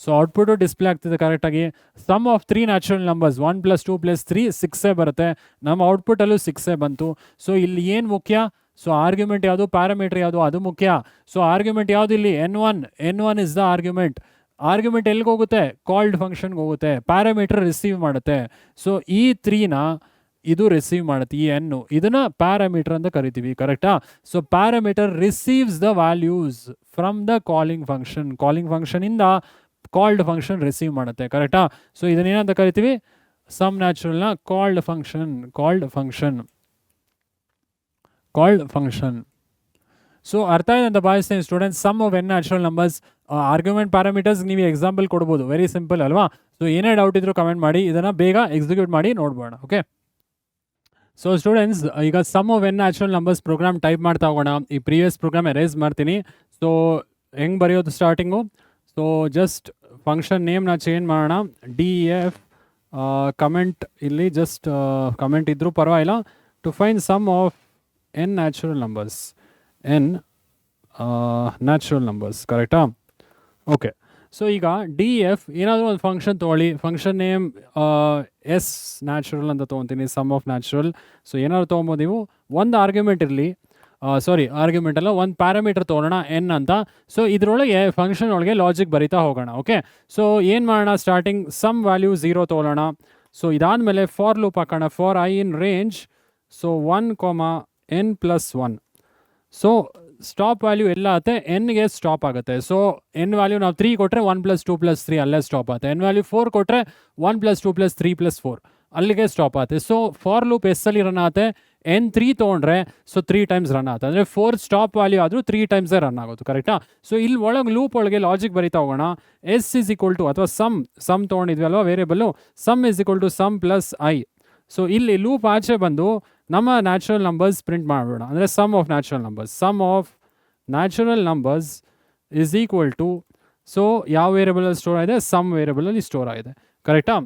ಸೊ ಔಟ್ಪುಟು ಡಿಸ್ಪ್ಲೇ ಆಗ್ತಿದೆ ಕರೆಕ್ಟಾಗಿ. ಸಮ್ ಆಫ್ 3 ನ್ಯಾಚುರಲ್ ನಂಬರ್ಸ್ 1 + 2 + 3 6 ಬರುತ್ತೆ. ನಮ್ಮ ಔಟ್ಪುಟಲ್ಲೂ 6 ಬಂತು. ಸೊ ಇಲ್ಲಿ ಏನು ಮುಖ್ಯ, ಸೊ ಆರ್ಗ್ಯುಮೆಂಟ್ ಯಾವುದು, ಪ್ಯಾರಾಮೀಟರ್ ಯಾವುದು, ಅದು ಮುಖ್ಯ. ಸೊ ಆರ್ಗ್ಯುಮೆಂಟ್ ಯಾವುದು ಇಲ್ಲಿ, N1 is the argument. Argument ಎಲ್ಲಿಗೆ ಹೋಗುತ್ತೆ, ಕಾಲ್ಡ್ ಫಂಕ್ಷನ್ಗೆ ಹೋಗುತ್ತೆ. ಪ್ಯಾರಾಮೀಟರ್ ರಿಸೀವ್ ಮಾಡುತ್ತೆ. ಸೊ ಈ 3ನ ಇದು ರಿಸೀವ್ ಮಾಡುತ್ತೆ, ಈ ಎನ್ನು, ಇದನ್ನ ಪ್ಯಾರಾಮೀಟರ್ ಅಂತ ಕರಿತೀವಿ, ಕರೆಕ್ಟಾ. So parameter receives the values from the calling function. Calling ಫಂಕ್ಷನಿಂದ ಕಾಲ್ಡ್ ಫಂಕ್ಷನ್ ರಿಸೀವ್ ಮಾಡುತ್ತೆ, ಕರೆಕ್ಟಾ. ಸೊ ಇದನ್ನೇನಂತ ಕರಿತೀವಿ, ಸಮ್ ನ್ಯಾಚುರಲ್ನ ಕಾಲ್ಡ್ ಫಂಕ್ಷನ್. ಸೊ ಅರ್ಥ ಇದೆ ಅಂತ ಭಾವಿಸ್ತೀನಿ students. Sum of N natural numbers, argument parameters ನೀವು ಎಕ್ಸಾಂಪಲ್ ಕೊಡ್ಬೋದು, ವೆರಿ ಸಿಂಪಲ್ ಅಲ್ವಾ. ಸೊ ಏನೇ ಡೌಟ್ ಇದ್ರೂ ಕಮೆಂಟ್ ಮಾಡಿ, ಇದನ್ನು ಬೇಗ ಎಕ್ಸಿಕ್ಯೂಟ್ ಮಾಡಿ ನೋಡ್ಬೋಣ. ಓಕೆ, ಸೊ ಸ್ಟೂಡೆಂಟ್ಸ್ ಈಗ sum of N natural numbers program type ಮಾಡ್ತಾ ಹೋಗೋಣ. ಈ ಪ್ರೀವಿಯಸ್ ಪ್ರೋಗ್ರಾಮ್ ಎರೇಸ್ ಮಾಡ್ತೀನಿ. ಸೊ ಹೆಂಗೆ ಬರೆಯೋದು ಸ್ಟಾರ್ಟಿಂಗು, ಸೊ ಜಸ್ಟ್ ಫಂಕ್ಷನ್ ನೇಮ್ನ ಚೇಂಜ್ ಮಾಡೋಣ, DF ಕಮೆಂಟ್, ಇಲ್ಲಿ ಜಸ್ಟ್ ಕಮೆಂಟ್ ಇದ್ರೂ ಪರವಾಗಿಲ್ಲ. To find sum of N natural numbers, ಕರೆಕ್ಟಾ. ಓಕೆ, ಸೊ ಈಗ DF ಏನಾದರೂ ಒಂದು ಫಂಕ್ಷನ್ ತೊಗೊಳ್ಳಿ, ಫಂಕ್ಷನ್ ನೇಮ್ S ನ್ಯಾಚುರಲ್ ಅಂತ ತೊಗೊತೀನಿ, ಸಮ್ ಆಫ್ ನ್ಯಾಚುರಲ್. ಸೊ ಏನಾದ್ರು ತೊಗೊಬೋದು ನೀವು, ಒಂದು ಆರ್ಗ್ಯುಮೆಂಟ್ ಇರಲಿ, ಆರ್ಗ್ಯುಮೆಂಟ್ ಅಲ್ಲ, ಒಂದು ಪ್ಯಾರಾಮೀಟರ್ ತೊಗೊಳ್ಳೋಣ N ಅಂತ. ಸೊ ಇದರೊಳಗೆ ಫಂಕ್ಷನ್ ಒಳಗೆ ಲಾಜಿಕ್ ಬರಿತಾ ಹೋಗೋಣ. ಓಕೆ, ಸೊ ಏನು ಮಾಡೋಣ, ಸ್ಟಾರ್ಟಿಂಗ್ ಸಮ್ ವ್ಯಾಲ್ಯೂ 0 ತೊಗೊಳ್ಳೋಣ. ಸೊ ಇದಾದಮೇಲೆ ಫಾರ್ ಲೂಪ್ ಹಾಕೋಣ. For I in range so 1, n+1. So stop value ಎಲ್ಲ ಆಗುತ್ತೆ ಎನ್ಗೆ ಸ್ಟಾಪ್ ಆಗುತ್ತೆ. ಸೊ ಎನ್ ವ್ಯಾಲ್ಯೂ ನಾವು 3 ಕೊಟ್ಟರೆ 1+2+3 ಅಲ್ಲೇ ಸ್ಟಾಪ್ ಆಗುತ್ತೆ. ಎನ್ ವ್ಯಾಲ್ಯೂ 4 ಕೊಟ್ಟರೆ 1+2+3+4 ಅಲ್ಲಿಗೆ ಸ್ಟಾಪ್ ಆಗುತ್ತೆ. ಸೊ ಫಾರ್ ಲೂಪ್ ಎಸ್ಸಲ್ಲಿ ರನ್ ಆಗುತ್ತೆ. n3 ತೊಗೊಂಡ್ರೆ ಸೊ 3 ಟೈಮ್ಸ್ ರನ್ ಆಗುತ್ತೆ. ಅಂದರೆ 4 ಸ್ಟಾಪ್ ವ್ಯಾಲ್ಯೂ ಆದರೂ 3 ಟೈಮ್ಸೇ ರನ್ ಆಗೋದು, ಕರೆಕ್ಟಾ? ಸೊ ಇಲ್ಲಿ ಒಳಗೆ ಲೂಪ್ ಒಳಗೆ ಲಾಜಿಕ್ ಬರೀತಾ ಹೋಗೋಣ. ಎಸ್ ಇಸ್ ಈಕ್ವಲ್ ಟು ಅಥವಾ ಸಮ್ ತೊಗೊಂಡಿದ್ವಿ ಅಲ್ವಾ variable, sum is equal to sum plus I. So ಇಲ್ಲಿ ಲೂಪ್ ಆಚೆ ಬಂದು ನಮ್ಮ ನ್ಯಾಚುರಲ್ ನಂಬರ್ಸ್ ಪ್ರಿಂಟ್ ಮಾಡೋಣ. ಅಂದರೆ sum of natural numbers is equal to so ಯಾವ ವೇರಿಯಬಲಲ್ಲಿ ಸ್ಟೋರ್ ಆಗಿದೆ, ಸಮ್ ವೇರಿಯಬಲಲ್ಲಿ ಸ್ಟೋರ್ ಆಗಿದೆ, ಕರೆಕ್ಟಾ?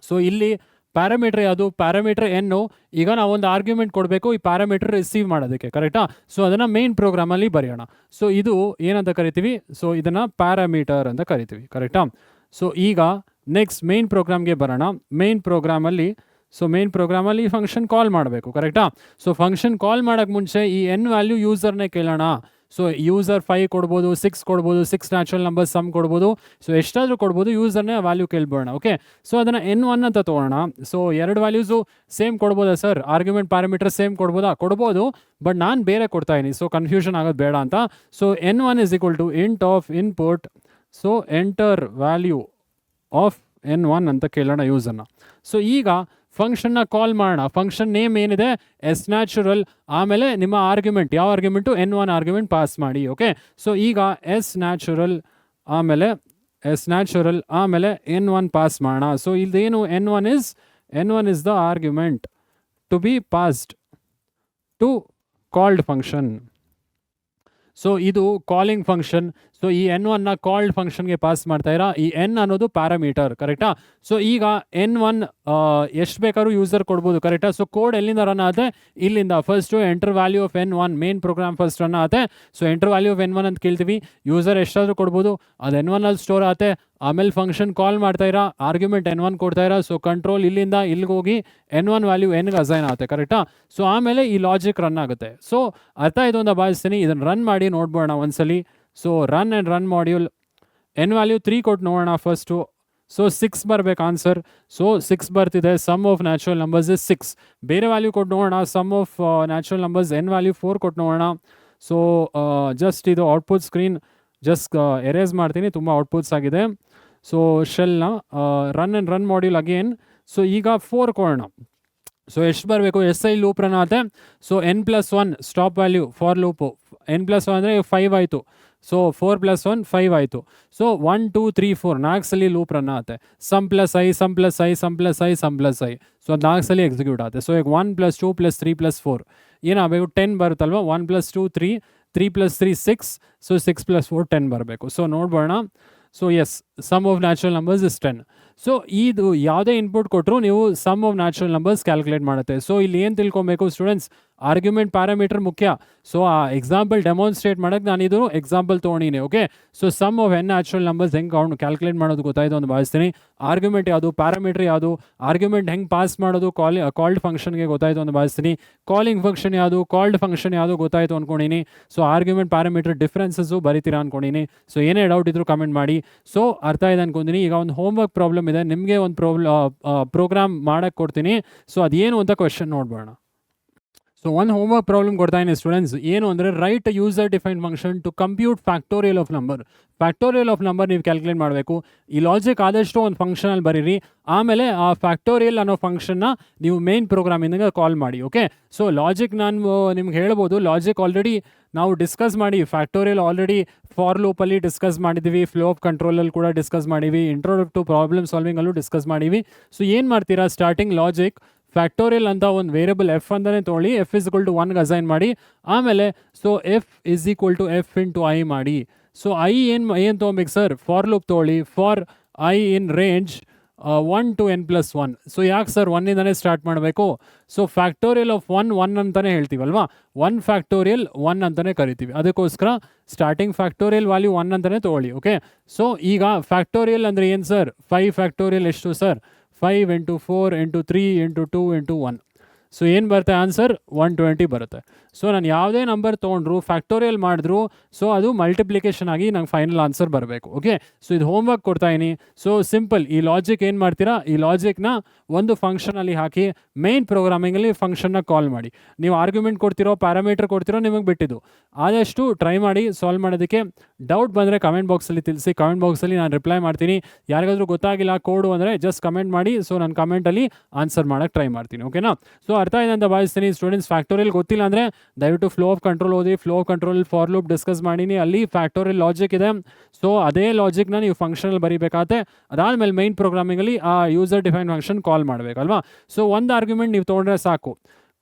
ಸೊ ಇಲ್ಲಿ ಪ್ಯಾರಾಮೀಟರ್ ಯಾವುದು, ಪ್ಯಾರಾಮೀಟರ್ ಎನ್ನು. ಈಗ ನಾವು ಒಂದು ಆರ್ಗ್ಯುಮೆಂಟ್ ಕೊಡಬೇಕು ಈ ಪ್ಯಾರಾಮೀಟರ್ ರಿಸೀವ್ ಮಾಡೋದಕ್ಕೆ, ಕರೆಕ್ಟಾ? ಸೊ ಅದನ್ನು ಮೇನ್ ಪ್ರೋಗ್ರಾಮಲ್ಲಿ ಬರೆಯೋಣ. ಸೊ ಇದು ಏನಂತ ಕರಿತೀವಿ, ಸೊ ಇದನ್ನು ಪ್ಯಾರಾಮೀಟರ್ ಅಂತ ಕರಿತೀವಿ, ಕರೆಕ್ಟಾ? ಸೊ ಈಗ ನೆಕ್ಸ್ಟ್ ಮೇನ್ ಪ್ರೋಗ್ರಾಮ್ಗೆ ಬರೋಣ. ಮೇನ್ ಪ್ರೋಗ್ರಾಮಲ್ಲಿ ಫಂಕ್ಷನ್ ಕಾಲ್ ಮಾಡಬೇಕು, ಕರೆಕ್ಟಾ? ಸೊ ಫಂಕ್ಷನ್ ಕಾಲ್ ಮಾಡೋಕ್ಕೆ ಮುಂಚೆ ಈ ಎನ್ ವ್ಯಾಲ್ಯೂ ಯೂಸರ್ನೇ ಕೇಳೋಣ. ಸೊ ಯೂಸರ್ 5 ಕೊಡ್ಬೋದು, 6 ಕೊಡ್ಬೋದು, 6 ನ್ಯಾಚುರಲ್ ನಂಬರ್ಸ್ ಸಮ್ ಕೊಡ್ಬೋದು. ಸೊ ಎಷ್ಟಾದರೂ ಕೊಡ್ಬೋದು, ಯೂಸರ್ನೇ ವ್ಯಾಲ್ಯೂ ಕೇಳ್ಬೋಣ. ಓಕೆ, ಸೊ ಅದನ್ನು n1 ಅಂತ ತೊಗೊಳ್ಳೋಣ. ಸೊ 2 ವ್ಯಾಲ್ಯೂಸು ಸೇಮ್ ಕೊಡ್ಬೋದಾ ಸರ್? ಆರ್ಗ್ಯುಮೆಂಟ್ ಪ್ಯಾರಾಮೀಟರ್ ಸೇಮ್ ಕೊಡ್ಬೋದಾ? ಕೊಡ್ಬೋದು, ಬಟ್ ನಾನು ಬೇರೆ ಕೊಡ್ತಾ ಇದ್ದೀನಿ, ಸೊ ಕನ್ಫ್ಯೂಷನ್ ಆಗೋದು ಬೇಡ ಅಂತ. So n1 is equal to int of input, so enter value of n1 ಅಂತ ಕೇಳೋಣ ಯೂಸರ್ನ. ಸೊ ಈಗ ಫಂಕ್ಷನ್ನ ಕಾಲ್ ಮಾಡೋಣ. ಫಂಕ್ಷನ್ ನೇಮ್ ಏನಿದೆ ಎಸ್ ನ್ಯಾಚುರಲ್, ಆಮೇಲೆ ನಿಮ್ಮ ಆರ್ಗ್ಯುಮೆಂಟ್ ಯಾವ ಆರ್ಗ್ಯುಮೆಂಟು n1 ಆರ್ಗ್ಯುಮೆಂಟ್ ಪಾಸ್ ಮಾಡಿ. ಓಕೆ, ಸೊ ಈಗ ಎಸ್ ನ್ಯಾಚುರಲ್ ಆಮೇಲೆ n1 ಪಾಸ್ ಮಾಡೋಣ. ಸೊ ಇದೇನು n1 is the argument to be passed to called function. So ಇದು ಕಾಲಿಂಗ್ ಫಂಕ್ಷನ್. ಸೊ ಈ n1ನ ಕಾಲ್ಡ್ ಫಂಕ್ಷನ್ಗೆ ಪಾಸ್ ಮಾಡ್ತಾ ಇರಾ. ಈ n ಅನ್ನೋದು ಪ್ಯಾರಾಮೀಟರ್, ಕರೆಕ್ಟಾ? ಸೊ ಈಗ n1 ಎಷ್ಟು ಬೇಕಾದ್ರೂ ಯೂಸರ್ ಕೊಡ್ಬೋದು, ಕರೆಕ್ಟಾ? ಸೊ ಕೋಡ್ ಎಲ್ಲಿಂದ ರನ್ ಆಗುತ್ತೆ, ಇಲ್ಲಿಂದ. First enter value of n1 main program first run ಆಗುತ್ತೆ. So enter value of n1 ಅಂತ ಕೇಳ್ತೀವಿ. ಯೂಸರ್ ಎಷ್ಟಾದರೂ ಕೊಡ್ಬೋದು, ಅದು n1 ಅಲ್ಲಿ ಸ್ಟೋರ್ ಆಗುತ್ತೆ. ಆಮೇಲೆ ಫಂಕ್ಷನ್ ಕಾಲ್ ಮಾಡ್ತಾ ಇರಾ, ಆರ್ಗ್ಯುಮೆಂಟ್ n1 ಕೊಡ್ತಾ ಇರಾ. ಸೊ ಕಂಟ್ರೋಲ್ ಇಲ್ಲಿಂದ ಇಲ್ಲಿಗೆ ಹೋಗಿ n1 ವ್ಯಾಲ್ಯೂ nಗೆ ಅಸೈನ್ ಆಗುತ್ತೆ, ಕರೆಕ್ಟಾ? ಸೊ ಆಮೇಲೆ ಈ ಲಾಜಿಕ್ ರನ್ ಆಗುತ್ತೆ. ಸೊ ಅರ್ಥ ಆಯಿತು ಅಂತ ಭಾವಿಸ್ತೀನಿ. ಇದನ್ನು ರನ್ ಮಾಡಿ ನೋಡ್ಬೋಣ ಒಂದ್ಸಲಿ. So run module n value 3 ಕೊಟ್ಟು ನೋಡೋಣ ಫಸ್ಟು. ಸೊ 6 ಬರಬೇಕು ಆನ್ಸರ್. ಸೊ 6 ಬರ್ತಿದೆ. Sum of natural numbers is 6. ಬೇರೆ ವ್ಯಾಲ್ಯೂ ಕೊಟ್ಟು ನೋಡೋಣ. Sum of natural numbers n value 4 ಕೊಟ್ಟು ನೋಡೋಣ. ಸೊ ಜಸ್ಟ್ ಇದು ಔಟ್ಪುಟ್ ಸ್ಕ್ರೀನ್ ಜಸ್ಟ್ ಎರೇಸ್ ಮಾಡ್ತೀನಿ, ತುಂಬ ಔಟ್ಪುಟ್ಸ್ ಆಗಿದೆ. ಸೊ ಶೆಲ್ನ ರನ್ ಮಾಡ್ಯೂಲ್ ಅಗೇನ್. ಸೊ ಈಗ 4 ಕೊಡೋಣ. ಸೊ ಎಷ್ಟು ಬರಬೇಕು, ಎಸ್ ಐ ಲೂಪ್ ರನ್ ಆಗುತ್ತೆ. So n+1 stop value for loop. n+1 ಅಂದರೆ 5 ಆಯಿತು. ಸೊ 4+1 5 ಆಯಿತು. ಸೊ 1 2 3 4 4 ಸಲ ಲೂಪ್ ರನ್ ಆಗುತ್ತೆ. ಸಮ್ ಪ್ಲಸ್ ಐ ಸೊ ಅದು 4 ಸಲ ಎಕ್ಸಿಕ್ಯೂಟ್ ಆಗುತ್ತೆ. ಸೊ ಈಗ 1 + 2 + 3 + 4 ಏನಾಗಬೇಕು, 10 ಬರುತ್ತಲ್ವ. 1 + 2 3 3 + 3 6. ಸೊ 6 + 4 10 ಬರಬೇಕು. ಸೊ ನೋಡ್ಬೋಣ. So S, sum of natural numbers is 10. So ಇದು ಯಾವುದೇ ಇನ್ಪುಟ್ ಕೊಟ್ಟರು ನೀವು sum of natural numbers calculate ಮಾಡುತ್ತೆ. ಸೊ ಇಲ್ಲಿ ಏನು ತಿಳ್ಕೊಬೇಕು ಸ್ಟೂಡೆಂಟ್ಸ್, ಆರ್ಗ್ಯುಮೆಂಟ್ ಪ್ಯಾರಾಮೀಟರ್ ಮುಖ್ಯ. ಸೊ ಆ ಎಕ್ಸಾಂಪಲ್ ಡೆಮಾನ್ಸ್ಟ್ರೇಟ್ ಮಾಡೋಕ್ಕೆ ನಾನು ಇದು ಎಕ್ಸಾಂಪಲ್ ತೊಗೊಂಡಿನಿ. Okay, so sum of n natural numbers ಹೆಂಗೆ ಕ್ಯಾಲ್ಕುಲೇಟ್ ಮಾಡೋದು ಗೊತ್ತಾಯಿತು ಅಂತ ಭಾವಿಸ್ತೀನಿ. ಆರ್ಗ್ಯುಮೆಂಟ್ ಯಾವುದು, ಪ್ಯಾರಾಮೀಟರ್ ಯಾವುದು, ಆರ್ಗ್ಯುಮೆಂಟ್ ಹೆಂಗೆ ಪಾಸ್ ಮಾಡೋದು ಕಾಲ್ಡ್ ಫಂಕ್ಷನ್ಗೆ ಗೊತ್ತಾಯಿತು ಅಂತ ಭಾವಿಸ್ತೀನಿ. ಕಾಲಿಂಗ್ ಫಂಕ್ಷನ್ ಯಾವುದು, ಕಾಲ್ಡ್ ಫಂಕ್ಷನ್ ಯಾವುದು ಗೊತ್ತಾಯಿತು ಅಂದ್ಕೊಂಡಿನಿ. ಸೊ ಆರ್ಗ್ಯುಮೆಂಟ್ ಪ್ಯಾರಾಮೀಟರ್ ಡಿಫ್ರೆನ್ಸಸ್ಸು ಬರಿತೀರಾ ಅಂದ್ಕೊಂಡಿನಿ. ಸೊ ಏನೇ ಡೌಟ್ ಇದ್ರೂ ಕಮೆಂಟ್ ಮಾಡಿ. ಸೊ ಅರ್ಥ ಇದೆ ಅಂದ್ಕೊಂಡಿನಿ. ಈಗ ಒಂದು ಹೋಮ್ವರ್ಕ್ ಪ್ರಾಬ್ಲಮ್ ಇದೆ, ನಿಮಗೆ ಒಂದು ಪ್ರೋಗ್ರಾಮ್ ಮಾಡೋಕ್ಕೆ ಕೊಡ್ತೀನಿ. ಸೊ ಅದೇನು ಅಂತ ಕ್ವೆಶ್ಚನ್ ನೋಡ್ಬೋಣ. ಸೊ ಒಂದು ಹೋಮ್ವರ್ಕ್ ಪ್ರಾಬ್ಲಮ್ ಕೊಡ್ತಾ ಇದ್ದೀನಿ ಸ್ಟೂಡೆಂಟ್ಸ್. ಏನು ಅಂದರೆ write user defined function to compute factorial of number. Factorial of number ನೀವು ಕ್ಯಾಲ್ಕುಲೇಟ್ ಮಾಡಬೇಕು. ಈ ಲಾಜಿಕ್ ಆದಷ್ಟು ಒಂದು ಫಂಕ್ಷನಲ್ಲಿ ಬರೀರಿ. ಆಮೇಲೆ ಆ ಫ್ಯಾಕ್ಟೋರಿಯಲ್ ಅನ್ನೋ ಫಂಕ್ಷನ್ನ ನೀವು ಮೇನ್ ಪ್ರೋಗ್ರಾಮಿಂದ ಕಾಲ್ ಮಾಡಿ. ಓಕೆ, ಸೊ ಲಾಜಿಕ್ ನಾನು ನಿಮ್ಗೆ ಹೇಳ್ಬೋದು. ಲಾಜಿಕ್ ಆಲ್ರೆಡಿ ನಾವು ಡಿಸ್ಕಸ್ ಮಾಡಿ, ಫ್ಯಾಕ್ಟೋರಿಯಲ್ ಆಲ್ರೆಡಿ ಫಾರ್ ಲೂಪಲ್ಲಿ ಡಿಸ್ಕಸ್ ಮಾಡಿದ್ದೀವಿ, ಫ್ಲೋ ಆಫ್ ಕಂಟ್ರೋಲಲ್ಲಿ ಕೂಡ ಡಿಸ್ಕಸ್ ಮಾಡಿವಿ, ಇಂಟ್ರೋಡಕ್ಟ್ ಟು ಪ್ರಾಬ್ಲಮ್ ಸಾಲ್ವಿಂಗಲ್ಲೂ ಡಿಸ್ಕಸ್ ಮಾಡಿವಿ. ಸೊ ಏನು ಮಾಡ್ತೀರಾ, ಸ್ಟಾರ್ಟಿಂಗ್ ಲಾಜಿಕ್ ಫ್ಯಾಕ್ಟೋರಿಯಲ್ ಅಂತ ಒಂದು ವೇರಿಯಬಲ್ ಎಫ್ ಅಂತಲೇ ತೊಗೊಳ್ಳಿ. ಎಫ್ ಇಸ್ ಈಕ್ವಲ್ ಟು 1ಗೆ ಅಸೈನ್ ಮಾಡಿ. ಆಮೇಲೆ so F is equal to F into I ಮಾಡಿ. ಸೊ ಐ ಏನು ತೊಗೊಬೇಕು ಸರ್, ಫಾರ್ ಲೂಪ್ ತೊಗೊಳ್ಳಿ. For I in range 1 to n+1. So ಯಾಕೆ ಸರ್ 1ಇಂದನೇ ಸ್ಟಾರ್ಟ್ ಮಾಡಬೇಕು? ಸೊ ಫ್ಯಾಕ್ಟೋರಿಯಲ್ ಆಫ್ 1 ಅಂತಲೇ ಹೇಳ್ತೀವಲ್ವಾ. 1 ಫ್ಯಾಕ್ಟೋರಿಯಲ್ 1 ಅಂತಲೇ ಕರಿತೀವಿ. ಅದಕ್ಕೋಸ್ಕರ ಸ್ಟಾರ್ಟಿಂಗ್ ಫ್ಯಾಕ್ಟೋರಿಯಲ್ ವ್ಯಾಲ್ಯೂ 1 ಅಂತಲೇ ತೊಗೊಳ್ಳಿ. ಓಕೆ, ಸೊ ಈಗ ಫ್ಯಾಕ್ಟೋರಿಯಲ್ ಅಂದರೆ ಏನು ಸರ್, 5 ಫ್ಯಾಕ್ಟೋರಿಯಲ್ ಎಷ್ಟು ಸರ್, 5 × 4 × 3 × 2 × 1. ಸೊ ಏನು ಬರುತ್ತೆ ಆನ್ಸರ್, 120 ಬರುತ್ತೆ. ಸೊ ನಾನು ಯಾವುದೇ ನಂಬರ್ ತೊಗೊಂಡ್ರು ಫ್ಯಾಕ್ಟೋರಿಯಲ್ ಮಾಡಿದ್ರು ಸೊ ಅದು ಮಲ್ಟಿಪ್ಲಿಕೇಶನ್ ಆಗಿ ನಂಗೆ ಫೈನಲ್ ಆನ್ಸರ್ ಬರಬೇಕು. ಓಕೆ, ಸೊ ಇದು ಹೋಮ್ವರ್ಕ್ ಕೊಡ್ತಾ ಇದೀನಿ. ಸೊ ಸಿಂಪಲ್, ಈ ಲಾಜಿಕ್ ಏನು ಮಾಡ್ತೀರಾ, ಈ ಲಾಜಿಕ್ನ ಒಂದು ಫಂಕ್ಷನಲ್ಲಿ ಹಾಕಿ ಮೇನ್ ಪ್ರೋಗ್ರಾಮಿಂಗಲ್ಲಿ ಫಂಕ್ಷನ್ನ ಕಾಲ್ ಮಾಡಿ. ನೀವು ಆರ್ಗ್ಯುಮೆಂಟ್ ಕೊಡ್ತಿರೋ ಪ್ಯಾರಾಮೀಟರ್ ಕೊಡ್ತಿರೋ ನಿಮಗೆ ಬಿಟ್ಟಿದ್ದು. ಆದಷ್ಟು ಟ್ರೈ ಮಾಡಿ ಸಾಲ್ವ್ ಮಾಡೋದಕ್ಕೆ. ಡೌಟ್ ಬಂದರೆ ಕಮೆಂಟ್ ಬಾಕ್ಸಲ್ಲಿ ತಿಳಿಸಿ, ಕಮೆಂಟ್ ಬಾಕ್ಸಲ್ಲಿ ನಾನು ರಿಪ್ಲೈ ಮಾಡ್ತೀನಿ. ಯಾರಿಗಾದ್ರೂ ಗೊತ್ತಾಗಿಲ್ಲ ಕೋಡು ಅಂದರೆ ಜಸ್ಟ್ ಕಮೆಂಟ್ ಮಾಡಿ, ಸೊ ನಾನು ಕಮೆಂಟಲ್ಲಿ ಆನ್ಸರ್ ಮಾಡೋಕ್ಕೆ ಟ್ರೈ ಮಾಡ್ತೀನಿ. ಓಕೆನಾ, ಸೊ ಅರ್ಥ ಇದೆ ಅಂತ ಭಾವಿಸ್ತೀನಿ. ಸ್ಟೂಡೆಂಟ್ಸ್ ಫ್ಯಾಕ್ಟೋರಿಯಲ್ ಗೊತ್ತಿಲ್ಲ ಅಂದರೆ ದಯವಿಟ್ಟು ಫ್ಲೋ ಆಫ್ ಕಂಟ್ರೋಲ್ ಓದಿ. Flow of control for loop discuss ಮಾಡೀನಿ, ಅಲ್ಲಿ ಫ್ಯಾಕ್ಟೋರಿಯಲ್ ಲಾಜಿಕ್ ಇದೆ. ಸೊ ಅದೇ ಲಾಜಿಕ್ನ ನೀವು ಫಂಕ್ಷನಲ್ಲಿ ಬರೀಬೇಕಾಗತ್ತೆ. ಅದಾದಮೇಲೆ ಮೈನ್ ಪ್ರೋಗ್ರಾಮಿಂಗಲ್ಲಿ ಆ ಯೂಸರ್ ಡಿಫೈನ್ ಫಂಕ್ಷನ್ ಕಾಲ್ ಮಾಡಬೇಕಲ್ವಾ. ಸೊ ಒಂದು ಆರ್ಗ್ಯುಮೆಂಟ್ ನೀವು ತೊಗೊಂಡ್ರೆ ಸಾಕು.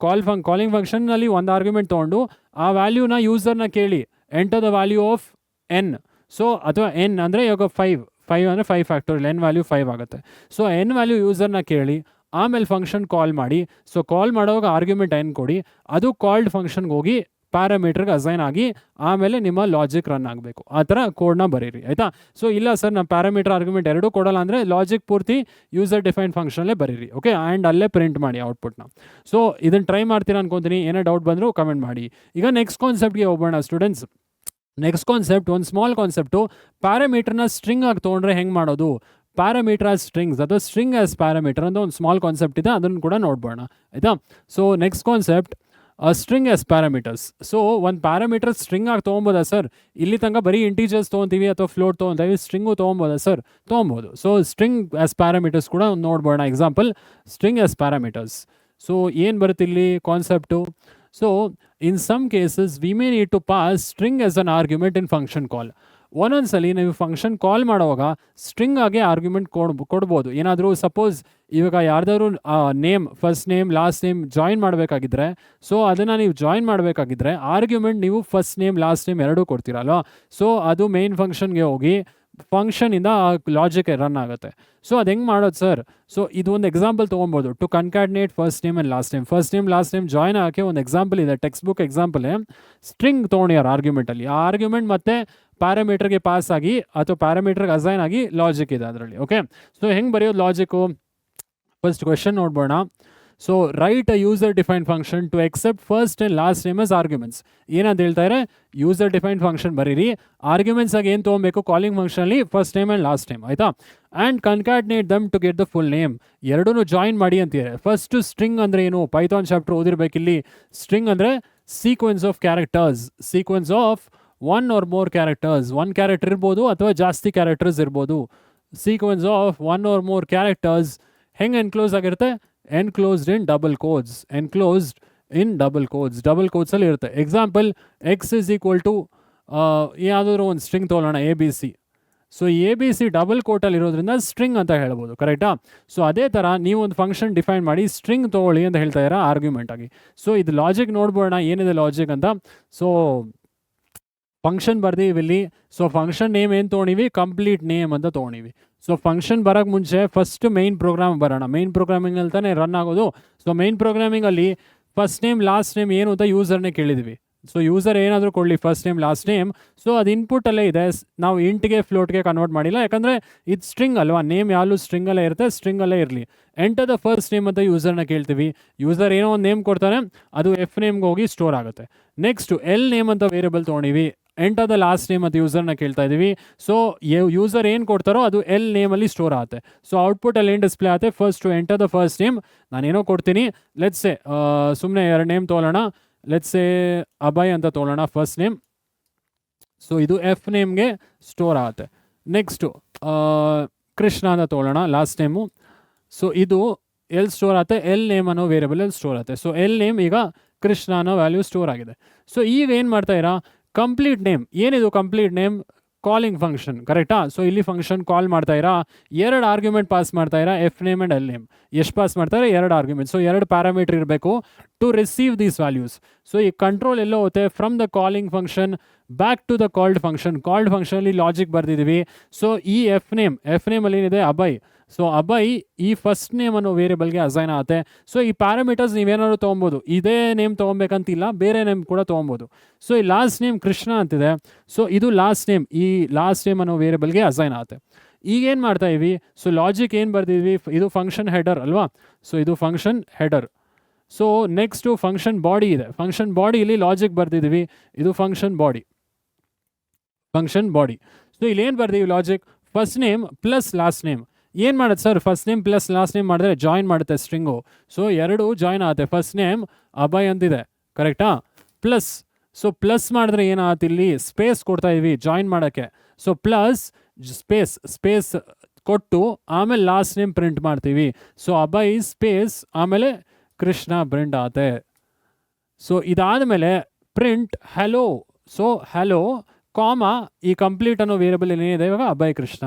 ಕಾಲಿಂಗ್ ಫಂಕ್ಷನ್ನಲ್ಲಿ ಒಂದು ಆರ್ಗ್ಯುಮೆಂಟ್ ತೊಗೊಂಡು ಆ ವ್ಯಾಲ್ಯೂನ ಯೂಸರ್ನ ಕೇಳಿ, enter the value of N. So ಅಥವಾ ಎನ್ ಅಂದರೆ ಇವಾಗ 5 ಅಂದರೆ 5 ಫ್ಯಾಕ್ಟೋರಿಯಲ್, ಎನ್ ವ್ಯಾಲ್ಯೂ 5 ಆಗುತ್ತೆ. ಸೊ ಎನ್ ವ್ಯಾಲ್ಯೂ ಯೂಸರ್ನ ಕೇಳಿ ಆಮೇಲೆ ಫಂಕ್ಷನ್ ಕಾಲ್ ಮಾಡಿ. ಸೊ ಕಾಲ್ ಮಾಡೋವಾಗ ಆರ್ಗ್ಯುಮೆಂಟ್ ಎನ್ ಕೊಡಿ, ಅದು ಕಾಲ್ಡ್ ಫಂಕ್ಷನ್ಗೆ ಹೋಗಿ ಪ್ಯಾರಾಮೀಟರ್ಗೆ ಅಸೈನ್ ಆಗಿ ಆಮೇಲೆ ನಿಮ್ಮ ಲಾಜಿಕ್ ರನ್ ಆಗಬೇಕು. ಆ ಥರ ಕೋಡ್ನ ಬರೀರಿ, ಆಯಿತಾ. ಸೊ ಇಲ್ಲ ಸರ್ ನಮ್ಮ ಪ್ಯಾರಾಮೀಟರ್ ಆರ್ಗ್ಯುಮೆಂಟ್ ಎರಡೂ ಕೊಡಲ್ಲ ಅಂದರೆ ಲಾಜಿಕ್ ಪೂರ್ತಿ ಯೂಸರ್ ಡಿಫೈನ್ ಫಂಕ್ಷನಲ್ಲೇ ಬರೀರಿ. ಓಕೆ, ಆ್ಯಂಡ್ ಅಲ್ಲೇ ಪ್ರಿಂಟ್ ಮಾಡಿ ಔಟ್ಪುಟ್ನ. ಸೊ ಇದನ್ನು ಟ್ರೈ ಮಾಡ್ತೀರಾ ಅನ್ಕೊತೀನಿ. ಏನೇ ಡೌಟ್ ಬಂದರೂ ಕಮೆಂಟ್ ಮಾಡಿ. ಈಗ ನೆಕ್ಸ್ಟ್ ಕಾನ್ಸೆಪ್ಟ್ಗೆ ಹೋಗೋಣ ಸ್ಟೂಡೆಂಟ್ಸ್. ನೆಕ್ಸ್ಟ್ ಕಾನ್ಸೆಪ್ಟ್ ಒಂದು ಸ್ಮಾಲ್ ಕಾನ್ಸೆಪ್ಟು. ಪ್ಯಾರಾಮೀಟರ್ನ ಸ್ಟ್ರಿಂಗ್ ಆಗಿ ತೊಗೊಂಡ್ರೆ ಹೆಂಗೆ ಮಾಡೋದು, ಪ್ಯಾರಾಮೀಟರ್ ಆಸ್ ಸ್ಟ್ರಿಂಗ್ಸ್ ಅಥವಾ ಸ್ಟ್ರಿಂಗ್ ಆಸ್ ಪ್ಯಾರಾಮೀಟರ್ ಅಂತ ಒಂದು ಸ್ಮಾಲ್ ಕಾನ್ಸೆಪ್ಟ್ ಇದೆ, ಅದನ್ನು ಕೂಡ ನೋಡ್ಬೋಣ, ಆಯಿತಾ. So next concept string as parameters. So ಒಂದು ಪ್ಯಾರಾಮೀಟರ್ ಸ್ಟ್ರಿಂಗ್ ಆಗಿ ತೊಗೊಬೋದಾ ಸರ್? ಇಲ್ಲಿ ತನಕ ಬರೀ ಇಂಟೀಜರ್ಸ್ ತೊಗೊತೀವಿ ಅಥವಾ ಫ್ಲೋಟ್ ತೊಗೊತೀವಿ, ಸ್ಟ್ರಿಂಗು ತೊಗೊಬೋದಾ ಸರ್? ತೊಗೊಬೋದು. ಸೊ ಸ್ಟ್ರಿಂಗ್ ಆಸ್ ಪ್ಯಾರಾಮೀಟರ್ಸ್ ಕೂಡ ನೋಡ್ಬೋಣ. Example string as parameters. So ಏನು ಬರುತ್ತೆ ಇಲ್ಲಿ concept? So in some cases we may need to pass string as an argument in function call. ಒಂದೊಂದ್ಸಲಿ ನೀವು ಫಂಕ್ಷನ್ ಕಾಲ್ ಮಾಡುವಾಗ ಸ್ಟ್ರಿಂಗ್ ಆಗಿ ಆರ್ಗ್ಯುಮೆಂಟ್ ಕೊಡ್ಬೋದು. ಏನಾದರೂ ಸಪೋಸ್ ಇವಾಗ ಯಾರ್ದಾದ್ರು name, first name last name join ಮಾಡಬೇಕಾಗಿದ್ರೆ, ಸೊ ಅದನ್ನು ನೀವು ಜಾಯಿನ್ ಮಾಡಬೇಕಾಗಿದ್ರೆ ಆರ್ಗ್ಯುಮೆಂಟ್ ನೀವು ಫಸ್ಟ್ ನೇಮ್ ಲಾಸ್ಟ್ ನೇಮ್ ಎರಡೂ ಕೊಡ್ತೀರಲ್ವ. ಸೊ ಅದು ಮೇನ್ ಫಂಕ್ಷನ್ಗೆ ಹೋಗಿ ಫಂಕ್ಷನಿಂದ ಲಾಜಿಕ್ ರನ್ ಆಗುತ್ತೆ. ಸೊ ಅದು ಹೆಂಗೆ ಮಾಡೋದು ಸರ್? ಸೊ ಇದು ಒಂದು ಎಕ್ಸಾಂಪಲ್ ತೊಗೊಬೋದು. To concatenate first name and last name, first name last name join ಆಗೋಕ್ಕೆ ಒಂದು ಎಕ್ಸಾಂಪಲ್ ಇದೆ, ಟೆಕ್ಸ್ಟ್ ಬುಕ್ ಎಕ್ಸಾಂಪಲೇ. ಸ್ಟ್ರಿಂಗ್ ತೊಗೊಂಡಿದ್ದಾರೆ ಆರ್ಗ್ಯುಮೆಂಟಲ್ಲಿ, ಆ ಆರ್ಗ್ಯುಮೆಂಟ್ ಮತ್ತು ಪ್ಯಾರಾಮೀಟರ್ಗೆ ಪಾಸ್ ಆಗಿ ಅಥವಾ ಪ್ಯಾರಾಮೀಟರ್ಗೆ ಅಸೈನ್ ಆಗಿ ಲಾಜಿಕ್ ಇದೆ ಅದರಲ್ಲಿ. ಓಕೆ, ಸೊ ಹೆಂಗೆ ಬರೆಯೋದು ಲಾಜಿಕ್ಕು? ಫಸ್ಟ್ ಕ್ವೆಶನ್ ನೋಡ್ಬೋಣ. So write a user define function to accept first and last name as arguments. ಏನಂತ ಹೇಳ್ತಾರೆ, ಯೂಸರ್ ಡಿಫೈನ್ ಫಂಕ್ಷನ್ ಬರೀರಿ, ಆರ್ಗ್ಯುಮೆಂಟ್ಸ್ ಆಗಿ ಏನು ತೊಗೊಬೇಕು, ಕಾಲಿಂಗ್ ಫಂಕ್ಷನಲ್ಲಿ first name and last name, ಆಯಿತಾ. And concatenate them to get the full name. ಎರಡೂ join ಮಾಡಿ ಅಂತಿದೆ. ಫಸ್ಟು ಸ್ಟ್ರಿಂಗ್ ಅಂದರೆ ಏನು, ಪೈಥಾನ್ ಚಾಪ್ಟರ್ ಓದಿರ್ಬೇಕಿಲ್ಲಿ. ಸ್ಟ್ರಿಂಗ್ ಅಂದರೆ sequence of characters, sequence of one or more characters. One character ಇರ್ಬೋದು ಅಥವಾ ಜಾಸ್ತಿ ಕ್ಯಾರೆಕ್ಟರ್ಸ್ ಇರ್ಬೋದು. Sequence of one or more characters ಹೆಂಗೆ ಎನ್ಕ್ಲೋಸ್ ಆಗಿರುತ್ತೆ, enclosed in double quotes, enclosed in double quotes, double ಕೋಡ್ಸಲ್ಲಿ ಇರುತ್ತೆ. Example X is equal to ಯಾವುದಾದ್ರು ಒಂದು ಸ್ಟ್ರಿಂಗ್ ತೊಗೊಳ್ಳೋಣ, ABC. ಸೊ ABC ಡಬಲ್ ಕೋಟಲ್ಲಿ ಇರೋದ್ರಿಂದ ಸ್ಟ್ರಿಂಗ್ ಅಂತ ಹೇಳ್ಬೋದು, ಕರೆಕ್ಟಾ. ಸೊ ಅದೇ ಥರ ನೀವು ಒಂದು ಫಂಕ್ಷನ್ ಡಿಫೈನ್ ಮಾಡಿ ಸ್ಟ್ರಿಂಗ್ ತೊಗೊಳ್ಳಿ ಅಂತ ಹೇಳ್ತಾ ಇದ್ದೀರಾ ಆರ್ಗ್ಯುಮೆಂಟ್ ಆಗಿ. ಸೊ ಇದು ಲಾಜಿಕ್ ನೋಡ್ಬೋಣ ಏನಿದೆ ಲಾಜಿಕ್ ಅಂತ. ಸೊ ಫಂಕ್ಷನ್ ಬರ್ದೀವಿ ಇಲ್ಲಿ. ಸೊ ಫಂಕ್ಷನ್ ನೇಮ್ ಏನು ತೊಗೊಂಡಿವಿ, ಕಂಪ್ಲೀಟ್ ನೇಮ್ ಅಂತ ತೊಗೊಂಡಿವಿ. ಸೊ ಫಂಕ್ಷನ್ ಬರೋಕ್ಕೆ ಮುಂಚೆ ಫಸ್ಟ್ ಮೈನ್ ಪ್ರೋಗ್ರಾಮ್ ಬರೋಣ. ಮೈನ್ ಪ್ರೋಗ್ರಾಮಿಂಗಲ್ಲಿ ತಾನೇ ರನ್ ಆಗೋದು. ಸೊ ಮೈನ್ ಪ್ರೋಗ್ರಾಮಿಂಗಲ್ಲಿ ಫಸ್ಟ್ ನೇಮ್ ಲಾಸ್ಟ್ ನೇಮ್ ಏನು ಅಂತ ಯೂಸರ್ನೇ ಕೇಳಿದ್ವಿ. ಸೊ ಯೂಸರ್ ಏನಾದರೂ ಕೊಡಲಿ first name last name. So ಅದು ಇನ್ಪುಟ್ಟಲ್ಲೇ ಇದೆ, ನಾವು ಇಂಟ್ಗೆ ಫ್ಲೋಟ್ಗೆ ಕನ್ವರ್ಟ್ ಮಾಡಿಲ್ಲ, ಯಾಕಂದರೆ ಇದು ಸ್ಟ್ರಿಂಗ್ ಅಲ್ವಾ, ನೇಮ್ ಯಾವಾಗಲೂ ಸ್ಟ್ರಿಂಗಲ್ಲೇ ಇರುತ್ತೆ, ಸ್ಟ್ರಿಂಗಲ್ಲೇ ಇರಲಿ. ಎಂಟರ್ ದ ಫಸ್ಟ್ ನೇಮ್ ಅಂತ ಯೂಸರ್ನ ಕೇಳ್ತೀವಿ. ಯೂಸರ್ ಏನೋ ಒಂದು ನೇಮ್ ಕೊಡ್ತಾನೆ, ಅದು ಎಫ್ ನೇಮ್ಗೆ ಹೋಗಿ ಸ್ಟೋರ್ ಆಗುತ್ತೆ. ನೆಕ್ಸ್ಟು ಎಲ್ ನೇಮ್ ಅಂತ ವೇರಿಯಬಲ್ ತೊಗೊಂಡಿವಿ. ಎಂಟರ್ ದ ಲಾಸ್ಟ್ ನೇಮ್ ಅಂತ ಯೂಸರ್ನ ಕೇಳ್ತಾ ಇದ್ದೀವಿ. ಸೊ ಯೂಸರ್ ಏನು ಕೊಡ್ತಾರೋ ಅದು ಎಲ್ ನೇಮಲ್ಲಿ ಸ್ಟೋರ್ ಆಗುತ್ತೆ. ಸೊ ಔಟ್ಪುಟಲ್ಲಿ ಏನು ಡಿಸ್ಪ್ಲೇ ಆಗುತ್ತೆ, first enter the first name ನಾನೇನೋ ಕೊಡ್ತೀನಿ. ಲೆಟ್ಸೆ ಸುಮ್ಮನೆ 2 ನೇಮ್ ತೊಗೊಳ್ಳೋಣ. ಲೆಟ್ಸೆ ಅಭಯ್ ಅಂತ ತೊಗೊಳ್ಳೋಣ ಫಸ್ಟ್ ನೇಮ್. ಸೊ ಇದು ಎಫ್ ನೇಮ್ಗೆ ಸ್ಟೋರ್ ಆಗುತ್ತೆ. ನೆಕ್ಸ್ಟು ಕೃಷ್ಣ ಅಂತ ತೊಗೊಳ್ಳೋಣ ಲಾಸ್ಟ್ ನೇಮು. ಸೊ ಇದು ಎಲ್ ಸ್ಟೋರ್ ಆಗುತ್ತೆ, ಎಲ್ ನೇಮ್ ಅನ್ನೋ ವೇರಿಯಬಲಲ್ಲಿ ಸ್ಟೋರ್ ಆಗುತ್ತೆ. ಸೊ ಎಲ್ ನೇಮ್ ಈಗ ಕೃಷ್ಣ ಅನ್ನೋ ವ್ಯಾಲ್ಯೂ ಸ್ಟೋರ್ ಆಗಿದೆ. ಸೊ ಈಗ ಏನು ಮಾಡ್ತಾ ಇರಾ, ಕಂಪ್ಲೀಟ್ ನೇಮ್ ಏನಿದು, ಕಂಪ್ಲೀಟ್ ನೇಮ್ ಕಾಲಿಂಗ್ ಫಂಕ್ಷನ್, ಕರೆಕ್ಟಾ. ಸೊ ಇಲ್ಲಿ ಫಂಕ್ಷನ್ ಕಾಲ್ ಮಾಡ್ತಾ ಇರಾ, 2 ಆರ್ಗ್ಯುಮೆಂಟ್ ಪಾಸ್ ಮಾಡ್ತಾ ಇರಾ, F name and L name. ಎಷ್ಟು ಪಾಸ್ ಮಾಡ್ತಾರೆ, 2 ಆರ್ಗ್ಯುಮೆಂಟ್. ಸೊ 2 ಪ್ಯಾರಾಮೀಟರ್ ಇರಬೇಕು to receive these values. So ಈ ಕಂಟ್ರೋಲ್ ಎಲ್ಲೋ ಹೋಗುತ್ತೆ, from the calling function back to the called function. Called ಫಂಕ್ಷನಲ್ಲಿ ಲಾಜಿಕ್ ಬರ್ದಿದ್ದೀವಿ. ಸೊ ಈ ಎಫ್ ನೇಮಲ್ಲಿ ಏನಿದೆ ಅಭಯ್. ಸೊ ಅಭಯ್ ಈ ಫಸ್ಟ್ ನೇಮ್ ಅನ್ನೋ ವೇರಿಯಬಲ್ಗೆ ಅಸೈನ್ ಆಗುತ್ತೆ. ಸೊ ಈ ಪ್ಯಾರಾಮೀಟರ್ಸ್ ನೀವೇನಾದ್ರು ತೊಗೊಬೋದು, ಇದೇ ನೇಮ್ ತೊಗೊಬೇಕಂತಿಲ್ಲ, ಬೇರೆ ನೇಮ್ ಕೂಡ ತೊಗೊಬೋದು. ಸೊ ಈ ಲಾಸ್ಟ್ ನೇಮ್ ಕೃಷ್ಣ ಅಂತಿದೆ. ಸೊ ಇದು ಲಾಸ್ಟ್ ನೇಮ್, ಈ ಲಾಸ್ಟ್ ನೇಮ್ ಅನ್ನೋ ವೇರಿಯಬಲ್ಗೆ ಅಸೈನ್ ಆಗುತ್ತೆ. ಈಗೇನು ಮಾಡ್ತಾ ಇವಿ, ಸೊ ಲಾಜಿಕ್ ಏನು ಬರ್ದಿದ್ವಿ, ಇದು ಫಂಕ್ಷನ್ ಹೆಡರ್ ಅಲ್ವಾ. ಸೊ ಇದು function header. So next function body ಇದೆ. ಫಂಕ್ಷನ್ ಬಾಡಿಯಲ್ಲಿ ಲಾಜಿಕ್ ಬರ್ದಿದ್ದೀವಿ, ಇದು ಫಂಕ್ಷನ್ ಬಾಡಿ. ಸೊ ಇಲ್ಲಿ ಏನು ಬರ್ದೀವಿ logic, first name plus last name. ಏನು ಮಾಡುತ್ತೆ sir, first name plus last name ಮಾಡಿದ್ರೆ ಜಾಯಿನ್ ಮಾಡುತ್ತೆ ಸ್ಟ್ರಿಂಗು. ಸೊ ಎರಡು ಜಾಯಿನ್ ಆಗುತ್ತೆ. ಫಸ್ಟ್ ನೇಮ್ ಅಭಯ್ ಅಂತಿದೆ, ಕರೆಕ್ಟಾ? ಪ್ಲಸ್, ಸೊ ಪ್ಲಸ್ ಮಾಡಿದ್ರೆ ಏನಾಗುತ್ತೆ, ಇಲ್ಲಿ ಸ್ಪೇಸ್ ಕೊಡ್ತಾ ಇದೀವಿ ಜಾಯಿನ್ ಮಾಡೋಕ್ಕೆ. ಸೊ ಪ್ಲಸ್ ಸ್ಪೇಸ್ ಕೊಟ್ಟು ಆಮೇಲೆ ಲಾಸ್ಟ್ ನೇಮ್ ಪ್ರಿಂಟ್ ಮಾಡ್ತೀವಿ. ಸೊ ಅಭಯ್ ಸ್ಪೇಸ್ ಆಮೇಲೆ ಕೃಷ್ಣ ಪ್ರಿಂಟ್ ಆಗುತ್ತೆ. ಸೊ ಇದಾದಮೇಲೆ ಪ್ರಿಂಟ್ ಹಲೋ. ಸೊ ಹಲೋ ಕಾಮ ಈ ಕಂಪ್ಲೀಟ್ ಅನ್ನೋ ವೇರಿಯಬಲ್ ಏನಿದೆ ಇವಾಗ ಅಭಯ್ ಕೃಷ್ಣ.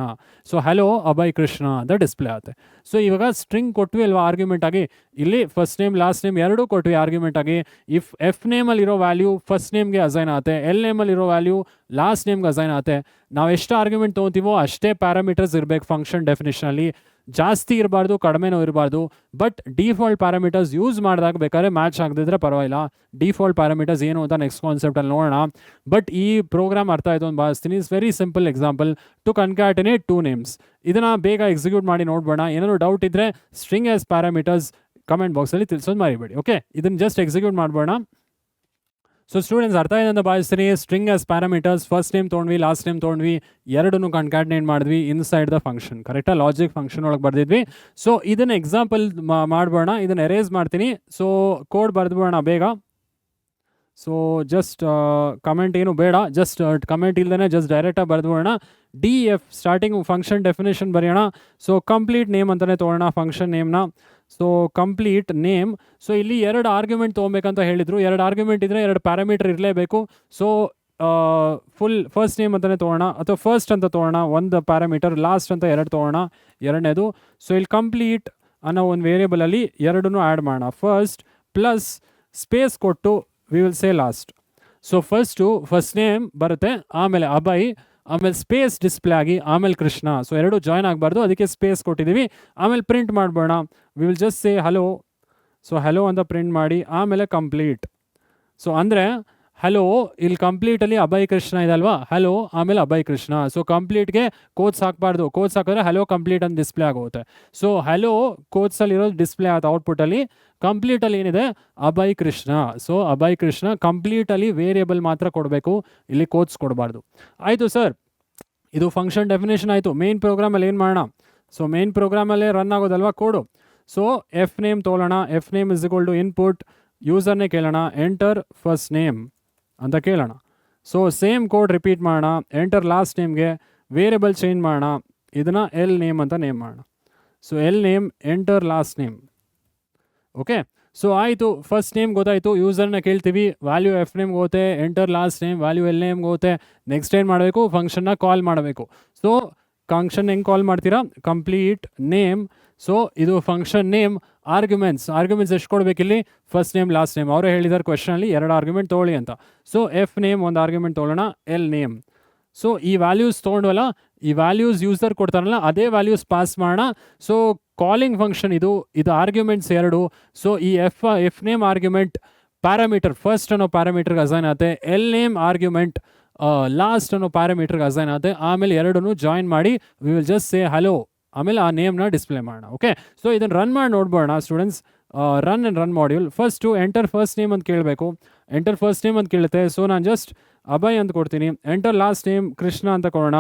ಸೊ ಹಲೋ ಅಭಯ್ ಕೃಷ್ಣ ಅಂತ ಡಿಸ್ಪ್ಲೇ ಆಗುತ್ತೆ. ಸೊ ಇವಾಗ ಸ್ಟ್ರಿಂಗ್ ಕೊಟ್ವಿ ಅಲ್ವಾ ಆರ್ಗ್ಯುಮೆಂಟ್ ಆಗಿ, ಇಲ್ಲಿ ಫಸ್ಟ್ ನೇಮ್ ಲಾಸ್ಟ್ ನೇಮ್ ಎರಡೂ ಕೊಟ್ವಿ ಆರ್ಗ್ಯುಮೆಂಟ್ ಆಗಿ. ಇಫ್ ಎಫ್ ನೇಮಲ್ಲಿರೋ ವ್ಯಾಲ್ಯೂ ಫಸ್ಟ್ ನೇಮ್ಗೆ ಅಸೈನ್ ಆಗುತ್ತೆ, ಎಲ್ ನೇಮಲ್ಲಿರೋ ವ್ಯಾಲ್ಯೂ ಲಾಸ್ಟ್ ನೇಮ್ಗೆ ಅಸೈನ್ ಆಗುತ್ತೆ. ನಾವು ಎಷ್ಟು ಆರ್ಗ್ಯುಮೆಂಟ್ ತೊಗೊತೀವೋ ಅಷ್ಟೇ ಪ್ಯಾರಾಮೀಟರ್ಸ್ ಇರಬೇಕು ಫಂಕ್ಷನ್ ಡೆಫಿನೇಷನಲ್ಲಿ. ಜಾಸ್ತಿ ಇರಬಾರ್ದು, ಕಡಿಮೆನೂ ಇರಬಾರ್ದು. ಬಟ್ ಡಿಫಾಲ್ಟ್ ಪ್ಯಾರಾಮೀಟರ್ಸ್ ಯೂಸ್ ಮಾಡಿದಾಗ ಬೇಕಾದ್ರೆ ಮ್ಯಾಚ್ ಆಗದಿದ್ರೆ ಪರವಾಗಿಲ್ಲ. ಡಿಫಾಲ್ಟ್ ಪ್ಯಾರಾಮೀಟರ್ಸ್ ಏನು ಅಂತ ನೆಕ್ಸ್ಟ್ ಕಾನ್ಸೆಪ್ಟಲ್ಲಿ ನೋಡೋಣ. ಬಟ್ ಈ ಪ್ರೋಗ್ರಾಮ್ ಅರ್ಥ ಆಯಿತು ಅಂತ ಭಾವಿಸ್ತೀನಿ. It's very simple example to concatenate two names. ಇದನ್ನು ಬೇಗ ಎಕ್ಸಿಕ್ಯೂಟ್ ಮಾಡಿ ನೋಡ್ಬೋಣ. ಏನಾದ್ರು ಡೌಟ್ ಇದ್ದರೆ ಸ್ಟ್ರಿಂಗ್ ಆಸ್ ಪ್ಯಾರಾಮೀಟರ್ಸ್ ಕಮೆಂಟ್ ಬಾಕ್ಸಲ್ಲಿ ತಿಳಿಸೋದು ಮರಿಬೇಡಿ. ಓಕೆ, ಇದನ್ನು ಜಸ್ಟ್ ಎಕ್ಸಿಕ್ಯೂಟ್ ಮಾಡ್ಬೋಣ. ಸೊ ಸ್ಟೂಡೆಂಟ್ಸ್ ಅರ್ಥ ಇದೆ ಅಂತ ಭಾವಿಸ್ತೀನಿ. String as parameters, first name ತೊಗೊಂಡ್ವಿ, ಲಾಸ್ಟ್ ನೇಮ್ ತೊಗೊಂಡ್ವಿ, ಎರಡನ್ನೂ ಕನ್ಕ್ಯಾಟಿನೇಟ್ ಮಾಡಿದ್ವಿ ಇನ್ಸೈಡ್ ದ ಫಂಕ್ಷನ್, ಕರೆಕ್ಟಾ? ಲಾಜಿಕ್ ಫಂಕ್ಷನ್ ಒಳಗೆ ಬರ್ದಿದ್ವಿ. ಸೊ ಇದನ್ನು ಎಕ್ಸಾಂಪಲ್ ಮಾಡ್ಬೋಣ. ಇದನ್ನು ಎರೇಸ್ ಮಾಡ್ತೀನಿ. ಸೊ ಕೋಡ್ ಬರೆದ್ಬೋಣ ಬೇಗ. ಸೊ ಜಸ್ಟ್ ಕಮೆಂಟ್ ಏನು ಬೇಡ, ಜಸ್ಟ್ ಕಮೆಂಟ್ ಇಲ್ದೇ ಜಸ್ಟ್ ಡೈರೆಕ್ಟಾಗಿ ಬರೆದ್ಬೋಣ. D F starting function definition ಬರೆಯೋಣ. ಸೊ ಕಂಪ್ಲೀಟ್ ನೇಮ್ ಅಂತಲೇ ತೊಗೊಳ್ಳೋಣ ಫಂಕ್ಷನ್ ನೇಮ್ನ. So complete name. ಸೊ ಇಲ್ಲಿ ಎರಡು ಆರ್ಗ್ಯುಮೆಂಟ್ ತೊಗೊಬೇಕಂತ ಹೇಳಿದರು. ಎರಡು ಆರ್ಗ್ಯುಮೆಂಟ್ ಇದ್ದರೆ ಎರಡು ಪ್ಯಾರಾಮೀಟರ್ ಇರಲೇಬೇಕು. ಸೊ ಫುಲ್ ಫಸ್ಟ್ ನೇಮ್ ಅಂತಲೇ ತೊಗೊಳ್ಳೋಣ, ಅಥವಾ ಫಸ್ಟ್ ಅಂತ ತೊಗೊಳ್ಳೋಣ ಒಂದು ಪ್ಯಾರಾಮೀಟರ್, ಲಾಸ್ಟ್ ಅಂತ ಎರಡು ತೊಗೊಳ್ಳೋಣ ಎರಡನೇದು. ಸೊ ಇಲ್ಲಿ ಕಂಪ್ಲೀಟ್ ಅನ್ನೋ ಒಂದು ವೇರಿಯೇಬಲಲ್ಲಿ ಎರಡನ್ನೂ ಆ್ಯಡ್ ಮಾಡೋಣ. ಫಸ್ಟ್ ಪ್ಲಸ್ ಸ್ಪೇಸ್ ಕೊಟ್ಟು V will say last. So first name ಬರುತ್ತೆ, ಆಮೇಲೆ ಅಭಯ್, ಆಮೇಲೆ ಸ್ಪೇಸ್ ಡಿಸ್ಪ್ಲೇ ಆಗಿ ಆಮೇಲೆ ಕೃಷ್ಣ. ಸೊ ಎರಡು ಜಾಯ್ನ್ ಆಗಬಾರ್ದು, ಅದಕ್ಕೆ ಸ್ಪೇಸ್ ಕೊಟ್ಟಿದ್ದೀವಿ. ಆಮೇಲೆ ಪ್ರಿಂಟ್ ಮಾಡ್ಬೋಣ. We will just say hello. So hello ಅಂತ ಪ್ರಿಂಟ್ ಮಾಡಿ ಆಮೇಲೆ ಕಂಪ್ಲೀಟ್. ಸೊ ಅಂದರೆ ಹಲೋ ಇಲ್ಲಿ ಕಂಪ್ಲೀಟಲ್ಲಿ ಅಭಯ್ ಕೃಷ್ಣ ಇದೆ ಅಲ್ವಾ, ಹಲೋ ಆಮೇಲೆ ಅಭಯ್ ಕೃಷ್ಣ. ಸೊ ಕಂಪ್ಲೀಟ್ಗೆ ಕೋಟ್ಸ್ ಹಾಕಬಾರ್ದು, ಕೋಟ್ಸ್ ಹಾಕಿದ್ರೆ ಹಲೋ ಕಂಪ್ಲೀಟ್ ಅಂತ ಡಿಸ್ಪ್ಲೇ ಆಗುತ್ತೆ. ಸೊ ಹಲೋ ಕೋಟ್ಸಲ್ಲಿರೋದು ಡಿಸ್ಪ್ಲೇ ಆಗುತ್ತೆ ಔಟ್ಪುಟ್ಟಲ್ಲಿ. ಕಂಪ್ಲೀಟಲ್ಲಿ ಏನಿದೆ ಅಭಯ್ ಕೃಷ್ಣ. ಸೊ ಅಭಯ್ ಕೃಷ್ಣ ಕಂಪ್ಲೀಟಲ್ಲಿ ವೇರಿಯೇಬಲ್ ಮಾತ್ರ ಕೊಡಬೇಕು, ಇಲ್ಲಿ ಕೋಟ್ಸ್ ಕೊಡಬಾರ್ದು. ಆಯಿತು ಸರ್, ಇದು ಫಂಕ್ಷನ್ ಡೆಫಿನೇಷನ್ ಆಯಿತು. ಮೇನ್ ಪ್ರೋಗ್ರಾಮಲ್ಲಿ ಏನು ಮಾಡೋಣ? ಸೊ ಮೇನ್ ಪ್ರೋಗ್ರಾಮಲ್ಲೇ ರನ್ ಆಗೋದಲ್ವಾ ಕೋಡು. ಸೊ ಎಫ್ ನೇಮ್ ತೊಗೊಳ್ಳೋಣ. F name is equal to input, ಯೂಸರ್ನೇ ಕೇಳೋಣ, ಎಂಟರ್ ಫಸ್ಟ್ ನೇಮ್ ಅಂತ ಕೇಳೋಣ. ಸೊ ಸೇಮ್ ಕೋಡ್ ರಿಪೀಟ್ ಮಾಡೋಣ. ಎಂಟರ್ ಲಾಸ್ಟ್ ನೇಮ್ಗೆ ವೇರಿಯಬಲ್ ಚೇಂಜ್ ಮಾಡೋಣ, ಇದನ್ನು ಎಲ್ ನೇಮ್ ಅಂತ ನೇಮ್ ಮಾಡೋಣ. So L name enter last name. Okay, so ಆಯಿತು, ಫಸ್ಟ್ ನೇಮ್ ಗೊತ್ತಾಯಿತು. ಯೂಸರ್ನ ಕೇಳ್ತೀವಿ, ವ್ಯಾಲ್ಯೂ ಎಫ್ ನೇಮ್ಗೆ ಹೋಗುತ್ತೆ, enter last name value L ನೇಮ್ಗೆ ಹೋಗುತ್ತೆ. ನೆಕ್ಸ್ಟ್ ಏನು ಮಾಡಬೇಕು? ಫಂಕ್ಷನ್ನ ಕಾಲ್ ಮಾಡಬೇಕು. ಸೊ ಫಂಕ್ಷನ್ ಹೆಂಗೆ ಕಾಲ್ ಮಾಡ್ತೀರಾ? Complete name. ಸೊ ಇದು ಫಂಕ್ಷನ್ ನೇಮ್. ಆರ್ಗ್ಯುಮೆಂಟ್ಸ್ ಎಷ್ಟು ಕೊಡಬೇಕಿಲ್ಲಿ? First name last name. ಅವರೇ ಹೇಳಿದ್ದಾರೆ ಕ್ವೆಶನಲ್ಲಿ ಎರಡು ಆರ್ಗ್ಯುಮೆಂಟ್ ತೊಗೊಳ್ಳಿ ಅಂತ. ಸೊ ಎಫ್ ನೇಮ್ ಒಂದು ಆರ್ಗ್ಯುಮೆಂಟ್ ತೊಗೊಳ್ಳೋಣ, ಎಲ್ ನೇಮ್. ಸೊ ಈ ವ್ಯಾಲ್ಯೂಸ್ ತೊಗೊಂಡ್ವಲ್ಲ, ಈ ವ್ಯಾಲ್ಯೂಸ್ ಯೂಸರ್ ಕೊಡ್ತಾರಲ್ಲ ಅದೇ ವ್ಯಾಲ್ಯೂಸ್ ಪಾಸ್ ಮಾಡೋಣ. ಸೊ ಕಾಲಿಂಗ್ ಫಂಕ್ಷನ್ ಇದು ಆರ್ಗ್ಯುಮೆಂಟ್ಸ್ ಎರಡು. ಸೊ ಈ F name argument parameter first ಅನ್ನೋ ಪ್ಯಾರಾಮೀಟರ್ಗೆ ಅಸೈನ್ ಆಗುತ್ತೆ, ಎಲ್ ನೇಮ್ ಆರ್ಗ್ಯುಮೆಂಟ್ ಲಾಸ್ಟ್ ಅನ್ನೋ ಪ್ಯಾರಾಮೀಟರ್ಗೆ ಅಸೈನ್ ಆಗುತ್ತೆ. ಆಮೇಲೆ ಎರಡನ್ನೂ ಜಾಯಿನ್ ಮಾಡಿ we will just say hello, ಆಮೇಲೆ ಆ ನೇಮ್ನ ಡಿಸ್ಪ್ಲೇ ಮಾಡೋಣ. ಓಕೆ, ಸೊ ಇದನ್ನು ರನ್ ಮಾಡಿ ನೋಡ್ಬೋಣ students. Run module. First enter first name ಅಂತ ಕೇಳಬೇಕು. ಎಂಟರ್ ಫಸ್ಟ್ ನೇಮ್ ಅಂತ ಕೇಳುತ್ತೆ. ಸೊ ನಾನು ಜಸ್ಟ್ ಅಭಯ್ ಅಂತ ಕೊಡ್ತೀನಿ. ಎಂಟರ್ ಲಾಸ್ಟ್ ನೇಮ್ ಕೃಷ್ಣ ಅಂತ ಕೊಡೋಣ.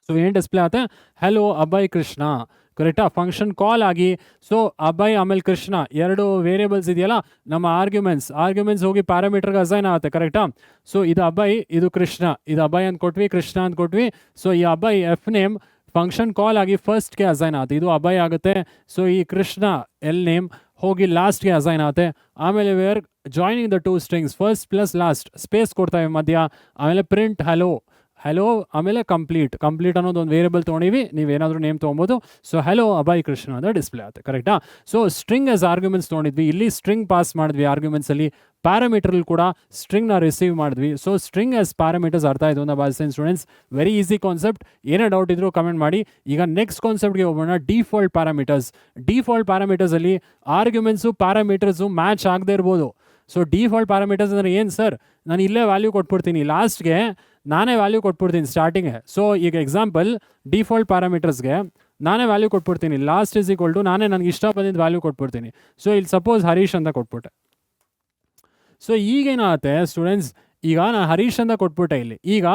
ಸೊ ಏನು ಡಿಸ್ಪ್ಲೇ ಆಗುತ್ತೆ? ಹಲೋ ಅಭಯ್ ಕೃಷ್ಣ, ಕರೆಕ್ಟಾ? ಫಂಕ್ಷನ್ ಕಾಲ್ ಆಗಿ ಸೊ ಅಭಯ್ ಆಮೇಲೆ ಕೃಷ್ಣ ಎರಡು ವೇರಿಯೇಬಲ್ಸ್ ಇದೆಯಲ್ಲ ನಮ್ಮ ಆರ್ಗ್ಯುಮೆಂಟ್ಸ್ ಹೋಗಿ ಪ್ಯಾರಾಮೀಟರ್ಗೆ ಅಸೈನ್ ಆಗುತ್ತೆ, ಕರೆಕ್ಟಾ? ಸೊ ಇದು ಅಭಯ್, ಇದು ಕೃಷ್ಣ. ಇದು ಅಭಯ್ ಅಂತ ಕೊಟ್ವಿ, ಕೃಷ್ಣ ಅಂತ ಕೊಟ್ವಿ. ಸೊ ಈ Abhay F name function call ಆಗಿ ಫಸ್ಟ್ಗೆ ಅಸೈನ್ ಆಗುತ್ತೆ, ಇದು ಅಭಯ್ ಆಗುತ್ತೆ. ಸೊ ಈ ಕೃಷ್ಣ ಎಲ್ ನೇಮ್ ಹೋಗಿ ಲಾಸ್ಟ್ಗೆ ಅಸೈನ್ ಆಗುತ್ತೆ. ಆಮೇಲೆ where joining the two strings, first plus last, space ಕೊಡ್ತಾವೆ ಮಧ್ಯ. ಆಮೇಲೆ ಪ್ರಿಂಟ್ ಹಲೋ ಆಮೇಲೆ ಕಂಪ್ಲೀಟ್ ಅನ್ನೋದು ಒಂದು ವೇರಿಯಬಲ್ ತೊಗೊಂಡಿವಿ, ನೀವೇನಾದರೂ ನೇಮ್ ತೊಗೊಬೋದು. ಸೊ ಹಲೋ ಅಭಯ್ ಕೃಷ್ಣ ಅಂತ ಡಿಸ್ಪ್ಲೇ ಆಗುತ್ತೆ, ಕರೆಕ್ಟಾ? ಸೊ ಸ್ಟ್ರಿಂಗ್ ಆಸ್ ಆರ್ಗ್ಯುಮೆಂಟ್ಸ್ ತೊಗೊಂಡಿದ್ವಿ, ಇಲ್ಲಿ ಸ್ಟ್ರಿಂಗ್ ಪಾಸ್ ಮಾಡಿದ್ವಿ ಆರ್ಗ್ಯುಮೆಂಟ್ಸಲ್ಲಿ. ಪ್ಯಾರಾಮೀಟರಲ್ಲಿ ಕೂಡ ಸ್ಟ್ರಿಂಗ್ನ ರಿಸೀವ್ ಮಾಡಿದ್ವಿ. ಸೊ ಸ್ಟ್ರಿಂಗ್ ಆಸ್ ಪ್ಯಾರಾಮೀಟರ್ಸ್ ಅರ್ಥ ಆಯಿತು ಅಂತ ಭಾವಿಸ್ತೀನಿ ಸ್ಟೂಡೆಂಟ್ಸ್. Very easy concept. ಏನೇ ಡೌಟ್ ಇದ್ರೂ ಕಮೆಂಟ್ ಮಾಡಿ. ಈಗ ನೆಕ್ಸ್ಟ್ ಕಾನ್ಸೆಪ್ಟ್ಗೆ ಹೋಗೋಣ. ಡಿಫಾಲ್ಟ್ ಪ್ಯಾರಾಮೀಟರ್ಸಲ್ಲಿ ಆರ್ಗ್ಯುಮೆಂಟ್ಸು ಪ್ಯಾರಾಮೀಟರ್ಸು ಮ್ಯಾಚ್ ಆಗದೆ ಇರ್ಬೋದು. ಸೊ ಡಿಫಾಲ್ಟ್ ಪ್ಯಾರಾಮೀಟರ್ಸ್ ಅಂದರೆ ಏನು ಸರ್? ನಾನು ಇಲ್ಲೇ ವ್ಯಾಲ್ಯೂ ಕೊಟ್ಬಿಡ್ತೀನಿ, ಲಾಸ್ಟ್ಗೆ ನಾನೇ ವ್ಯಾಲ್ಯೂ ಕೊಟ್ಬಿಡ್ತೀನಿ ಸ್ಟಾರ್ಟಿಂಗ್ಗೆ. ಸೊ ಈಗ ಎಕ್ಸಾಂಪಲ್ ಡಿಫಾಲ್ಟ್ ಪ್ಯಾರಾಮೀಟರ್ಸ್ಗೆ ನಾನೇ ವ್ಯಾಲ್ಯೂ ಕೊಟ್ಬಿಡ್ತೀನಿ. ಲಾಸ್ಟ್ ಇಸ್ ಈಕ್ವಲ್ ಟು ನಾನೇ ನನಗೆ ಇಷ್ಟ ಬಂದಿದ್ದು ವ್ಯಾಲ್ಯೂ ಕೊಟ್ಬಿಡ್ತೀನಿ. ಸೊ ಇಲ್ಲಿ ಸಪೋಸ್ ಹರೀಶ್ ಅಂತ ಕೊಟ್ಬಿಟ್ಟೆ. ಸೊ ಈಗೇನಾಗುತ್ತೆ ಸ್ಟೂಡೆಂಟ್ಸ್, ಈಗ ನಾನು ಹರೀಶ್ ಅಂತ ಕೊಟ್ಬಿಟ್ಟೆ ಇಲ್ಲಿ. ಈಗ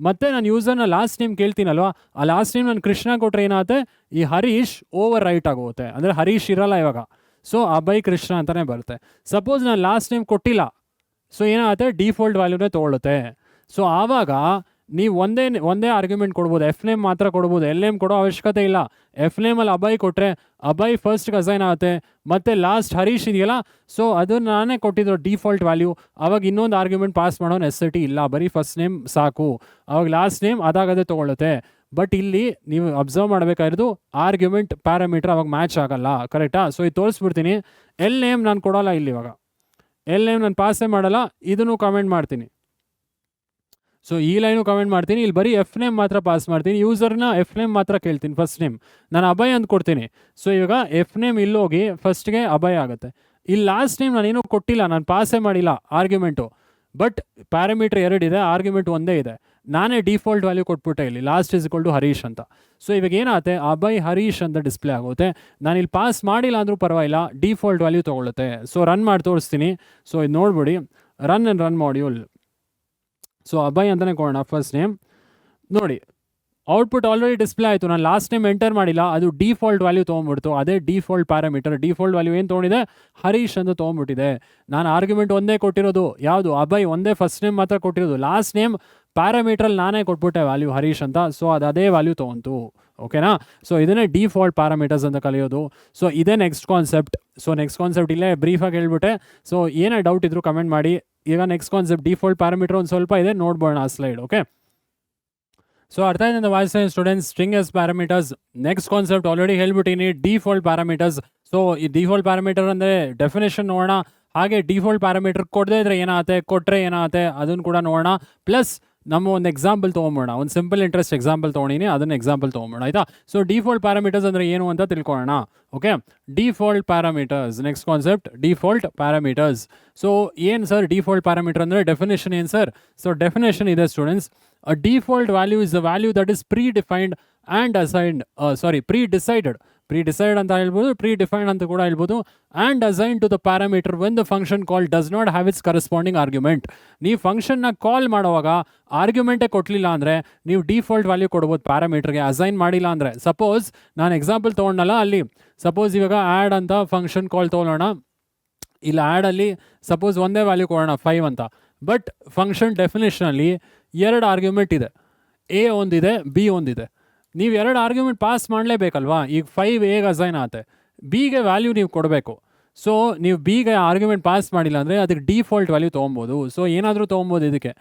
ಮತ್ತೆ ನಾನು ಯೂಸರ್ನ ಲಾಸ್ಟ್ ನೇಮ್ ಕೇಳ್ತೀನಲ್ವ, ಆ ಲಾಸ್ಟ್ ನೇಮ್ ನಾನು ಕೃಷ್ಣ ಕೊಟ್ಟರೆ ಏನಾಗುತ್ತೆ, ಈ ಹರೀಶ್ ಓವರ್ ರೈಟ್ ಆಗುತ್ತೆ. ಅಂದರೆ ಹರೀಶ್ ಇರಲ್ಲ ಇವಾಗ. ಸೊ ಅಭಯ್ ಕೃಷ್ಣ ಅಂತಲೇ ಬರುತ್ತೆ. ಸಪೋಸ್ ನಾನು ಲಾಸ್ಟ್ ನೇಮ್ ಕೊಟ್ಟಿಲ್ಲ, ಸೊ ಏನಾಗುತ್ತೆ, ಡಿಫಾಲ್ಟ್ ವ್ಯಾಲ್ಯೂನೇ ತೊಗೊಳುತ್ತೆ. ಸೊ ಆವಾಗ ನೀವು ಒಂದೇ ಆರ್ಗ್ಯುಮೆಂಟ್ ಕೊಡ್ಬೋದು, ಎಫ್ ನೇಮ್ ಮಾತ್ರ ಕೊಡ್ಬೋದು, ಎಲ್ ನೇಮ್ ಕೊಡೋ ಅವಶ್ಯಕತೆ ಇಲ್ಲ. ಎಫ್ ನೇಮಲ್ಲಿ ಅಭಯ್ ಕೊಟ್ಟರೆ ಅಭಯ್ ಫಸ್ಟ್ಗೆ ಅಸೈನ್ ಆಗುತ್ತೆ, ಮತ್ತು ಲಾಸ್ಟ್ ಹರೀಶ್ ಇದೆಯಲ್ಲ, ಸೊ ಅದು ನಾನೇ ಕೊಟ್ಟಿದ್ದು ಡಿಫಾಲ್ಟ್ ವ್ಯಾಲ್ಯೂ. ಆವಾಗ ಇನ್ನೊಂದು ಆರ್ಗ್ಯುಮೆಂಟ್ ಪಾಸ್ ಮಾಡೋ ನೆಸೆಸಿಟಿ ಇಲ್ಲ, ಬರೀ ಫಸ್ಟ್ ನೇಮ್ ಸಾಕು. ಆವಾಗ ಲಾಸ್ಟ್ ನೇಮ್ ಅದಾಗದೇ ತೊಗೊಳುತ್ತೆ. ಬಟ್ ಇಲ್ಲಿ ನೀವು ಅಬ್ಸರ್ವ್ ಮಾಡಬೇಕಾಗಿರೋದು ಆರ್ಗ್ಯುಮೆಂಟ್ ಪ್ಯಾರಾಮೀಟರ್ ಅವಾಗ ಮ್ಯಾಚ್ ಆಗಲ್ಲ, ಕರೆಕ್ಟಾ? ಸೊ ಇದು ತೋರಿಸ್ಬಿಡ್ತೀನಿ. ಎಲ್ ನೇಮ್ ನಾನು ಕೊಡೋಲ್ಲ ಇಲ್ಲಿ, ಇವಾಗ ಎಲ್ ನೇಮ್ ನಾನು ಪಾಸೇ ಮಾಡಲ್ಲ, ಇದನ್ನು ಕಮೆಂಟ್ ಮಾಡ್ತೀನಿ. ಸೊ ಈ ಲೈನು ಕಮೆಂಟ್ ಮಾಡ್ತೀನಿ, ಇಲ್ಲಿ ಬರೀ ಎಫ್ ನೇಮ್ ಮಾತ್ರ ಪಾಸ್ ಮಾಡ್ತೀನಿ. ಯೂಸರ್ನ ಎಫ್ ನೇಮ್ ಮಾತ್ರ ಕೇಳ್ತೀನಿ, ಫಸ್ಟ್ ನೇಮ್ ನಾನು ಅಭಯ್ ಅಂತ ಕೊಡ್ತೀನಿ. ಸೊ ಇವಾಗ ಎಫ್ ನೇಮ್ ಇಲ್ಲೋಗಿ ಫಸ್ಟ್ಗೆ ಅಭಯ್ ಆಗುತ್ತೆ. ಇಲ್ಲಿ ಲಾಸ್ಟ್ ನೇಮ್ ನಾನೇನೂ ಕೊಟ್ಟಿಲ್ಲ, ನಾನು ಪಾಸೇ ಮಾಡಿಲ್ಲ ಆರ್ಗ್ಯುಮೆಂಟು. ಬಟ್ ಪ್ಯಾರಾಮೀಟರ್ 2 ಇದೆ, ಆರ್ಗ್ಯುಮೆಂಟ್ ಒಂದೇ ಇದೆ. ನಾನೇ ಡಿಫಾಲ್ಟ್ ವ್ಯಾಲ್ಯೂ ಕೊಟ್ಬಿಟ್ಟೆ ಇಲ್ಲಿ, last is equal to Harish ಅಂತ. ಸೊ ಇವಾಗ ಏನಾಗುತ್ತೆ, ಅಭಯ್ ಹರೀಶ್ ಅಂತ ಡಿಸ್ಪ್ಲೇ ಆಗುತ್ತೆ. ನಾನು ಇಲ್ಲಿ ಪಾಸ್ ಮಾಡಿಲ್ಲ ಅಂದರೂ ಪರವಾಗಿಲ್ಲ, ಡಿಫಾಲ್ಟ್ ವ್ಯಾಲ್ಯೂ ತೊಗೊಳುತ್ತೆ. ಸೊ ರನ್ ಮಾಡಿ ತೋರಿಸ್ತೀನಿ. ಸೊ ಇದು ನೋಡ್ಬಿಡಿ, ರನ್ ಮಾಡ್ಯೂಲ್. ಸೊ ಅಭಯ್ ಅಂತಲೇ ಕೊಡೋಣ ಫಸ್ಟ್ ನೇಮ್. ನೋಡಿ ಔಟ್ಪುಟ್ ಆಲ್ರೆಡಿ ಡಿಸ್ಪ್ಲೇ ಆಯಿತು. ನಾನು ಲಾಸ್ಟ್ ನೇಮ್ ಎಂಟರ್ ಮಾಡಿಲ್ಲ, ಅದು ಡಿಫಾಲ್ಟ್ ವ್ಯಾಲ್ಯೂ ತೊಗೊಂಡ್ಬಿಡ್ತು. ಅದೇ ಡಿಫಾಲ್ಟ್ ಪ್ಯಾರಾಮೀಟರ್. ಡಿಫಾಲ್ಟ್ ವ್ಯಾಲ್ಯೂ ಏನು ತೊಗೊಂಡಿದೆ, ಹರೀಶ್ ಅಂತ ತೊಗೊಂಡ್ಬಿಟ್ಟಿದೆ. ನಾನು ಆರ್ಗ್ಯುಮೆಂಟ್ ಒಂದೇ ಕೊಟ್ಟಿರೋದು, ಯಾವುದು ಅಭಯ್ ಒಂದೇ ಫಸ್ಟ್ ನೇಮ್ ಮಾತ್ರ ಕೊಟ್ಟಿರೋದು. ಲಾಸ್ಟ್ ನೇಮ್ ಪ್ಯಾರಾಮೀಟ್ರಲ್ಲಿ ನಾನೇ ಕೊಟ್ಬಿಟ್ಟೆ ವ್ಯಾಲ್ಯೂ ಹರೀಶ್ ಅಂತ. ಸೊ ಅದೇ ವ್ಯಾಲ್ಯೂ ತೊಗೊಂತು. ಓಕೆನಾ? ಸೊ ಇದನ್ನೇ ಡಿಫಾಲ್ಟ್ ಪ್ಯಾರಾಮೀಟರ್ಸ್ ಅಂತ ಕಲಿಯೋದು. ಸೊ ಇದೇ next concept. So next concept ಇಲ್ಲೇ ಬ್ರೀಫಾಗಿ ಹೇಳ್ಬಿಟ್ಟೆ. ಸೊ ಏನೇ ಡೌಟ್ ಇದ್ರು ಕಮೆಂಟ್ ಮಾಡಿ. ಈಗ ನೆಕ್ಸ್ಟ್ ಕಾನ್ಸೆಪ್ಟ್ ಡಿಫಾಲ್ಟ್ ಪ್ಯಾರಾಮೀಟರ್ ಒಂದು ಸ್ವಲ್ಪ ಇದೆ, ನೋಡ್ಬೋಣ ಆ ಸ್ಲೈಡ್. ಓಕೆ, ಸೊ ಅರ್ಥ ಆಯ್ತು ಅಂತ ಭಾವಿಸ್ತೇನೆ students. String S parameters next concept already ಹೇಳ್ಬಿಟ್ಟಿನಿ, ಡಿಫಾಲ್ಟ್ ಪ್ಯಾರಾಮೀಟರ್ಸ್. ಸೊ ಈ ಡಿಫಾಲ್ಟ್ ಪ್ಯಾರಾಮೀಟರ್ ಅಂದರೆ ಡೆಫಿನೇಷನ್ ನೋಡೋಣ. ಹಾಗೆ ಡಿಫಾಲ್ಟ್ ಪ್ಯಾರಾಮೀಟರ್ ಕೊಡದೇ ಇದ್ರೆ ಏನಾಗುತ್ತೆ, ಕೊಟ್ಟರೆ ಏನಾಗುತ್ತೆ ಅದನ್ನು ಕೂಡ ನೋಡೋಣ. ಪ್ಲಸ್ ನಮ್ಮ ಒಂದು ಎಕ್ಸಾಂಪಲ್ ತೊಗೊಂಬೋಣ, ಒಂದು ಸಿಂಪಲ್ ಇಂಟ್ರೆಸ್ಟ್ ಎಕ್ಸಾಂಪಲ್ ತೊಗೊಂಡಿನಿ, ಅದನ್ನು ಎಕ್ಸಾಂಪಲ್ ತೊಗೊಂಬೋಣ, ಆಯಿತಾ? ಸೊ ಡಿಫಾಲ್ಟ್ ಪ್ಯಾರಾಮೀಟರ್ಸ್ ಅಂದರೆ ಏನು ಅಂತ ತಿಳ್ಕೊಳ್ಳೋಣ. Okay, default parameters next concept, default parameters. So ಏನು ಸರ್ ಡಿಫಾಲ್ಟ್ ಪ್ಯಾರಾಮೀಟರ್ ಅಂದರೆ, ಡೆಫಿನೇಷನ್ ಏನು ಸರ್? ಸೊ ಡೆಫಿನೇಷನ್ ಇದೆ students. A default value is the value that is predefined and assigned, predecided. Predecided ಅಂತ ಹೇಳ್ಬೋದು, predefined ಅಂತ ಕೂಡ ಹೇಳ್ಬೋದು. And assigned to the parameter when the function call does not have its corresponding argument. ನೀವು ಫಂಕ್ಷನ್ನ ಕಾಲ್ ಮಾಡುವಾಗ ಆರ್ಗ್ಯುಮೆಂಟೇ ಕೊಡಲಿಲ್ಲ ಅಂದರೆ ನೀವು ಡಿಫಾಲ್ಟ್ ವ್ಯಾಲ್ಯೂ ಕೊಡ್ಬೋದು ಪ್ಯಾರಾಮೀಟರ್ಗೆ, ಅಸೈನ್ ಮಾಡಿಲ್ಲ ಅಂದರೆ. ಸಪೋಸ್ ನಾನು ಎಕ್ಸಾಂಪಲ್ ತೊಗೊಂಡಲ್ಲ, ಅಲ್ಲಿ ಸಪೋಸ್ ಇವಾಗ ಆ್ಯಡ್ ಅಂತ ಫಂಕ್ಷನ್ ಕಾಲ್ ತೊಗೊಳ್ಳೋಣ. ಇಲ್ಲಿ ಆ್ಯಡಲ್ಲಿ ಸಪೋಸ್ ಒಂದೇ ವ್ಯಾಲ್ಯೂ ಕೊಡೋಣ 5 ಅಂತ. ಬಟ್ ಫಂಕ್ಷನ್ ಡೆಫಿನೇಷನಲ್ಲಿ 2 ಆರ್ಗ್ಯುಮೆಂಟ್ ಇದೆ, ಎ ಒಂದಿದೆ, ಬಿ ಒಂದಿದೆ. ನೀವು 2 ಆರ್ಗ್ಯುಮೆಂಟ್ ಪಾಸ್ ಮಾಡಲೇಬೇಕಲ್ವಾ? ಈಗ 5 ಎಗೆ ಅಸೈನ್ ಆಗುತ್ತೆ, ಬಿಗೆ ವ್ಯಾಲ್ಯೂ ನೀವು ಕೊಡಬೇಕು. ಸೊ ನೀವು ಬಿಗೆ ಆರ್ಗ್ಯುಮೆಂಟ್ ಪಾಸ್ ಮಾಡಿಲ್ಲ ಅಂದರೆ ಅದಕ್ಕೆ ಡಿಫಾಲ್ಟ್ ವ್ಯಾಲ್ಯೂ ತೊಗೊಬೋದು. ಸೊ ಏನಾದರೂ ತೊಗೊಬೋದು, ಇದಕ್ಕೆ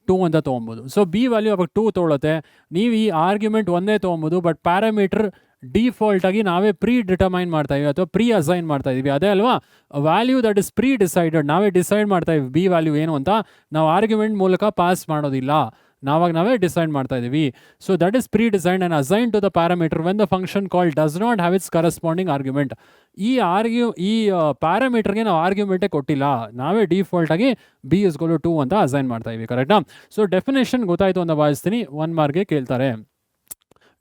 2 ಅಂತ ತೊಗೊಬೋದು. ಸೊ ಬಿ ವ್ಯಾಲ್ಯೂ ಅವಾಗ 2 ತೊಗೊಳುತ್ತೆ. ನೀವು ಈ ಆರ್ಗ್ಯುಮೆಂಟ್ ಒಂದೇ ತೊಗೊಬೋದು, ಬಟ್ ಪ್ಯಾರಾಮೀಟರ್ ಡಿಫಾಲ್ಟಾಗಿ ನಾವೇ ಪ್ರೀ ಡಿಟರ್ಮೈನ್ ಮಾಡ್ತಾ ಇದೀವಿ ಅಥವಾ ಪ್ರೀ ಅಸೈನ್ ಮಾಡ್ತಾ ಇದೀವಿ, ಅದೇ ಅಲ್ವಾ? Value that is predecided, ನಾವೇ ಡಿಸೈಡ್ ಮಾಡ್ತಾ ಇದೀವಿ ಬಿ ವ್ಯಾಲ್ಯೂ ಏನು ಅಂತ. ನಾವು ಆರ್ಗ್ಯುಮೆಂಟ್ ಮೂಲಕ ಪಾಸ್ ಮಾಡೋದಿಲ್ಲ, ನಾವೇ ಡಿಸೈಡ್ ಮಾಡ್ತಾ ಇದೀವಿ. So that is predesigned and assign to the parameter when the function call does not have its corresponding argument. ಈ ಪ್ಯಾರಾಮೀಟರ್ಗೆ ನಾವು ಆರ್ಗ್ಯುಮೆಂಟೇ ಕೊಟ್ಟಿಲ್ಲ, ನಾವೇ ಡಿಫಾಲ್ಟಾಗಿ ಬಿ ಇಸ್ ಈಕ್ವಲ್ ಟು 2 ಅಂತ ಅಸೈನ್ ಮಾಡ್ತಾ ಇದೀವಿ, ಕರೆಕ್ಟಾ? ಸೊ ಡೆಫಿನೇಷನ್ ಗೊತ್ತಾಯಿತು ಅಂತ ಭಾವಿಸ್ತೀನಿ. 1 ಮಾರ್ಕ್ಗೆ ಕೇಳ್ತಾರೆ.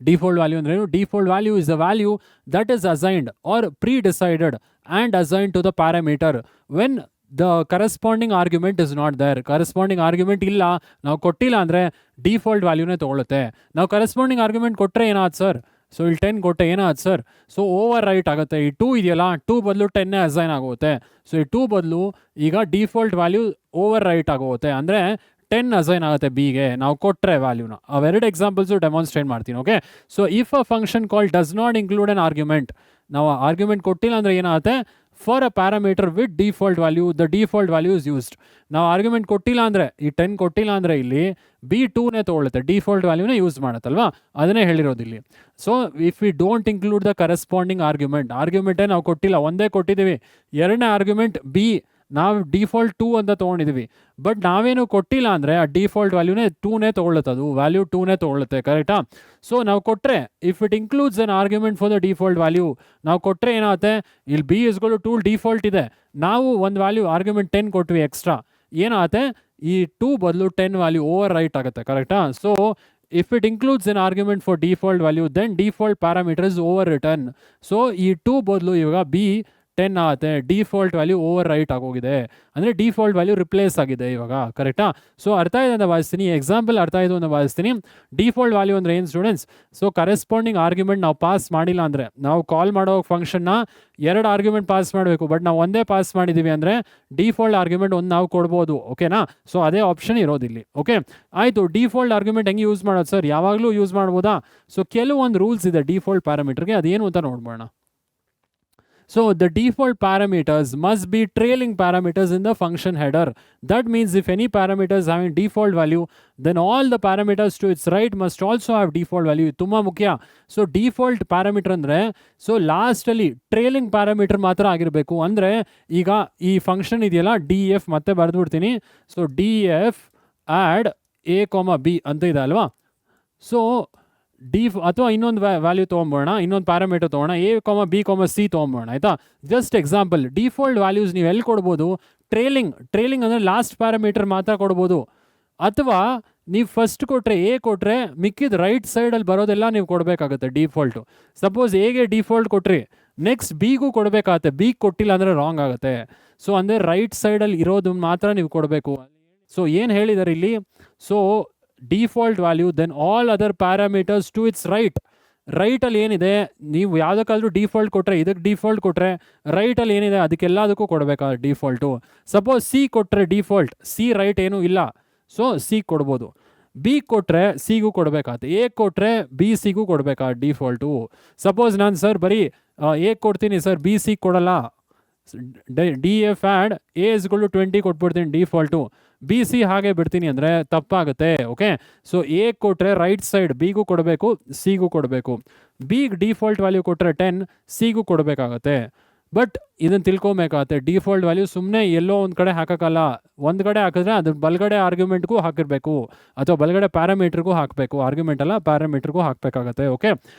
ಡಿಫಾಲ್ಟ್ ವ್ಯಾಲ್ಯೂ ಅಂದ್ರೆ ಏನು? Default value is the value that is assigned or predecided and assigned to the parameter when the corresponding argument is not there. Corresponding argument ಇಲ್ಲ, ನಾವು ಕೊಟ್ಟಿಲ್ಲ ಅಂದರೆ ಡಿಫಾಲ್ಟ್ ವ್ಯಾಲ್ಯೂನೇ ತೊಗೊಳುತ್ತೆ. ನಾವು ಕರೆಸ್ಪಾಂಡಿಂಗ್ ಆರ್ಗ್ಯುಮೆಂಟ್ ಕೊಟ್ಟರೆ ಏನಾಯ್ತು ಸರ್? ಸೊ ಇಲ್ಲಿ 10 ಕೊಟ್ಟೆ, ಏನಾಯ್ತು ಸರ್? ಸೊ ಓವರ್ ರೈಟ್ ಆಗುತ್ತೆ. ಈ 2 ಇದೆಯಲ್ಲ, 2 ಬದಲು 10 ಅಸೈನ್ ಆಗುತ್ತೆ. ಸೊ ಈ 2 ಬದಲು ಈಗ ಡಿಫಾಲ್ಟ್ ವ್ಯಾಲ್ಯೂ ಓವರ್ ರೈಟ್ ಆಗುತ್ತೆ, ಅಂದರೆ 10 ಅಸೈನ್ ಆಗುತ್ತೆ ಬಿಗೆ ನಾವು ಕೊಟ್ಟರೆ ವ್ಯಾಲ್ಯೂನ. ಅವೆರಡು ಎಕ್ಸಾಂಪಲ್ಸು ಡೆಮಾನ್ಸ್ಟ್ರೇಟ್ ಮಾಡ್ತೀನಿ. Okay, so if a function call does not include an argument, ನಾವು ಆರ್ಗ್ಯುಮೆಂಟ್ ಕೊಟ್ಟಿಲ್ಲ ಅಂದರೆ ಏನಾಗುತ್ತೆ? For a parameter with default value the default value is used. ನಾವು ಆರ್ಗ್ಯುಮೆಂಟ್ ಕೊಟ್ಟಿಲ್ಲ ಅಂದರೆ, ಈ 10 ಕೊಟ್ಟಿಲ್ಲ ಅಂದರೆ ಇಲ್ಲಿ ಬಿ 2ನೇ ತೊಗೊಳುತ್ತೆ, ಡಿಫಾಲ್ಟ್ ವ್ಯಾಲ್ಯೂನೇ ಯೂಸ್ ಮಾಡುತ್ತಲ್ವಾ, ಅದನ್ನೇ ಹೇಳಿರೋದಿಲ್ಲಿ. So if we don't include the corresponding ಆರ್ಗ್ಯುಮೆಂಟೇ ನಾವು ಕೊಟ್ಟಿಲ್ಲ, ಒಂದೇ ಕೊಟ್ಟಿದ್ದೀವಿ. 2ನೇ ಆರ್ಗ್ಯುಮೆಂಟ್ ಬಿ ನಾವು ಡಿಫಾಲ್ಟ್ 2 ಅಂತ ತೊಗೊಂಡಿದ್ದೀವಿ, ಬಟ್ ನಾವೇನು ಕೊಟ್ಟಿಲ್ಲ ಅಂದರೆ ಆ ಡಿಫಾಲ್ಟ್ ವ್ಯಾಲ್ಯೂನೇ 2ನೇ ತೊಗೊಳುತ್ತೆ, ಅದು ವ್ಯಾಲ್ಯೂ 2ನೇ ತೊಗೊಳುತ್ತೆ, ಕರೆಕ್ಟಾ? ಸೊ ನಾವು ಕೊಟ್ಟರೆ if it includes an argument for the default value, ನಾವು ಕೊಟ್ಟರೆ ಏನಾಗುತ್ತೆ? ಇಲ್ಲಿ B is equal to 2 default ಇದೆ, ನಾವು ಒಂದು ವ್ಯಾಲ್ಯೂ ಆರ್ಗ್ಯುಮೆಂಟ್ 10 ಕೊಟ್ವಿ ಎಕ್ಸ್ಟ್ರಾ, ಏನಾಗುತ್ತೆ? ಈ 2 ಬದಲು 10 ವ್ಯಾಲ್ಯೂ ಓವರ್ ರೈಟ್ ಆಗುತ್ತೆ, ಕರೆಕ್ಟಾ? So if it includes an argument for default value, then default parameter is overwritten. So ಈ 2 ಬದಲು ಇವಾಗ ಬಿ 10 ಆಗುತ್ತೆ, ಡಿಫಾಲ್ಟ್ ವ್ಯಾಲ್ಯೂ ಓವರ್ ರೈಟ್ ಆಗೋಗಿದೆ, ಅಂದರೆ ಡಿಫಾಲ್ಟ್ ವ್ಯಾಲ್ಯೂ ರಿಪ್ಲೇಸ್ ಆಗಿದೆ ಇವಾಗ. ಕರೆಕ್ಟಾ? ಸೊ ಅರ್ಥ ಇದೆ ಅಂತ ಭಾವಿಸ್ತೀನಿ, ಎಕ್ಸಾಂಪಲ್ ಅರ್ಥ ಆಯಿತು ಅಂತ ಭಾವಿಸ್ತೀನಿ. ಡಿಫಾಲ್ಟ್ ವ್ಯಾಲ್ಯೂ ಅಂದರೆ ಏನು ಸ್ಟೂಡೆಂಟ್ಸ್? ಸೊ ಕರೆಸ್ಪಾಂಡಿಂಗ್ ಆರ್ಗ್ಯುಮೆಂಟ್ ನಾವು ಪಾಸ್ ಮಾಡಿಲ್ಲ ಅಂದರೆ, ನಾವು ಕಾಲ್ ಮಾಡೋ ಫಂಕ್ಷನ್ನ 2 ಆರ್ಗ್ಯುಮೆಂಟ್ ಪಾಸ್ ಮಾಡಬೇಕು, ಬಟ್ ನಾವು ಒಂದೇ ಪಾಸ್ ಮಾಡಿದ್ದೀವಿ ಅಂದರೆ ಡಿಫಾಲ್ಟ್ ಆರ್ಗ್ಯುಮೆಂಟ್ ಒಂದು ನಾವು ಕೊಡ್ಬೋದು. ಓಕೆನಾ? ಸೊ ಅದೇ ಆಪ್ಷನ್ ಇರೋದಿಲ್ಲಿ. ಓಕೆ ಆಯಿತು. ಡಿಫಾಲ್ಟ್ ಆರ್ಗ್ಯುಮೆಂಟ್ ಹೆಂಗೆ ಯೂಸ್ ಮಾಡೋದು ಸರ್? ಯಾವಾಗಲೂ ಯೂಸ್ ಮಾಡ್ಬೋದಾ? ಸೊ ಕೆಲವೊಂದು ರೂಲ್ಸ್ ಇದೆ ಡಿಫಾಲ್ಟ್ ಪ್ಯಾರಾಮೀಟರ್ಗೆ, ಅದೇನು ಅಂತ ನೋಡ್ಬೋಣ. So the default parameters must be trailing parameters in the function header. That means if any parameters having default value, then all the parameters to its right must also have default value. ತುಂಬಾ ಮುಖ್ಯ. So default parameter ಅಂದರೆ, so ಲಾಸ್ಟಲ್ಲಿ trailing parameter ಮಾತ್ರ ಆಗಿರಬೇಕು. ಅಂದರೆ ಈಗ ಈ function ಇದೆಯಲ್ಲ, ಡಿ ಎಫ್ ಮತ್ತೆ ಬರೆದ್ಬಿಡ್ತೀನಿ. So D F add A comma B ಅಂತ ಇದೆ ಅಲ್ವಾ? ಸೊ ಅಥವಾ ಇನ್ನೊಂದು ವ್ಯಾಲ್ಯೂ ತೊಗೊಂಬೋಣ, ಇನ್ನೊಂದು ಪ್ಯಾರಾಮೀಟರ್ ತೊಗೋಣ, A comma B comma C ತೊಗೊಂಬೋಣ. ಆಯಿತಾ? ಜಸ್ಟ್ ಎಕ್ಸಾಂಪಲ್, ಡಿಫಾಲ್ಟ್ ವ್ಯಾಲ್ಯೂಸ್ ನೀವು ಎಲ್ಲಿ ಕೊಡ್ಬೋದು? ಟ್ರೇಲಿಂಗ್ ಅಂದರೆ ಲಾಸ್ಟ್ ಪ್ಯಾರಾಮೀಟರ್ ಮಾತ್ರ ಕೊಡ್ಬೋದು. ಅಥವಾ ನೀವು ಫಸ್ಟ್ ಕೊಟ್ಟರೆ ಎ ಕೊಟ್ಟರೆ ಮಿಕ್ಕಿದ ರೈಟ್ ಸೈಡಲ್ಲಿ ಬರೋದೆಲ್ಲ ನೀವು ಕೊಡಬೇಕಾಗುತ್ತೆ ಡಿಫಾಲ್ಟು. ಸಪೋಸ್ ಎಗೆ ಡಿಫಾಲ್ಟ್ ಕೊಟ್ರಿ, ನೆಕ್ಸ್ಟ್ ಬಿಗೂ ಕೊಡಬೇಕಾಗತ್ತೆ, ಬಿ ಕೊಟ್ಟಿಲ್ಲ ಅಂದರೆ ರಾಂಗ್ ಆಗುತ್ತೆ. ಸೊ ಅಂದರೆ ರೈಟ್ ಸೈಡಲ್ಲಿ ಇರೋದು ಮಾತ್ರ ನೀವು ಕೊಡಬೇಕು. ಸೊ ಏನು ಹೇಳಿದ್ದಾರೆ ಇಲ್ಲಿ? So default value then all other parameters to its ರೈಟಲ್ಲಿ ಏನಿದೆ, ನೀವು ಯಾವುದಕ್ಕಾದ್ರೂ ಡಿಫಾಲ್ಟ್ ಕೊಟ್ಟರೆ, ಇದಕ್ಕೆ ಡಿಫಾಲ್ಟ್ ಕೊಟ್ಟರೆ ರೈಟಲ್ಲಿ ಏನಿದೆ ಅದಕ್ಕೆಲ್ಲದಕ್ಕೂ ಕೊಡಬೇಕಾದ್ರೆ ಡಿಫಾಲ್ಟು. ಸಪೋಸ್ ಸಿ ಕೊಟ್ಟರೆ ಡಿಫಾಲ್ಟ್, ಸಿ ರೈಟ್ ಏನೂ ಇಲ್ಲ, ಸೊ ಸಿ ಕೊಡ್ಬೋದು. ಬಿ ಕೊಟ್ಟರೆ ಸಿಗೂ ಕೊಡಬೇಕಾಗುತ್ತೆ, ಎ ಕೊಟ್ಟರೆ ಬಿ ಸಿಗೂ ಕೊಡಬೇಕಾ ಡಿಫಾಲ್ಟು. ಸಪೋಸ್ ನಾನು ಸರ್ ಬರೀ ಎ ಕೊಡ್ತೀನಿ ಸರ್, ಬಿ ಸಿ ಕೊಡಲ್ಲ, ಡಿ ಎಫ್ ಆ್ಯಡ್ ಎ ಇಸ್ಗಳು 20 ಕೊಟ್ಬಿಡ್ತೀನಿ ಡಿಫಾಲ್ಟು, ಬಿ ಸಿ ಹಾಗೆ ಬಿಡ್ತೀನಿ ಅಂದರೆ ತಪ್ಪಾಗುತ್ತೆ. ಓಕೆ, ಸೊ ಎ ಕೊಟ್ಟರೆ ರೈಟ್ ಸೈಡ್ ಬಿಗೂ ಕೊಡಬೇಕು, ಸಿಗೂ ಕೊಡಬೇಕು. ಬಿಗೆ ಡಿಫಾಲ್ಟ್ ವ್ಯಾಲ್ಯೂ ಕೊಟ್ಟರೆ 10, ಸಿಗೂ ಕೊಡಬೇಕಾಗತ್ತೆ. ಬಟ್ ಇದನ್ನು ತಿಳ್ಕೊಬೇಕಾಗತ್ತೆ, ಡಿಫಾಲ್ಟ್ ವ್ಯಾಲ್ಯೂ ಸುಮ್ಮನೆ ಎಲ್ಲೋ ಒಂದು ಕಡೆ ಹಾಕೋಕ್ಕಲ್ಲ. ಒಂದು ಕಡೆ ಹಾಕಿದ್ರೆ ಅದು ಬಲಗಡೆ ಆರ್ಗ್ಯುಮೆಂಟ್ಗೂ ಹಾಕಿರಬೇಕು, ಅಥವಾ ಬಲಗಡೆ ಪ್ಯಾರಾಮೀಟ್ರಿಗೂ ಹಾಕಬೇಕು. ಆರ್ಗ್ಯುಮೆಂಟ್ ಅಲ್ಲ, ಪ್ಯಾರಾಮೀಟ್ರಿಗೂ ಹಾಕಬೇಕಾಗತ್ತೆ. ಓಕೆ,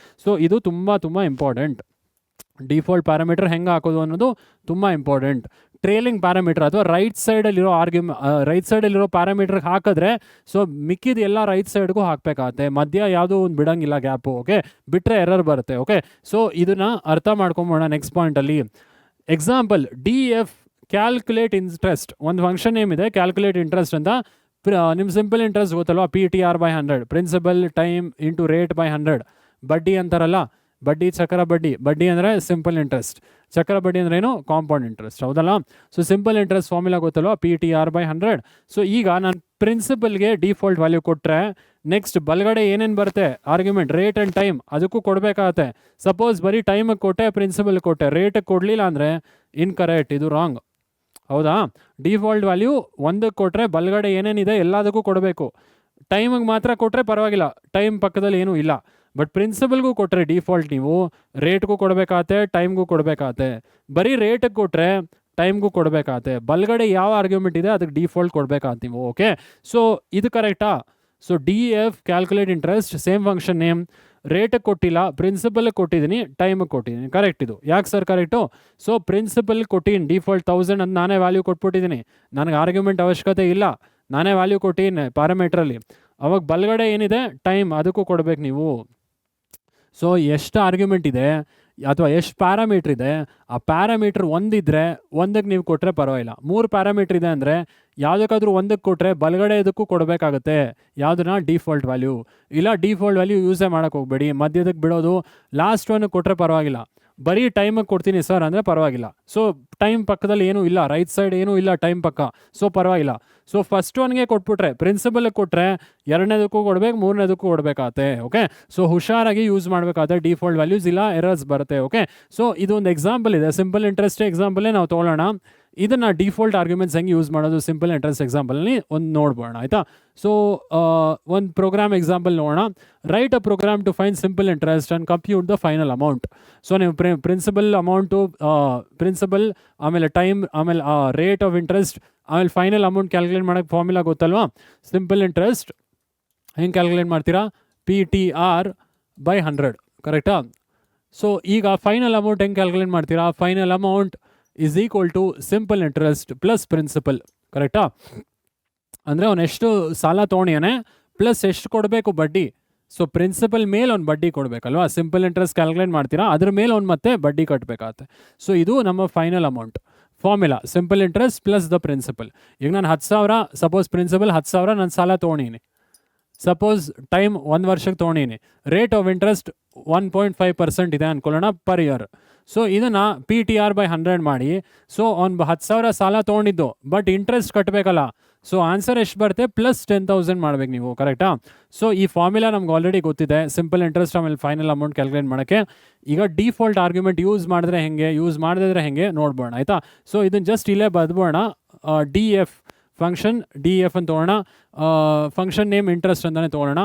ಸೊ ಇದು ತುಂಬ ಇಂಪಾರ್ಟೆಂಟ್. ಡಿಫಾಲ್ಟ್ ಪ್ಯಾರಾಮೀಟರ್ ಹೆಂಗೆ ಹಾಕೋದು ಅನ್ನೋದು ತುಂಬ ಇಂಪಾರ್ಟೆಂಟ್. ಟ್ರೇಲಿಂಗ್ ಪ್ಯಾರಾಮೀಟರ್ ಅಥವಾ ರೈಟ್ ಸೈಡಲ್ಲಿರೋ ಪ್ಯಾರಾಮೀಟರ್ಗೆ ಹಾಕಿದ್ರೆ, ಸೊ ಮಿಕ್ಕಿದ ಎಲ್ಲ ರೈಟ್ ಸೈಡ್ಗೂ ಹಾಕಬೇಕಾಗತ್ತೆ, ಮಧ್ಯ ಯಾವುದೂ ಒಂದು ಬಿಡೋಂಗಿಲ್ಲ ಗ್ಯಾಪು. ಓಕೆ, ಬಿಟ್ಟರೆ ಎರರ್ ಬರುತ್ತೆ. ಓಕೆ, ಸೊ ಇದನ್ನು ಅರ್ಥ ಮಾಡ್ಕೊಂಬೋಣ ನೆಕ್ಸ್ಟ್ ಪಾಯಿಂಟಲ್ಲಿ. Example, D F calculate interest, ಒಂದು ಫಂಕ್ಷನ್ ನೇಮ್ ಇದೆ ಕ್ಯಾಲ್ಕುಲೇಟ್ ಇಂಟ್ರೆಸ್ಟ್ ಅಂತ. ನಿಮ್ಮ ಸಿಂಪಲ್ ಇಂಟ್ರೆಸ್ಟ್ ಗೊತ್ತಲ್ವ, PTR/100, principal time into rate by 100. ಬಡ್ಡಿ ಅಂತಾರಲ್ಲ, ಬಡ್ಡಿ ಚಕ್ರ ಬಡ್ಡಿ. ಬಡ್ಡಿ ಅಂದರೆ ಸಿಂಪಲ್ ಇಂಟ್ರೆಸ್ಟ್, ಚಕ್ರ ಬಡ್ಡಿ ಅಂದ್ರೆ ಏನು? ಕಾಂಪೌಂಡ್ ಇಂಟ್ರೆಸ್ಟ್, ಹೌದಲ್ಲ? ಸೊ ಸಿಂಪಲ್ ಇಂಟ್ರೆಸ್ಟ್ ಫಾರ್ಮುಲಾ ಗೊತ್ತಲ್ವ, PTR/100. ಸೊ ಈಗ ನಾನು ಪ್ರಿನ್ಸಿಪಲ್ಗೆ ಡಿಫಾಲ್ಟ್ ವ್ಯಾಲ್ಯೂ ಕೊಟ್ಟರೆ, ನೆಕ್ಸ್ಟ್ ಬಲಗಡೆ ಏನೇನು ಬರುತ್ತೆ ಆರ್ಗ್ಯುಮೆಂಟ್, ರೇಟ್ ಆ್ಯಂಡ್ ಟೈಮ್, ಅದಕ್ಕೂ ಕೊಡಬೇಕಾಗತ್ತೆ. ಸಪೋಸ್ ಬರೀ ಟೈಮಿಗೆ ಕೊಟ್ಟೆ, ಪ್ರಿನ್ಸಿಪಲ್ ಕೊಟ್ಟೆ, ರೇಟಿಗೆ ಕೊಡಲಿಲ್ಲ ಅಂದರೆ ಇನ್ಕರೆಕ್ಟ್, ಇದು ರಾಂಗ್, ಹೌದಾ? ಡಿಫಾಲ್ಟ್ ವ್ಯಾಲ್ಯೂ ಒಂದಕ್ಕೆ ಕೊಟ್ಟರೆ ಬಲಗಡೆ ಏನೇನಿದೆ ಎಲ್ಲದಕ್ಕೂ ಕೊಡಬೇಕು. ಟೈಮಿಗೆ ಮಾತ್ರ ಕೊಟ್ಟರೆ ಪರವಾಗಿಲ್ಲ, ಟೈಮ್ ಪಕ್ಕದಲ್ಲಿ ಏನೂ ಇಲ್ಲ. ಬಟ್ ಪ್ರಿನ್ಸಿಪಲ್ಗೂ ಕೊಟ್ಟರೆ ಡಿಫಾಲ್ಟ್ ನೀವು ರೇಟ್ಗೂ ಕೊಡಬೇಕಾಗತ್ತೆ, ಟೈಮ್ಗೂ ಕೊಡಬೇಕಾಗತ್ತೆ. ಬರೀ ರೇಟಿಗೆ ಕೊಟ್ಟರೆ ಟೈಮ್ಗೂ ಕೊಡಬೇಕಾಗತ್ತೆ. ಬಲಗಡೆ ಯಾವ ಆರ್ಗ್ಯುಮೆಂಟ್ ಇದೆ ಅದಕ್ಕೆ ಡಿಫಾಲ್ಟ್ ಕೊಡಬೇಕಾಗತ್ತೆ ನೀವು. ಓಕೆ, ಸೊ ಇದು ಕರೆಕ್ಟಾ? So D F calculate interest, same function name, ರೇಟಿಗೆ ಕೊಟ್ಟಿಲ್ಲ, ಪ್ರಿನ್ಸಿಪಲ್ಗೆ ಕೊಟ್ಟಿದ್ದೀನಿ, ಟೈಮಿಗೆ ಕೊಟ್ಟಿದ್ದೀನಿ. ಕರೆಕ್ಟ್ ಇದು. ಯಾಕೆ ಸರ್ ಕರೆಕ್ಟು? ಸೊ ಪ್ರಿನ್ಸಿಪಲ್ ಕೊಟ್ಟಿದ್ದೀನಿ ಡಿಫಾಲ್ಟ್ 1000 ಅಂತ ನಾನೇ ವ್ಯಾಲ್ಯೂ ಕೊಟ್ಬಿಟ್ಟಿದ್ದೀನಿ, ನನಗೆ ಆರ್ಗ್ಯುಮೆಂಟ್ ಅವಶ್ಯಕತೆ ಇಲ್ಲ, ನಾನೇ ವ್ಯಾಲ್ಯೂ ಕೊಟ್ಟಿದ್ದೀನಿ ಪ್ಯಾರಾಮೀಟ್ರಲ್ಲಿ. ಅವಾಗ ಬಲಗಡೆ ಏನಿದೆ ಟೈಮ್, ಅದಕ್ಕೂ ಕೊಡಬೇಕು ನೀವು. ಸೊ ಎಷ್ಟು ಆರ್ಗ್ಯುಮೆಂಟ್ ಇದೆ ಅಥವಾ ಎಷ್ಟು ಪ್ಯಾರಾಮೀಟ್ರ್ ಇದೆ, ಆ ಪ್ಯಾರಾಮೀಟ್ರ್ ಒಂದಿದ್ರೆ ಒಂದಕ್ಕೆ ನೀವು ಕೊಟ್ಟರೆ ಪರವಾಗಿಲ್ಲ. 3 ಪ್ಯಾರಾಮೀಟ್ರ್ ಇದೆ ಅಂದರೆ ಯಾವುದಕ್ಕಾದ್ರೂ ಒಂದಕ್ಕೆ ಕೊಟ್ಟರೆ ಬಲಗಡೆ ಇದಕ್ಕೂ ಕೊಡಬೇಕಾಗುತ್ತೆ. ಯಾವುದನ್ನ? Default value. ಇಲ್ಲ, ಡಿಫಾಲ್ಟ್ ವ್ಯಾಲ್ಯೂ ಯೂಸೇ ಮಾಡೋಕ್ಕೆ ಹೋಗಬೇಡಿ, ಮಧ್ಯದಕ್ಕೆ ಬಿಡೋದು. ಲಾಸ್ಟ್ ಒನ್ಗೆ ಕೊಟ್ಟರೆ ಪರವಾಗಿಲ್ಲ. ಬರೀ ಟೈಮಿಗೆ ಕೊಡ್ತೀನಿ ಸರ್ ಅಂದರೆ ಪರವಾಗಿಲ್ಲ. ಸೊ ಟೈಮ್ ಪಕ್ಕದಲ್ಲಿ ಏನೂ ಇಲ್ಲ, ರೈಟ್ ಸೈಡ್ ಏನೂ ಇಲ್ಲ ಟೈಮ್ ಪಕ್ಕ, ಸೊ ಪರವಾಗಿಲ್ಲ. ಸೊ ಫಸ್ಟ್ ಒನ್ಗೆ ಕೊಟ್ಬಿಟ್ರೆ, ಪ್ರಿನ್ಸಿಪಲ್ಗೆ ಕೊಟ್ಟರೆ ಎರಡನೇದಕ್ಕೂ ಕೊಡಬೇಕು, ಮೂರನೇದಕ್ಕೂ ಕೊಡಬೇಕಾಗತ್ತೆ. ಓಕೆ, ಸೊ ಹುಷಾರಾಗಿ ಯೂಸ್ ಮಾಡಬೇಕಾಗುತ್ತೆ ಡಿಫಾಲ್ಟ್ ವ್ಯಾಲ್ಯೂಸ್, ಇಲ್ಲ ಎರರ್ಸ್ ಬರುತ್ತೆ. ಓಕೆ, ಸೊ ಇದೊಂದು ಎಕ್ಸಾಂಪಲ್ ಇದೆ, ಸಿಂಪಲ್ ಇಂಟ್ರೆಸ್ಟ್ ಎಕ್ಸಾಂಪಲೇ ನಾವು ತೊಗೊಳ್ಳೋಣ. ಇದನ್ನು ಡಿಫಾಲ್ಟ್ ಆರ್ಗ್ಯುಮೆಂಟ್ಸ್ ಹೆಂಗೆ ಯೂಸ್ ಮಾಡೋದು ಸಿಂಪಲ್ ಇಂಟ್ರೆಸ್ಟ್ ಎಕ್ಸಾಂಪಲ್ನಲ್ಲಿ ಒಂದು ನೋಡ್ಬೋಣ, ಆಯಿತಾ? ಸೊ ಒಂದು ಪ್ರೋಗ್ರಾಮ್ ಎಕ್ಸಾಂಪಲ್ ನೋಡೋಣ. Write a program to find simple interest and compute the final amount. So ನೀವು ಪ್ರಿನ್ಸಿಪಲ್ ಅಮೌಂಟು, ಪ್ರಿನ್ಸಿಪಲ್, ಆಮೇಲೆ ಟೈಮ್, ಆಮೇಲೆ ರೇಟ್ ಆಫ್ ಇಂಟ್ರೆಸ್ಟ್, ಆಮೇಲೆ ಫೈನಲ್ ಅಮೌಂಟ್ ಕ್ಯಾಲ್ಕುಲೇಟ್ ಮಾಡೋಕ್ಕೆ ಫಾರ್ಮುಲಾ ಗೊತ್ತಲ್ವಾ? ಸಿಂಪಲ್ ಇಂಟ್ರೆಸ್ಟ್ ಹೆಂಗೆ ಕ್ಯಾಲ್ಕುಲೇಟ್ ಮಾಡ್ತೀರಾ? PTR/100, ಕರೆಕ್ಟಾ? ಸೊ ಈಗ ಫೈನಲ್ ಅಮೌಂಟ್ ಹೆಂಗೆ ಕ್ಯಾಲ್ಕುಲೇಟ್ ಮಾಡ್ತೀರಾ? Final amount is equal to simple interest plus principal, ಕರೆಕ್ಟಾ? ಅಂದರೆ ಅವನು ಎಷ್ಟು ಸಾಲ ತೊಗೊಂಡಿಯಾನೆ ಪ್ಲಸ್ ಎಷ್ಟು ಕೊಡಬೇಕು ಬಡ್ಡಿ. ಸೊ ಪ್ರಿನ್ಸಿಪಲ್ ಮೇಲೆ ಒಂದು ಬಡ್ಡಿ ಕೊಡಬೇಕಲ್ವಾ, ಸಿಂಪಲ್ ಇಂಟ್ರೆಸ್ಟ್ ಕ್ಯಾಲ್ಕುಲೇಟ್ ಮಾಡ್ತೀರಾ, ಅದ್ರ ಮೇಲೆ ಒಂದು ಮತ್ತೆ ಬಡ್ಡಿ ಕಟ್ಟಬೇಕಾಗತ್ತೆ. ಸೊ ಇದು ನಮ್ಮ final amount formula, simple interest plus the principal. ಈಗ ನಾನು 10,000 ಸಪೋಸ್ ಪ್ರಿನ್ಸಿಪಲ್ 10,000 ನಾನು ಸಾಲ ತೊಗೊಂಡಿನಿ, ಸಪೋಸ್ ಟೈಮ್ 1 ವರ್ಷಕ್ಕೆ ತೊಗೊಂಡಿನಿ, ರೇಟ್ ಆಫ್ ಇಂಟ್ರೆಸ್ಟ್ 1.5% ಇದೆ ಅಂದ್ಕೊಳ್ಳೋಣ ಪರ್ ಇಯರ್. ಸೊ ಇದನ್ನು PTR/100 ಮಾಡಿ. ಸೊ ಅವ್ನು 10,000 ಸಾಲ ತೊಗೊಂಡಿದ್ದು, ಬಟ್ ಇಂಟ್ರೆಸ್ಟ್ ಕಟ್ಟಬೇಕಲ್ಲ. ಸೊ ಆನ್ಸರ್ ಎಷ್ಟು ಬರುತ್ತೆ, ಪ್ಲಸ್ 10,000 ಮಾಡ್ಬೇಕು ನೀವು, ಕರೆಕ್ಟಾ. ಸೊ ಈ ಫಾರ್ಮುಲಾ ನಮ್ಗೆ ಆಲ್ರೆಡಿ ಗೊತ್ತಿದೆ, ಸಿಂಪಲ್ ಇಂಟ್ರೆಸ್ಟ್ ಆಮೇಲೆ ಫೈನಲ್ ಅಮೌಂಟ್ ಕ್ಯಾಲ್ಕುಲೇಟ್ ಮಾಡೋಕ್ಕೆ. ಈಗ ಡಿಫಾಲ್ಟ್ ಆರ್ಗ್ಯುಮೆಂಟ್ ಯೂಸ್ ಮಾಡಿದ್ರೆ ಹೆಂಗೆ, ಯೂಸ್ ಮಾಡದಿದ್ರೆ ಹೆಂಗೆ ನೋಡ್ಬೋಣ, ಆಯಿತಾ. ಸೊ ಇದನ್ನು ಜಸ್ಟ್ ಇಲ್ಲೇ ಬದ್ಬೋಣ, DF ಫಂಕ್ಷನ್ DF ಅಂತ ತೊಗೊಳ್ಳೋಣ, ಫಂಕ್ಷನ್ ನೇಮ್ ಇಂಟ್ರೆಸ್ಟ್ ಅಂತಲೇ ತೊಗೊಳ್ಳೋಣ.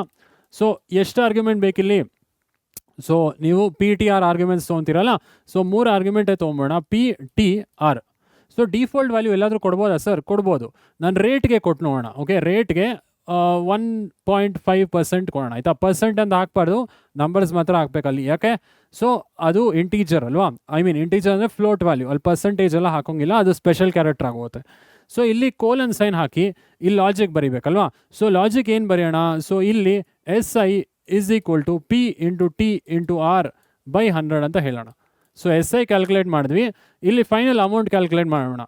ಸೊ ಎಷ್ಟು ಆರ್ಗ್ಯುಮೆಂಟ್ ಬೇಕಿಲ್ಲಿ, ಸೊ ನೀವು PTR ಆರ್ಗ್ಯುಮೆಂಟ್ಸ್ ತೊಗೊತೀರಲ್ಲ, ಸೊ 3 ಆರ್ಗ್ಯುಮೆಂಟೇ ತೊಗೊಂಬೋಣ, PTR. ಸೊ ಡಿಫಾಲ್ಟ್ ವ್ಯಾಲ್ಯೂ ಎಲ್ಲಾದರೂ ಕೊಡ್ಬೋದಾ ಸರ್, ಕೊಡ್ಬೋದು. ನಾನು ರೇಟ್ಗೆ ಕೊಟ್ಟು ನೋಡೋಣ. ಓಕೆ, ರೇಟ್ಗೆ 1.5% ಕೊಡೋಣ, ಆಯಿತಾ. ಪರ್ಸೆಂಟ್ ಅಂತ ಹಾಕ್ಬಾರ್ದು, ನಂಬರ್ಸ್ ಮಾತ್ರ ಹಾಕ್ಬೇಕಲ್ಲಿ. ಯಾಕೆ, ಸೊ ಅದು ಇಂಟೀಜರ್ ಅಲ್ವಾ, ಇಂಟೀಜರ್ ಅಂದರೆ ಫ್ಲೋಟ್ ವ್ಯಾಲ್ಯೂ, ಅಲ್ಲಿ ಪರ್ಸೆಂಟೇಜ್ ಎಲ್ಲ ಹಾಕೋಂಗಿಲ್ಲ, ಅದು ಸ್ಪೆಷಲ್ ಕ್ಯಾರೆಕ್ಟರ್ ಆಗುತ್ತೆ. ಸೊ ಇಲ್ಲಿ ಕೋಲನ್ ಸೈನ್ ಹಾಕಿ ಇಲ್ಲಿ ಲಾಜಿಕ್ ಬರೀಬೇಕಲ್ವಾ. ಸೊ ಲಾಜಿಕ್ ಏನು ಬರೆಯೋಣ, ಸೊ ಇಲ್ಲಿ SI = P × T × R/100 ಅಂತ ಹೇಳೋಣ. ಸೊ SI ಕ್ಯಾಲ್ಕುಲೇಟ್ ಮಾಡಿದ್ವಿ, ಇಲ್ಲಿ ಫೈನಲ್ ಅಮೌಂಟ್ ಕ್ಯಾಲ್ಕುಲೇಟ್ ಮಾಡೋಣ.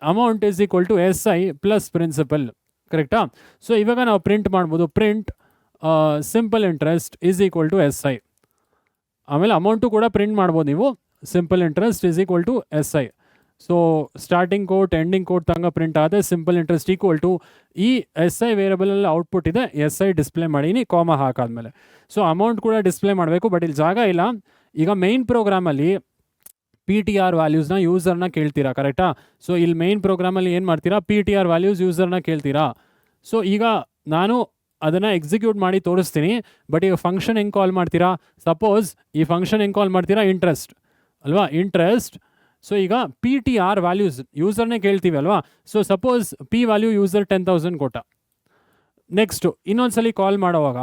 ಅಮೌಂಟ್ = SI ಪ್ಲಸ್ ಪ್ರಿನ್ಸಿಪಲ್, ಕರೆಕ್ಟಾ. ಸೊ ಇವಾಗ ನಾವು ಪ್ರಿಂಟ್ ಮಾಡ್ಬೋದು, ಪ್ರಿಂಟ್ ಸಿಂಪಲ್ ಇಂಟ್ರೆಸ್ಟ್ = SI. ಆಮೇಲೆ ಅಮೌಂಟು ಕೂಡ ಪ್ರಿಂಟ್ ಮಾಡ್ಬೋದು ನೀವು, simple interest = SI. So starting quote ending quote ತಂಗ ಪ್ರಿಂಟ್ ಆದ ಸಿಂಪಲ್ ಇಂಟ್ರೆಸ್ಟ್ ಈ SI ವೇರಿಯಬಲಲ್ಲಿ ಔಟ್ಪುಟ್ ಇದೆ, SI ಡಿಸ್ಪ್ಲೇ ಮಾಡೀನಿ ಕಾಮ ಹಾಕಾದ್ಮೇಲೆ. ಸೊ ಅಮೌಂಟ್ ಕೂಡ ಡಿಸ್ಪ್ಲೇ ಮಾಡಬೇಕು, ಬಟ್ ಇಲ್ಲಿ ಜಾಗ ಇಲ್ಲ. ಈಗ ಮೈನ್ ಪ್ರೋಗ್ರಾಮಲ್ಲಿ PTR ವ್ಯಾಲ್ಯೂಸ್ನ ಯೂಸರ್ನ ಕೇಳ್ತೀರಾ, ಕರೆಕ್ಟಾ. ಸೊ ಇಲ್ಲಿ ಮೈನ್ ಪ್ರೋಗ್ರಾಮಲ್ಲಿ ಏನು ಮಾಡ್ತೀರಾ, PTR ವ್ಯಾಲ್ಯೂಸ್ ಯೂಸರ್ನ ಕೇಳ್ತೀರಾ. ಸೊ ಈಗ ನಾನು ಅದನ್ನು ಎಕ್ಸಿಕ್ಯೂಟ್ ಮಾಡಿ ತೋರಿಸ್ತೀನಿ, ಬಟ್ ಈಗ ಫಂಕ್ಷನ್ ಹೆಂಗೆ ಕಾಲ್ ಮಾಡ್ತೀರಾ, ಸಪೋಸ್ ಈ ಫಂಕ್ಷನ್ ಹೆಂಗೆ ಕಾಲ್ ಮಾಡ್ತೀರಾ, ಇಂಟ್ರೆಸ್ಟ್ ಅಲ್ವಾ, ಇಂಟ್ರೆಸ್ಟ್. ಸೊ ಈಗ PTR ವ್ಯಾಲ್ಯೂಸ್ ಯೂಸರ್ನೇ ಕೇಳ್ತೀವಿ ಅಲ್ವಾ. So suppose P value user 10,000 ಕೊಟ್ಟ. ನೆಕ್ಸ್ಟು ಇನ್ನೊಂದ್ಸಲಿ ಕಾಲ್ ಮಾಡುವಾಗ,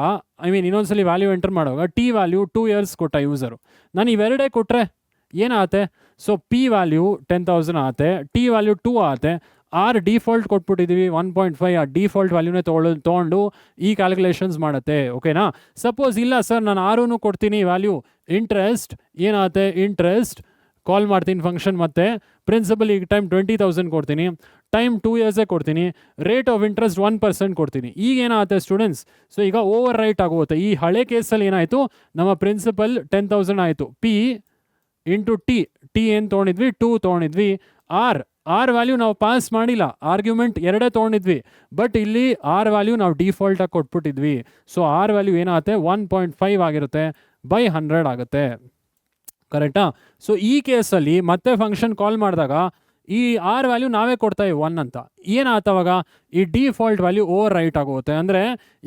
ಇನ್ನೊಂದ್ಸಲಿ ವ್ಯಾಲ್ಯೂ ಎಂಟರ್ ಮಾಡುವಾಗ T ವ್ಯಾಲ್ಯೂ 2 ಇಯರ್ಸ್ ಕೊಟ್ಟ ಯೂಸರು. ನಾನು ಇವೆರಡೇ ಕೊಟ್ಟರೆ ಏನಾಗುತ್ತೆ, ಸೊ P ವ್ಯಾಲ್ಯೂ 10,000 ಆಗುತ್ತೆ, T ವ್ಯಾಲ್ಯೂ 2 ಆಗುತ್ತೆ. R ಡಿಫಾಲ್ಟ್ ಕೊಟ್ಬಿಟ್ಟಿದ್ದೀವಿ 1.5, ಆ ಡಿಫಾಲ್ಟ್ ವ್ಯಾಲ್ಯೂನೇ ತೊಗೊಂಡು ಈ ಕ್ಯಾಲ್ಕುಲೇಷನ್ಸ್ ಮಾಡುತ್ತೆ, ಓಕೆನಾ. ಸಪೋಸ್ ಇಲ್ಲ ಸರ್ ನಾನು ಆರೂ ಕೊಡ್ತೀನಿ ವ್ಯಾಲ್ಯೂ, ಇಂಟ್ರೆಸ್ಟ್ ಏನಾಗುತ್ತೆ, ಇಂಟ್ರೆಸ್ಟ್ ಕಾಲ್ ಮಾಡ್ತೀನಿ ಫಂಕ್ಷನ್, ಮತ್ತು ಪ್ರಿನ್ಸಿಪಲ್ ಈಗ ಟೈಮ್ 20,000 ಕೊಡ್ತೀನಿ, ಟೈಮ್ 2 ಇಯರ್ಸೇ ಕೊಡ್ತೀನಿ, ರೇಟ್ ಆಫ್ ಇಂಟ್ರೆಸ್ಟ್ 1% ಕೊಡ್ತೀನಿ. ಈಗ ಏನಾಗುತ್ತೆ ಸ್ಟೂಡೆಂಟ್ಸ್, ಸೊ ಈಗ ಓವರ್ ರೈಟ್ ಆಗುತ್ತೆ. ಈ ಹಳೆ ಕೇಸಲ್ಲಿ ಏನಾಯಿತು, ನಮ್ಮ ಪ್ರಿನ್ಸಿಪಲ್ 10,000 ಆಯಿತು, P × T ಏನು ತೊಗೊಂಡಿದ್ವಿ, 2 ತೊಗೊಂಡಿದ್ವಿ. R ವ್ಯಾಲ್ಯೂ ನಾವು ಪಾಸ್ ಮಾಡಿಲ್ಲ, ಆರ್ಗ್ಯುಮೆಂಟ್ ಎರಡೇ ತೊಗೊಂಡಿದ್ವಿ, ಬಟ್ ಇಲ್ಲಿ R ವ್ಯಾಲ್ಯೂ ನಾವು ಡಿಫಾಲ್ಟಾಗಿ ಕೊಟ್ಬಿಟ್ಟಿದ್ವಿ. ಸೊ R ವ್ಯಾಲ್ಯೂ ಏನಾಗುತ್ತೆ, 1.5 ಆಗಿರುತ್ತೆ, /100 ಆಗುತ್ತೆ, ಕರೆಕ್ಟಾ. ಸೊ ಈ ಕೇಸಲ್ಲಿ ಮತ್ತೆ ಫಂಕ್ಷನ್ ಕಾಲ್ ಮಾಡಿದಾಗ ಈ R ವ್ಯಾಲ್ಯೂ ನಾವೇ ಕೊಡ್ತಾಯಿವಿ 1 ಅಂತ. ಏನಾಗ್ತವಾಗ ಈ ಡಿಫಾಲ್ಟ್ ವ್ಯಾಲ್ಯೂ ಓವರ್ ರೈಟ್ ಆಗೋಗುತ್ತೆ, ಅಂದರೆ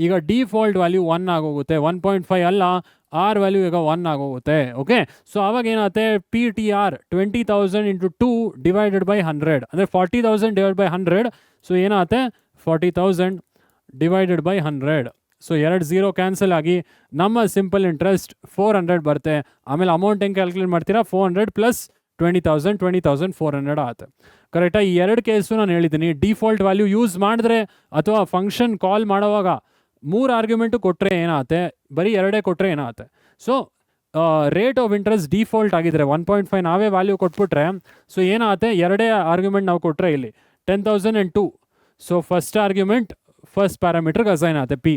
ಈಗ ಡಿಫಾಲ್ಟ್ ವ್ಯಾಲ್ಯೂ 1 ಆಗೋಗುತ್ತೆ, 1.5 ಅಲ್ಲ, R ವ್ಯಾಲ್ಯೂ ಈಗ 1 ಆಗೋಗುತ್ತೆ, ಓಕೆ. ಸೊ ಆವಾಗ ಏನಾಗುತ್ತೆ, PTR 20,000 × 2 / 100 ಅಂದರೆ 40,000 / 100. ಸೊ ಏನಾಗುತ್ತೆ, 40,000 / 100. ಸೊ 2 0 ಕ್ಯಾನ್ಸಲ್ ಆಗಿ ನಮ್ಮ ಸಿಂಪಲ್ ಇಂಟ್ರೆಸ್ಟ್ 400 ಬರುತ್ತೆ. ಆಮೇಲೆ ಅಮೌಂಟ್ ಹೆಂಗೆ ಕ್ಯಾಲ್ಕುಲೇಟ್ ಮಾಡ್ತೀರಾ, 400 ಪ್ಲಸ್ 20,000 20,400 ಆಗುತ್ತೆ, ಕರೆಕ್ಟಾ. ಈ 2 ಕೇಸು ನಾನು ಹೇಳಿದ್ದೀನಿ. ಡಿಫಾಲ್ಟ್ ವ್ಯಾಲ್ಯೂ ಯೂಸ್ ಮಾಡಿದ್ರೆ ಅಥವಾ ಫಂಕ್ಷನ್ ಕಾಲ್ ಮಾಡೋವಾಗ 3 ಆರ್ಗ್ಯುಮೆಂಟು ಕೊಟ್ಟರೆ ಏನಾಗುತ್ತೆ, ಬರೀ 2 ಕೊಟ್ಟರೆ ಏನಾಗುತ್ತೆ. So rate of interest default ಆಗಿದ್ರೆ 1.5 ನಾವೇ ವ್ಯಾಲ್ಯೂ ಕೊಟ್ಬಿಟ್ರೆ, ಸೊ ಏನಾಗುತ್ತೆ, 2 ಆರ್ಗ್ಯುಮೆಂಟ್ ನಾವು ಕೊಟ್ಟರೆ ಇಲ್ಲಿ 10,000 and 2. So first argument first ಪ್ಯಾರಾಮೀಟ್ರಿಗೆ ಅಸೈನ್ ಆಗುತ್ತೆ P,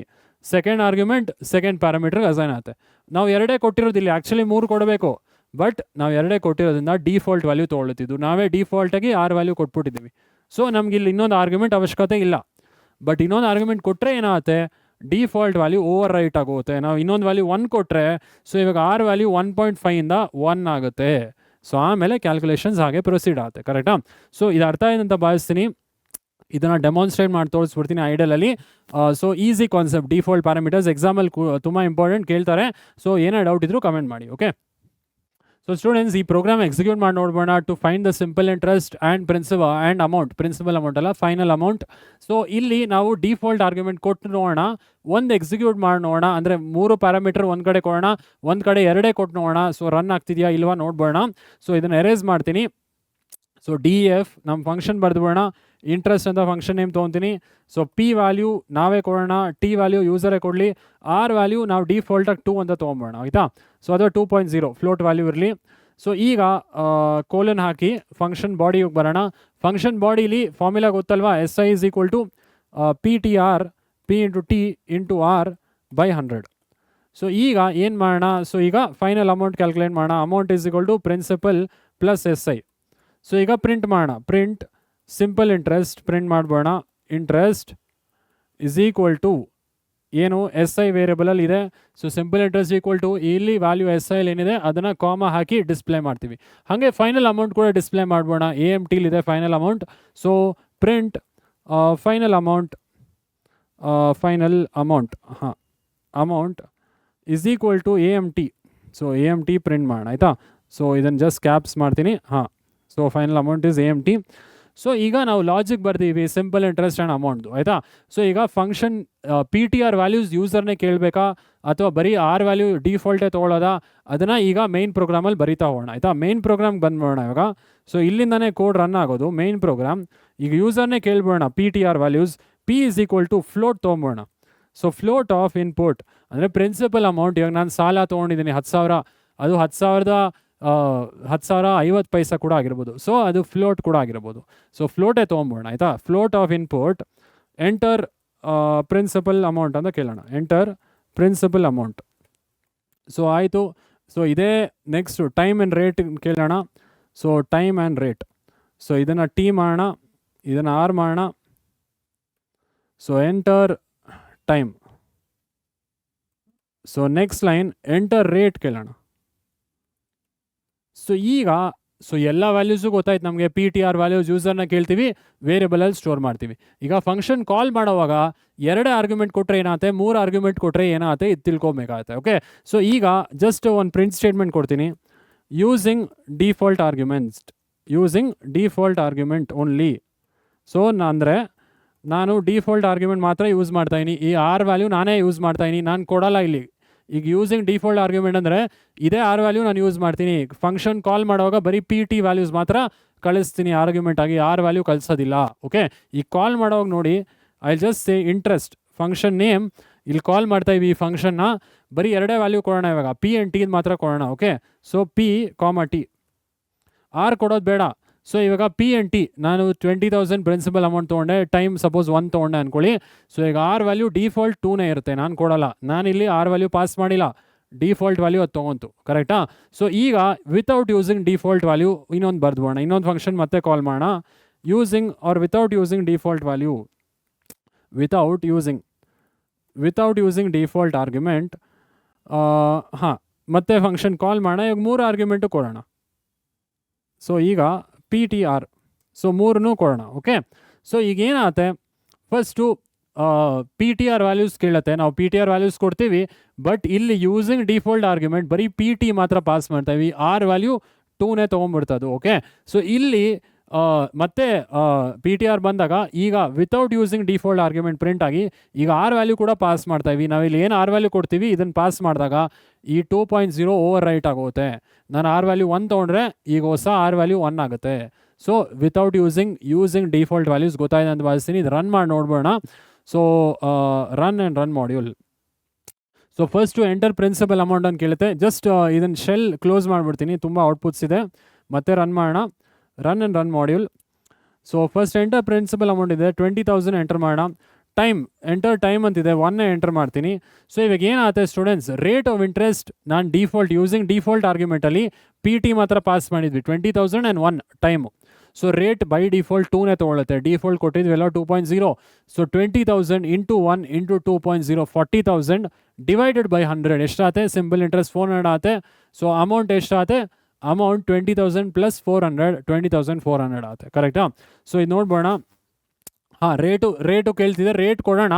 ಸೆಕೆಂಡ್ ಆರ್ಗ್ಯುಮೆಂಟ್ ಸೆಕೆಂಡ್ ಪ್ಯಾರಾಮೀಟ್ರಿಗೆ ಅಸೈನ್ ಆಗುತ್ತೆ. ನಾವು 2 ಕೊಟ್ಟಿರೋದು, ಇಲ್ಲಿ ಆ್ಯಕ್ಚುಲಿ 3 ಕೊಡಬೇಕು, ಬಟ್ ನಾವು 2 ಕೊಟ್ಟಿರೋದ್ರಿಂದ ಡಿಫಾಲ್ಟ್ ವ್ಯಾಲ್ಯೂ ತೊಗೊಳ್ತಿದ್ದು, ನಾವೇ ಡಿಫಾಲ್ಟಾಗಿ R ವ್ಯಾಲ್ಯೂ ಕೊಟ್ಬಿಟ್ಟಿದ್ದೀವಿ. ಸೊ ನಮ್ಗೆ ಇಲ್ಲಿ ಇನ್ನೊಂದು ಆರ್ಗ್ಯುಮೆಂಟ್ ಅವಶ್ಯಕತೆ ಇಲ್ಲ, ಬಟ್ ಇನ್ನೊಂದು ಆರ್ಗ್ಯುಮೆಂಟ್ ಕೊಟ್ಟರೆ ಏನಾಗುತ್ತೆ, ಡಿಫಾಲ್ಟ್ ವ್ಯಾಲ್ಯೂ ಓವರ್ ರೈಟ್ ಆಗುತ್ತೆ. ನಾವು ಇನ್ನೊಂದು ವ್ಯಾಲ್ಯೂ 1 ಕೊಟ್ಟರೆ, ಸೊ ಇವಾಗ R ವ್ಯಾಲ್ಯೂ 1.5 ಇಂದ 1 ಆಗುತ್ತೆ. ಸೊ ಆಮೇಲೆ ಕ್ಯಾಲ್ಕುಲೇಷನ್ಸ್ ಹಾಗೆ ಪ್ರೊಸೀಡ್ ಆಗುತ್ತೆ, ಕರೆಕ್ಟಾ. ಸೊ ಇದು ಅರ್ಥ ಆಯ್ತು ಅಂತ ಭಾವಿಸ್ತೀನಿ. ಇದನ್ನು ಡೆಮಾನ್ಸ್ಟ್ರೇಟ್ ಮಾಡಿ ತೋರಿಸ್ಬಿಡ್ತೀನಿ ಐಡಲಲ್ಲಿ. So easy concept, default parameters ಎಕ್ಸಾಮಲ್ಲಿ ತುಂಬ ಇಂಪಾರ್ಟೆಂಟ್ ಕೇಳ್ತಾರೆ. ಸೊ ಏನೇ ಡೌಟ್ ಇದ್ರೂ ಕಮೆಂಟ್ ಮಾಡಿ, ಓಕೆ. ಸೊ ಸ್ಟೂಡೆಂಟ್ಸ್, ಈ ಪ್ರೋಗ್ರಾಮ್ ಎಕ್ಸಿಕ್ಯೂಟ್ ಮಾಡಿ ನೋಡ್ಬೋಣ. To find the simple interest and principal amount ಅಲ್ಲ, ಫೈನಲ್ ಅಮೌಂಟ್. ಸೊ ಇಲ್ಲಿ ನಾವು ಡಿಫಾಲ್ಟ್ ಆರ್ಗ್ಯುಮೆಂಟ್ ಕೊಟ್ಟು ನೋಡೋಣ, ಒಂದು ಎಕ್ಸಿಕ್ಯೂಟ್ ಮಾಡಿ ನೋಡೋಣ. ಅಂದರೆ 3 ಪ್ಯಾರಾಮೀಟರ್ ಒಂದು ಕಡೆ ಕೊಡೋಣ, ಒಂದು ಕಡೆ 2 ಕೊಟ್ಟು ನೋಡೋಣ. ಸೊ ರನ್ ಆಗ್ತಿದೆಯಾ ಇಲ್ವಾ ನೋಡ್ಬೋಣ. ಸೊ ಇದನ್ನು ಎರೇಸ್ ಮಾಡ್ತೀನಿ. ಸೊ ಡಿ ಎಫ್ ನಮ್ಮ ಫಂಕ್ಷನ್ ಬರೆದುಬಿಡೋಣ. ಇಂಟ್ರೆಸ್ಟ್ ಅಂತ ಫಂಕ್ಷನ್ ನೇಮ್ ತೊಗೊತೀನಿ. ಸೊ ಪಿ ವ್ಯಾಲ್ಯೂ ನಾವೇ ಕೊಡೋಣ, ಟಿ ವ್ಯಾಲ್ಯೂ ಯೂಸರೇ ಕೊಡಲಿ, ಆರ್ ವ್ಯಾಲ್ಯೂ ನಾವು ಡಿಫಾಲ್ಟಾಗಿ 2 ಅಂತ ತೊಗೊಂಬೋಣ ಆಯಿತಾ. ಸೊ ಅದು 2.0 ಫ್ಲೋಟ್ ವ್ಯಾಲ್ಯೂ ಇರಲಿ. ಸೊ ಈಗ ಕೋಲನ್ ಹಾಕಿ ಫಂಕ್ಷನ್ ಬಾಡಿಗೆ ಬರೋಣ. ಫಂಕ್ಷನ್ ಬಾಡಿಲಿ ಫಾರ್ಮುಲಾ ಗೊತ್ತಲ್ವಾ, S I is equal to P T R P into T into R by 100. So ಈಗ ಏನು ಮಾಡೋಣ, ಸೊ ಈಗ ಫೈನಲ್ ಅಮೌಂಟ್ ಕ್ಯಾಲ್ಕುಲೇಟ್ ಮಾಡೋಣ. Amount is equal to principal plus S I. So ಈಗ ಪ್ರಿಂಟ್ ಮಾಡೋಣ. Print simple interest print ಮಾಡ್ಬೋಣ. Interest is equal to ಏನು S I ವೇರಿಯಬಲಲ್ಲಿ ಇದೆ. So simple interest equal to ಇಲ್ಲಿ ವ್ಯಾಲ್ಯೂ ಎಸ್ ಐಲಿ ಏನಿದೆ ಅದನ್ನು ಕಾಮ ಹಾಕಿ ಡಿಸ್ಪ್ಲೇ ಮಾಡ್ತೀವಿ. ಹಾಗೆ ಫೈನಲ್ ಅಮೌಂಟ್ ಕೂಡ ಡಿಸ್ಪ್ಲೇ ಮಾಡ್ಬೋಣ. ಎ ಎಮ್ ಟಿಲಿದೆ final amount. So print final amount ಹಾಂ amount is equal to A M T. So A M T print ಮಾಡೋಣ ಆಯಿತಾ. ಸೊ ಇದನ್ನು ಜಸ್ಟ್ ಕ್ಯಾಪ್ಸ್ ಮಾಡ್ತೀನಿ. ಹಾಂ, so final amount is A M T. So ಈಗ ನಾವು logic ಬರ್ತೀವಿ ಸಿಂಪಲ್ ಇಂಟ್ರೆಸ್ಟ್ ಆ್ಯಂಡ್ ಅಮೌಂಟ್ದು ಆಯಿತಾ. ಸೊ ಈಗ function P T R values ಯೂಸರ್ನೇ ಕೇಳಬೇಕಾ ಅಥವಾ ಬರೀ ಆರ್ ವ್ಯಾಲ್ಯೂ ಡಿಫಾಲ್ಟೇ ತೊಗೊಳ್ಳೋದಾ, ಅದನ್ನು ಈಗ ಮೇನ್ ಪ್ರೋಗ್ರಾಮಲ್ಲಿ ಬರೀತಾ ಹೋಗೋಣ ಆಯಿತಾ. ಮೇನ್ ಪ್ರೋಗ್ರಾಮ್ಗೆ ಬಂದ್ಬೋಣ ಇವಾಗ. ಸೊ ಇಲ್ಲಿಂದನೇ ಕೋಡ್ ರನ್ ಆಗೋದು ಮೇನ್ ಪ್ರೋಗ್ರಾಮ್. ಈಗ ಯೂಸರ್ನೇ ಕೇಳ್ಬೋಣ P T R values. P is equal to float ತೊಗೊಂಬೋಣ. ಸೊ ಫ್ಲೋಟ್ ಆಫ್ ಇನ್ಪುಟ್ ಅಂದರೆ ಪ್ರಿನ್ಸಿಪಲ್ ಅಮೌಂಟ್. ಇವಾಗ ನಾನು ಸಾಲ ತೊಗೊಂಡಿದ್ದೀನಿ 10,000, ಅದು 10,050 ಪೈಸೆ ಕೂಡ ಆಗಿರ್ಬೋದು. ಸೊ ಅದು ಫ್ಲೋಟ್ ಕೂಡ ಆಗಿರ್ಬೋದು. ಸೊ ಫ್ಲೋಟೇ ತೊಗೊಂಬೋಣ ಆಯಿತಾ. Float of input enter principal amount ಅಂತ ಕೇಳೋಣ. Enter principal amount. ಸೊ ಆಯಿತು. ಸೊ ಇದೇ ನೆಕ್ಸ್ಟ್ ಟೈಮ್ ಆ್ಯಂಡ್ ರೇಟ್ ಕೇಳೋಣ. So time and rate. So ಇದನ್ನು ಟಿ ಮಾಡೋಣ, ಇದನ್ನು ಆರ್ ಮಾಡೋಣ. So enter time. So next line enter rate ಕೇಳೋಣ. ಸೊ ಈಗ ಎಲ್ಲ ವ್ಯಾಲ್ಯೂಸು ಗೊತ್ತಾಯ್ತು ನಮಗೆ. ಪಿ ಟಿ ಆರ್ ವ್ಯಾಲ್ಯೂಸ್ ಯೂಸರ್ನ ಕೇಳ್ತೀವಿ, ವೇರಿಯಬಲಲ್ಲಿ ಸ್ಟೋರ್ ಮಾಡ್ತೀವಿ. ಈಗ ಫಂಕ್ಷನ್ ಕಾಲ್ ಮಾಡೋವಾಗ 2 ಆರ್ಗ್ಯುಮೆಂಟ್ ಕೊಟ್ಟರೆ ಏನಾಗುತ್ತೆ, 3 ಆರ್ಗ್ಯುಮೆಂಟ್ ಕೊಟ್ಟರೆ ಏನಾಗುತ್ತೆ ಇದು ತಿಳ್ಕೊಬೇಕಾಗತ್ತೆ. ಓಕೆ, ಸೊ ಈಗ ಜಸ್ಟ್ ಒಂದು ಪ್ರಿಂಟ್ ಸ್ಟೇಟ್ಮೆಂಟ್ ಕೊಡ್ತೀನಿ. Using default argument only. So ಅಂದರೆ ನಾನು ಡಿಫಾಲ್ಟ್ ಆರ್ಗ್ಯುಮೆಂಟ್ ಮಾತ್ರ ಯೂಸ್ ಮಾಡ್ತಾಯಿನಿ. ಈ ಆರ್ ವ್ಯಾಲ್ಯೂ ನಾನೇ ಯೂಸ್ ಮಾಡ್ತಾಯಿನಿ, ನಾನು ಕೊಡಲ್ಲ ಇಲ್ಲಿ. ಈಗ ಯೂಸಿಂಗ್ ಡಿಫಾಲ್ಟ್ ಆರ್ಗ್ಯುಮೆಂಟ್ ಅಂದರೆ ಇದೇ ಆರ್ ವ್ಯಾಲ್ಯೂ ನಾನು ಯೂಸ್ ಮಾಡ್ತೀನಿ. ಫಂಕ್ಷನ್ ಕಾಲ್ ಮಾಡುವಾಗ ಬರೀ ಪಿ ಟಿ ವ್ಯಾಲ್ಯೂಸ್ ಮಾತ್ರ ಕಳಿಸ್ತೀನಿ ಆರ್ಗ್ಯುಮೆಂಟ್ ಆಗಿ, ಆರ್ ವ್ಯಾಲ್ಯೂ ಕಳಿಸೋದಿಲ್ಲ. ಓಕೆ, ಈಗ ಕಾಲ್ ಮಾಡೋವಾಗ ನೋಡಿ, I just say interest function name. ಇಲ್ಲಿ ಕಾಲ್ ಮಾಡ್ತಾಯಿವಿ ಈ ಫಂಕ್ಷನ್ನ, ಬರೀ 2 ವ್ಯಾಲ್ಯೂ ಕೊಡೋಣ ಇವಾಗ, ಪಿ ಆ್ಯಂಡ್ ಟಿ ಮಾತ್ರ ಕೊಡೋಣ. ಓಕೆ, ಸೊ ಪಿ ಕಾಮ ಟಿ, ಆರ್ ಕೊಡೋದು ಬೇಡ. ಸೊ ಇವಾಗ ಪಿ ಆ್ಯಂಡ್ ಟಿ ನಾನು 20,000 ಪ್ರಿನ್ಸಿಪಲ್ ಅಮೌಂಟ್ ತೊಗೊಂಡೆ, ಟೈಮ್ ಸಪೋಸ್ 1 ತೊಗೊಂಡೆ ಅಂದ್ಕೊಳ್ಳಿ. ಸೊ ಈಗ ಆರ್ ವ್ಯಾಲ್ಯೂ ಡಿಫಾಲ್ಟ್ 2ನೇ ಇರುತ್ತೆ, ನಾನು ಕೊಡಲ್ಲ. ನಾನಿಲ್ಲಿ ಆರ್ ವ್ಯಾಲ್ಯೂ ಪಾಸ್ ಮಾಡಿಲ್ಲ, ಡಿಫಾಲ್ಟ್ ವ್ಯಾಲ್ಯೂ ಅದು ತೊಗೊಂತು. ಕರೆಕ್ಟಾ? ಸೊ ಈಗ ವಿತೌಟ್ ಯೂಸಿಂಗ್ ಡಿಫಾಲ್ಟ್ ವ್ಯಾಲ್ಯೂ ಇನ್ನೊಂದು ಬರ್ದ್ಬೋಣ. ಇನ್ನೊಂದು ಫಂಕ್ಷನ್ ಮತ್ತೆ ಕಾಲ್ ಮಾಡೋಣ. Using or without using default value, without using default argument. ಹಾಂ, ಮತ್ತೆ ಫಂಕ್ಷನ್ ಕಾಲ್ ಮಾಡೋಣ. ಈಗ 3 ಆರ್ಗ್ಯುಮೆಂಟು ಕೊಡೋಣ. ಸೊ ಈಗ ಪಿ ಟಿ ಆರ್, ಸೊ 3 ಕೊಡೋಣ. ಓಕೆ, ಸೊ ಈಗ ಏನಾಗುತ್ತೆ, first P T R values ಕೇಳುತ್ತೆ. ನಾವು ಪಿ ಟಿ ಆರ್ ವ್ಯಾಲ್ಯೂಸ್ ಕೊಡ್ತೀವಿ, ಬಟ್ ಇಲ್ಲಿ ಯೂಸಿಂಗ್ ಡಿಫಾಲ್ಟ್ ಆರ್ಗ್ಯುಮೆಂಟ್ ಬರೀ ಪಿ ಟಿ ಮಾತ್ರ ಪಾಸ್ ಮಾಡ್ತೀವಿ, ಆರ್ ವ್ಯಾಲ್ಯೂ 2ನೇ ತೊಗೊಂಡ್ಬಿಡ್ತದು. ಓಕೆ, ಸೊ ಇಲ್ಲಿ ಮತ್ತೆ ಪಿ ಟಿ ಆರ್ ಬಂದಾಗ ಈಗ without using default argument print ಆಗಿ ಈಗ ಆರ್ ವ್ಯಾಲ್ಯೂ ಕೂಡ ಪಾಸ್ ಮಾಡ್ತಾಯಿವಿ. ನಾವಿಲ್ಲಿ ಏನು ಆರ್ ವ್ಯಾಲ್ಯೂ ಕೊಡ್ತೀವಿ ಇದನ್ನು ಪಾಸ್ ಮಾಡಿದಾಗ ಈ 2.0 ಓವರ್ ರೈಟ್ ಆಗುತ್ತೆ. ನಾನು ಆರ್ ವ್ಯಾಲ್ಯೂ 1 ತೊಗೊಂಡ್ರೆ ಈಗ ಹೊಸ ಆರ್ ವ್ಯಾಲ್ಯೂ 1 ಆಗುತ್ತೆ. So without using default values ಗೊತ್ತಾಯಿದೆ ಅಂತ ಭಾವಿಸ್ತೀನಿ. ಇದು ರನ್ ಮಾಡಿ ನೋಡ್ಬೋಣ. So run module. So first enter principal amount ಅಂತ ಕೇಳುತ್ತೆ. ಜಸ್ಟ್ ಇದನ್ನು ಶೆಲ್ ಕ್ಲೋಸ್ ಮಾಡಿಬಿಡ್ತೀನಿ, ತುಂಬ ಔಟ್ಪುಟ್ಸ್ ಇದೆ. ಮತ್ತೆ ರನ್ ಮಾಡೋಣ. Run module. So first enter principal amount ಇದೆ 20,000 ಎಂಟರ್ ಮಾಡೋಣ. ಎಂಟರ್ ಟೈಮ್ ಅಂತಿದೆ 1ನೇ ಎಂಟರ್ ಮಾಡ್ತೀನಿ. ಸೊ ಇವಾಗ ಏನಾಗುತ್ತೆ ಸ್ಟೂಡೆಂಟ್ಸ್, ರೇಟ್ ಆಫ್ ಇಂಟ್ರೆಸ್ಟ್ ನಾನು ಯೂಸಿಂಗ್ ಡಿಫಾಲ್ಟ್ ಆರ್ಗ್ಯುಮೆಂಟಲ್ಲಿ ಪಿ ಟಿ ಮಾತ್ರ ಪಾಸ್ ಮಾಡಿದ್ವಿ, 20,001 time. So rate by default 2ನೇ ತೊಗೊಳುತ್ತೆ, ಡಿಫಾಲ್ಟ್ ಕೊಟ್ಟಿದ್ವೆಲ್ಲ 2.0. So 20,000 into 1 into 2.0 40,000 divided by 100 ಎಷ್ಟಾಗುತ್ತೆ, ಸಿಂಪಲ್ ಇಂಟ್ರೆಸ್ಟ್ 400 ಆಗುತ್ತೆ. ಸೊ ಅಮೌಂಟ್ ಎಷ್ಟಾಗುತ್ತೆ, ಅಮೌಂಟ್ 20,000 ಪ್ಲಸ್ 400 20,400 ಆಗುತ್ತೆ. ಕರೆಕ್ಟಾ? ಸೊ ಇದು ನೋಡ್ಬೋಣ. ಹಾಂ, ರೇಟು ಕೇಳ್ತಿದೆ, ರೇಟ್ ಕೊಡೋಣ.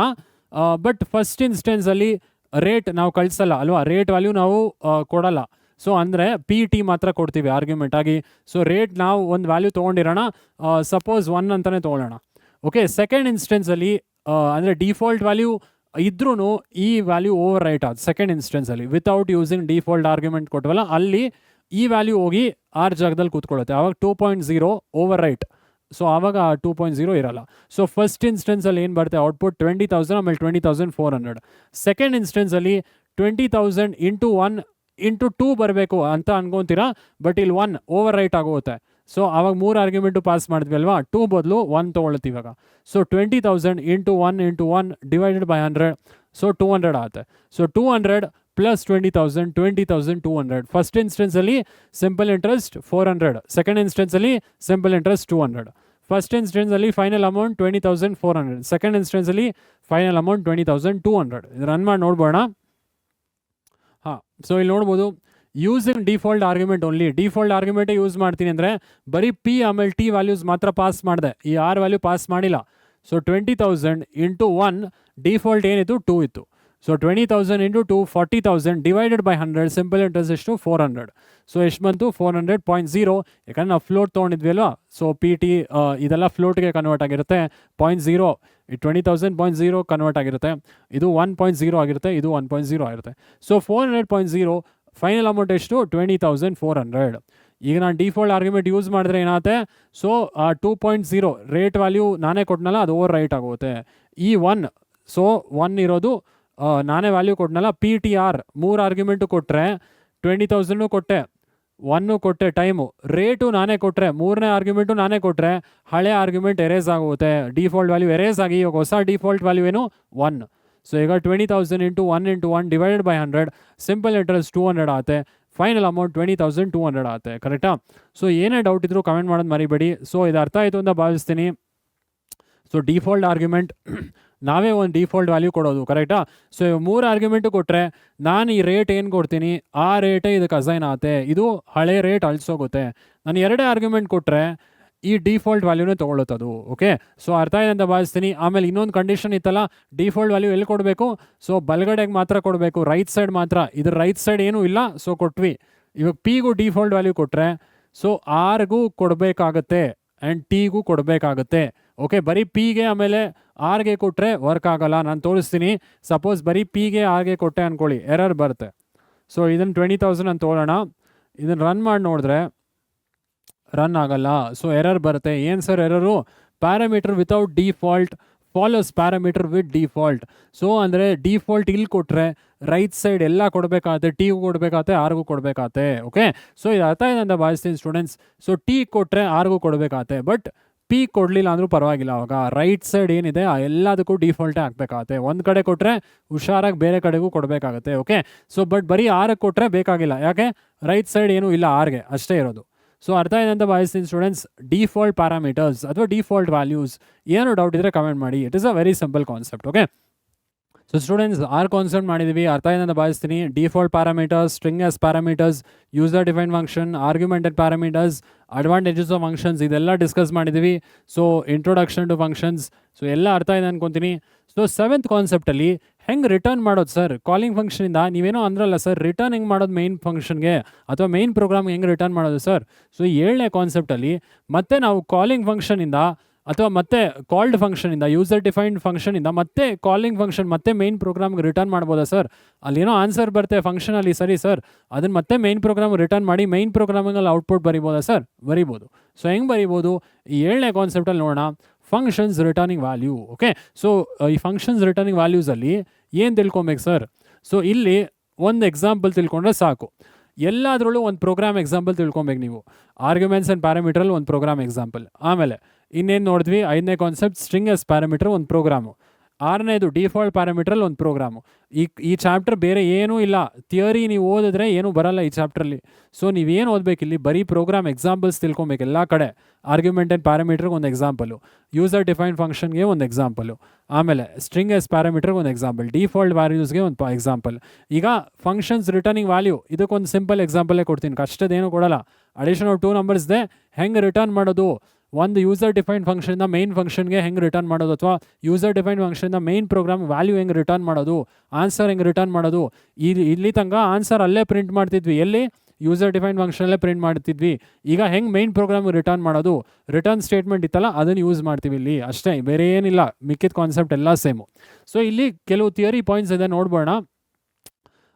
ಬಟ್ ಫಸ್ಟ್ ಇನ್ಸ್ಟೆನ್ಸಲ್ಲಿ ರೇಟ್ ನಾವು ಕಳಿಸಲ್ಲ ಅಲ್ವಾ, ರೇಟ್ ವ್ಯಾಲ್ಯೂ ನಾವು ಕೊಡಲ್ಲ. ಸೊ ಅಂದರೆ ಪಿ ಟಿ ಮಾತ್ರ ಕೊಡ್ತೀವಿ ಆರ್ಗ್ಯುಮೆಂಟ್ ಆಗಿ. ಸೊ ರೇಟ್ ನಾವು ಒಂದು ವ್ಯಾಲ್ಯೂ ತೊಗೊಂಡಿರೋಣ, ಸಪೋಸ್ 1 ಅಂತಲೇ ತೊಗೊಳ್ಳೋಣ. ಓಕೆ, ಸೆಕೆಂಡ್ ಇನ್ಸ್ಟೆನ್ಸಲ್ಲಿ ಅಂದರೆ ಡಿಫಾಲ್ಟ್ ವ್ಯಾಲ್ಯೂ ಇದ್ರೂ ಈ ವ್ಯಾಲ್ಯೂ ಓವರ್ ರೈಟ್ ಆಗುತ್ತೆ. ಸೆಕೆಂಡ್ ಇನ್ಸ್ಟೆನ್ಸಲ್ಲಿ ವಿತೌಟ್ ಯೂಸಿಂಗ್ ಡಿಫಾಲ್ಟ್ ಆರ್ಗ್ಯುಮೆಂಟ್ ಕೊಟ್ಟವಲ್ಲ ಅಲ್ಲಿ ಈ ವ್ಯಾಲ್ಯೂ ಹೋಗಿ ಆರ್ ಜಾಗದಲ್ಲಿ ಕೂತ್ಕೊಳ್ಳುತ್ತೆ. ಆವಾಗ 2.0 ಓವರ್ ರೈಟ್. ಸೊ ಆವಾಗ 2.0 ಇರಲ್ಲ. ಸೊ ಫಸ್ಟ್ ಇನ್ಸ್ಟೆನ್ಸಲ್ಲಿ ಏನು ಬರುತ್ತೆ ಔಟ್ಪುಟ್ 20,000, ಆಮೇಲೆ 20,400. ಸೆಕೆಂಡ್ ಇನ್ಸ್ಟೆನ್ಸಲ್ಲಿ 20,000 ಇಂಟು 1 ಇಂಟು 2 ಬರಬೇಕು ಅಂತ ಅನ್ಕೊತೀರಾ, ಬಟ್ ಇಲ್ಲಿ 1 ಓವರ್ ರೈಟ್ ಆಗೋಗುತ್ತೆ. ಸೊ ಆವಾಗ 3 ಆರ್ಗ್ಯುಮೆಂಟು ಪಾಸ್ ಮಾಡಿದ್ವಿ ಅಲ್ವಾ, 2 ಬದಲು 1 ತೊಗೊಳ್ತೀವಿ ಇವಾಗ. So 20,000 into 1 divided by 100, so 200 ಆಗುತ್ತೆ. So 200 plus 20,000, 20,200. ಫಸ್ಟ್ ಇನ್ಸ್ಟೆನ್ಸಲ್ಲಿ ಸಿಂಪಲ್ ಇಂಟ್ರೆಸ್ಟ್ 400, ಸೆಕೆಂಡ್ ಇನ್ಸ್ಟೆನ್ಸಲ್ಲಿ ಸಿಂಪಲ್ ಇಂಟ್ರೆಸ್ಟ್ 200. ಫಸ್ಟ್ ಇನ್ಸ್ಟೆನ್ಸಲ್ಲಿ ಫೈನಲ್ ಅಮೌಂಟ್ 20,400, ಸೆಕೆಂಡ್ ಇನ್ಸ್ಟೆನ್ಸಲ್ಲಿ ಫೈನಲ್ ಅಮೌಂಟ್ 20,200. ಇದು ರನ್ ಮಾಡಿ ನೋಡ್ಬೋಣ. ಹಾಂ, ಸೊ ಇಲ್ಲಿ ನೋಡ್ಬೋದು using default argument only. Default ಆರ್ಗ್ಯುಮೆಂಟೇ ಯೂಸ್ ಮಾಡ್ತೀನಿ ಅಂದರೆ ಬರೀ ಪಿ ಆಮೇಲೆ ಟಿ ವ್ಯಾಲ್ಯೂಸ್ ಮಾತ್ರ ಪಾಸ್ ಮಾಡಿದೆ, ಈ ಆರ್ ವ್ಯಾಲ್ಯೂ ಪಾಸ್ ಮಾಡಿಲ್ಲ. ಸೊ 20,000 ಇಂಟು 1 ಡಿಫಾಲ್ಟ್ ಏನಿತ್ತು 2 ಇತ್ತು. So 20,000 into 2 40,000 divided by 100, simple interest ಎಷ್ಟು 400. ಸೊ ಎಷ್ಟು ಬಂತು 400.0. ಯಾಕಂದ್ರೆ ನಾವು ಫ್ಲೋಟ್ ತೊಗೊಂಡಿದ್ವಿ ಅಲ್ವಾ, ಸೊ ಪಿ ಟಿ ಇದೆಲ್ಲ ಫ್ಲೋಟ್ಗೆ ಕನ್ವರ್ಟ್ ಆಗಿರುತ್ತೆ. 0.0 20,000.0 ಕನ್ವರ್ಟ್ ಆಗಿರುತ್ತೆ. ಇದು 1.0 ಆಗಿರುತ್ತೆ, ಇದು 1.0 ಆಗಿರುತ್ತೆ. ಸೊ 400.0 ಫೈನಲ್ ಅಮೌಂಟ್ ಎಷ್ಟು 20,400. ಈಗ ನಾನು ಡಿಫಾಲ್ಟ್ ಆರ್ಗ್ಯುಮೆಂಟ್ ಯೂಸ್ ಮಾಡಿದ್ರೆ ಏನಾಗುತ್ತೆ, ಸೊ 2.0 ರೇಟ್ ವ್ಯಾಲ್ಯೂ ನಾನೇ ಕೊಟ್ಟನಲ್ಲ, ಅದು ಓವರ್ ರೈಟ್ ಆಗುತ್ತೆ. ಈ 1, ಸೊ 1 ಇರೋದು ನಾನೇ ವ್ಯಾಲ್ಯೂ ಕೊಟ್ಟನಲ್ಲ, ಪಿ ಟಿ ಆರ್ 3 ಆರ್ಗ್ಯುಮೆಂಟು ಕೊಟ್ಟರೆ 20,000 ಕೊಟ್ಟೆ, 1 ಕೊಟ್ಟೆ ಟೈಮು, ರೇಟು ನಾನೇ ಕೊಟ್ಟರೆ, 3ನೇ ಆರ್ಗ್ಯುಮೆಂಟು ನಾನೇ ಕೊಟ್ಟರೆ ಹಳೆ ಆರ್ಗ್ಯುಮೆಂಟ್ ಎರೇಸ್ ಆಗುತ್ತೆ. ಡಿಫಾಲ್ಟ್ ವ್ಯಾಲ್ಯೂ ಎರೇಸ್ ಆಗಿ ಇವಾಗ ಹೊಸ ಡಿಫಾಲ್ಟ್ ವ್ಯಾಲ್ಯೂ ಏನು 1. ಸೊ ಈಗ 20,000 into 1 divided by 100, simple interest 200 ಆಗುತ್ತೆ. ಫೈನಲ್ ಅಮೌಂಟ್ 20,200 ಆಗುತ್ತೆ. ಕರೆಕ್ಟಾ? ಸೊ ಏನೇ ಡೌಟ್ ಇದ್ರೂ ಕಮೆಂಟ್ ಮಾಡೋದು ಮರಿಬೇಡಿ. ಸೊ ಇದು ಅರ್ಥ ಆಯಿತು ಅಂತ ಭಾವಿಸ್ತೀನಿ. ಸೊ ಡಿಫಾಲ್ಟ್ ಆರ್ಗ್ಯುಮೆಂಟ್ ನಾವೇ ಒಂದು ಡಿಫಾಲ್ಟ್ ವ್ಯಾಲ್ಯೂ ಕೊಡೋದು, ಕರೆಕ್ಟಾ? ಸೊ 3 ಆರ್ಗ್ಯುಮೆಂಟು ಕೊಟ್ಟರೆ ನಾನು ಈ ರೇಟ್ ಏನು ಕೊಡ್ತೀನಿ ಆ ರೇಟೇ ಇದಕ್ಕೆ ಅಸೈನ್ ಆಗುತ್ತೆ, ಇದು ಹಳೆ ರೇಟ್ ಅಳಿಸೋಗುತ್ತೆ. ನಾನು 2 ಆರ್ಗ್ಯುಮೆಂಟ್ ಕೊಟ್ಟರೆ ಈ ಡಿಫಾಲ್ಟ್ ವ್ಯಾಲ್ಯೂನೇ ತೊಗೊಳುತ್ತದು. ಓಕೆ, ಸೊ ಅರ್ಥ ಇದೆ ಅಂತ ಭಾವಿಸ್ತೀನಿ. ಆಮೇಲೆ ಇನ್ನೊಂದು ಕಂಡೀಷನ್ ಇತ್ತಲ್ಲ, ಡಿಫಾಲ್ಟ್ ವ್ಯಾಲ್ಯೂ ಎಲ್ಲಿ ಕೊಡಬೇಕು, ಸೊ ಬಲ್ಗಡೆಗೆ ಮಾತ್ರ ಕೊಡಬೇಕು, ರೈಟ್ ಸೈಡ್ ಮಾತ್ರ. ಇದ್ರ ರೈಟ್ ಸೈಡ್ ಏನೂ ಇಲ್ಲ, ಸೊ ಕೊಟ್ವಿ. ಇವಾಗ ಪಿಗೂ ಡಿಫಾಲ್ಟ್ ವ್ಯಾಲ್ಯೂ ಕೊಟ್ಟರೆ ಸೊ ಆರ್ಗೂ ಕೊಡಬೇಕಾಗತ್ತೆ ಆ್ಯಂಡ್ ಟಿಗೂ ಕೊಡಬೇಕಾಗತ್ತೆ. ಓಕೆ, ಬರೀ ಪಿಗೆ ಆಮೇಲೆ ಆರ್ಗೆ ಕೊಟ್ಟರೆ ವರ್ಕ್ ಆಗೋಲ್ಲ. ನಾನು ತೋರಿಸ್ತೀನಿ. ಸಪೋಸ್ ಬರೀ ಪಿಗೆ ಆರ್ಗೆ ಕೊಟ್ಟೆ ಅಂದ್ಕೊಳ್ಳಿ, ಎರರ್ ಬರುತ್ತೆ. ಸೊ ಇದನ್ನು 20,000 ಅಂತ ತೊಗೊಳ್ಳೋಣ. ಇದನ್ನು ರನ್ ಮಾಡಿ ನೋಡಿದ್ರೆ ರನ್ ಆಗಲ್ಲ. ಸೊ ಎರರ್ ಬರುತ್ತೆ. ಏನು sir error? Parameter without default follows parameter with default. So ಅಂದರೆ ಡಿಫಾಲ್ಟ್ ಇಲ್ಲಿ ಕೊಟ್ಟರೆ ರೈಟ್ ಸೈಡ್ ಎಲ್ಲ ಕೊಡಬೇಕಾಗತ್ತೆ, ಟಿಗೂ ಕೊಡಬೇಕಾಗತ್ತೆ, ಆರ್ಗೂ ಕೊಡಬೇಕಾಗತ್ತೆ. ಓಕೆ, ಸೊ ಇದು ಅರ್ಥ ಇದೆ ಅಂತ ಭಾವಿಸ್ತೀನಿ ಸ್ಟೂಡೆಂಟ್ಸ್. ಸೊ ಟಿ ಕೊಟ್ಟರೆ ಆರ್ಗೂ ಕೊಡಬೇಕಾಗತ್ತೆ, ಬಟ್ ಪಿ ಕೊಡಲಿಲ್ಲ ಅಂದರೂ ಪರವಾಗಿಲ್ಲ. ಅವಾಗ ರೈಟ್ ಸೈಡ್ ಏನಿದೆ ಆ ಎಲ್ಲದಕ್ಕೂ ಡಿಫಾಲ್ಟೇ ಹಾಕಬೇಕಾಗತ್ತೆ. ಒಂದು ಕಡೆ ಕೊಟ್ಟರೆ ಹುಷಾರಾಗಿ ಬೇರೆ ಕಡೆಗೂ ಕೊಡಬೇಕಾಗತ್ತೆ. ಓಕೆ, ಸೊ ಬಟ್ ಬರೀ ಆರ್ಗೆ ಕೊಟ್ಟರೆ ಬೇಕಾಗಿಲ್ಲ, ಯಾಕೆ ರೈಟ್ ಸೈಡ್ ಏನೂ ಇಲ್ಲ, ಆರ್ಗೆ ಅಷ್ಟೇ ಇರೋದು. ಸೊ ಅರ್ಥ ಇದೆ ಅಂತ ಭಾವಿಸ್ತೀನಿ ಸ್ಟೂಡೆಂಟ್ಸ್. ಡಿಫಾಲ್ಟ್ ಪ್ಯಾರಾಮೀಟರ್ಸ್ ಅಥವಾ ಡಿಫಾಲ್ಟ್ ವ್ಯಾಲ್ಯೂಸ್, ಏನೋ ಡೌಟ್ ಇದ್ದರೆ ಕಮೆಂಟ್ ಮಾಡಿ. It is a very simple concept. Okay, so students 6 concept ಮಾಡಿದ್ದೀವಿ, ಅರ್ಥ ಇದೆ ಅಂತ ಭಾವಿಸ್ತೀನಿ. Default parameters, string as parameters, user defined function, argumented parameters, advantages of functions, ಇದೆಲ್ಲ ಡಿಸ್ಕಸ್ ಮಾಡಿದ್ದೀವಿ. So introduction to functions, so ಎಲ್ಲ ಅರ್ಥ ಇದೆ ಅಂದ್ಕೊತೀನಿ. ಸೊ 7th ಕಾನ್ಸೆಪ್ಟಲ್ಲಿ ಹೆಂಗೆ ರಿಟರ್ನ್ ಮಾಡೋದು ಸರ್ ಕಾಲಿಂಗ್ ಫಂಕ್ಷನಿಂದ, ನೀವೇನೋ ಅಂದ್ರಲ್ಲ ಸರ್ ರಿಟರ್ನ್ ಹೆಂಗೆ ಮಾಡೋದು ಮೈನ್ ಫಂಕ್ಷನ್ಗೆ ಅಥವಾ ಮೈನ್ ಪ್ರೋಗ್ರಾಮ್ಗೆ ಹೆಂಗೆ ರಿಟರ್ನ್ ಮಾಡೋದು ಸರ್. ಸೊ 7ನೇ ಕಾನ್ಸೆಪ್ಟಲ್ಲಿ ಮತ್ತೆ ನಾವು ಕಾಲಿಂಗ್ ಫಂಕ್ಷನಿಂದ ಅಥವಾ ಮತ್ತೆ ಕಾಲ್ಡ್ ಫಂಕ್ಷನಿಂದ, ಯೂಸರ್ ಡಿಫೈನ್ಡ್ ಫಂಕ್ಷನಿಂದ ಮತ್ತೆ ಕಾಲಿಂಗ್ ಫಂಕ್ಷನ್ ಮತ್ತೆ ಮೈನ್ ಪ್ರೋಗ್ರಾಮ್ಗೆ ರಿಟರ್ನ್ ಮಾಡ್ಬೋದಾ ಸರ್? ಅಲ್ಲೇನೋ ಆನ್ಸರ್ ಬರುತ್ತೆ ಫಂಕ್ಷನಲ್ಲಿ, ಸರಿ ಸರ್, ಅದನ್ನು ಮತ್ತೆ ಮೈನ್ ಪ್ರೋಗ್ರಾಮ್ ರಿಟರ್ನ್ ಮಾಡಿ ಮೈನ್ ಪ್ರೋಗ್ರಾಮಿಂಗಲ್ಲಿ ಔಟ್ಪುಟ್ ಬರಿಬೋದಾ ಸರ್? ಬರಿಬೋದು. ಸೊ ಹೆಂಗೆ ಬರಿಬೋದು ಈ 7ನೇ ಕಾನ್ಸೆಪ್ಟಲ್ಲಿ ನೋಡೋಣ. Functions returning value. Okay, so ಈ ಫಂಕ್ಷನ್ಸ್ ರಿಟರ್ನಿಂಗ್ ವ್ಯಾಲ್ಯೂಸಲ್ಲಿ ಏನು ತಿಳ್ಕೊಬೇಕು ಸರ್? ಸೊ ಇಲ್ಲಿ ಒಂದು ಎಕ್ಸಾಂಪಲ್ ತಿಳ್ಕೊಂಡ್ರೆ ಸಾಕು. ಎಲ್ಲಾದ್ರಲ್ಲೂ ಒಂದು ಪ್ರೋಗ್ರಾಮ್ ಎಕ್ಸಾಂಪಲ್ ತಿಳ್ಕೊಬೇಕು ನೀವು. ಆರ್ಗ್ಯುಮೆಂಟ್ಸ್ ಆ್ಯಂಡ್ ಪ್ಯಾರಾಮೀಟ್ರಲ್ಲಿ ಒಂದು ಪ್ರೋಗ್ರಾಮ್ ಎಕ್ಸಾಂಪಲ್. ಆಮೇಲೆ ಇನ್ನೇನು ನೋಡಿದ್ವಿ, 5ನೇ ಕಾನ್ಸೆಪ್ಟ್ ಸ್ಟ್ರಿಂಗ್ ಎಸ್ ಪ್ಯಾರಾಮೀಟರ್ ಒಂದು ಪ್ರೋಗ್ರಾಮು. 6ನೇದು ಡಿಫಾಲ್ಟ್ ಪ್ಯಾರಾಮೀಟ್ರಲ್ಲಿ ಒಂದು ಪ್ರೋಗ್ರಾಮು. ಈ ಚಾಪ್ಟರ್ ಬೇರೆ ಏನೂ ಇಲ್ಲ, ಥಿಯರಿ ನೀವು ಓದಿದ್ರೆ ಏನೂ ಬರಲ್ಲ ಈ ಚಾಪ್ಟ್ರಲ್ಲಿ. ಸೊ ನೀವೇನು ಓದಬೇಕಿಲ್ಲಿ ಬರೀ ಪ್ರೋಗ್ರಾಮ್ ಎಕ್ಸಾಂಪಲ್ಸ್ ತಿಳ್ಕೊಬೇಕು ಎಲ್ಲ ಕಡೆ. ಆರ್ಗ್ಯುಮೆಂಟ್ ಆ್ಯಂಡ್ ಪ್ಯಾರಾಮೀಟ್ರಿಗೆ ಒಂದು ಎಕ್ಸಾಂಪಲು, ಯೂಸರ್ ಡಿಫೈನ್ಡ್ ಫಂಕ್ಷನ್ಗೆ ಒಂದು ಎಕ್ಸಾಂಪಲು, ಆಮೇಲೆ ಸ್ಟ್ರಿಂಗ್ ಎಸ್ ಪ್ಯಾರಾಮೀಟರ್ಗೆ ಒಂದು ಎಕ್ಸಾಂಪಲ್, ಡಿಫಾಲ್ಟ್ ವ್ಯಾಲ್ಯೂಸ್ಗೆ ಒಂದು ಎಕ್ಸಾಂಪಲ್. ಈಗ ಫಂಕ್ಷನ್ಸ್ ರಿಟರ್ನಿಂಗ್ ವ್ಯಾಲ್ಯೂ ಇದಕ್ಕೊಂದು ಸಿಂಪಲ್ ಎಕ್ಸಾಂಪಲೇ ಕೊಡ್ತೀನಿ, ಕಷ್ಟದೇನೂ ಕೊಡಲ್ಲ. ಅಡಿಷನ್ ಆಫ್ 2 ನಂಬರ್ಸ್ದೆ ಹೆಂಗೆ ರಿಟರ್ನ್ ಮಾಡೋದು, ಒಂದು ಯೂಸರ್ ಡಿಫೈನ್ಡ್ ಫಂಕ್ಷನಿಂದ ಮೈನ್ ಫಂಕ್ಷನ್ಗೆ ಹೆಂಗೆ ರಿಟರ್ನ್ ಮಾಡೋದು, ಅಥವಾ ಯೂಸರ್ ಡಿಫೈನ್ಡ್ ಫಂಕ್ಷನಿಂದ ಮೈನ್ ಪ್ರೋಗ್ರಾಮ್ ವ್ಯಾಲ್ಯೂ ಹೆಂಗೆ ರಿಟರ್ನ್ ಮಾಡೋದು, ಆನ್ಸರ್ ಹೆಂಗೆ ರಿಟರ್ನ್ ಮಾಡೋದು. ಇಲ್ಲಿ ತನಕ ಆನ್ಸರ್ ಅಲ್ಲೇ ಪ್ರಿಂಟ್ ಮಾಡ್ತಿದ್ವಿ, ಎಲ್ಲಿ ಯೂಸರ್ ಡಿಫೈನ್ಡ್ ಫಂಕ್ಷನಲ್ಲೇ ಪ್ರಿಂಟ್ ಮಾಡ್ತಿದ್ವಿ. ಈಗ ಹೆಂಗೆ ಮೈನ್ ಪ್ರೋಗ್ರಾಮ್ಗೆ ರಿಟರ್ನ್ ಮಾಡೋದು, ರಿಟರ್ನ್ ಸ್ಟೇಟ್ಮೆಂಟ್ ಇತ್ತಲ್ಲ ಅದನ್ನು ಯೂಸ್ ಮಾಡ್ತೀವಿ ಇಲ್ಲಿ ಅಷ್ಟೇ, ಬೇರೆ ಏನಿಲ್ಲ. ಮಿಕ್ಕಿದ ಕಾನ್ಸೆಪ್ಟ್ ಎಲ್ಲ ಸೇಮು. ಸೊ ಇಲ್ಲಿ ಕೆಲವು ಥಿಯರಿ ಪಾಯಿಂಟ್ಸ್ ಇದೆ ನೋಡ್ಬೋಣ.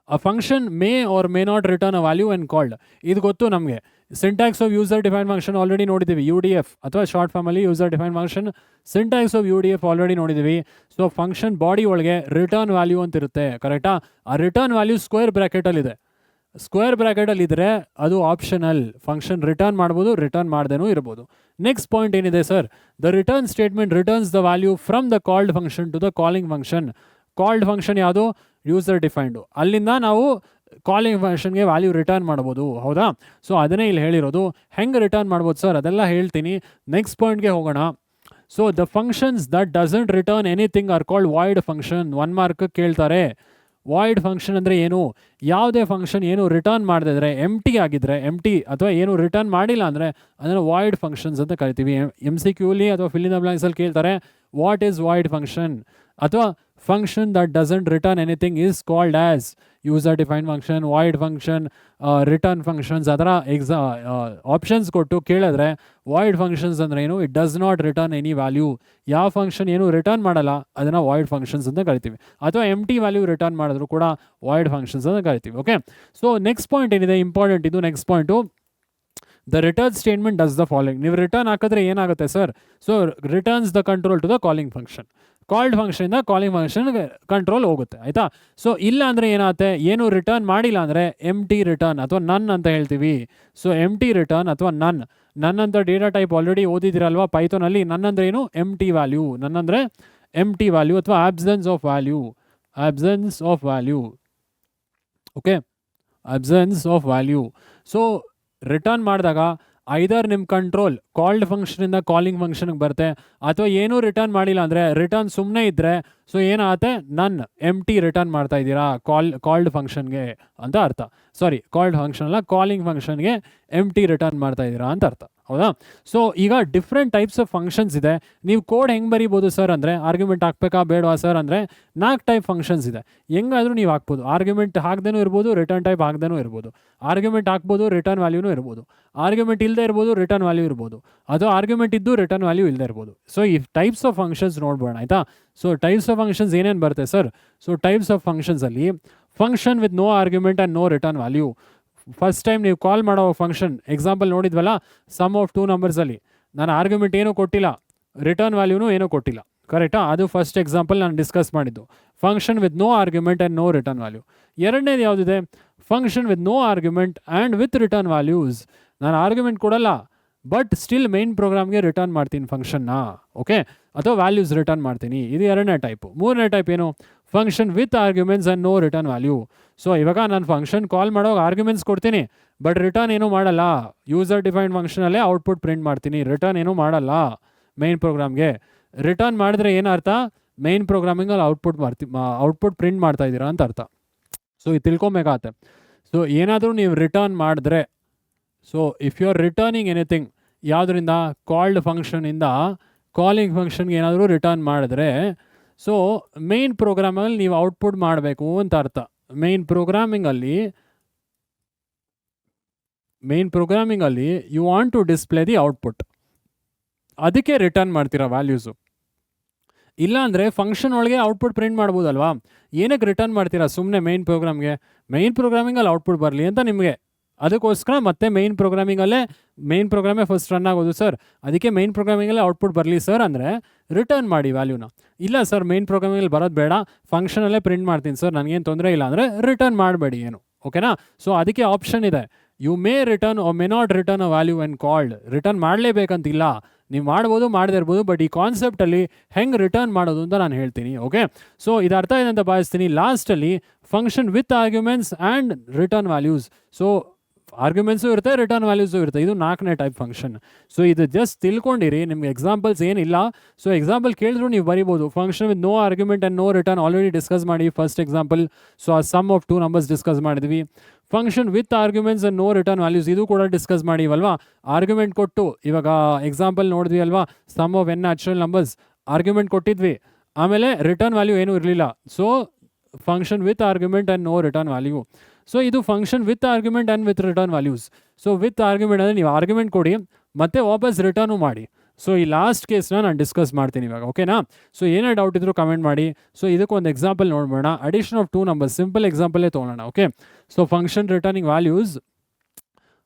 A function may or may not return a value and called. ಇದು ಗೊತ್ತು ನಮಗೆ. Syntax of user define function already ನೋಡಿದ್ದೀವಿ, ಯು ಡಿ ಎಫ್ ಅಥವಾ ಶಾರ್ಟ್ ಫಾರ್ಮಲ್ಲಿ user define function. Syntax of U D F already ನೋಡಿದ್ದೀವಿ. So function body ಒಳಗೆ return value ಅಂತ ಇರುತ್ತೆ, ಕರೆಕ್ಟಾ? ಆ ರಿಟರ್ನ್ ವ್ಯಾಲ್ಯೂ ಸ್ಕ್ವೇರ್ ಬ್ರ್ಯಾಕೆಟಲ್ಲಿದೆ. ಸ್ಕ್ವೇರ್ ಬ್ರ್ಯಾಕೆಟಲ್ಲಿ ಇದ್ದರೆ ಅದು ಆಪ್ಷನಲ್. ಫಂಕ್ಷನ್ ರಿಟರ್ನ್ ಮಾಡ್ಬೋದು, ರಿಟರ್ನ್ ಮಾಡ್ದೇನೂ ಇರ್ಬೋದು. ನೆಕ್ಸ್ಟ್ ಪಾಯಿಂಟ್ ಏನಿದೆ sir, the return statement returns the value from the called function to the calling function. Called function ಯಾವುದು? User defined. ಅಲ್ಲಿಂದ ನಾವು ಕಾಲಿಂಗ್ ಫಂಕ್ಷನ್ಗೆ ವ್ಯಾಲ್ಯೂ ರಿಟರ್ನ್ ಮಾಡ್ಬೋದು, ಹೌದಾ? ಸೊ ಅದನ್ನೇ ಇಲ್ಲಿ ಹೇಳಿರೋದು. ಹೆಂಗೆ ರಿಟರ್ನ್ ಮಾಡ್ಬೋದು ಸರ್ ಅದೆಲ್ಲ ಹೇಳ್ತೀನಿ. ನೆಕ್ಸ್ಟ್ ಪಾಯಿಂಟ್ಗೆ ಹೋಗೋಣ. So the functions that doesn't return anything are called void function. 1 mark ಕೇಳ್ತಾರೆ. ವಾಯ್ಡ್ ಫಂಕ್ಷನ್ ಅಂದರೆ ಏನು? ಯಾವುದೇ ಫಂಕ್ಷನ್ ಏನು ರಿಟರ್ನ್ ಮಾಡದಿದ್ರೆ, ಎಂಟಿ ಆಗಿದ್ದರೆ, ಎಂಟಿ ಅಥವಾ ಏನು ರಿಟರ್ನ್ ಮಾಡಿಲ್ಲ ಅಂದರೆ ಅದನ್ನು ವಾಯ್ಡ್ ಫಂಕ್ಷನ್ಸ್ ಅಂತ ಕರಿತೀವಿ. MCQಲಿ ಅಥವಾ ಫಿಲ್ ಇನ್ ದ ಬ್ಲಾಂಕ್ಸಲ್ಲಿ ಕೇಳ್ತಾರೆ, ವಾಟ್ ಈಸ್ ವಾಯ್ಡ್ ಫಂಕ್ಷನ್? ಅಥವಾ function that doesn't return anything is called as user define function, void function, return functions, ಅದರ ಆಪ್ಷನ್ಸ್ ಕೊಟ್ಟು ಕೇಳಿದ್ರೆ ವಾಯ್ಡ್ ಫಂಕ್ಷನ್ಸ್ ಅಂದರೆ ಏನು? It does not return any value. ಯಾವ function ಏನು return ಮಾಡಲ್ಲ ಅದನ್ನು ವಾಯ್ಡ್ ಫಂಕ್ಷನ್ಸ್ ಅಂತ ಕರಿತೀವಿ. ಅಥವಾ ಎಂಟಿ ವ್ಯಾಲ್ಯೂ ರಿಟರ್ನ್ ಮಾಡಿದ್ರು ಕೂಡ ವಾಯ್ಡ್ ಫಂಕ್ಷನ್ಸ್ ಅಂತ ಕರಿತೀವಿ. ಓಕೆ, ಸೊ ನೆಕ್ಸ್ಟ್ ಪಾಯಿಂಟ್ ಏನಿದೆ ಇಂಪಾರ್ಟೆಂಟ್, ಇದು next point. The return statement does the following. ನೀವು ರಿಟರ್ನ್ ಹಾಕಿದ್ರೆ ಏನಾಗುತ್ತೆ sir? So returns the control to the calling function. Called ಫಂಕ್ಷನಿಂದ ಕಾಲಿಂಗ್ ಫಂಕ್ಷನ್ಗೆ ಕಂಟ್ರೋಲ್ ಹೋಗುತ್ತೆ, ಆಯಿತಾ? ಸೊ ಇಲ್ಲ ಅಂದರೆ ಏನಾಗುತ್ತೆ, ಏನು ರಿಟರ್ನ್ ಮಾಡಿಲ್ಲ ಅಂದರೆ ಎಂಟಿ ರಿಟರ್ನ್ ಅಥವಾ ನನ್ ಅಂತ ಹೇಳ್ತೀವಿ. ಸೊ ಎಂಟಿ ರಿಟರ್ನ್ ಅಥವಾ ನನ್ ಅಂತ ಡೇಟಾ ಟೈಪ್ ಆಲ್ರೆಡಿ ಓದಿದಿರಲ್ವಾ ಪೈಥಾನಲ್ಲಿ. ನನ್ ಅಂದರೆ ಏನು? ಎಂಟಿ ವ್ಯಾಲ್ಯೂ. ನನ್ ಅಂದರೆ ಎಂಟಿ ವ್ಯಾಲ್ಯೂ ಅಥವಾ absence of value. Absence of value. Okay, absence of value. So return ಮಾಡಿದಾಗ ಐದರ್ ನಿಮ್ಮ ಕಂಟ್ರೋಲ್ ಕಾಲ್ಡ್ ಫಂಕ್ಷನಿಂದ ಕಾಲಿಂಗ್ ಫಂಕ್ಷನ್ಗೆ ಬರುತ್ತೆ, ಅಥವಾ ಏನೂ ರಿಟರ್ನ್ ಮಾಡಿಲ್ಲ ಅಂದರೆ ರಿಟರ್ನ್ ಸುಮ್ಮನೆ ಇದ್ದರೆ ಸೊ ಏನಾಗುತ್ತೆ, ನನ್ ಎಂಟಿ ರಿಟರ್ನ್ ಮಾಡ್ತಾ ಇದ್ದೀರಾ ಕಾಲ್ಡ್ ಫಂಕ್ಷನ್ಗೆ ಅಂತ ಅರ್ಥ. ಸಾರಿ, ಕಾಲ್ಡ್ ಫಂಕ್ಷನ್ ಅಲ್ಲ, ಕಾಲಿಂಗ್ ಫಂಕ್ಷನ್ಗೆ ಎಂಟಿ ರಿಟರ್ನ್ ಮಾಡ್ತಾ ಇದ್ದೀರಾ ಅಂತ ಅರ್ಥ, ಹೌದಾ? ಸೊ ಈಗ ಡಿಫ್ರೆಂಟ್ ಟೈಪ್ಸ್ ಆಫ್ ಫಂಕ್ಷನ್ಸ್ ಇದೆ. ನೀವು ಕೋಡ್ ಹೆಂಗೆ ಬರೀಬೋದು ಸರ್ ಅಂದರೆ, ಆರ್ಗ್ಯುಮೆಂಟ್ ಹಾಕ್ಬೇಕಾ ಬೇಡವಾ ಸರ್ ಅಂದರೆ 4 ಟೈಪ್ ಫಂಕ್ಷನ್ಸ್ ಇದೆ. ಹೆಂಗಾದರೂ ನೀವು ಹಾಕ್ಬೋದು. ಆರ್ಗ್ಯುಮೆಂಟ್ ಹಾಕ್ದೇನೂ ಇರ್ಬೋದು, ರಿಟರ್ನ್ ಟೈಪ್ ಹಾಕ್ದೇನೂ ಇರ್ಬೋದು. ಆರ್ಗ್ಯುಮೆಂಟ್ ಹಾಕ್ಬೋದು, ರಿಟರ್ನ್ ವ್ಯಾಲ್ಯೂನೂ ಇರ್ಬೋದು. ಆರ್ಗ್ಯುಮೆಂಟ್ ಇಲ್ಲದೆ ಇರ್ಬೋದು, ರಿಟರ್ನ್ ವ್ಯಾಲ್ಯೂ ಇರ್ಬೋದು. ಅಥವಾ ಆರ್ಗ್ಯುಮೆಂಟ್ ಇದ್ದು ರಿಟರ್ನ್ ವ್ಯಾಲ್ಯೂ ಇಲ್ಲದೆ ಇರ್ಬೋದು. ಸೊ ಈ ಟೈಪ್ಸ್ ಆಫ್ ಫಂಕ್ಷನ್ಸ್ ನೋಡ್ಬೋಣ, ಆಯಿತಾ? ಸೊ ಟೈಪ್ಸ್ ಆಫ್ ಫಂಕ್ಷನ್ಸ್ ಏನೇನು ಬರುತ್ತೆ ಸರ್? ಸೊ ಟೈಪ್ಸ್ ಆಫ್ ಫಂಕ್ಷನ್ಸಲ್ಲಿ function with no argument and no return value. First time ನೀವು ಕಾಲ್ ಮಾಡೋ ಫಂಕ್ಷನ್ ಎಕ್ಸಾಂಪಲ್ ನೋಡಿದ್ವಲ್ಲ, ಸಮ್ ಆಫ್ 2 ನಂಬರ್ಸಲ್ಲಿ ನಾನು ಆರ್ಗ್ಯುಮೆಂಟ್ ಏನೂ ಕೊಟ್ಟಿಲ್ಲ, ರಿಟರ್ನ್ ವ್ಯಾಲ್ಯೂನೂ ಏನೂ ಕೊಟ್ಟಿಲ್ಲ, ಕರೆಕ್ಟಾ? ಅದು ಫಸ್ಟ್ ಎಕ್ಸಾಂಪಲ್ ನಾನು ಡಿಸ್ಕಸ್ ಮಾಡಿದ್ದು. Function with no argument and no return value. ಎರಡನೇದು ಯಾವುದಿದೆ? Function with no argument and with return values. ನಾನು ಆರ್ಗ್ಯುಮೆಂಟ್ ಕೊಡಲ್ಲ, ಬಟ್ ಸ್ಟಿಲ್ ಮೈನ್ ಪ್ರೋಗ್ರಾಮ್ಗೆ ರಿಟರ್ನ್ ಮಾಡ್ತೀನಿ ಫಂಕ್ಷನ್ನ, ಓಕೆ? ಅಥವಾ ವ್ಯಾಲ್ಯೂಸ್ ರಿಟರ್ನ್ ಮಾಡ್ತೀನಿ. ಇದು ಎರಡನೇ ಟೈಪು. ಮೂರನೇ ಟೈಪ್ ಏನು? Function with arguments and no return value. So ಇವಾಗ ನಾನು ಫಂಕ್ಷನ್ ಕಾಲ್ ಮಾಡೋವಾಗ ಆರ್ಗ್ಯುಮೆಂಟ್ಸ್ ಕೊಡ್ತೀನಿ, ಬಟ್ ರಿಟರ್ನ್ ಏನೂ ಮಾಡಲ್ಲ. ಯೂಸರ್ ಡಿಫೈನ್ಡ್ ಫಂಕ್ಷನಲ್ಲೇ ಔಟ್ಪುಟ್ ಪ್ರಿಂಟ್ ಮಾಡ್ತೀನಿ, ರಿಟರ್ನ್ ಏನೂ ಮಾಡಲ್ಲ ಮೈನ್ ಪ್ರೋಗ್ರಾಮ್ಗೆ. ರಿಟರ್ನ್ ಮಾಡಿದ್ರೆ ಏನರ್ಥ? ಮೈನ್ ಪ್ರೋಗ್ರಾಮಿಂಗಲ್ಲಿ ಔಟ್ಪುಟ್ ಪ್ರಿಂಟ್ ಮಾಡ್ತಾ ಇದ್ದೀರಾ ಅಂತ ಅರ್ಥ. ಸೊ ಇದು ತಿಳ್ಕೊಬೇಕಾಗತ್ತೆ. ಸೊ ಏನಾದರೂ ನೀವು ರಿಟರ್ನ್ ಮಾಡಿದ್ರೆ, so if you are returning anything, ಯಾವುದರಿಂದ? ಕಾಲ್ಡ್ ಫಂಕ್ಷನಿಂದ ಕಾಲಿಂಗ್ ಫಂಕ್ಷನ್ಗೆ ಏನಾದರೂ ರಿಟರ್ನ್ ಮಾಡಿದ್ರೆ, ಸೊ ಮೈನ್ ಪ್ರೋಗ್ರಾಮಲ್ಲಿ ನೀವು ಔಟ್ಪುಟ್ ಮಾಡಬೇಕು ಅಂತ ಅರ್ಥ. ಮೈನ್ ಪ್ರೋಗ್ರಾಮಿಂಗಲ್ಲಿ you want to display the output, ಅದಕ್ಕೆ ರಿಟರ್ನ್ ಮಾಡ್ತೀರಾ ವ್ಯಾಲ್ಯೂಸು. ಇಲ್ಲಾಂದರೆ ಫಂಕ್ಷನ್ ಒಳಗೆ ಔಟ್ಪುಟ್ ಪ್ರಿಂಟ್ ಮಾಡ್ಬೋದಲ್ವಾ? ಏನಕ್ಕೆ ರಿಟರ್ನ್ ಮಾಡ್ತೀರಾ ಸುಮ್ಮನೆ ಮೈನ್ ಪ್ರೋಗ್ರಾಮಿಂಗಲ್ಲಿ ಔಟ್ಪುಟ್ ಬರಲಿ ಅಂತ ನಿಮಗೆ. ಅದಕ್ಕೋಸ್ಕರ ಮತ್ತೆ ಮೈನ್ ಪ್ರೋಗ್ರಾಮೇ ಫಸ್ಟ್ ರನ್ ಆಗೋದು ಸರ್, ಅದಕ್ಕೆ ಮೈನ್ ಪ್ರೋಗ್ರಾಮಿಂಗಲ್ಲೇ ಔಟ್ಪುಟ್ ಬರಲಿ ಸರ್ ಅಂದರೆ ರಿಟರ್ನ್ ಮಾಡಿ ವ್ಯಾಲ್ಯೂನ. ಇಲ್ಲ ಸರ್ ಮೈನ್ ಪ್ರೋಗ್ರಾಮಿಂಗಲ್ಲಿ ಬರೋದು ಬೇಡ, ಫಂಕ್ಷನಲ್ಲೇ ಪ್ರಿಂಟ್ ಮಾಡ್ತೀನಿ ಸರ್, ನನಗೇನು ತೊಂದರೆ ಇಲ್ಲ ಅಂದರೆ ರಿಟರ್ನ್ ಮಾಡಬೇಡಿ ಏನು, ಓಕೆನಾ? ಸೊ ಅದಕ್ಕೆ ಆಪ್ಷನ್ ಇದೆ, you may return or may not return a value when called. Return ಮಾಡಲೇಬೇಕಂತಿಲ್ಲ, ನೀವು ಮಾಡ್ಬೋದು ಮಾಡದೇ ಇರ್ಬೋದು, ಬಟ್ ಈ ಕಾನ್ಸೆಪ್ಟಲ್ಲಿ ಹೆಂಗೆ ರಿಟರ್ನ್ ಮಾಡೋದು ಅಂತ ನಾನು ಹೇಳ್ತೀನಿ, ಓಕೆ? ಸೊ ಇದು ಅರ್ಥ ಇದೆ ಅಂತ ಭಾವಿಸ್ತೀನಿ. ಲಾಸ್ಟಲ್ಲಿ function with arguments and return values. So arguments ಇರುತ್ತೆ, ರಿಟರ್ನ್ ವ್ಯಾಲ್ಯೂಸು ಇರುತ್ತೆ. ಇದು 4ನೇ ಟೈಪ್ ಫಂಕ್ಷನ್. ಸೊ ಇದು ಜಸ್ಟ್ ತಿಳ್ಕೊಂಡಿರಿ, ನಿಮ್ಗೆ ಎಕ್ಸಾಂಪಲ್ಸ್ ಏನಿಲ್ಲ. ಸೊ ಎಕ್ಸಾಂಪಲ್ ಕೇಳಿದ್ರು ನೀವು ಬರಿಬೋದು. Function with no argument and no return already discuss ಮಾಡಿ ಫಸ್ಟ್ ಎಕ್ಸಾಂಪಲ್. ಸೊ ಆ ಸಮ್ ಆಫ್ 2 ನಂಬರ್ಸ್ ಡಿಸ್ಕಸ್ ಮಾಡಿದ್ವಿ. Function with arguments and no return values, ಇದು ಕೂಡ ಡಿಸ್ಕಸ್ ಮಾಡಿವಲ್ವಾ? ಆರ್ಗ್ಯುಮೆಂಟ್ ಕೊಟ್ಟು ಇವಾಗ ಎಕ್ಸಾಂಪಲ್ ನೋಡಿದ್ವಿ ಅಲ್ವಾ, sum of n natural numbers argument ಕೊಟ್ಟಿದ್ವಿ, ಆಮೇಲೆ ರಿಟರ್ನ್ ವ್ಯಾಲ್ಯೂ ಏನೂ ಇರಲಿಲ್ಲ. So function with argument and no return value. So ಇದು function with argument and with return values. So with argument ಅಂದರೆ ನೀವು ಆರ್ಗ್ಯುಮೆಂಟ್ ಕೊಡಿ ಮತ್ತು ವಾಪಸ್ ರಿಟರ್ನು ಮಾಡಿ. ಸೊ ಈ ಲಾಸ್ಟ್ ಕೇಸ್ನ ನಾನು ಡಿಸ್ಕಸ್ ಮಾಡ್ತೀನಿ ಇವಾಗ, ಓಕೆನಾ? ಸೊ ಏನೇ ಡೌಟ್ ಇದ್ರೂ ಕಮೆಂಟ್ ಮಾಡಿ. ಸೊ ಇದಕ್ಕೆ ಒಂದು ಎಕ್ಸಾಂಪಲ್ ನೋಡ್ಬೋಣ. ಅಡಿಷನ್ ಆಫ್ 2 ನಂಬರ್ಸ್, ಸಿಂಪಲ್ ಎಕ್ಸಾಂಪಲೇ ತೊಗೊಳ್ಳೋಣ. Okay, so function returning values,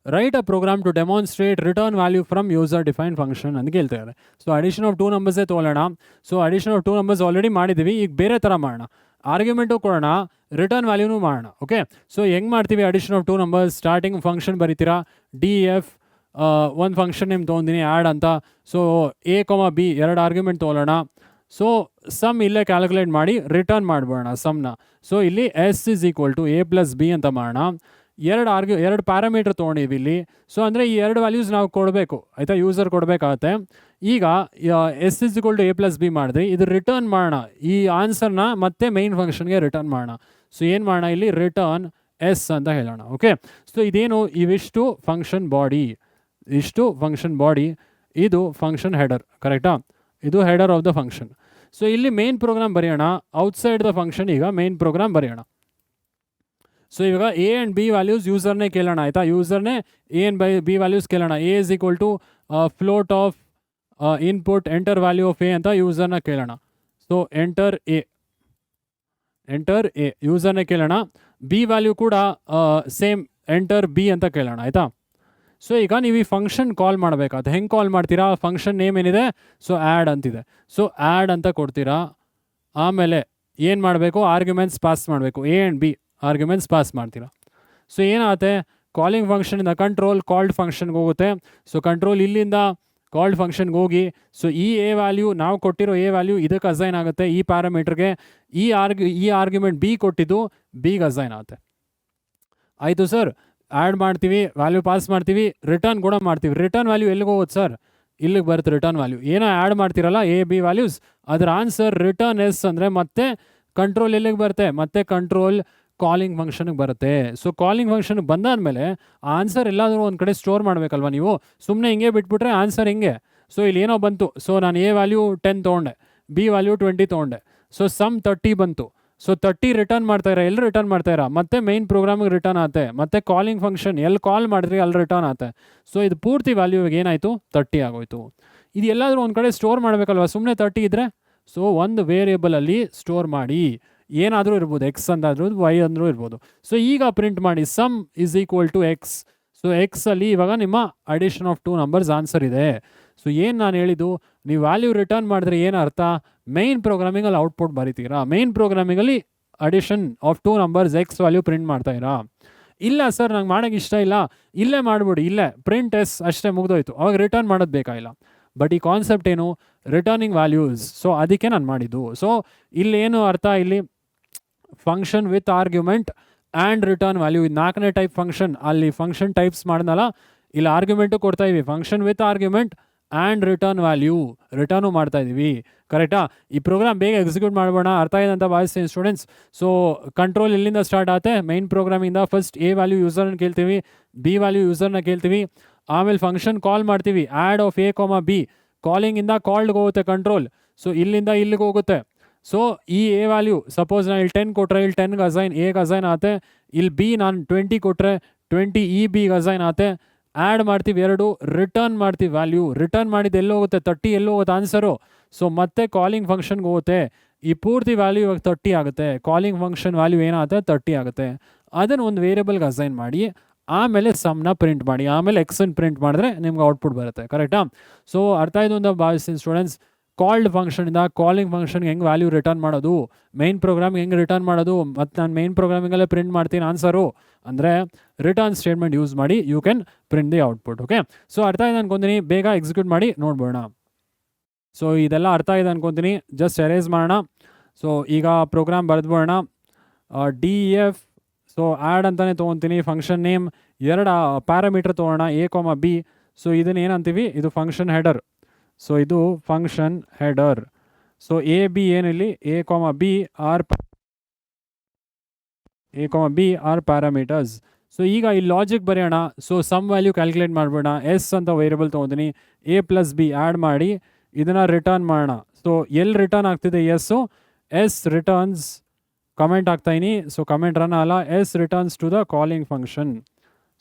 write a program to demonstrate return value from user define function ಅಂತ ಹೇಳ್ತಾರೆ. ಸೊ ಅಡಿಷನ್ ಆಫ್ 2 ನಂಬರ್ಸೇ ತೊಗೊಳ್ಳೋಣ. So addition of 2 numbers already ಮಾಡಿದ್ದೀವಿ, ಈಗ ಬೇರೆ ಥರ ಮಾಡೋಣ. ಆರ್ಗ್ಯುಮೆಂಟು ಕೊಡೋಣ, ರಿಟರ್ನ್ ವ್ಯಾಲ್ಯೂನು ಮಾಡೋಣ. ಓಕೆ, ಸೊ ಹೆಂಗೆ ಮಾಡ್ತೀವಿ? Addition of 2 numbers, starting function ಬರೀತೀರಾ, ಡಿ ಎಫ್ ಒಂದು ಫಂಕ್ಷನ್ ನೇಮ್ ತೊಗೊಂಡಿನಿ ಆ್ಯಡ್ ಅಂತ. ಸೊ ಎ ಬಿ 2 ಆರ್ಗ್ಯುಮೆಂಟ್ ತೊಗೊಳ್ಳೋಣ. ಸೊ ಸಮ್ ಇಲ್ಲೇ ಕ್ಯಾಲ್ಕುಲೇಟ್ ಮಾಡಿ ರಿಟರ್ನ್ ಮಾಡ್ಬೋಣ ಸಮ್ನ. ಸೊ ಇಲ್ಲಿ S is equal to A plus B ಅಂತ ಮಾಡೋಣ. 2 ಪ್ಯಾರಾಮೀಟರ್ ತೊಗೊಂಡಿವಿ ಇಲ್ಲಿ. ಸೊ ಅಂದರೆ ಈ 2 ವ್ಯಾಲ್ಯೂಸ್ ನಾವು ಕೊಡಬೇಕು, ಆಯಿತಾ? ಯೂಸರ್ ಕೊಡಬೇಕಾಗತ್ತೆ. ಈಗ S is equal to A plus B ಮಾಡಿದ್ರಿ, ಇದು ರಿಟರ್ನ್ ಮಾಡೋಣ. ಈ ಆನ್ಸರ್ನ ಮತ್ತೆ ಮೈನ್ ಫಂಕ್ಷನ್ಗೆ ರಿಟರ್ನ್ ಮಾಡೋಣ. ಸೊ ಏನು ಮಾಡೋಣ ಇಲ್ಲಿ? ರಿಟರ್ನ್ ಎಸ್ ಅಂತ ಹೇಳೋಣ. ಓಕೆ, ಸೊ ಇದೇನು? ಇವಿಷ್ಟು ಫಂಕ್ಷನ್ ಬಾಡಿ, ಇಷ್ಟು ಫಂಕ್ಷನ್ ಬಾಡಿ, ಇದು ಫಂಕ್ಷನ್ ಹೆಡರ್, ಕರೆಕ್ಟಾ? ಇದು header of the function. So ಇಲ್ಲಿ ಮೇನ್ ಪ್ರೋಗ್ರಾಮ್ ಬರೆಯೋಣ, ಔಟ್ಸೈಡ್ ದ ಫಂಕ್ಷನ್ ಈಗ ಮೇನ್ ಪ್ರೋಗ್ರಾಮ್ ಬರೆಯೋಣ. ಸೊ ಇವಾಗ ಎ ಆ್ಯಂಡ್ ಬಿ ವ್ಯಾಲ್ಯೂಸ್ ಯೂಸರ್ನೇ ಕೇಳೋಣ, ಆಯಿತಾ? ಯೂಸರ್ನೇ ಎ ಆ್ಯಂಡ್ ಬಿ ವ್ಯಾಲ್ಯೂಸ್ ಕೇಳೋಣ. A is equal to float of input enter value of A ಅಂತ ಯೂಸರ್ನ ಕೇಳೋಣ. ಸೊ ಎಂಟರ್ ಎ ಯೂಸರ್ನೇ ಕೇಳೋಣ. ಬಿ ವ್ಯಾಲ್ಯೂ ಕೂಡ ಸೇಮ್ ಎಂಟರ್ ಬಿ ಅಂತ ಕೇಳೋಣ, ಆಯಿತಾ? ಸೊ ಈಗ ನೀವು ಈ ಫಂಕ್ಷನ್ ಕಾಲ್ ಮಾಡಬೇಕಾಗುತ್ತೆ. ಹೆಂಗೆ ಕಾಲ್ ಮಾಡ್ತೀರಾ? ಫಂಕ್ಷನ್ ನೇಮ್ ಏನಿದೆ? ಸೊ ಆ್ಯಡ್ ಅಂತಿದೆ. ಸೊ ಆ್ಯಡ್ ಅಂತ ಕೊಡ್ತೀರಾ. ಆಮೇಲೆ ಏನು ಮಾಡಬೇಕು? ಆರ್ಗ್ಯುಮೆಂಟ್ಸ್ ಪಾಸ್ ಮಾಡಬೇಕು. A and B arguments pass ಮಾಡ್ತೀರಾ. ಸೊ ಏನಾಗುತ್ತೆ? ಕಾಲಿಂಗ್ ಫಂಕ್ಷನಿಂದ ಕಂಟ್ರೋಲ್ ಕಾಲ್ಡ್ ಫಂಕ್ಷನ್ಗೆ ಹೋಗುತ್ತೆ. ಸೊ ಕಂಟ್ರೋಲ್ ಇಲ್ಲಿಂದ ಕಾಲ್ಡ್ ಫಂಕ್ಷನ್ಗೆ ಹೋಗಿ, ಸೊ ಈ ಎ ವ್ಯಾಲ್ಯೂ, ನಾವು ಕೊಟ್ಟಿರೋ ಎ ವ್ಯಾಲ್ಯೂ ಇದಕ್ಕೆ ಅಸೈನ್ ಆಗುತ್ತೆ, ಈ ಪ್ಯಾರಾಮೀಟ್ರಿಗೆ. ಈ ಆರ್ಗ್ಯುಮೆಂಟ್ ಬಿ ಕೊಟ್ಟಿದ್ದು ಬಿಗೆ ಅಸೈನ್ ಆಗುತ್ತೆ. ಆಯಿತು ಸರ್, ಆ್ಯಡ್ ಮಾಡ್ತೀವಿ, ವ್ಯಾಲ್ಯೂ ಪಾಸ್ ಮಾಡ್ತೀವಿ, ರಿಟರ್ನ್ ಕೂಡ ಮಾಡ್ತೀವಿ. ರಿಟರ್ನ್ ವ್ಯಾಲ್ಯೂ ಎಲ್ಲಿಗೆ ಹೋಗುತ್ತೆ ಸರ್? ಇಲ್ಲಿಗೆ ಬರುತ್ತೆ ರಿಟರ್ನ್ ವ್ಯಾಲ್ಯೂ. ಏನೋ ಆ್ಯಡ್ ಮಾಡ್ತಿರಲ್ಲ ಎ ಬಿ ವ್ಯಾಲ್ಯೂಸ್, ಅದರ ಆನ್ಸರ್ ರಿಟರ್ನ್ ಎಸ್ ಅಂದರೆ ಮತ್ತೆ ಕಂಟ್ರೋಲ್ ಎಲ್ಲಿಗೆ ಬರುತ್ತೆ? ಮತ್ತೆ ಕಂಟ್ರೋಲ್ ಕಾಲಿಂಗ್ ಫಂಕ್ಷನ್ಗೆ ಬರುತ್ತೆ. ಸೊ ಕಾಲಿಂಗ್ ಫಂಕ್ಷನ್ಗೆ ಬಂದಾದಮೇಲೆ ಆನ್ಸರ್ ಎಲ್ಲಾದರೂ ಒಂದು ಕಡೆ ಸ್ಟೋರ್ ಮಾಡಬೇಕಲ್ವ ನೀವು? ಸುಮ್ಮನೆ ಹಿಂಗೆ ಬಿಟ್ಬಿಟ್ರೆ ಆನ್ಸರ್ ಹಿಂಗೆ. ಸೊ ಇಲ್ಲಿ ಏನೋ ಬಂತು, ಸೊ ನಾನು ಎ ವ್ಯಾಲ್ಯೂ 10 ತೊಗೊಂಡೆ, ಬಿ ವ್ಯಾಲ್ಯೂ 20 ತೊಗೊಂಡೆ. ಸೊ ಸಮ್ 30 ಬಂತು. ಸೊ 30 ರಿಟರ್ನ್ ಮಾಡ್ತಾಯಿರ, ಎಲ್ಲಿ ರಿಟರ್ನ್ ಮಾಡ್ತಾಯಿರ? ಮತ್ತೆ ಮೈನ್ ಪ್ರೋಗ್ರಾಮಿಗೆ ರಿಟರ್ನ್ ಆಗುತ್ತೆ, ಮತ್ತೆ ಕಾಲಿಂಗ್ ಫಂಕ್ಷನ್ ಎಲ್ಲಿ ಕಾಲ್ ಮಾಡಿದ್ರಿ ಅಲ್ಲಿ ರಿಟರ್ನ್ ಆಗುತ್ತೆ. ಸೊ ಇದು ಪೂರ್ತಿ ವ್ಯಾಲ್ಯೂ ಏನಾಯಿತು? 30 ಆಗೋಯ್ತು. ಇದು ಎಲ್ಲಾದರೂ ಒಂದು ಕಡೆ ಸ್ಟೋರ್ ಮಾಡಬೇಕಲ್ವ? ಸುಮ್ಮನೆ 30 ಇದ್ದರೆ? ಸೊ ಒಂದು ವೇರಿಯೇಬಲಲ್ಲಿ ಸ್ಟೋರ್ ಮಾಡಿ, ಏನಾದರೂ ಇರ್ಬೋದು, ಎಕ್ಸ್ ಅಂತಾದರೂ ವೈ ಅಂದರೂ ಇರ್ಬೋದು. ಸೊ ಈಗ ಪ್ರಿಂಟ್ ಮಾಡಿ sum is equal to X. So ಎಕ್ಸಲ್ಲಿ ಇವಾಗ ನಿಮ್ಮ ಅಡಿಷನ್ ಆಫ್ 2 ನಂಬರ್ಸ್ ಆನ್ಸರ್ ಇದೆ. ಸೊ ಏನು ನಾನು ಹೇಳಿದ್ದು, ನೀವು ವ್ಯಾಲ್ಯೂ ರಿಟರ್ನ್ ಮಾಡಿದ್ರೆ ಏನು ಅರ್ಥ? ಮೈನ್ ಪ್ರೋಗ್ರಾಮಿಂಗಲ್ಲಿ ಔಟ್ಪುಟ್ ಬರೀತೀರಾ. ಮೈನ್ ಪ್ರೋಗ್ರಾಮಿಂಗಲ್ಲಿ addition of 2 numbers X value print ಮಾಡ್ತಾಯಿರಾ? ಇಲ್ಲ ಸರ್, ನಂಗೆ ಮಾಡೋಕ್ಕೆ ಇಷ್ಟ ಇಲ್ಲ, ಇಲ್ಲೇ ಮಾಡಿಬಿಡಿ, ಇಲ್ಲೇ ಪ್ರಿಂಟ್ ಎಸ್ ಅಷ್ಟೇ ಮುಗಿದೋಯ್ತು, ಅವಾಗ ರಿಟರ್ನ್ ಮಾಡೋದು ಬೇಕಾಗಿಲ್ಲ. ಬಟ್ ಈ ಕಾನ್ಸೆಪ್ಟ್ ಏನು? Returning values. ಸೊ ಅದಕ್ಕೆ ನಾನು ಮಾಡಿದ್ದು. ಸೊ ಇಲ್ಲೇನು ಅರ್ಥ? ಇಲ್ಲಿ function with argument and return value, ಇದು 4ನೇ ಟೈಪ್ ಫಂಕ್ಷನ್. ಅಲ್ಲಿ ಫಂಕ್ಷನ್ ಟೈಪ್ಸ್ ಮಾಡಿದ್ನಲ್ಲ, ಇಲ್ಲಿ ಆರ್ಗ್ಯುಮೆಂಟು ಕೊಡ್ತಾ ಇದ್ದೀವಿ, function with argument and return value, return ಮಾಡ್ತಾ ಇದ್ದೀವಿ, ಕರೆಕ್ಟಾ? ಈ ಪ್ರೋಗ್ರಾಮ್ ಬೇಗ ಎಕ್ಸಿಕ್ಯೂಟ್ ಮಾಡೋಣ. ಅರ್ಥ ಇದೆ ಅಂತ ಭಾವಿಸ್ತೀನಿ ಸ್ಟೂಡೆಂಟ್ಸ್. ಸೊ ಕಂಟ್ರೋಲ್ ಇಲ್ಲಿಂದ ಸ್ಟಾರ್ಟ್ ಆಗುತ್ತೆ, ಮೈನ್ ಪ್ರೋಗ್ರಾಮಿಂದ. ಫಸ್ಟ್ ಎ ವ್ಯಾಲ್ಯೂ ಯೂಸರ್ನ ಕೇಳ್ತೀವಿ, ಬಿ ವ್ಯಾಲ್ಯೂ ಯೂಸರ್ನ ಕೇಳ್ತೀವಿ, ಆಮೇಲೆ ಫಂಕ್ಷನ್ ಕಾಲ್ ಮಾಡ್ತೀವಿ, ಆ್ಯಡ್ ಆಫ್ ಎ ಬಿ. ಕಾಲಿಂಗಿಂದ ಕಾಲ್ಡ್ಗೆ ಹೋಗುತ್ತೆ ಕಂಟ್ರೋಲ್. ಸೊ ಇಲ್ಲಿಂದ ಇಲ್ಲಿಗೆ ಹೋಗುತ್ತೆ. ಸೊ ಈ ಎ ವ್ಯಾಲ್ಯೂ ಸಪೋಸ್ ನಾನು ಇಲ್ಲಿ 10 ಕೊಟ್ಟರೆ ಇಲ್ಲಿ 10ಗೆ ಅಸೈನ್, ಎಗೆ ಅಸೈನ್ ಆಗುತ್ತೆ. ಇಲ್ಲಿ ಬಿ ನಾನು 20 ಕೊಟ್ಟರೆ 20 ಈ ಬಿಗೆ ಅಸೈನ್ ಆಗುತ್ತೆ. ಆ್ಯಡ್ ಮಾಡ್ತೀವಿ 2, ರಿಟರ್ನ್ ಮಾಡ್ತೀವಿ ವ್ಯಾಲ್ಯೂ. ರಿಟರ್ನ್ ಮಾಡಿದ್ದು ಎಲ್ಲೋ ಹೋಗುತ್ತೆ? 30 ಎಲ್ಲೋ ಹೋಗುತ್ತೆ ಆನ್ಸರು. ಸೊ ಮತ್ತೆ ಕಾಲಿಂಗ್ ಫಂಕ್ಷನ್ಗೆ ಹೋಗುತ್ತೆ. ಈ ಪೂರ್ತಿ ವ್ಯಾಲ್ಯೂ ಇವಾಗ 30 ಆಗುತ್ತೆ. ಕಾಲಿಂಗ್ ಫಂಕ್ಷನ್ ವ್ಯಾಲ್ಯೂ ಏನಾಗುತ್ತೆ? 30 ಆಗುತ್ತೆ. ಅದನ್ನು ಒಂದು ವೇರಿಯೇಬಲ್ಗೆ ಅಸೈನ್ ಮಾಡಿ, ಆಮೇಲೆ ಸಮ್ನ ಪ್ರಿಂಟ್ ಮಾಡಿ, ಆಮೇಲೆ ಎಕ್ಸನ್ನು ಪ್ರಿಂಟ್ ಮಾಡಿದ್ರೆ ನಿಮ್ಗೆ ಔಟ್ಪುಟ್ ಬರುತ್ತೆ, ಕರೆಕ್ಟಾ? ಸೊ ಅರ್ಥ ಆಯಿತು ಅಂತ ಭಾವಿಸ್ತೀನಿ ಸ್ಟೂಡೆಂಟ್ಸ್. ಕಾಲ್ಡ್ ಫಂಕ್ಷನಿಂದ ಕಾಲಿಂಗ್ ಫಂಕ್ಷನ್ಗೆ ಹೆಂಗೆ ವ್ಯಾಲ್ಯೂ ರಿಟರ್ನ್ ಮಾಡೋದು, ಮೈನ್ ಪ್ರೋಗ್ರಾಮ್ಗೆ ಹೆಂಗೆ ರಿಟರ್ನ್ ಮಾಡೋದು, ಮತ್ತು ನಾನು ಮೈನ್ ಪ್ರೋಗ್ರಾಮಿಂಗಲ್ಲೇ ಪ್ರಿಂಟ್ ಮಾಡ್ತೀನಿ ಆನ್ಸರು ಅಂದರೆ ರಿಟರ್ನ್ ಸ್ಟೇಟ್ಮೆಂಟ್ ಯೂಸ್ ಮಾಡಿ you can print the output. Okay, so ಅರ್ಥ ಇದೆ ಅನ್ಕೊತೀನಿ. ಬೇಗ ಎಕ್ಸಿಕ್ಯೂಟ್ ಮಾಡಿ ನೋಡ್ಬೋಣ. ಸೊ ಇದೆಲ್ಲ ಅರ್ಥ ಇದೆ ಅನ್ಕೊತೀನಿ. ಜಸ್ಟ್ ಎರೇಸ್ ಮಾಡೋಣ. ಸೊ ಈಗ ಪ್ರೋಗ್ರಾಮ್ ಬರೆದ್ಬೋಣ. ಡಿ ಎಫ್, ಸೊ ಆ್ಯಡ್ ಅಂತಲೇ ತೊಗೊತೀನಿ. ಫಂಕ್ಷನ್ ನೇಮ್ 2 ಪ್ಯಾರಾಮೀಟರ್ ತೊಗೊಳ್ಳೋಣ, ಎ ಬಿ. ಸೊ ಇದನ್ನು ಏನಂತೀವಿ? ಇದು ಫಂಕ್ಷನ್ ಹೆಡರ್. ಸೊ ಇದು function header. So A B ಏನಿಲ್ಲಿ? A B are parameters. So ಈಗ ಈ ಲಾಜಿಕ್ ಬರೆಯೋಣ. ಸೊ ಸಮ್ ವ್ಯಾಲ್ಯೂ ಕ್ಯಾಲ್ಕುಲೇಟ್ ಮಾಡಬೇಡ. ಎಸ್ ಅಂತ ವೇರಿಯಬಲ್ ತೊಗೊತೀನಿ, ಎ ಪ್ಲಸ್ ಬಿ ಆ್ಯಡ್ ಮಾಡಿ ಇದನ್ನು ರಿಟರ್ನ್ ಮಾಡೋಣ. ಸೊ ಎಲ್ಲಿ ರಿಟರ್ನ್ ಆಗ್ತಿದೆ? ಎಸ್ಸು. ಎಸ್ ರಿಟರ್ನ್ಸ್, ಕಮೆಂಟ್ ಆಗ್ತಾಯಿನಿ. ಸೊ ಕಮೆಂಟ್ ರನ್ ಅಲ್ಲ, S returns to the calling function.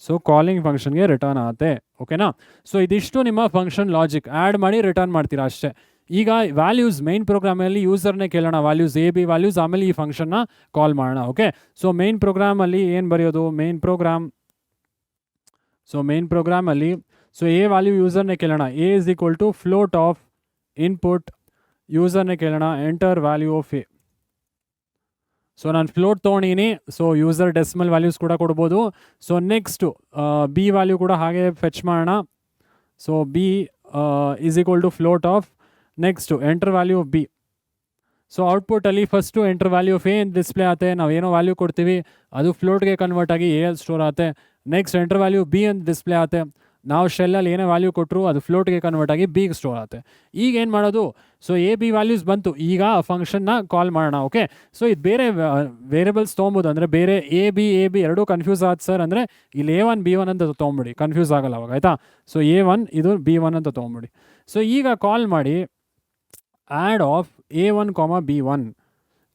So calling ಫಂಕ್ಷನ್ಗೆ ರಿಟರ್ನ್ ಆಗುತ್ತೆ, ಓಕೆನಾ. ಸೊ ಇದಿಷ್ಟು ನಿಮ್ಮ ಫಂಕ್ಷನ್ ಲಾಜಿಕ್, ಆ್ಯಡ್ ಮಾಡಿ ರಿಟರ್ನ್ ಮಾಡ್ತೀರಾ ಅಷ್ಟೇ. ಈಗ ವ್ಯಾಲ್ಯೂಸ್ ಮೈನ್ ಪ್ರೋಗ್ರಾಮಲ್ಲಿ ಯೂಸರ್ನೇ ಕೇಳೋಣ, ವ್ಯಾಲ್ಯೂಸ್ ಎ ಬಿ ವ್ಯಾಲ್ಯೂಸ್, ಆಮೇಲೆ ಈ ಫಂಕ್ಷನ್ನ ಕಾಲ್ ಮಾಡೋಣ, ಓಕೆ. ಸೊ ಮೈನ್ ಪ್ರೋಗ್ರಾಮಲ್ಲಿ ಏನು ಬರೆಯೋದು, ಮೈನ್ ಪ್ರೋಗ್ರಾಮಲ್ಲಿ ಸೊ ಎ ವ್ಯಾಲ್ಯೂ ಯೂಸರ್ನೇ ಕೇಳೋಣ, A is equal to float of input ಯೂಸರ್ನೇ ಕೇಳೋಣ, enter value of A. So ನಾನು ಫ್ಲೋಟ್ ತೊಗೊಂಡಿನಿ, ಸೊ ಯೂಸರ್ ಡೆಸಿಮಲ್ ವ್ಯಾಲ್ಯೂಸ್ ಕೂಡ ಕೊಡ್ಬೋದು. ಸೊ ನೆಕ್ಸ್ಟು ಬಿ ವ್ಯಾಲ್ಯೂ ಕೂಡ ಹಾಗೆ ಫೆಚ್ ಮಾಡೋಣ. So B is equal to float of, next enter value of B. So ಔಟ್ಪುಟ್ಟಲ್ಲಿ first enter value of A display ಆಗುತ್ತೆ, ನಾವು ಏನೋ ವ್ಯಾಲ್ಯೂ ಕೊಡ್ತೀವಿ ಅದು ಫ್ಲೋಟ್ಗೆ ಕನ್ವರ್ಟ್ ಆಗಿ ಎ ಅಲ್ಲಿ ಸ್ಟೋರ್ ಆಗುತ್ತೆ. ನೆಕ್ಸ್ಟ್ ಎಂಟರ್ ವ್ಯಾಲ್ಯೂ ಬಿ ಅಂತ ಡಿಸ್ಪ್ಲೇ ಆಗುತ್ತೆ, ನಾವು ಶೆಲ್ಲಲ್ಲಿ ಏನೇ ವ್ಯಾಲ್ಯೂ ಕೊಟ್ಟರು ಅದು ಫ್ಲೋಟ್ಗೆ ಕನ್ವರ್ಟ್ ಆಗಿ ಬಿಗೆ ಸ್ಟೋರ್ ಆಗುತ್ತೆ. ಈಗ ಏನು ಮಾಡೋದು, ಸೊ ಎ ಬಿ ವ್ಯಾಲ್ಯೂಸ್ ಬಂತು, ಈಗ ಫಂಕ್ಷನ್ನ ಕಾಲ್ ಮಾಡೋಣ, ಓಕೆ. ಸೊ ಇದು ಬೇರೆ ವೇರಿಯಬಲ್ಸ್ ತೊಗೊಬೋದು, ಅಂದರೆ ಬೇರೆ ಎ ಬಿ ಎರಡೂ ಕನ್ಫ್ಯೂಸ್ ಆಯ್ತು ಸರ್ ಅಂದರೆ ಇಲ್ಲಿ A1 B1 ಅಂತ ತೊಗೊಂಬಿಡಿ, ಕನ್ಫ್ಯೂಸ್ ಆಗಲ್ಲ ಅವಾಗ, ಆಯಿತಾ. ಸೊ A1 ಇದು B1 ಅಂತ ತೊಗೊಂಬಿಡಿ. ಸೊ ಈಗ ಕಾಲ್ ಮಾಡಿ ಆ್ಯಡ್ ಆಫ್ A1, B1,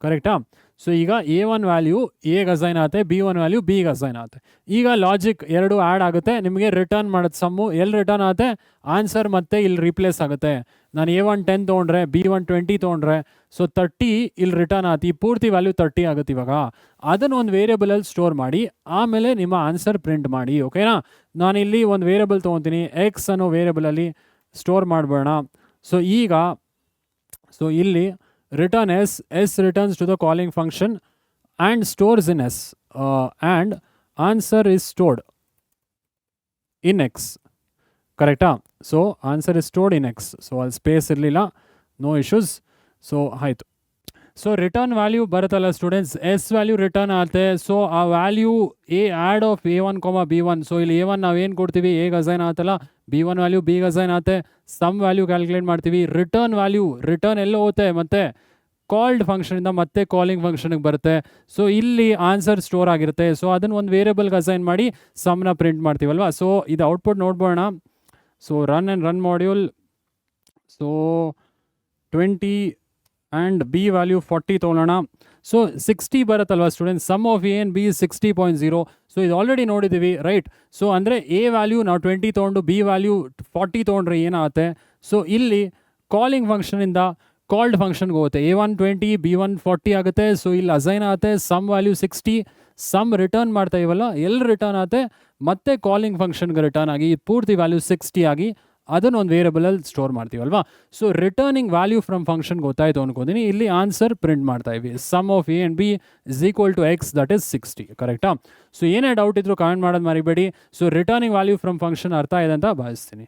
ಕರೆಕ್ಟಾ. ಸೊ ಈಗ A1 ವ್ಯಾಲ್ಯೂ ಎಗೆ ಅಸೈನ್ ಆಗುತ್ತೆ, B1 ವ್ಯಾಲ್ಯೂ ಬಿಗೆ ಅಸೈನ್ ಆಗುತ್ತೆ. ಈಗ ಲಾಜಿಕ್ ಎರಡು ಆ್ಯಡ್ ಆಗುತ್ತೆ, ನಿಮಗೆ ರಿಟರ್ನ್ ಮಾಡೋದು ಸಮ್ಮು ಎಲ್ಲಿ ರಿಟರ್ನ್ ಆಗುತ್ತೆ, ಆನ್ಸರ್ ಮತ್ತೆ ಇಲ್ಲಿ ರಿಪ್ಲೇಸ್ ಆಗುತ್ತೆ. ನಾನು A1 10 ತೊಗೊಂಡ್ರೆ, B1 20 ತೊಗೊಂಡ್ರೆ, ಸೊ 30 ಇಲ್ಲಿ ರಿಟರ್ನ್ ಆಗುತ್ತೆ, ಈ ಪೂರ್ತಿ ವ್ಯಾಲ್ಯೂ 30 ಆಗುತ್ತೆ. ಇವಾಗ ಅದನ್ನು ಒಂದು ವೇರಿಯಬಲಲ್ಲಿ ಸ್ಟೋರ್ ಮಾಡಿ ಆಮೇಲೆ ನಿಮ್ಮ ಆನ್ಸರ್ ಪ್ರಿಂಟ್ ಮಾಡಿ, ಓಕೆನಾ. ನಾನಿಲ್ಲಿ ಒಂದು ವೇರಿಯಬಲ್ ತೊಗೊತೀನಿ, ಎಕ್ಸ್ ಅನ್ನೋ ವೇರಿಯಬಲಲ್ಲಿ ಸ್ಟೋರ್ ಮಾಡಬೇಡ. ಸೊ ಈಗ ಸೊ ಇಲ್ಲಿ return s returns to the calling function and stores in s, and answer is stored in x, correcta. So answer is stored in x, so ಅಲ್ಲಿ space ಇರಲಿಲ್ಲ, no issues. So ಆಯಿತು. So return value ಬರುತ್ತಲ್ಲ students, S value return ಆಗುತ್ತೆ. So ಆ value A add of A1, B1. So ಇಲ್ಲಿ A1 ನಾವೇನು ಕೊಡ್ತೀವಿ ಎಗೆ ಅಸೈನ್ ಆಗುತ್ತಲ್ಲ, B1 ವ್ಯಾಲ್ಯೂ ಬಿಗೆ ಅಸೈನ್ ಆಗುತ್ತೆ, ಸಮ್ ವ್ಯಾಲ್ಯೂ ಕ್ಯಾಲ್ಕುಲೇಟ್ ಮಾಡ್ತೀವಿ. ರಿಟರ್ನ್ ವ್ಯಾಲ್ಯೂ ರಿಟರ್ನ್ ಎಲ್ಲ ಹೋಗುತ್ತೆ, ಮತ್ತು ಕಾಲ್ಡ್ ಫಂಕ್ಷನಿಂದ ಮತ್ತೆ ಕಾಲಿಂಗ್ ಫಂಕ್ಷನ್ಗೆ ಬರುತ್ತೆ. ಸೊ ಇಲ್ಲಿ ಆನ್ಸರ್ ಸ್ಟೋರ್ ಆಗಿರುತ್ತೆ. ಸೊ ಅದನ್ನು ಒಂದು ವೇರಿಯಬಲ್ಗೆ ಅಸೈನ್ ಮಾಡಿ ಸಮ್ನ ಪ್ರಿಂಟ್ ಮಾಡ್ತೀವಲ್ವಾ. ಸೊ ಇದು ಔಟ್ಪುಟ್ ನೋಡ್ಬೋಣ. So run module. So 20 and B value 40 ತೊಗೊಳ್ಳೋಣ. ಸೊ 60 ಬರುತ್ತಲ್ವ students, sum of A and B 60.0. So ಇದು ಆಲ್ರೆಡಿ ನೋಡಿದ್ದೀವಿ, ರೈಟ್. ಸೊ ಅಂದರೆ ಎ ವ್ಯಾಲ್ಯೂ ನಾವು 20 ತೊಗೊಂಡು ಬಿ ವ್ಯಾಲ್ಯೂ 40 ತೊಗೊಂಡ್ರೆ ಏನಾಗುತ್ತೆ, ಸೊ ಇಲ್ಲಿ ಕಾಲಿಂಗ್ ಫಂಕ್ಷನಿಂದ ಕಾಲ್ಡ್ ಫಂಕ್ಷನ್ಗೆ ಹೋಗುತ್ತೆ. A1 20, B1 40 ಆಗುತ್ತೆ. ಸೊ ಇಲ್ಲಿ ಅಸೈನ್ ಆಗುತ್ತೆ, ಸಮ್ ವ್ಯಾಲ್ಯೂ 60, ಸಮ್ ರಿಟರ್ನ್ ಮಾಡ್ತಾ ಇವಲ್ಲ, ಎಲ್ಲಿ ರಿಟರ್ನ್ ಆಗುತ್ತೆ ಮತ್ತೆ ಕಾಲಿಂಗ್ ಫಂಕ್ಷನ್ಗೆ ರಿಟರ್ನ್ ಆಗಿ ಪೂರ್ತಿ ವ್ಯಾಲ್ಯೂ 60 ಆಗಿ ಅದನ್ನು ಒಂದು ವೇರಿಯಬಲಲ್ಲಿ ಸ್ಟೋರ್ ಮಾಡ್ತೀವಲ್ವಾ. ಸೊ ರಿಟರ್ನಿಂಗ್ ವ್ಯಾಲ್ಯೂ ಫ್ರಮ್ ಫಂಕ್ಷನ್ಗೆ ಗೊತ್ತಾಯಿತು ಅನ್ಕೋತೀನಿ. ಇಲ್ಲಿ ಆನ್ಸರ್ ಪ್ರಿಂಟ್ ಮಾಡ್ತಾ ಇವಿ, sum of A and B is equal to X, that is 60, ಕರೆಕ್ಟಾ. ಸೊ ಏನೇ ಡೌಟ್ ಇದ್ರು ಕಾಮೆಂಟ್ ಮಾಡೋದು ಮರಿಬೇಡಿ. So returning value from function ಅರ್ಥ ಇದೆ ಅಂತ ಭಾವಿಸ್ತೀನಿ.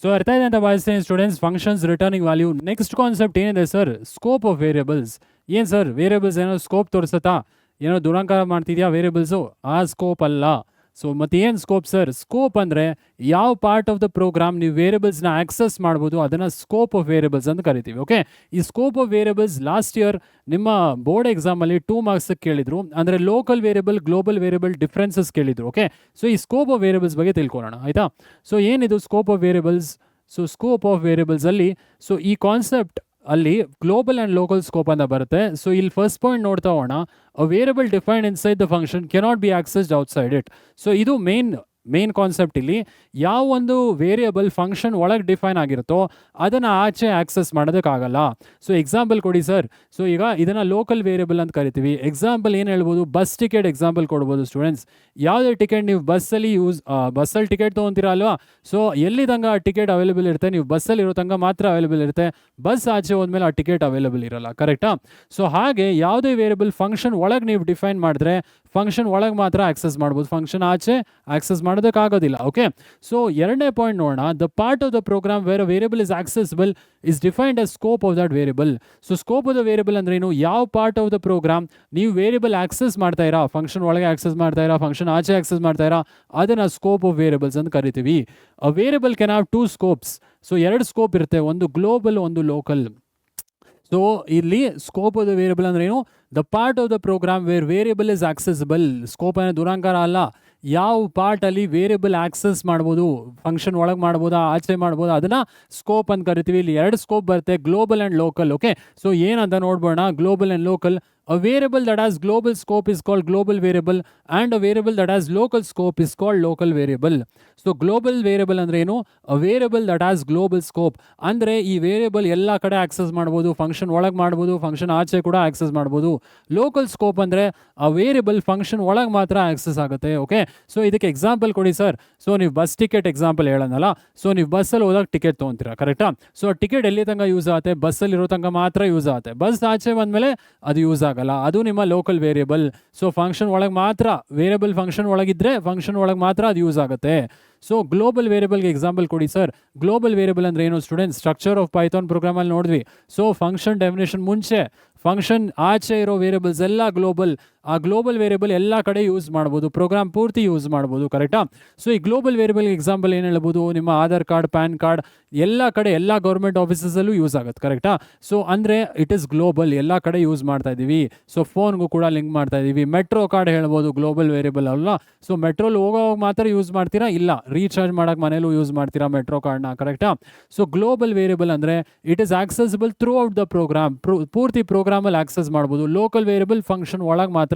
ಸೊ ಅರ್ಥ ಇದೆ ಅಂತ ಭಾವಿಸ್ತೀನಿ students, functions returning value. Next concept ಏನಿದೆ ಸರ್, ಸ್ಕೋಪ್ ಆಫ್ ವೇರಿಯಬಲ್ಸ್. ಏನು ಸರ್ ವೇರಿಯಬಲ್ಸ್ ಏನೋ ಸ್ಕೋಪ್ ತೋರಿಸುತ್ತಾ, ಏನೋ ದುರಂಕಾರ ಮಾಡ್ತಿದ್ಯಾ ವೇರಿಯಬಲ್ಸು, ಆ ಸ್ಕೋಪ್ ಅಲ್ಲ. ಸೊ ಮತ್ತೆ ಏನು ಸ್ಕೋಪ್ ಸರ್, ಸ್ಕೋಪ್ ಅಂದರೆ ಯಾವ ಪಾರ್ಟ್ ಆಫ್ ದ ಪ್ರೋಗ್ರಾಮ್ ನೀವು ವೇರಿಯಬಲ್ಸ್ನ ಆಕ್ಸೆಸ್ ಮಾಡ್ಬೋದು ಅದನ್ನು ಸ್ಕೋಪ್ ಆಫ್ ವೇರಿಯಬಲ್ಸ್ ಅಂತ ಕರಿತೀವಿ, ಓಕೆ. ಈ scope of variables last year ನಿಮ್ಮ ಬೋರ್ಡ್ ಎಕ್ಸಾಮಲ್ಲಿ 2 ಮಾರ್ಕ್ಸಿಗೆ ಕೇಳಿದ್ರು, ಅಂದರೆ local variable, global variable differences ಕೇಳಿದ್ರು, ಓಕೆ. ಸೊ ಈ ಸ್ಕೋಪ್ ಆಫ್ ವೇರಿಯಬಲ್ಸ್ ಬಗ್ಗೆ ತಿಳ್ಕೊಳ್ಳೋಣ, ಆಯಿತಾ. ಸೊ ಏನಿದು scope of variables? So scope of ವೇರಿಯಬಲ್ಸಲ್ಲಿ ಸೊ ಈ ಕಾನ್ಸೆಪ್ಟ್ ಅಲ್ಲಿ ಗ್ಲೋಬಲ್ ಆ್ಯಂಡ್ ಲೋಕಲ್ ಸ್ಕೋಪ್ ಅಂತ ಬರುತ್ತೆ. ಸೊ ಇಲ್ಲಿ ಫಸ್ಟ್ ಪಾಯಿಂಟ್ ನೋಡ್ತಾ ಹೋಗೋಣ, a variable defined inside the function cannot be accessed outside it. So ಇದು ಮೇನ್ ಕಾನ್ಸೆಪ್ಟ್. ಇಲ್ಲಿ ಯಾವ ಒಂದು ವೇರಿಯಬಲ್ ಫಂಕ್ಷನ್ ಒಳಗೆ ಡಿಫೈನ್ ಆಗಿರುತ್ತೋ ಅದನ್ನು ಆಚೆ ಆಕ್ಸೆಸ್ ಮಾಡೋದಕ್ಕಾಗಲ್ಲ. ಸೊ ಎಕ್ಸಾಂಪಲ್ ಕೊಡಿ ಸರ್. ಸೊ ಈಗ ಇದನ್ನು ಲೋಕಲ್ ವೇರಿಯಬಲ್ ಅಂತ ಕರಿತೀವಿ. ಎಕ್ಸಾಂಪಲ್ ಏನು ಹೇಳ್ಬೋದು, ಬಸ್ ಟಿಕೆಟ್ ಎಕ್ಸಾಂಪಲ್ ಕೊಡ್ಬೋದು ಸ್ಟೂಡೆಂಟ್ಸ್. ಯಾವುದೇ ಟಿಕೆಟ್ ನೀವು ಬಸ್ಸಲ್ಲಿ ಟಿಕೆಟ್ ತೊಗೊತೀರಾ ಅಲ್ವಾ, ಸೊ ಎಲ್ಲಿದಂಗೆ ಆ ಟಿಕೆಟ್ ಅವೈಲೇಬಲ್ ಇರುತ್ತೆ, ನೀವು ಬಸ್ಸಲ್ಲಿ ಇರೋ ತನಕ ಮಾತ್ರ ಅವೈಲೇಬಲ್ ಇರುತ್ತೆ, ಬಸ್ ಆಚೆ ಹೋದ್ಮೇಲೆ ಆ ಟಿಕೆಟ್ ಅವೈಲೇಬಲ್ ಇರಲ್ಲ, ಕರೆಕ್ಟಾ. ಸೊ ಹಾಗೆ ಯಾವುದೇ ವೇರಿಯಬಲ್ ಫಂಕ್ಷನ್ ಒಳಗೆ ನೀವು ಡಿಫೈನ್ ಮಾಡಿದ್ರೆ ಫಂಕ್ಷನ್ ಒಳಗೆ ಮಾತ್ರ ಆಕ್ಸೆಸ್ ಮಾಡ್ಬೋದು, ಫಂಕ್ಷನ್ ಆಚೆ ಆಕ್ಸೆಸ್ ಮಾಡೋದಕ್ಕಾಗೋದಿಲ್ಲ, ಓಕೆ. ಸೊ ಎರಡನೇ ಪಾಯಿಂಟ್ ನೋಡೋಣ, the part of the program where a variable is accessible is defined as scope of that variable. So scope of the variable ಅಂದ್ರೆ ಏನು, ಯಾವ ಪಾರ್ಟ್ ಆಫ್ ದ ಪ್ರೋಗ್ರಾಮ್ ನೀವು variable access ಮಾಡ್ತಾ ಇರಾ, function ಒಳಗೆ access ಮಾಡ್ತಾ ಇರಾ, ಫಂಕ್ಷನ್ ಆಚೆ ಆಕ್ಸೆಸ್ ಮಾಡ್ತಾ ಇರಾ, ಅದನ್ನು ಸ್ಕೋಪ್ ಆಫ್ ವೇರಿಯಬಲ್ಸ್ ಅಂತ ಕರಿತೀವಿ. A variable can have 2 scopes. So 2 scope ಇರುತ್ತೆ, ಒಂದು ಗ್ಲೋಬಲ್, ಒಂದು ಲೋಕಲ್. ಸೊ ಇಲ್ಲಿ ಸ್ಕೋಪ್ ಆಫ್ ದ ವೇರಿಯಬಲ್ ಅಂದ್ರೆ ಏನು, the part of the program where variable is accessible. Scope ಅನ್ನೋ ದುರಾಂಕಾರ ಅಲ್ಲ, ಯಾವ ಪಾರ್ಟಲ್ಲಿ ವೇರಿಯಬಲ್ ಆಕ್ಸೆಸ್ ಮಾಡ್ಬೋದು, ಫಂಕ್ಷನ್ ಒಳಗೆ ಮಾಡ್ಬೋದಾ ಆಚೆ ಮಾಡ್ಬೋದಾ ಅದನ್ನು ಸ್ಕೋಪ್ ಅಂತ ಕರಿತೀವಿ. ಇಲ್ಲಿ 2 ಸ್ಕೋಪ್ ಬರುತ್ತೆ, global and local. Okay, so ಏನಂತ ನೋಡ್ಬೋಣ, global and local. A variable that has global scope is called global variable and a variable that has local scope is called local variable. So global variable ಅಂದ್ರೆ ಏನು, a variable that has global scope ಅಂದರೆ ಈ variable ಎಲ್ಲ ಕಡೆ access ಮಾಡ್ಬೋದು, function ಒಳಗೆ ಮಾಡ್ಬೋದು, function ಆಚೆ ಕೂಡ ಆಕ್ಸೆಸ್ ಮಾಡ್ಬೋದು. ಲೋಕಲ್ ಸ್ಕೋಪ್ ಅಂದರೆ ಆ ವೇರಿಯಬಲ್ ಫಂಕ್ಷನ್ ಒಳಗೆ ಮಾತ್ರ ಆಕ್ಸೆಸ್ ಆಗುತ್ತೆ. ಓಕೆ, ಸೊ ಇದಕ್ಕೆ ಎಕ್ಸಾಂಪಲ್ ಕೊಡಿ ಸರ್. ಸೊ ನೀವು ಬಸ್ ಟಿಕೆಟ್ ಎಕ್ಸಾಂಪಲ್ ಹೇಳೋಣಲ್ಲ. ಸೊ ನೀವು ಬಸ್ಸಲ್ಲಿ ಹೋದಾಗ ಟಿಕೆಟ್ ತೊಗೊತೀರಾ, ಕರೆಕ್ಟಾ? ಸೊ ಟಿಕೆಟ್ ಎಲ್ಲಿ ತನಕ ಯೂಸ್ ಆಗುತ್ತೆ, ಬಸ್ಸಲ್ಲಿ ಇರೋ ತನಕ ಮಾತ್ರ ಯೂಸ್ ಆಗುತ್ತೆ. ಬಸ್ ಆಚೆ ಬಂದಮೇಲೆ ಅದು ಯೂಸ್ ಆಗಲ್ಲ, ಅದು ನಿಮ್ಮ ಲೋಕಲ್ ವೇರಿಯಬಲ್. ಸೊ ಫಂಕ್ಷನ್ ಒಳಗೆ ಮಾತ್ರ, ವೇರಿಯಬಲ್ ಫಂಕ್ಷನ್ ಒಳಗಿದ್ರೆ ಫಂಕ್ಷನ್ ಒಳಗೆ ಮಾತ್ರ ಅದು ಯೂಸ್ ಆಗುತ್ತೆ. ಸೊ ಗ್ಲೋಬಲ್ ವೇರಿಯಬಲ್ಗೆ ಎಕ್ಸಾಂಪಲ್ ಕೊಡಿ ಸರ್. ಗ್ಲೋಬಲ್ ವೇರಿಯಬಲ್ ಅಂದ್ರೆ ಏನು ಸ್ಟೂಡೆಂಟ್ಸ್? ಸ್ಟ್ರಕ್ಚರ್ ಆಫ್ ಪೈಥಾನ್ ಪ್ರೋಗ್ರಾಮಲ್ಲಿ ನೋಡಿದ್ವಿ. ಸೊ ಫಂಕ್ಷನ್ ಡೆಫಿನೇಷನ್ ಮುಂಚೆ ಫಂಕ್ಷನ್ ಆಚೆ ಇರೋ ವೇರಿಯಬಲ್ಸ್ ಎಲ್ಲ ಗ್ಲೋಬಲ್. ಆ ಗ್ಲೋಬಲ್ ವೇರಿಯಬಲ್ ಎಲ್ಲ ಕಡೆ ಯೂಸ್ ಮಾಡ್ಬೋದು, ಪ್ರೋಗ್ರಾಮ್ ಪೂರ್ತಿ ಯೂಸ್ ಮಾಡ್ಬೋದು, ಕರೆಕ್ಟಾ? ಸೊ ಈ ಗ್ಲೋಬಲ್ ವೇರಿಯಬಲ್ಗೆ ಎಕ್ಸಾಂಪಲ್ ಏನು ಹೇಳ್ಬೋದು, ನಿಮ್ಮ ಆಧಾರ್ ಕಾರ್ಡ್, ಪ್ಯಾನ್ ಕಾರ್ಡ್ ಎಲ್ಲ ಕಡೆ ಎಲ್ಲ ಗೌರ್ಮೆಂಟ್ ಆಫೀಸಸಲ್ಲೂ ಯೂಸ್ ಆಗುತ್ತೆ, ಕರೆಕ್ಟಾ? ಸೊ ಅಂದರೆ ಇಟ್ ಇಸ್ ಗ್ಲೋಬಲ್, ಎಲ್ಲ ಕಡೆ ಯೂಸ್ ಮಾಡ್ತಾ ಇದ್ದೀವಿ. ಸೊ ಫೋನ್ಗೂ ಕೂಡ ಲಿಂಕ್ ಮಾಡ್ತಾ ಇದ್ದೀವಿ. ಮೆಟ್ರೋ ಕಾರ್ಡ್ ಹೇಳ್ಬೋದು, ಗ್ಲೋಬಲ್ ವೇರಿಯಬಲ್ ಅಲ್ಲ. ಸೊ ಮೆಟ್ರೋಲ್ ಹೋಗೋವಾಗ ಮಾತ್ರ ಯೂಸ್ ಮಾಡ್ತೀರಾ, ಇಲ್ಲ ರೀಚಾರ್ಜ್ ಮಾಡೋಕೆ ಮನೇಲೂ ಯೂಸ್ ಮಾಡ್ತೀರಾ ಮೆಟ್ರೋ ಕಾರ್ಡ್ನ, ಕರೆಕ್ಟಾ? ಸೊ ಗ್ಲೋಬಲ್ ವೇರಿಯಬಲ್ ಅಂದರೆ it is accessible throughout the program, ಪೂರ್ತಿ ಪ್ರೋಗ್ರಾಮಲ್ಲಿ ಆಕ್ಸೆಸ್ ಮಾಡ್ಬೋದು. ಲೋಕಲ್ ವೇರಿಯಬಲ್ ಫಂಕ್ಷನ್ ಒಳಗೆ ಮಾತ್ರ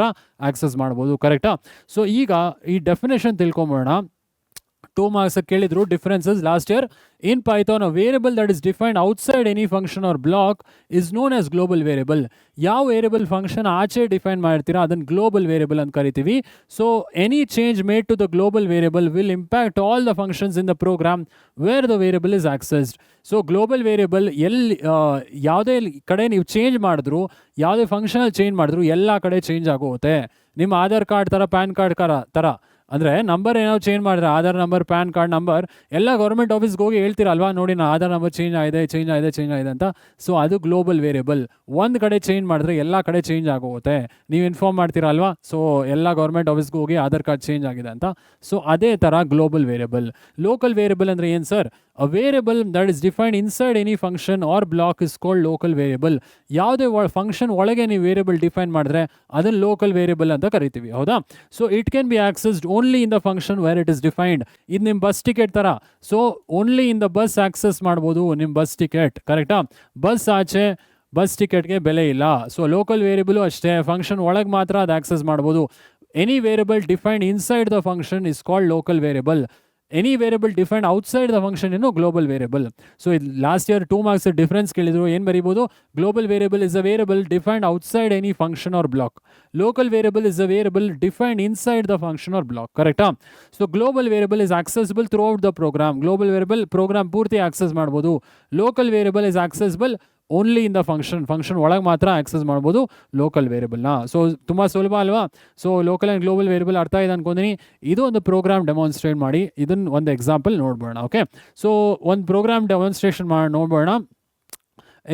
ಆಕ್ಸೆಸ್ ಮಾಡ್ಬೋದು, ಕರೆಕ್ಟಾ? ಸೊ ಈಗ ಈ ಡೆಫಿನೇಷನ್ ತಿಳ್ಕೊಂಬೋಣ. 2 marks ಕೇಳಿದ್ರು differences last year. In Python a variable that is defined outside any function or block is known as global variable. ಯಾವ ವೇರಿಯಬಲ್ ಫಂಕ್ಷನ್ ಆಚೆ ಡಿಫೈನ್ ಮಾಡ್ತೀರಾ ಅದನ್ನು ಗ್ಲೋಬಲ್ ವೇರಿಯಬಲ್ ಅಂತ ಕರಿತೀವಿ. So any change made to the global variable will impact all the functions in the program where the variable is accessed. So global variable ಎಲ್ಲಿ ಯಾವುದೇ ಕಡೆ ನೀವು ಚೇಂಜ್ ಮಾಡಿದ್ರು, ಯಾವುದೇ ಫಂಕ್ಷನಲ್ಲಿ ಚೇಂಜ್ ಮಾಡಿದ್ರು ಎಲ್ಲ ಕಡೆ ಚೇಂಜ್ ಆಗೋಗುತ್ತೆ. ನಿಮ್ಮ ಆಧಾರ್ ಕಾರ್ಡ್ ಥರ, ಪ್ಯಾನ್ ಕಾರ್ಡ್ ಥರ ಅಂದರೆ ನಂಬರ್ ಏನಾದ್ರು ಚೇಂಜ್ ಮಾಡಿದ್ರೆ, Aadhaar number, PAN card number ಎಲ್ಲ ಗೌರ್ಮೆಂಟ್ ಆಫೀಸ್ಗೆ ಹೋಗಿ ಹೇಳ್ತೀರಲ್ವಾ, ನೋಡಿ ನಾನು ಆಧಾರ್ ನಂಬರ್ ಚೇಂಜ್ ಆಗಿದೆ ಅಂತ. ಸೊ ಅದು ಗ್ಲೋಬಲ್ ವೇರಿಯಬಲ್. ಒಂದು ಕಡೆ ಚೇಂಜ್ ಮಾಡಿದ್ರೆ ಎಲ್ಲ ಕಡೆ ಚೇಂಜ್ ಆಗೋಗುತ್ತೆ, ನೀವು ಇನ್ಫಾರ್ಮ್ ಮಾಡ್ತೀರಲ್ವಾ. ಸೊ ಎಲ್ಲ ಗೌರ್ಮೆಂಟ್ ಆಫೀಸ್ಗೆ ಹೋಗಿ ಆಧಾರ್ ಕಾರ್ಡ್ ಚೇಂಜ್ ಆಗಿದೆ ಅಂತ. ಸೊ ಅದೇ ಥರ ಗ್ಲೋಬಲ್ ವೇರಿಯಬಲ್. ಲೋಕಲ್ ವೇರಿಯಬಲ್ ಅಂದರೆ ಏನು sir? A variable that is defined inside any function or block is called local variable. ಯಾವುದೇ ಫಂಕ್ಷನ್ ಒಳಗೆ ನೀವು ವೇರಿಯಬಲ್ ಡಿಫೈನ್ ಮಾಡಿದ್ರೆ ಅದನ್ನು ಲೋಕಲ್ ವೇರಿಯಬಲ್ ಅಂತ ಕರಿತೀವಿ, ಹೌದಾ? So it can be assessed only in the function where it is defined. ಇದು ನಿಮ್ಮ ಬಸ್ ಟಿಕೆಟ್ ಥರ. So only in the bus access ಮಾಡ್ಬೋದು ನಿಮ್ಮ ಬಸ್ ಟಿಕೆಟ್, ಕರೆಕ್ಟಾ? ಬಸ್ ಆಚೆ ಬಸ್ ಟಿಕೆಟ್ಗೆ ಬೆಲೆ ಇಲ್ಲ. ಸೊ ಲೋಕಲ್ ವೇರಿಯಬಲು ಅಷ್ಟೇ, ಫಂಕ್ಷನ್ ಒಳಗೆ ಮಾತ್ರ ಅದು ಆಕ್ಸೆಸ್ ಮಾಡ್ಬೋದು. Any variable defined inside the function is called local variable. Any variable defined outside the function ಏನು ಗ್ಲೋಬಲ್ ವೇರಿಯಬಲ್. ಸೊ ಇದು ಲಾಸ್ಟ್ ಇಯರ್ 2 marks ಡಿಫರೆನ್ಸ್ ಕೇಳಿದ್ರು. ಏನು ಬರೀಬೋದು? Global variable is a variable defined outside any function or block. Local variable is a variable defined inside the function or block, ಕರೆಕ್ಟಾ? So global variable is accessible throughout the program. Global variable program ಪೂರ್ತಿ access ಮಾಡ್ಬೋದು. Local variable is accessible only in the function ಒಳಗೆ ಮಾತ್ರ access ಮಾಡ್ಬೋದು local ವೇರಿಯಬಲ್ನ. So ತುಂಬ ಸುಲಭ ಅಲ್ವಾ? So local and global variable ಅರ್ಥ ಇದೆ ಅನ್ಕೊಂತೀನಿ. ಇದು ಒಂದು ಪ್ರೋಗ್ರಾಮ್ ಡೆಮಾನ್ಸ್ಟ್ರೇಟ್ ಮಾಡಿ, ಇದನ್ನು ಒಂದು ಎಕ್ಸಾಂಪಲ್ ನೋಡ್ಬೋಣ. ಓಕೆ, ಸೊ ಒಂದು ಪ್ರೋಗ್ರಾಮ್ ಡೆಮಾನ್ಸ್ಟ್ರೇಷನ್ ಮಾಡಿ ನೋಡ್ಬೋಣ.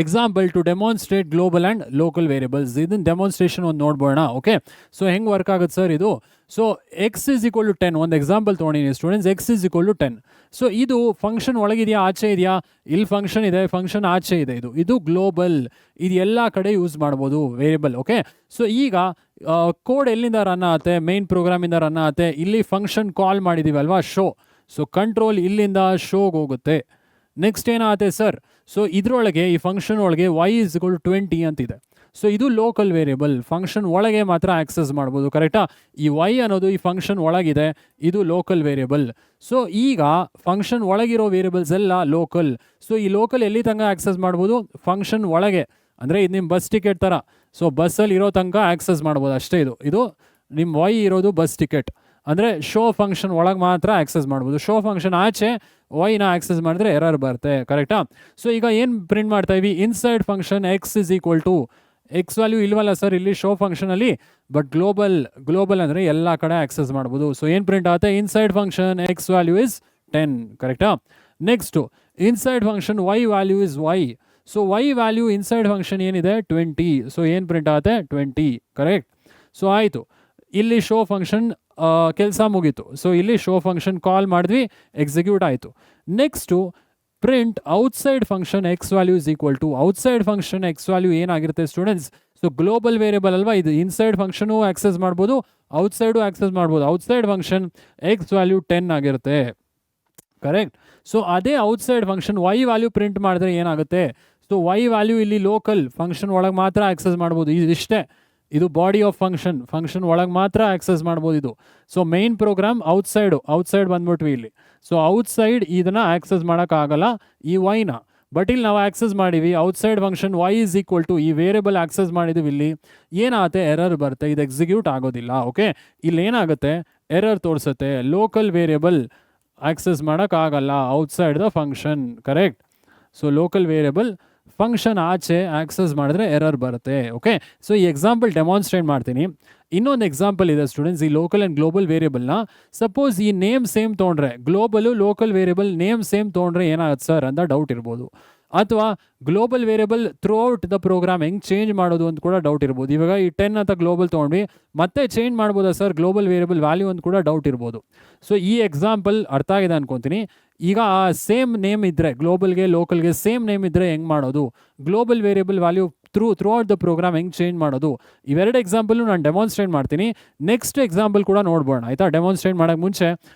Example to demonstrate global and local variables. ಇದನ್ನು ಡೆಮಾನ್ಸ್ಟ್ರೇಷನ್ ಒಂದು ನೋಡ್ಬೋಣ. ಓಕೆ, ಸೊ ಹೆಂಗೆ ವರ್ಕ್ ಆಗುತ್ತೆ ಸರ್ ಇದು? So x is equal to 10. ಒಂದು ಎಕ್ಸಾಂಪಲ್ ತೊಗೊಂಡಿನಿ students. X is equal to 10. So ಇದು ಫಂಕ್ಷನ್ ಒಳಗಿದೆಯಾ ಆಚೆ ಇದೆಯಾ? ಇಲ್ಲಿ ಫಂಕ್ಷನ್ ಇದೆ, ಫಂಕ್ಷನ್ ಆಚೆ ಇದೆ. ಇದು ಗ್ಲೋಬಲ್. ಇದು ಎಲ್ಲ ಕಡೆ ಯೂಸ್ ಮಾಡ್ಬೋದು ವೇರಿಯಬಲ್. ಓಕೆ, ಸೊ ಈಗ ಕೋಡ್ ಎಲ್ಲಿಂದ ರನ್ ಆಗುತ್ತೆ? ಮೇನ್ ಪ್ರೋಗ್ರಾಮಿಂದ ರನ್ ಆಗುತ್ತೆ. ಇಲ್ಲಿ ಫಂಕ್ಷನ್ ಕಾಲ್ ಮಾಡಿದ್ದೀವಿ ಅಲ್ವಾ, ಶೋ. ಸೊ ಕಂಟ್ರೋಲ್ ಇಲ್ಲಿಂದ ಶೋಗೆ ಹೋಗುತ್ತೆ. ನೆಕ್ಸ್ಟ್ ಏನಾಗುತ್ತೆ ಸರ್? ಸೊ ಇದರೊಳಗೆ ಈ ಫಂಕ್ಷನ್ ಒಳಗೆ y ಇಸ್ ಈಕ್ವಲ್ ಟು 20 ಅಂತಿದೆ. ಸೊ ಇದು ಲೋಕಲ್ ವೇರಿಯಬಲ್, ಫಂಕ್ಷನ್ ಒಳಗೆ ಮಾತ್ರ ಆಕ್ಸೆಸ್ ಮಾಡ್ಬೋದು, ಕರೆಕ್ಟಾ? ಈ y ಅನ್ನೋದು ಈ ಫಂಕ್ಷನ್ ಒಳಗಿದೆ, ಇದು ಲೋಕಲ್ ವೇರಿಯಬಲ್. ಸೊ ಈಗ ಫಂಕ್ಷನ್ ಒಳಗಿರೋ ವೇರಿಯಬಲ್ಸ್ ಎಲ್ಲ ಲೋಕಲ್. ಸೊ ಈ ಲೋಕಲ್ ಎಲ್ಲಿ ತನಕ ಆಕ್ಸೆಸ್ ಮಾಡ್ಬೋದು? ಫಂಕ್ಷನ್ ಒಳಗೆ. ಅಂದರೆ ಇದು ನಿಮ್ಮ ಬಸ್ ಟಿಕೆಟ್ ಥರ. ಸೊ ಬಸ್ಸಲ್ಲಿ ಇರೋ ತನಕ ಆಕ್ಸೆಸ್ ಮಾಡ್ಬೋದು ಅಷ್ಟೇ. ಇದು ನಿಮ್ಮ y ಇರೋದು ಬಸ್ ಟಿಕೆಟ್. ಅಂದರೆ ಶೋ ಫಂಕ್ಷನ್ ಒಳಗೆ ಮಾತ್ರ ಆಕ್ಸೆಸ್ ಮಾಡ್ಬೋದು. ಶೋ ಫಂಕ್ಷನ್ ಆಚೆ ವೈನ ಆಕ್ಸೆಸ್ ಮಾಡಿದ್ರೆ ಎರರ್ ಬರುತ್ತೆ, ಕರೆಕ್ಟಾ? ಸೊ ಈಗ ಏನು ಪ್ರಿಂಟ್ ಮಾಡ್ತಾ ಇವಿ? Inside function X is equal to X value ಇಲ್ವಲ್ಲ ಸರ್ ಇಲ್ಲಿ ಶೋ ಫಂಕ್ಷನಲ್ಲಿ, ಬಟ್ ಗ್ಲೋಬಲ್ ಅಂದರೆ ಎಲ್ಲ ಕಡೆ ಆಕ್ಸೆಸ್ ಮಾಡ್ಬೋದು. ಸೊ ಏನು ಪ್ರಿಂಟ್ ಆಗುತ್ತೆ? Inside function X value is 10, ಕರೆಕ್ಟಾ? Next inside function Y value is Y. So Y value inside function ಏನಿದೆ 20. ಸೊ ಏನು ಪ್ರಿಂಟ್ ಆಗುತ್ತೆ? 20, ಕರೆಕ್ಟ್? ಸೊ ಆಯಿತು, ಇಲ್ಲಿ ಶೋ ಫಂಕ್ಷನ್ ಕೆಲಸ ಮುಗೀತು. ಸೊ ಇಲ್ಲಿ ಶೋ ಫಂಕ್ಷನ್ ಕಾಲ್ ಮಾಡಿದ್ವಿ, ಎಕ್ಸಿಕ್ಯೂಟ್ ಆಯಿತು. Next print outside function X value is equal to outside function X value ಏನಾಗಿರುತ್ತೆ ಸ್ಟೂಡೆಂಟ್ಸ್? ಸೊ ಗ್ಲೋಬಲ್ ವೇರಿಯಬಲ್ ಅಲ್ವಾ, ಇದು ಇನ್ಸೈಡ್ ಫಂಕ್ಷನು ಆಕ್ಸೆಸ್ ಮಾಡ್ಬೋದು, ಔಟ್ಸೈಡು ಆಕ್ಸೆಸ್ ಮಾಡ್ಬೋದು. ಔಟ್ಸೈಡ್ ಫಂಕ್ಷನ್ ಎಕ್ಸ್ ವ್ಯಾಲ್ಯೂ 10 ಆಗಿರುತ್ತೆ, correct. So ಅದೇ outside function Y value print ಮಾಡಿದ್ರೆ ಏನಾಗುತ್ತೆ, so Y value ಇಲ್ಲಿ ಲೋಕಲ್ ಫಂಕ್ಷನ್ ಒಳಗೆ ಮಾತ್ರ ಆಕ್ಸೆಸ್ ಮಾಡ್ಬೋದು. ಇದಿಷ್ಟೇ, ಇದು ಬಾಡಿ ಆಫ್ ಫಂಕ್ಷನ್ ಒಳಗೆ ಮಾತ್ರ ಆಕ್ಸೆಸ್ ಮಾಡ್ಬೋದು ಇದು. ಸೊ ಮೈನ್ ಪ್ರೋಗ್ರಾಮ್ ಔಟ್ಸೈಡ್ ಬಂದ್ಬಿಟ್ವಿ ಇಲ್ಲಿ. ಸೊ ಔಟ್ಸೈಡ್ ಇದನ್ನು ಆಕ್ಸೆಸ್ ಮಾಡೋಕ್ಕಾಗಲ್ಲ ಈ ವೈನ, ಬಟ್ ಇಲ್ಲಿ ನಾವು ಆಕ್ಸೆಸ್ ಮಾಡೀವಿ outside function Y is equal to ಈ ವೇರಿಯಬಲ್ ಆಕ್ಸೆಸ್ ಮಾಡಿದ್ದೀವಿ. ಇಲ್ಲಿ ಏನಾಗುತ್ತೆ, ಎರರ್ ಬರುತ್ತೆ, ಇದು ಎಕ್ಸಿಕ್ಯೂಟ್ ಆಗೋದಿಲ್ಲ. ಓಕೆ, ಇಲ್ಲಿ ಏನಾಗುತ್ತೆ, ಎರರ್ ತೋರಿಸುತ್ತೆ, ಲೋಕಲ್ ವೇರಿಯಬಲ್ ಆಕ್ಸೆಸ್ ಮಾಡೋಕ್ಕಾಗಲ್ಲ outside the function, correct. So local variable function ಆಚೆ ಆಕ್ಸೆಸ್ ಮಾಡಿದ್ರೆ ಎರರ್ ಬರುತ್ತೆ. ಓಕೆ, ಸೊ ಈ ಎಕ್ಸಾಂಪಲ್ ಡೆಮಾನ್ಸ್ಟ್ರೇಟ್ ಮಾಡ್ತೀನಿ. ಇನ್ನೊಂದು ಎಕ್ಸಾಂಪಲ್ ಇದೆ ಸ್ಟೂಡೆಂಟ್ಸ್, ಈ ಲೋಕಲ್ ಆ್ಯಂಡ್ ಗ್ಲೋಬಲ್ ವೇರಿಯಬಲ್ನ ಸಪೋಸ್ ಈ ನೇಮ್ ಸೇಮ್ ತೊಗೊಂಡ್ರೆ, global local variable name same ತೊಗೊಂಡ್ರೆ ಏನಾಗುತ್ತೆ ಸರ್ ಅಂತ ಡೌಟ್ ಇರ್ಬೋದು. ಅಥವಾ global variable throughout the program ಹೆಂಗೆ ಚೇಂಜ್ ಮಾಡೋದು ಅಂತ ಕೂಡ ಡೌಟ್ ಇರ್ಬೋದು. ಇವಾಗ ಈ 10 ಅಂತ ಗ್ಲೋಬಲ್ ತೊಗೊಂಡ್ವಿ, ಮತ್ತೆ ಚೇಂಜ್ ಮಾಡ್ಬೋದಾ ಸರ್ ಗ್ಲೋಬಲ್ ವೇರಿಯಬಲ್ ವ್ಯಾಲ್ಯೂ ಅಂತ ಕೂಡ ಡೌಟ್ ಇರ್ಬೋದು. ಸೊ ಈ ಎಕ್ಸಾಂಪಲ್ ಅರ್ಥ ಆಗಿದೆ ಅನ್ಕೊತೀನಿ. ಈಗ ಆ ಸೇಮ್ ನೇಮ್ ಇದ್ದರೆ, ಗ್ಲೋಬಲ್ಗೆ ಲೋಕಲ್ಗೆ ಸೇಮ್ ನೇಮ್ ಇದ್ದರೆ ಹೆಂಗೆ ಮಾಡೋದು, global variable value throughout the program ಹೆಂಗೆ ಚೇಂಜ್ ಮಾಡೋದು, ಇವೆರಡು ಎಕ್ಸಾಂಪಲ್ಲು ನಾನು ಡೆಮಾನ್ಸ್ಟ್ರೇಟ್ ಮಾಡ್ತೀನಿ. ನೆಕ್ಸ್ಟ್ ಎಕ್ಸಾಂಪಲ್ ಕೂಡ ನೋಡ್ಬೋಣ ಆಯಿತಾ. ಡೆಮಾನ್ಸ್ಟ್ರೇಟ್ ಮಾಡೋಕ್ಕೆ ಮುಂಚೆ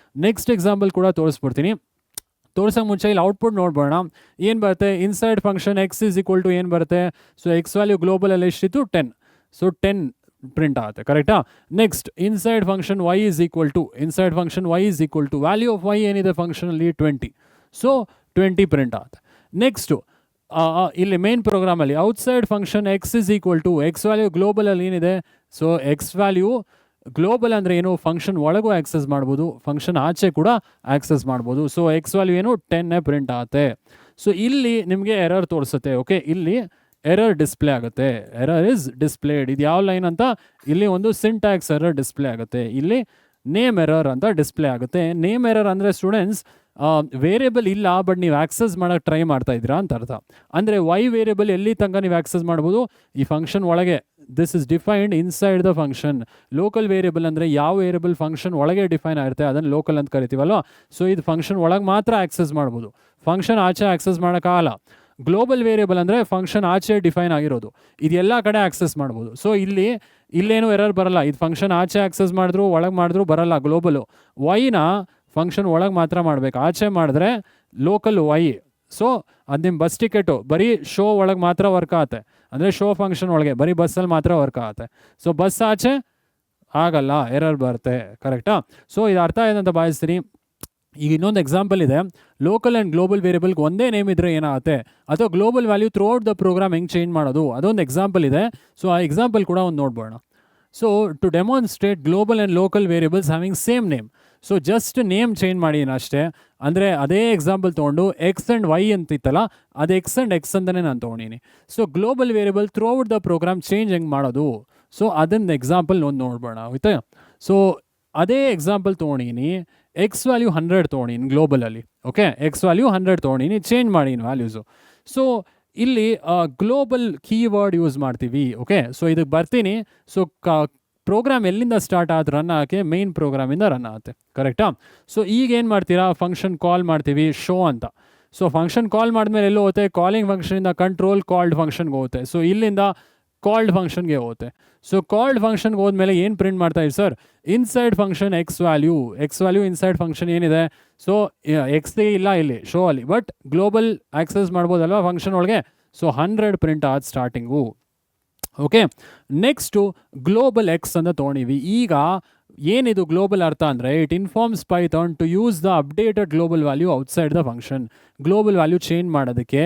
ನೆಕ್ಸ್ಟ್ ಎಕ್ಸಾಂಪಲ್ ಕೂಡ ತೋರಿಸ್ಬಿಡ್ತೀನಿ. ತೋರ್ಸೋಕೆ ಮುಂಚೆ ಇಲ್ಲಿ ಔಟ್ಪುಟ್ ನೋಡ್ಬೋಣ, ಏನು ಬರುತ್ತೆ. Inside function X is equal to ಏನು ಬರುತ್ತೆ, ಸೊ ಎಕ್ಸ್ ವ್ಯಾಲ್ಯೂ ಗ್ಲೋಬಲಲ್ಲಿ ಎಷ್ಟಿತ್ತು 10, ಸೊ 10 ಪ್ರಿಂಟ್ ಆಗುತ್ತೆ, ಕರೆಕ್ಟಾ. Next inside function Y is equal to value of y ಏನಿದೆ ಫಂಕ್ಷನಲ್ಲಿ 20, ಸೊ 20 ಪ್ರಿಂಟ್ ಆಗುತ್ತೆ. ನೆಕ್ಸ್ಟು ಇಲ್ಲಿ ಮೇನ್ ಪ್ರೋಗ್ರಾಮಲ್ಲಿ outside function X is equal to X value ಗ್ಲೋಬಲಲ್ಲಿ ಏನಿದೆ, ಸೊ ಎಕ್ಸ್ ವ್ಯಾಲ್ಯೂ ಗ್ಲೋಬಲ್ ಅಂದರೆ ಏನು, ಫಂಕ್ಷನ್ ಒಳಗೂ ಆಕ್ಸೆಸ್ ಮಾಡ್ಬೋದು, ಫಂಕ್ಷನ್ ಆಚೆ ಕೂಡ ಆಕ್ಸೆಸ್ ಮಾಡ್ಬೋದು. ಸೊ ಎಕ್ಸ್ ವ್ಯಾಲ್ಯೂ ಏನು 10 ಪ್ರಿಂಟ್ ಆಗುತ್ತೆ. ಸೊ ಇಲ್ಲಿ ನಿಮಗೆ ಎರರ್ ತೋರಿಸುತ್ತೆ. ಓಕೆ, ಇಲ್ಲಿ ಎರರ್ ಡಿಸ್ಪ್ಲೇ ಆಗುತ್ತೆ, ಎರರ್ ಇಸ್ ಡಿಸ್ಪ್ಲೇಡ್. ಇದು ಯಾವ ಲೈನ್ ಅಂತ, ಇಲ್ಲಿ ಒಂದು ಸಿಂಟ್ಯಾಕ್ಸ್ ಎರರ್ ಡಿಸ್ಪ್ಲೇ ಆಗುತ್ತೆ, ಇಲ್ಲಿ ನೇಮ್ ಎರರ್ ಅಂತ ಡಿಸ್ಪ್ಲೇ ಆಗುತ್ತೆ. ನೇಮ್ ಎರರ್ ಅಂದರೆ ಸ್ಟೂಡೆಂಟ್ಸ್ ವೇರಿಯಬಲ್ ಇಲ್ಲ, ಬಟ್ ನೀವು ಆಕ್ಸೆಸ್ ಮಾಡೋಕ್ಕೆ ಟ್ರೈ ಮಾಡ್ತಾ ಇದ್ದೀರಾ ಅಂತ ಅರ್ಥ. ಅಂದರೆ ವೈ ವೇರಿಯಬಲ್ ಎಲ್ಲಿ ತನಕ ನೀವು ಆಕ್ಸೆಸ್ ಮಾಡ್ಬೋದು, ಈ ಫಂಕ್ಷನ್ ಒಳಗೆ. This is defined inside the function. Local variable ಅಂದರೆ ಯಾವ ವೇರಿಯಬಲ್ ಫಂಕ್ಷನ್ ಒಳಗೆ ಡಿಫೈನ್ ಆಗಿರುತ್ತೆ ಅದನ್ನು ಲೋಕಲ್ ಅಂತ ಕರಿತೀವಲ್ವ. ಸೊ ಇದು ಫಂಕ್ಷನ್ ಒಳಗೆ ಮಾತ್ರ ಆಕ್ಸೆಸ್ ಮಾಡ್ಬೋದು, ಫಂಕ್ಷನ್ ಆಚೆ ಆಕ್ಸೆಸ್ ಮಾಡೋಕ್ಕಾಗಲ್ಲ. ಗ್ಲೋಬಲ್ ವೇರಿಯಬಲ್ ಅಂದರೆ ಫಂಕ್ಷನ್ ಆಚೆ ಡಿಫೈನ್ ಆಗಿರೋದು, ಇದೆಲ್ಲ ಕಡೆ ಆಕ್ಸೆಸ್ ಮಾಡ್ಬೋದು. ಸೊ ಇಲ್ಲೇನು ಎರರ್ ಬರಲ್ಲ, ಇದು ಫಂಕ್ಷನ್ ಆಚೆ ಆಕ್ಸೆಸ್ ಮಾಡಿದ್ರು ಒಳಗೆ ಮಾಡಿದ್ರು ಬರಲ್ಲ. ಗ್ಲೋಬಲು ವೈನ ಫಂಕ್ಷನ್ ಒಳಗೆ ಮಾತ್ರ ಮಾಡಬೇಕು, ಆಚೆ ಮಾಡಿದ್ರೆ ಲೋಕಲ್ ವೈ. ಸೊ ಅದು ನಿಮ್ಮ ಬಸ್ ಟಿಕೆಟು ಬರೀ ಶೋ ಒಳಗೆ ಮಾತ್ರ ವರ್ಕ್ ಆಗುತ್ತೆ, ಅಂದರೆ ಶೋ ಫಂಕ್ಷನ್ ಒಳಗೆ ಬರೀ ಬಸ್ಸಲ್ಲಿ ಮಾತ್ರ ವರ್ಕ್ ಆಗುತ್ತೆ. ಸೊ ಬಸ್ ಆಚೆ ಆಗಲ್ಲ, ಎರರ್ ಬರುತ್ತೆ, ಕರೆಕ್ಟಾ. ಸೊ ಇದು ಅರ್ಥ ಆಯ್ತು ಅಂತ ಭಾವಿಸ್ತೀನಿ. ಈಗ ಇನ್ನೊಂದು ಎಕ್ಸಾಂಪಲ್ ಇದೆ, ಲೋಕಲ್ ಆ್ಯಂಡ್ ಗ್ಲೋಬಲ್ ವೇರಿಯಬಲ್ಗೆ ಒಂದೇ ನೇಮ್ ಇದ್ದರೆ ಏನಾಗುತ್ತೆ, ಅಥವಾ global value throughout the program ಹೆಂಗೆ ಚೇಂಜ್ ಮಾಡೋದು, ಅದೊಂದು ಎಕ್ಸಾಂಪಲ್ ಇದೆ. ಸೊ ಆ ಎಕ್ಸಾಂಪಲ್ ಕೂಡ ಒಂದು ನೋಡ್ಬೋಣ. So to demonstrate global and local variables having same name, so just name change ಮಾಡಿ ಅಷ್ಟೇ. ಅಂದರೆ ಅದೇ ಎಕ್ಸಾಂಪಲ್ ತೊಗೊಂಡು ಎಕ್ಸ್ ಆ್ಯಂಡ್ ವೈ ಅಂತಿತ್ತಲ್ಲ, ಅದು ಎಕ್ಸ್ ಆ್ಯಂಡ್ ಎಕ್ಸ್ ಅಂತಲೇ ನಾನು ತೊಗೊಂಡಿನಿ. So global variable throughout the program change ಹೆಂಗೆ ಮಾಡೋದು, ಸೊ ಅದನ್ನು ಎಕ್ಸಾಂಪಲ್ ಒಂದು ನೋಡ್ಬೋಣ ಆಯ್ತಾ. ಸೊ ಅದೇ ಎಕ್ಸಾಂಪಲ್ ತೊಗೊಂಡಿನಿ, ಎಕ್ಸ್ ವ್ಯಾಲ್ಯೂ 100 ತೊಗೊಂಡಿನಿ ಗ್ಲೋಬಲಲ್ಲಿ. ಓಕೆ, ಎಕ್ಸ್ ವ್ಯಾಲ್ಯೂ 100 ತೊಗೊಂಡಿನಿ, ಚೇಂಜ್ ಮಾಡೀನಿ ವ್ಯಾಲ್ಯೂಸು. ಸೊ ಇಲ್ಲಿ ಗ್ಲೋಬಲ್ ಕೀವರ್ಡ್ ಯೂಸ್ ಮಾಡ್ತೀವಿ. ಓಕೆ, ಸೊ ಇದಕ್ಕೆ ಬರ್ತೀನಿ. ಸೊ ಪ್ರೋಗ್ರಾಮ್ ಎಲ್ಲಿಂದ ಸ್ಟಾರ್ಟ್ ಆದ ರನ್ ಆಗೋಕ್ಕೆ, ಮೇನ್ ಪ್ರೋಗ್ರಾಮಿಂದ ರನ್ ಆಗುತ್ತೆ, ಕರೆಕ್ಟಾ. ಸೊ ಈಗ ಏನು ಮಾಡ್ತೀರಾ, ಫಂಕ್ಷನ್ ಕಾಲ್ ಮಾಡ್ತೀವಿ ಶೋ ಅಂತ. ಸೊ ಫಂಕ್ಷನ್ ಕಾಲ್ ಮಾಡಿದ್ಮೇಲೆ ಎಲ್ಲೋ ಹೋಗುತ್ತೆ, ಕಾಲಿಂಗ್ ಫಂಕ್ಷನಿಂದ ಕಂಟ್ರೋಲ್ ಕಾಲ್ಡ್ ಫಂಕ್ಷನ್ಗೆ ಹೋಗುತ್ತೆ. ಸೊ ಇಲ್ಲಿಂದ ಕಾಲ್ಡ್ ಫಂಕ್ಷನ್ಗೆ ಹೋಗುತ್ತೆ. ಸೊ ಕಾಲ್ಡ್ ಫಂಕ್ಷನ್ಗೆ ಹೋದ್ಮೇಲೆ ಏನು ಪ್ರಿಂಟ್ ಮಾಡ್ತಾ ಇದ್ದೀವಿ sir, inside function X value inside function ಏನಿದೆ, ಸೊ ಎಕ್ಸ್ ಇಲ್ಲ ಇಲ್ಲಿ ಶೋ ಅಲ್ಲಿ, ಬಟ್ ಗ್ಲೋಬಲ್ ಆಕ್ಸೆಸ್ ಮಾಡ್ಬೋದಲ್ವ ಫಂಕ್ಷನ್ ಒಳಗೆ. ಸೊ 100 ಪ್ರಿಂಟ್ ಆದ starting. Okay, next global X ಅಂತ ತೊಗೊಂಡಿವಿ. ಈಗ ಏನಿದು ಗ್ಲೋಬಲ್ ಅರ್ಥ ಅಂದರೆ, it informs Python to use the updated global value outside the function. Global value change ಮಾಡೋದಕ್ಕೆ,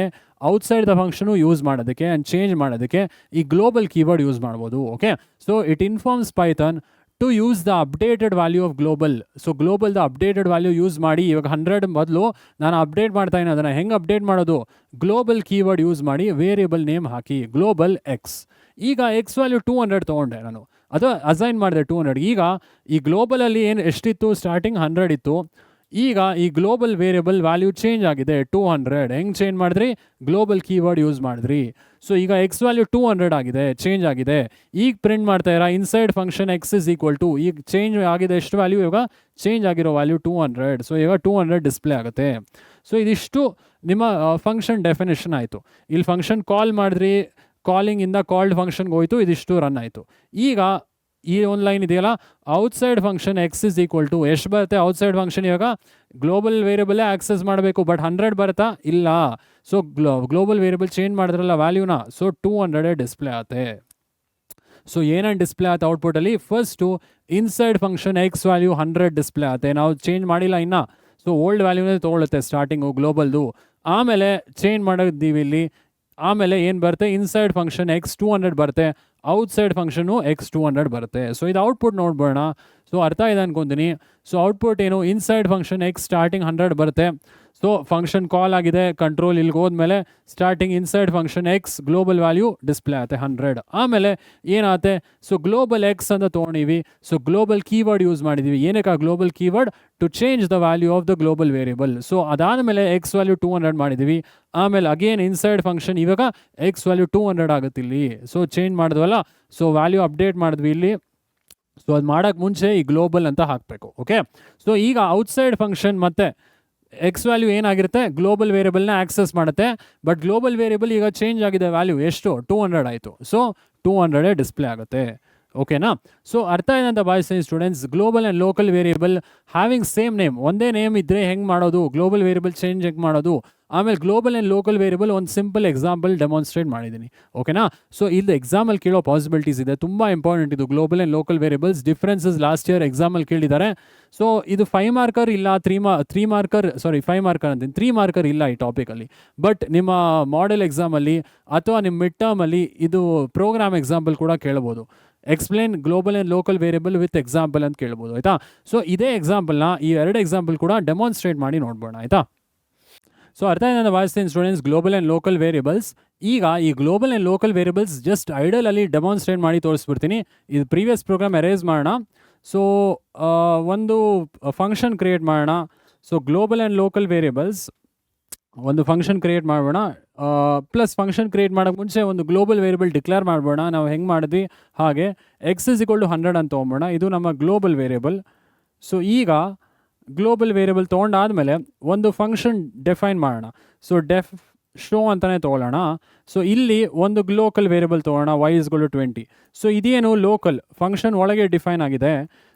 ಔಟ್ಸೈಡ್ ದ ಫಂಕ್ಷನು ಯೂಸ್ ಮಾಡೋದಕ್ಕೆ ಆ್ಯಂಡ್ ಚೇಂಜ್ ಮಾಡೋದಕ್ಕೆ ಈ ಗ್ಲೋಬಲ್ ಕೀವರ್ಡ್ ಯೂಸ್ ಮಾಡ್ಬೋದು. Okay, so it informs Python to use the updated value of global. So ಗ್ಲೋಬಲ್ದ updated value use ಮಾಡಿ, ಇವಾಗ 100 ಬದಲು ನಾನು ಅಪ್ಡೇಟ್ ಮಾಡ್ತಾ ಇದ್ದೀನಿ, ಅದನ್ನು ಹೆಂಗೆ ಅಪ್ಡೇಟ್ ಮಾಡೋದು, ಗ್ಲೋಬಲ್ ಕೀವರ್ಡ್ ಯೂಸ್ ಮಾಡಿ ವೇರಿಯಬಲ್ ನೇಮ್ ಹಾಕಿ ಗ್ಲೋಬಲ್ ಎಕ್ಸ್. ಈಗ ಎಕ್ಸ್ ವ್ಯಾಲ್ಯೂ 200 ತೊಗೊಂಡೆ ನಾನು, ಅದು ಅಸೈನ್ ಮಾಡಿದೆ 200. ಈಗ ಈ ಗ್ಲೋಬಲಲ್ಲಿ ಎಷ್ಟಿತ್ತು, ಸ್ಟಾರ್ಟಿಂಗ್ 100 ಇತ್ತು. ಈಗ ಈ ಗ್ಲೋಬಲ್ ವೇರಿಯಬಲ್ ವ್ಯಾಲ್ಯೂ ಚೇಂಜ್ ಆಗಿದೆ 200. ಹೆಂಗೆ ಚೇಂಜ್ ಮಾಡಿದ್ರಿ, ಗ್ಲೋಬಲ್ ಕೀವರ್ಡ್ ಯೂಸ್ ಮಾಡಿದ್ರಿ. ಸೊ ಈಗ ಎಕ್ಸ್ ವ್ಯಾಲ್ಯೂ 200 ಆಗಿದೆ, ಚೇಂಜ್ ಆಗಿದೆ. ಈಗ ಪ್ರಿಂಟ್ ಮಾಡ್ತಾ ಇರಾ inside function X is equal to, ಈಗ ಚೇಂಜ್ ಆಗಿದೆ ಎಷ್ಟು ವ್ಯಾಲ್ಯೂ, ಇವಾಗ ಚೇಂಜ್ ಆಗಿರೋ ವ್ಯಾಲ್ಯೂ 200. ಸೊ ಇವಾಗ 200 ಡಿಸ್ಪ್ಲೇ ಆಗುತ್ತೆ. ಸೊ ಇದಿಷ್ಟು ನಿಮ್ಮ ಫಂಕ್ಷನ್ ಡೆಫಿನೇಷನ್ ಆಯಿತು. ಇಲ್ಲಿ ಫಂಕ್ಷನ್ ಕಾಲ್ ಮಾಡಿದ್ರಿ, ಕಾಲಿಂಗಿಂದ ಕಾಲ್ಡ್ ಫಂಕ್ಷನ್ಗೆ ಹೋಯಿತು, ಇದಿಷ್ಟು ರನ್ ಆಯಿತು. ಈಗ ಈ ಒಂದು ಲೈನ್ ಇದೆಯಲ್ಲ, outside function X is equal to ಎಷ್ಟು ಬರುತ್ತೆ ಔಟ್ಸೈಡ್ ಫಂಕ್ಷನ್. ಇವಾಗ ಗ್ಲೋಬಲ್ ವೇರಿಯಬಲೇ ಆಕ್ಸೆಸ್ ಮಾಡಬೇಕು, ಬಟ್ 100 ಬರುತ್ತಾ ಇಲ್ಲ. ಸೊ ಗ್ಲೋಬಲ್ ವೇರಿಯಬಲ್ ಚೇಂಜ್ ಮಾಡಿದ್ರಲ್ಲ ವ್ಯಾಲ್ಯೂನ, ಸೊ 200 ಡಿಸ್ಪ್ಲೇ ಆಗುತ್ತೆ. ಸೊ ಏನೇನು ಡಿಸ್ಪ್ಲೇ ಆಗುತ್ತೆ ಔಟ್ಪುಟಲ್ಲಿ, first inside function X value 100 display ಆಗುತ್ತೆ. ನಾವು ಚೇಂಜ್ ಮಾಡಿಲ್ಲ ಇನ್ನು, ಸೊ ಓಲ್ಡ್ ವ್ಯಾಲ್ಯೂನೇ ತೊಗೊಳುತ್ತೆ ಸ್ಟಾರ್ಟಿಂಗು ಗ್ಲೋಬಲ್ದು. ಆಮೇಲೆ ಚೇಂಜ್ ಮಾಡಿದ್ದೀವಿ ಇಲ್ಲಿ, ಆಮೇಲೆ ಏನು ಬರುತ್ತೆ ಇನ್ಸೈಡ್ ಫಂಕ್ಷನ್ ಎಕ್ಸ್ 200 ಬರುತ್ತೆ, ಔಟ್ಸೈಡ್ ಫಂಕ್ಷನು ಎಕ್ಸ್ 200 ಬರುತ್ತೆ. ಸೊ ಇದು ಔಟ್ಪುಟ್ ನೋಡ್ಬೋಣ. ಸೊ ಅರ್ಥ ಇದೆ ಅನ್ಕೊತೀನಿ. ಸೊ ಔಟ್ಪುಟ್ ಏನು, ಇನ್ಸೈಡ್ ಫಂಕ್ಷನ್ ಎಕ್ಸ್ ಸ್ಟಾರ್ಟಿಂಗ್ 100 ಬರುತ್ತೆ. ಸೊ ಫಂಕ್ಷನ್ ಕಾಲ್ ಆಗಿದೆ, ಕಂಟ್ರೋಲ್ ಇಲ್ಲಿಗೆ ಹೋದ್ಮೇಲೆ starting inside function X global value display ಆಗುತ್ತೆ 100. ಆಮೇಲೆ ಏನಾಗುತ್ತೆ, ಸೊ ಗ್ಲೋಬಲ್ ಎಕ್ಸ್ ಅಂತ ತೊಗೊಂಡಿವಿ. ಸೊ ಗ್ಲೋಬಲ್ ಕೀವರ್ಡ್ ಯೂಸ್ ಮಾಡಿದ್ದೀವಿ. ಏನಕ್ಕೆ global keyword, to change the value of the global variable. So ಅದಾದಮೇಲೆ ಎಕ್ಸ್ ವ್ಯಾಲ್ಯೂ 200 ಮಾಡಿದ್ದೀವಿ. ಆಮೇಲೆ ಅಗೇನ್ ಇನ್ಸೈಡ್ ಫಂಕ್ಷನ್ ಇವಾಗ ಎಕ್ಸ್ ವ್ಯಾಲ್ಯೂ 200 ಆಗುತ್ತೆ ಇಲ್ಲಿ. So change ಮಾಡಿದ್ವಲ್ಲ, so value update ಮಾಡಿದ್ವಿ ಇಲ್ಲಿ. ಸೊ ಅದು ಮಾಡೋಕ್ಕೆ ಮುಂಚೆ ಈ ಗ್ಲೋಬಲ್ ಅಂತ ಹಾಕಬೇಕು. ಓಕೆ, ಸೊ ಈಗ ಔಟ್ಸೈಡ್ ಫಂಕ್ಷನ್ ಮತ್ತು ಎಕ್ಸ್ ವ್ಯಾಲ್ಯೂ ಏನಾಗಿರುತ್ತೆ, ಗ್ಲೋಬಲ್ ವೇರಿಯಬಲ್ನ ಆಕ್ಸೆಸ್ ಮಾಡುತ್ತೆ. ಬಟ್ ಗ್ಲೋಬಲ್ ವೇರಿಯಬಲ್ ಈಗ ಚೇಂಜ್ ಆಗಿದೆ, ವ್ಯಾಲ್ಯೂ ಎಷ್ಟು 200 ಆಯಿತು. ಸೊ 200 ಡಿಸ್ಪ್ಲೇ ಆಗುತ್ತೆ. ಓಕೆನಾ. ಸೊ ಅರ್ಥ ಏನಂತ ಭಾವಿಸ್ತೀನಿ students, global and local variable having same name, ಒಂದೇ ನೇಮ್ ಇದ್ದರೆ ಹೆಂಗೆ ಮಾಡೋದು, ಗ್ಲೋಬಲ್ ವೇರಿಯಬಲ್ ಚೇಂಜ್ ಹೆಂಗೆ ಮಾಡೋದು. ಆಮೇಲೆ ಗ್ಲೋಬಲ್ ಆ್ಯಂಡ್ ಲೋಕಲ್ ವೇರಿಯಬಲ್ ಒಂದು ಸಿಂಪಲ್ ಎಕ್ಸಾಂಪಲ್ ಡೆಮಾನ್ಸ್ಟ್ರೇಟ್ ಮಾಡಿದ್ದೀನಿ. ಓಕೆನಾ. ಸೊ ಇದು ಎಕ್ಸಾಮಲ್ಲಿ ಕೇಳೋ ಪಾಸಿಬಿಲಿಟೀಸ್ ಇದೆ, ತುಂಬ ಇಂಪಾರ್ಟೆಂಟ್ ಇದು global and local variables differences. Last year ಎಕ್ಸಾಮಲ್ಲಿ ಕೇಳಿದ್ದಾರೆ. ಸೊ ಇದು 5 ಮಾರ್ಕರ್ ಇಲ್ಲ, 3 ಮಾರ್ಕರ್, ಸಾರಿ 5 ಮಾರ್ಕರ್ ಅಂತೀನಿ, 3 ಮಾರ್ಕರ್ ಇಲ್ಲ ಈ ಟಾಪಿಕಲ್ಲಿ. ಬಟ್ ನಿಮ್ಮ ಮಾಡೆಲ್ ಎಕ್ಸಾಮಲ್ಲಿ ಅಥವಾ ನಿಮ್ಮ ಮಿಡ್ ಟರ್ಮಲ್ಲಿ ಇದು ಪ್ರೋಗ್ರಾಮ್ ಎಕ್ಸಾಂಪಲ್ ಕೂಡ ಕೇಳ್ಬೋದು. Explain global and local variable with example ಅಂತ ಕೇಳ್ಬೋದು, ಆಯಿತಾ. ಸೊ ಇದೇ ಎಕ್ಸಾಂಪಲ್ನ ಈ 2 ಎಕ್ಸಾಂಪಲ್ ಕೂಡ ಡೆಮಾನ್ಸ್ಟ್ರೇಟ್ ಮಾಡಿ ನೋಡ್ಬೋಣ, ಆಯಿತಾ. ಸೊ ಅರ್ಥ ಏನಂತ ಭಾವಿಸ್ತೀನಿ students, global and local variables. ಈಗ ಈ global and local variables just ಐಡಲಲ್ಲಿ ಡೆಮಾನ್ಸ್ಟ್ರೇಟ್ ಮಾಡಿ ತೋರಿಸ್ಬಿಡ್ತೀನಿ. ಇದು ಪ್ರೀವಿಯಸ್ ಪ್ರೋಗ್ರಾಮ್ ಎರೇಸ್ ಮಾಡೋಣ. ಸೊ ಒಂದು ಫಂಕ್ಷನ್ ಕ್ರಿಯೇಟ್ ಮಾಡೋಣ. So global and local variables ಒಂದು ಫಂಕ್ಷನ್ ಕ್ರಿಯೇಟ್ ಮಾಡೋಣ. ಪ್ಲಸ್ ಫಂಕ್ಷನ್ ಕ್ರಿಯೇಟ್ ಮಾಡೋಕ್ಕೆ ಮುಂಚೆ ಒಂದು ಗ್ಲೋಬಲ್ ವೇರಿಯಬಲ್ ಡಿಕ್ಲೇರ್ ಮಾಡ್ಬೋಣ. ನಾವು ಹೆಂಗೆ ಮಾಡಿದ್ವಿ ಹಾಗೆ ಎಕ್ಸ್ ಇಸ್ ಈಕ್ವಲ್ ಟು 100 ಅಂತ ತೊಗೊಂಬೋಣ. ಇದು ನಮ್ಮ ಗ್ಲೋಬಲ್ ವೇರಿಯಬಲ್. ಸೊ ಈಗ ಗ್ಲೋಬಲ್ ವೇರಿಯಬಲ್ ತೊಗೊಂಡಾದಮೇಲೆ ಒಂದು ಫಂಕ್ಷನ್ ಡಿಫೈನ್ ಮಾಡೋಣ. ಸೊ ಶೋ ಅಂತಲೇ ತೊಗೊಳ್ಳೋಣ. ಸೊ ಇಲ್ಲಿ ಒಂದು ಲೋಕಲ್ ವೇರಿಯಬಲ್ ತೊಗೊಳ್ಳೋಣ, y is equal to 20. So ಇದೇನು ಲೋಕಲ್ ಫಂಕ್ಷನ್ ಒಳಗೆ ಡಿಫೈನ್ ಆಗಿದೆ.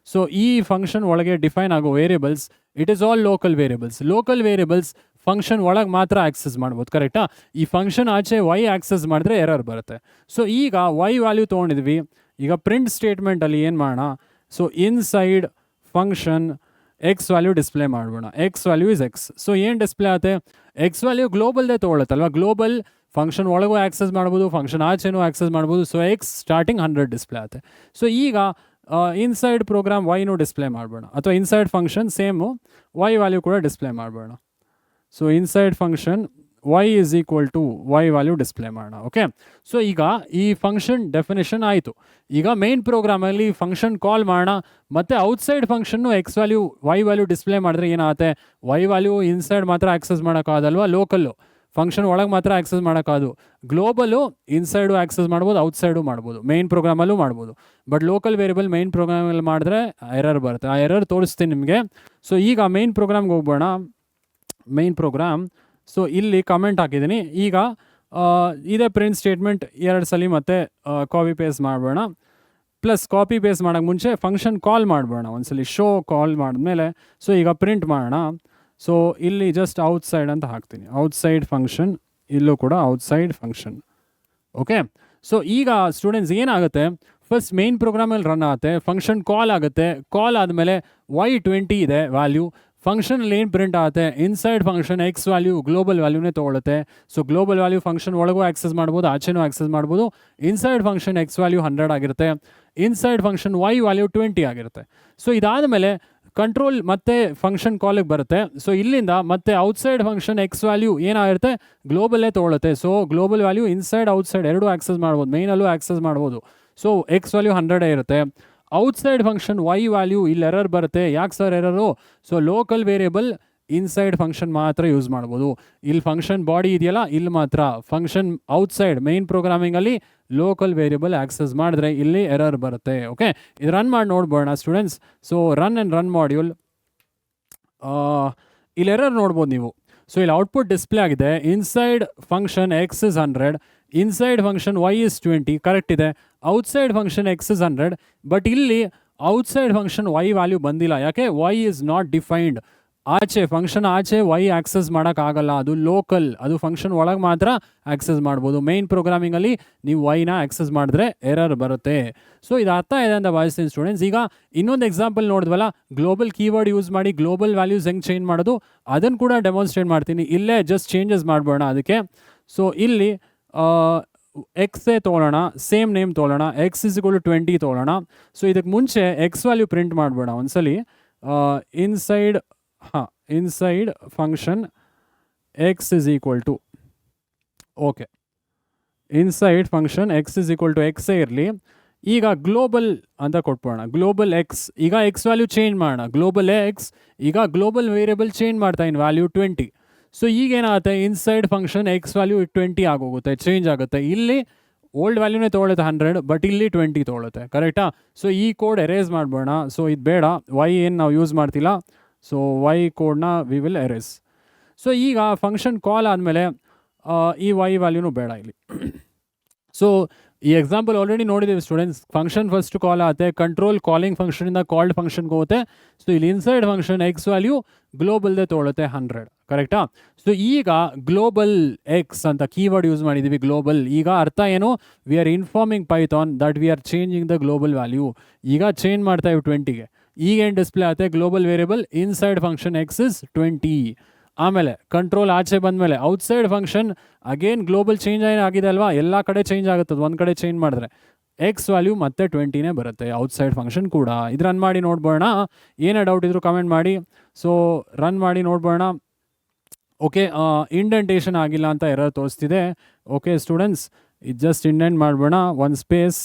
ಸೊ ಈ ಫಂಕ್ಷನ್ ಒಳಗೆ ಡಿಫೈನ್ ಆಗೋ variables it is all local variables. Local variables function ಒಳಗೆ ಮಾತ್ರ ಆಕ್ಸೆಸ್ ಮಾಡ್ಬೋದು, ಕರೆಕ್ಟಾ. ಈ ಫಂಕ್ಷನ್ ಆಚೆ y ಆಕ್ಸೆಸ್ ಮಾಡಿದ್ರೆ ಎರರ್ ಬರುತ್ತೆ. ಸೊ ಈಗ y ವ್ಯಾಲ್ಯೂ ತೊಗೊಂಡಿದ್ವಿ. ಈಗ ಪ್ರಿಂಟ್ ಸ್ಟೇಟ್ಮೆಂಟಲ್ಲಿ ಏನು ಮಾಡೋಣ, so inside function X value display ಮಾಡೋಣ. X value is x. So ಏನು ಡಿಸ್ಪ್ಲೇ ಆಗುತ್ತೆ, ಎಕ್ಸ್ ವ್ಯಾಲ್ಯೂ ಗ್ಲೋಬಲ್ದೇ ತೊಗೊಳುತ್ತಲ್ವ. ಗ್ಲೋಬಲ್ ಫಂಕ್ಷನ್ ಒಳಗೂ ಆಕ್ಸೆಸ್ ಮಾಡ್ಬೋದು, ಫಂಕ್ಷನ್ ಆಚೆನೂ ಆಕ್ಸೆಸ್ ಮಾಡ್ಬೋದು. ಸೊ ಎಕ್ಸ್ ಸ್ಟಾರ್ಟಿಂಗ್ 100 ಡಿಸ್ಪ್ಲೇ ಆಗುತ್ತೆ. ಸೊ ಈಗ ಇನ್ಸೈಡ್ ಪ್ರೋಗ್ರಾಮ್ ವೈನೂ ಡಿಸ್ಪ್ಲೇ ಮಾಡಬೇಡ, ಅಥವಾ inside function same y value ಕೂಡ ಡಿಸ್ಪ್ಲೇ ಮಾಡಬೇಡ. So inside function y is equal to y value display ಮಾಡೋಣ. ಓಕೆ, ಸೊ ಈಗ ಈ ಫಂಕ್ಷನ್ ಡೆಫಿನೇಷನ್ ಆಯಿತು. ಈಗ ಮೇನ್ ಪ್ರೋಗ್ರಾಮಲ್ಲಿ ಫಂಕ್ಷನ್ ಕಾಲ್ ಮಾಡೋಣ, ಮತ್ತು ಔಟ್ಸೈಡ್ ಫಂಕ್ಷನ್ನು X value y value display ಮಾಡಿದ್ರೆ ಏನಾಗುತ್ತೆ, y ವ್ಯಾಲ್ಯೂ ಇನ್ಸೈಡ್ ಮಾತ್ರ ಆಕ್ಸೆಸ್ ಮಾಡೋಕ್ಕಾಗಲ್ವ, ಲೋಕಲ್ಲು ಫಂಕ್ಷನ್ ಒಳಗೆ ಮಾತ್ರ ಆಕ್ಸೆಸ್ ಮಾಡೋಕ್ಕಾದು. ಗ್ಲೋಬಲು ಇನ್ಸೈಡು ಆಕ್ಸೆಸ್ ಮಾಡ್ಬೋದು, ಔಟ್ಸೈಡು ಮಾಡ್ಬೋದು, ಮೇನ್ ಪ್ರೋಗ್ರಾಮಲ್ಲೂ ಮಾಡ್ಬೋದು. ಬಟ್ ಲೋಕಲ್ ವೇರಿಯಬಲ್ ಮೇನ್ ಪ್ರೋಗ್ರಾಮಲ್ಲಿ ಮಾಡಿದ್ರೆ ಎರರ್ ಬರುತ್ತೆ. ಆ ಎರರ್ ತೋರಿಸ್ತೀನಿ ನಿಮಗೆ. ಸೊ ಈಗ ಮೇನ್ ಪ್ರೋಗ್ರಾಮ್ಗೆ ಹೋಗ್ಬೋಣ. ಮೇನ್ ಪ್ರೋಗ್ರಾಮ್, ಸೊ ಇಲ್ಲಿ ಕಮೆಂಟ್ ಹಾಕಿದ್ದೀನಿ. ಈಗ ಇದೇ ಪ್ರಿಂಟ್ ಸ್ಟೇಟ್ಮೆಂಟ್ 2 ಸಲ ಮತ್ತೆ ಕಾಪಿ ಪೇಸ್ಟ್ ಮಾಡಬೇಡ. ಪ್ಲಸ್ ಕಾಪಿ ಪೇಸ್ಟ್ ಮಾಡೋಕ್ಕೆ ಮುಂಚೆ ಫಂಕ್ಷನ್ ಕಾಲ್ ಮಾಡಬೇಡ ಒಂದ್ಸಲಿ. ಶೋ ಕಾಲ್ ಮಾಡಿದ್ಮೇಲೆ ಸೊ ಈಗ ಪ್ರಿಂಟ್ ಮಾಡೋಣ. ಸೊ ಇಲ್ಲಿ ಜಸ್ಟ್ ಔಟ್ಸೈಡ್ ಅಂತ ಹಾಕ್ತೀನಿ, ಔಟ್ಸೈಡ್ ಫಂಕ್ಷನ್. ಇಲ್ಲೂ ಕೂಡ ಔಟ್ಸೈಡ್ ಫಂಕ್ಷನ್. ಓಕೆ, ಸೊ ಈಗ ಸ್ಟೂಡೆಂಟ್ಸ್ ಏನಾಗುತ್ತೆ, ಫಸ್ಟ್ ಮೇನ್ ಪ್ರೋಗ್ರಾಮಲ್ಲಿ ರನ್ ಆಗುತ್ತೆ, ಫಂಕ್ಷನ್ ಕಾಲ್ ಆಗುತ್ತೆ. ಕಾಲ್ ಆದಮೇಲೆ y20 ಇದೆ ವ್ಯಾಲ್ಯೂ. ಫಂಕ್ಷನಲ್ಲಿ ಏನು ಪ್ರಿಂಟ್ ಆಗುತ್ತೆ, inside function X value global ವ್ಯಾಲ್ಯೂನೇ ತೊಗೊಳುತ್ತೆ. ಸೊ ಗ್ಲೋಬಲ್ ವ್ಯಾಲ್ಯೂ ಫಂಕ್ಷನ್ ಒಳಗೂ ಆಕ್ಸೆಸ್ ಮಾಡ್ಬೋದು, ಆಚೆನೂ ಆಕ್ಸೆಸ್ ಮಾಡ್ಬೋದು. ಇನ್ಸೈಡ್ ಫಂಕ್ಷನ್ ಎಕ್ಸ್ ವ್ಯಾಲ್ಯೂ 100 ಆಗಿರುತ್ತೆ, ಇನ್ಸೈಡ್ ಫಂಕ್ಷನ್ y ವ್ಯಾಲ್ಯೂ 20 ಆಗಿರುತ್ತೆ. ಸೊ ಇದಾದಮೇಲೆ ಕಂಟ್ರೋಲ್ ಮತ್ತೆ ಫಂಕ್ಷನ್ ಕಾಲಿಗೆ ಬರುತ್ತೆ. ಸೊ ಇಲ್ಲಿಂದ ಮತ್ತೆ ಔಟ್ಸೈಡ್ ಫಂಕ್ಷನ್ ಎಕ್ಸ್ ವ್ಯಾಲ್ಯೂ ಏನಾಗಿರುತ್ತೆ, ಗ್ಲೋಬಲ್ಲೇ ತೊಗೊಳುತ್ತೆ. So global value inside outside ಎರಡೂ ಆಕ್ಸೆಸ್ ಮಾಡ್ಬೋದು, ಮೇನಲ್ಲೂ ಆಕ್ಸೆಸ್ ಮಾಡ್ಬೋದು. ಸೊ ಎಕ್ಸ್ ವ್ಯಾಲ್ಯೂ 100 ಇರುತ್ತೆ. ಔಟ್ಸೈಡ್ ಫಂಕ್ಷನ್ y ವ್ಯಾಲ್ಯೂ ಇಲ್ಲಿ ಎರರ್ ಬರುತ್ತೆ. ಯಾಕೆ sir error? So local variable inside function ಮಾತ್ರ ಯೂಸ್ ಮಾಡ್ಬೋದು. ಇಲ್ಲಿ ಫಂಕ್ಷನ್ ಬಾಡಿ ಇದೆಯಲ್ಲ, ಇಲ್ಲಿ ಮಾತ್ರ. ಫಂಕ್ಷನ್ ಔಟ್ಸೈಡ್ ಮೇನ್ ಪ್ರೋಗ್ರಾಮಿಂಗಲ್ಲಿ ಲೋಕಲ್ ವೇರಿಯಬಲ್ ಆಕ್ಸೆಸ್ ಮಾಡಿದ್ರೆ ಇಲ್ಲಿ ಎರರ್ ಬರುತ್ತೆ. ಓಕೆ, ಇದು ರನ್ ಮಾಡಿ ನೋಡ್ಬೋಣ ಸ್ಟೂಡೆಂಟ್ಸ್. ಸೊ ರನ್ ಮಾಡ್ಯೂಲ್, ಇಲ್ಲಿ ಎರರ್ ನೋಡ್ಬೋದು ನೀವು. ಸೊ ಇಲ್ಲಿ ಔಟ್ಪುಟ್ ಡಿಸ್ಪ್ಲೇ ಆಗಿದೆ, inside function X is 100, inside function y is 20 correct ಇದೆ, outside function x is 100, but ಇಲ್ಲಿ ಔಟ್ಸೈಡ್ ಫಂಕ್ಷನ್ y ವ್ಯಾಲ್ಯೂ ಬಂದಿಲ್ಲ. ಯಾಕೆ? y is not defined. ಆಚೆ ಫಂಕ್ಷನ್ ಆಚೆ y ಆಕ್ಸೆಸ್ ಮಾಡೋಕ್ಕಾಗಲ್ಲ, ಅದು ಲೋಕಲ್, ಅದು ಫಂಕ್ಷನ್ ಒಳಗೆ ಮಾತ್ರ ಆಕ್ಸೆಸ್ ಮಾಡ್ಬೋದು. ಮೇನ್ ಪ್ರೋಗ್ರಾಮಿಂಗಲ್ಲಿ ನೀವು y ನ ಆಕ್ಸೆಸ್ ಮಾಡಿದ್ರೆ ಎರರ್ ಬರುತ್ತೆ. ಸೊ ಇದು ಅರ್ಥ ಇದೆ ಅಂತ ಭಾವಿಸ್ತೀನಿ ಸ್ಟೂಡೆಂಟ್ಸ್. ಈಗ ಇನ್ನೊಂದು ಎಕ್ಸಾಂಪಲ್ ನೋಡಿದ್ವಲ್ಲ, ಗ್ಲೋಬಲ್ ಕೀವರ್ಡ್ ಯೂಸ್ ಮಾಡಿ ಗ್ಲೋಬಲ್ ವ್ಯಾಲ್ಯೂಸ್ ಹೆಂಗೆ ಚೇಂಜ್ ಮಾಡೋದು ಅದನ್ನು ಕೂಡ ಡೆಮಾನ್ಸ್ಟ್ರೇಟ್ ಮಾಡ್ತೀನಿ. ಇಲ್ಲೇ ಜಸ್ಟ್ ಚೇಂಜಸ್ ಮಾಡ್ಬೋಣ ಅದಕ್ಕೆ. ಸೊ ಇಲ್ಲಿ ಎಕ್ಸೇ ತೊಗೊಳ್ಳೋಣ, ಸೇಮ್ ನೇಮ್ ತೊಗೊಳ್ಳೋಣ, ಎಕ್ಸ್ ಇಸ್ ಇಕ್ವಲ್ ಟು 20 ತೊಗೊಳ್ಳೋಣ. ಸೊ ಇದಕ್ಕೆ ಮುಂಚೆ ಎಕ್ಸ್ ವ್ಯಾಲ್ಯೂ ಪ್ರಿಂಟ್ ಮಾಡ್ಬೋಣ ಒಂದ್ಸಲಿ. Inside function X is equal to, okay, inside function X is equal to ಎಕ್ಸೇ ಇರಲಿ. ಈಗ ಗ್ಲೋಬಲ್ ಅಂತ ಕೊಟ್ಬೋಣ, ಗ್ಲೋಬಲ್ ಎಕ್ಸ್. ಈಗ ಎಕ್ಸ್ ವ್ಯಾಲ್ಯೂ ಚೇಂಜ್ ಮಾಡೋಣ, ಗ್ಲೋಬಲ್ ಎಕ್ಸ್. ಈಗ ಗ್ಲೋಬಲ್ ವೇರಿಯಬಲ್ ಚೇಂಜ್ ಮಾಡ್ತಾ ಇನ್ ವ್ಯಾಲ್ಯೂ 20. ಸೊ ಈಗೇನಾಗುತ್ತೆ, ಇನ್ಸೈಡ್ ಫಂಕ್ಷನ್ ಎಕ್ಸ್ ವ್ಯಾಲ್ಯೂ 20 ಆಗೋಗುತ್ತೆ, ಚೇಂಜ್ ಆಗುತ್ತೆ. ಇಲ್ಲಿ ಓಲ್ಡ್ ವ್ಯಾಲ್ಯೂನೇ ತೊಗೊಳುತ್ತೆ 100, ಬಟ್ ಇಲ್ಲಿ 20 ತೊಗೊಳುತ್ತೆ, ಕರೆಕ್ಟಾ? ಸೊ ಈ ಕೋಡ್ ಎರೇಸ್ ಮಾಡ್ಬೋಣ. ಸೊ ಇದು ಬೇಡ, ವೈ ಏನು ನಾವು ಯೂಸ್ ಮಾಡ್ತಿಲ್ಲ, ಸೊ ವೈ ಕೋಡ್ನ ವಿ ವಿಲ್ ಎರೇಸ್. ಸೊ ಈಗ ಫಂಕ್ಷನ್ ಕಾಲ್ ಆದಮೇಲೆ ಈ ವೈ ವ್ಯಾಲ್ಯೂನು ಬೇಡ ಇಲ್ಲಿ. ಸೊ ಈ ಎಕ್ಸಾಂಪಲ್ ಆಲ್ರೆಡಿ ನೋಡಿದ್ದೀವಿ ಸ್ಟೂಡೆಂಟ್ಸ್. ಫಂಕ್ಷನ್ ಫಸ್ಟ್ ಕಾಲ್ ಆಗುತ್ತೆ, ಕಂಟ್ರೋಲ್ ಕಾಲಿಂಗ್ ಫಂಕ್ಷನಿಂದ ಕಾಲ್ಡ್ ಫಂಕ್ಷನ್ಗೆ ಹೋಗುತ್ತೆ. ಸೊ ಇಲ್ಲಿ ಇನ್ಸೈಡ್ ಫಂಕ್ಷನ್ ಎಕ್ಸ್ ವ್ಯಾಲ್ಯೂ ಗ್ಲೋಬಲ್ದೇ ತೊಗೊಳುತ್ತೆ 100, ಕರೆಕ್ಟಾ? ಸೊ ಈಗ ಗ್ಲೋಬಲ್ ಎಕ್ಸ್ ಅಂತ ಕೀವರ್ಡ್ ಯೂಸ್ ಮಾಡಿದ್ದೀವಿ, ಗ್ಲೋಬಲ್. ಈಗ ಅರ್ಥ ಏನು? We are informing Python that we are changing the global value. ಈಗ ಚೇಂಜ್ ಮಾಡ್ತಾ ಇವು 20ಗೆ. ಈಗೇನು ಡಿಸ್ಪ್ಲೇ ಆಗುತ್ತೆ, global variable inside function X is 20. ಆಮೇಲೆ ಕಂಟ್ರೋಲ್ ಆಚೆ ಬಂದಮೇಲೆ outside function again global change ಆಗಿದೆ ಅಲ್ವಾ, ಎಲ್ಲ ಕಡೆ ಚೇಂಜ್ ಆಗುತ್ತೆ. ಒಂದು ಕಡೆ ಚೇಂಜ್ ಮಾಡಿದ್ರೆ ಎಕ್ಸ್ ವ್ಯಾಲ್ಯೂ ಮತ್ತೆ 20ನೇ ಬರುತ್ತೆ, ಔಟ್ಸೈಡ್ ಫಂಕ್ಷನ್ ಕೂಡ. ಇದು ರನ್ ಮಾಡಿ ನೋಡ್ಬೋಣ. ಏನೇ ಡೌಟ್ ಇದ್ರು ಕಮೆಂಟ್ ಮಾಡಿ. ಸೊ ರನ್ ಮಾಡಿ ನೋಡ್ಬೋಣ. ಓಕೆ, ಇಂಡೆಂಟೇಷನ್ ಆಗಿಲ್ಲ ಅಂತ ಎರರ್ ತೋರಿಸ್ತಿದೆ. ಓಕೆ ಸ್ಟೂಡೆಂಟ್ಸ್, ಇದು ಜಸ್ಟ್ ಇಂಡೆಂಟ್ ಮಾಡ್ಬೋಣ, 1 space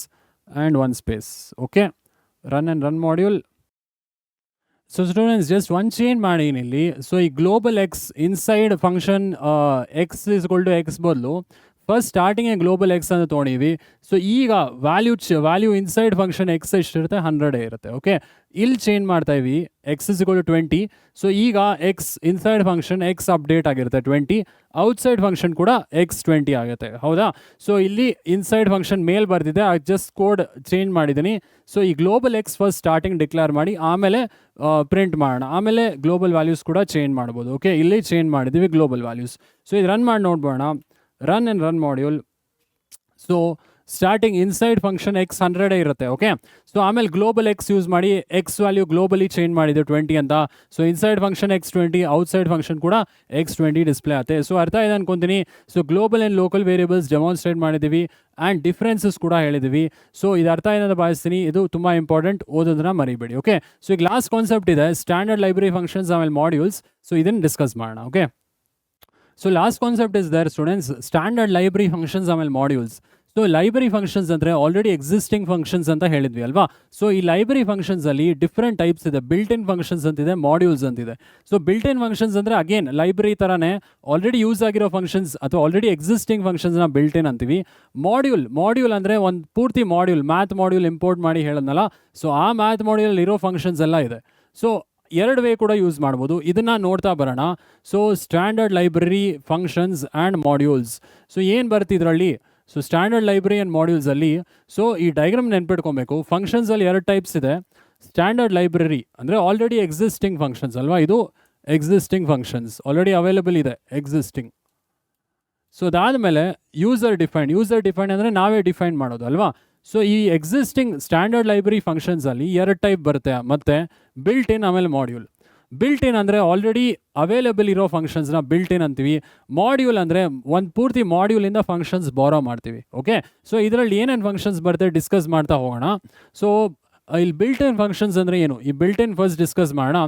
and 1 space. Okay, run module. So students just ಒಂದು ಚೇಂಜ್ ಮಾಡಿ ಇಲ್ಲಿ. ಸೊ ಈ global x inside function X is equal to x ಬದಲು ಫಸ್ಟ್ ಸ್ಟಾರ್ಟಿಂಗ್ ಗ್ಲೋಬಲ್ ಎಕ್ಸ್ ಅಂತ ತೊಗೊಂಡಿವಿ. ಸೊ ಈಗ ವ್ಯಾಲ್ಯೂ ಇನ್ಸೈಡ್ ಫಂಕ್ಷನ್ ಎಕ್ಸ್ ಎಷ್ಟಿರುತ್ತೆ, 100 ಇರುತ್ತೆ. ಓಕೆ, ಇಲ್ಲಿ ಚೇಂಜ್ ಮಾಡ್ತಾ ಇವಿ, x is equal to 20. So ಈಗ x inside function X update ಆಗಿರುತ್ತೆ 20, ಔಟ್ಸೈಡ್ ಫಂಕ್ಷನ್ ಕೂಡ ಎಕ್ಸ್ 20 ಆಗುತ್ತೆ, ಹೌದಾ? ಸೊ ಇಲ್ಲಿ ಇನ್ಸೈಡ್ ಫಂಕ್ಷನ್ ಮೇಲ್ ಬರ್ದಿದೆ, ಜಸ್ಟ್ ಕೋಡ್ ಚೇಂಜ್ ಮಾಡಿದ್ದೀನಿ. ಸೊ ಈ global x first starting declare ಮಾಡಿ ಆಮೇಲೆ ಪ್ರಿಂಟ್ ಮಾಡೋಣ, ಆಮೇಲೆ ಗ್ಲೋಬಲ್ ವ್ಯಾಲ್ಯೂಸ್ ಕೂಡ ಚೇಂಜ್ ಮಾಡ್ಬೋದು. ಓಕೆ, ಇಲ್ಲಿ ಚೇಂಜ್ ಮಾಡಿದ್ದೀವಿ ಗ್ಲೋಬಲ್ ವ್ಯಾಲ್ಯೂಸ್. ಸೊ ಇದು ರನ್ ಮಾಡಿ ನೋಡ್ಬೋಣ. Run module. So starting inside function x 100 ಇರುತ್ತೆ. ಓಕೆ, ಸೊ ಆಮೇಲೆ ಗ್ಲೋಬಲ್ ಎಕ್ಸ್ ಯೂಸ್ ಮಾಡಿ ಎಕ್ಸ್ ವ್ಯಾಲ್ಯೂ ಗ್ಲೋಬಲಿ ಚೇಂಜ್ ಮಾಡಿದೆ 20 ಅಂತ. So inside function x 20, outside function ಕೂಡ ಎಕ್ಸ್ 20 ಡಿಸ್ಪ್ಲೇ ಆಗುತ್ತೆ. ಸೊ ಅರ್ಥ ಇದೆ ಅನ್ಕೊಂತೀನಿ. So global and local variables demonstrate ಮಾಡಿದ್ದೀವಿ ಆ್ಯಂಡ್ ಡಿಫ್ರೆನ್ಸಸ್ ಕೂಡ ಹೇಳಿದ್ದೀವಿ. ಸೊ ಇದು ಅರ್ಥ ಇದೆ ಅಂತ ಭಾವಿಸ್ತೀನಿ. ಇದು ತುಂಬ ಇಂಪಾರ್ಟೆಂಟ್, ಓದೋದನ್ನ ಮರಿಬೇಡಿ. ಓಕೆ, ಸೊ ಈಗ ಲಾಸ್ಟ್ ಕಾನ್ಸೆಪ್ಟ್ ಇದೆ ಸ್ಟ್ಯಾಂಡರ್ಡ್ ಲೈಬ್ರರಿ ಫಂಕ್ಷನ್ಸ್ ಆಮೇಲೆ ಮಾಡ್ಯೂಲ್ಸ್. ಸೊ ಇದನ್ನು ಡಿಸ್ಕಸ್ ಮಾಡೋಣ. Okay, so last concept is there students, standard library functions ಆಮೇಲೆ ಮಾಡ್ಯೂಲ್ಸ್. ಸೊ ಲೈಬ್ರರಿ ಫಂಕ್ಷನ್ಸ್ ಅಂದರೆ ಆಲ್ರೆಡಿ ಎಕ್ಸಿಸ್ಟಿಂಗ್ ಫಂಕ್ಷನ್ಸ್ ಅಂತ ಹೇಳಿದ್ವಿ ಅಲ್ವಾ. ಸೊ ಈ ಲೈಬ್ರರಿ ಫಂಕ್ಷನ್ಸಲ್ಲಿ ಡಿಫ್ರೆಂಟ್ ಟೈಪ್ಸ್ ಇದೆ. ಬಿಲ್ಟ್ ಇನ್ ಫಂಕ್ಷನ್ಸ್ ಅಂತಿದೆ, ಮಾಡ್ಯೂಲ್ಸ್ ಅಂತಿದೆ. ಸೊ ಬಿಲ್ಟ್ ಇನ್ ಫಂಕ್ಷನ್ಸ್ ಅಂದರೆ ಅಗೇನ್ ಲೈಬ್ರರಿ ಥರನೇ ಆಲ್ರೆಡಿ ಯೂಸ್ ಆಗಿರೋ ಫಂಕ್ಷನ್ಸ್ ಅಥವಾ ಆಲ್ರೆಡಿ ಎಕ್ಸಿಸ್ಟಿಂಗ್ ಫಂಕ್ಷನ್ಸ್ನ ಬಿಲ್ಟ್ ಇನ್ ಅಂತೀವಿ. ಮಾಡ್ಯೂಲ್ ಅಂದರೆ ಒಂದು ಪೂರ್ತಿ ಮಾಡ್ಯೂಲ್, ಮ್ಯಾಥ್ ಮಾಡ್ಯೂಲ್ ಇಂಪೋರ್ಟ್ ಮಾಡಿ ಹೇಳೋದ್ನಲ್ಲ, ಸೊ ಆ ಮ್ಯಾಥ್ ಮಾಡ್ಯೂಲ್ ಇರೋ ಫಂಕ್ಷನ್ಸ್ ಎಲ್ಲ ಇದೆ. ಸೊ 2 ವೇ ಕೂಡ ಯೂಸ್ ಮಾಡ್ಬೋದು. ಇದನ್ನು ನೋಡ್ತಾ ಬರೋಣ. So standard library functions and modules. So ಏನು ಬರುತ್ತೆ ಇದರಲ್ಲಿ? ಸೊ ಸ್ಟ್ಯಾಂಡರ್ಡ್ ಲೈಬ್ರರಿ ಆ್ಯಂಡ್ ಮಾಡ್ಯೂಲ್ಸಲ್ಲಿ ಸೊ ಈ ಡೈಗ್ರಾಮ್ ನೆನ್ಪಿಟ್ಕೊಬೇಕು. ಫಂಕ್ಷನ್ಸಲ್ಲಿ 2 ಟೈಪ್ಸ್ ಇದೆ. ಸ್ಟ್ಯಾಂಡರ್ಡ್ ಲೈಬ್ರರಿ ಅಂದರೆ ಆಲ್ರೆಡಿ ಎಕ್ಸಿಸ್ಟಿಂಗ್ ಫಂಕ್ಷನ್ಸ್ ಅಲ್ವಾ, ಇದು ಎಕ್ಸಿಸ್ಟಿಂಗ್ ಫಂಕ್ಷನ್ಸ್ ಆಲ್ರೆಡಿ ಅವೈಲೇಬಲ್ ಇದೆ, ಎಕ್ಸಿಸ್ಟಿಂಗ್. ಸೊ ಅದಾದಮೇಲೆ ಯೂಸರ್ ಡಿಫೈನ್ಡ್ ಅಂದರೆ ನಾವೇ ಡಿಫೈನ್ ಮಾಡೋದು ಅಲ್ವಾ. ಸೊ ಈ ಎಕ್ಸಿಸ್ಟಿಂಗ್ ಸ್ಟ್ಯಾಂಡರ್ಡ್ ಲೈಬ್ರರಿ ಫಂಕ್ಷನ್ಸಲ್ಲಿ 2 ಟೈಪ್ ಬರುತ್ತೆ, ಮತ್ತು ಬಿಲ್ಟ್ ಇನ್ ಆಮೇಲೆ ಮಾಡ್ಯೂಲ್. ಬಿಲ್ಟ್ ಇನ್ ಅಂದರೆ ಆಲ್ರೆಡಿ ಅವೈಲೇಬಲ್ ಇರೋ ಫಂಕ್ಷನ್ಸ್ನ ಬಿಲ್ಟ್ ಇನ್ ಅಂತೀವಿ. ಮಾಡ್ಯೂಲ್ ಅಂದರೆ ಒಂದು ಪೂರ್ತಿ ಮಾಡ್ಯೂಲಿಂದ ಫಂಕ್ಷನ್ಸ್ ಬಾರೋ ಮಾಡ್ತೀವಿ. ಓಕೆ, ಸೊ ಇದರಲ್ಲಿ ಏನೇನು ಫಂಕ್ಷನ್ಸ್ ಬರುತ್ತೆ ಡಿಸ್ಕಸ್ ಮಾಡ್ತಾ ಹೋಗೋಣ. ಸೊ ಇಲ್ಲಿ ಬಿಲ್ಟ್ ಇನ್ ಫಂಕ್ಷನ್ಸ್ ಅಂದರೆ ಏನು? ಈ ಬಿಲ್ಟ್ ಇನ್ ಫಸ್ಟ್ ಡಿಸ್ಕಸ್ ಮಾಡೋಣ.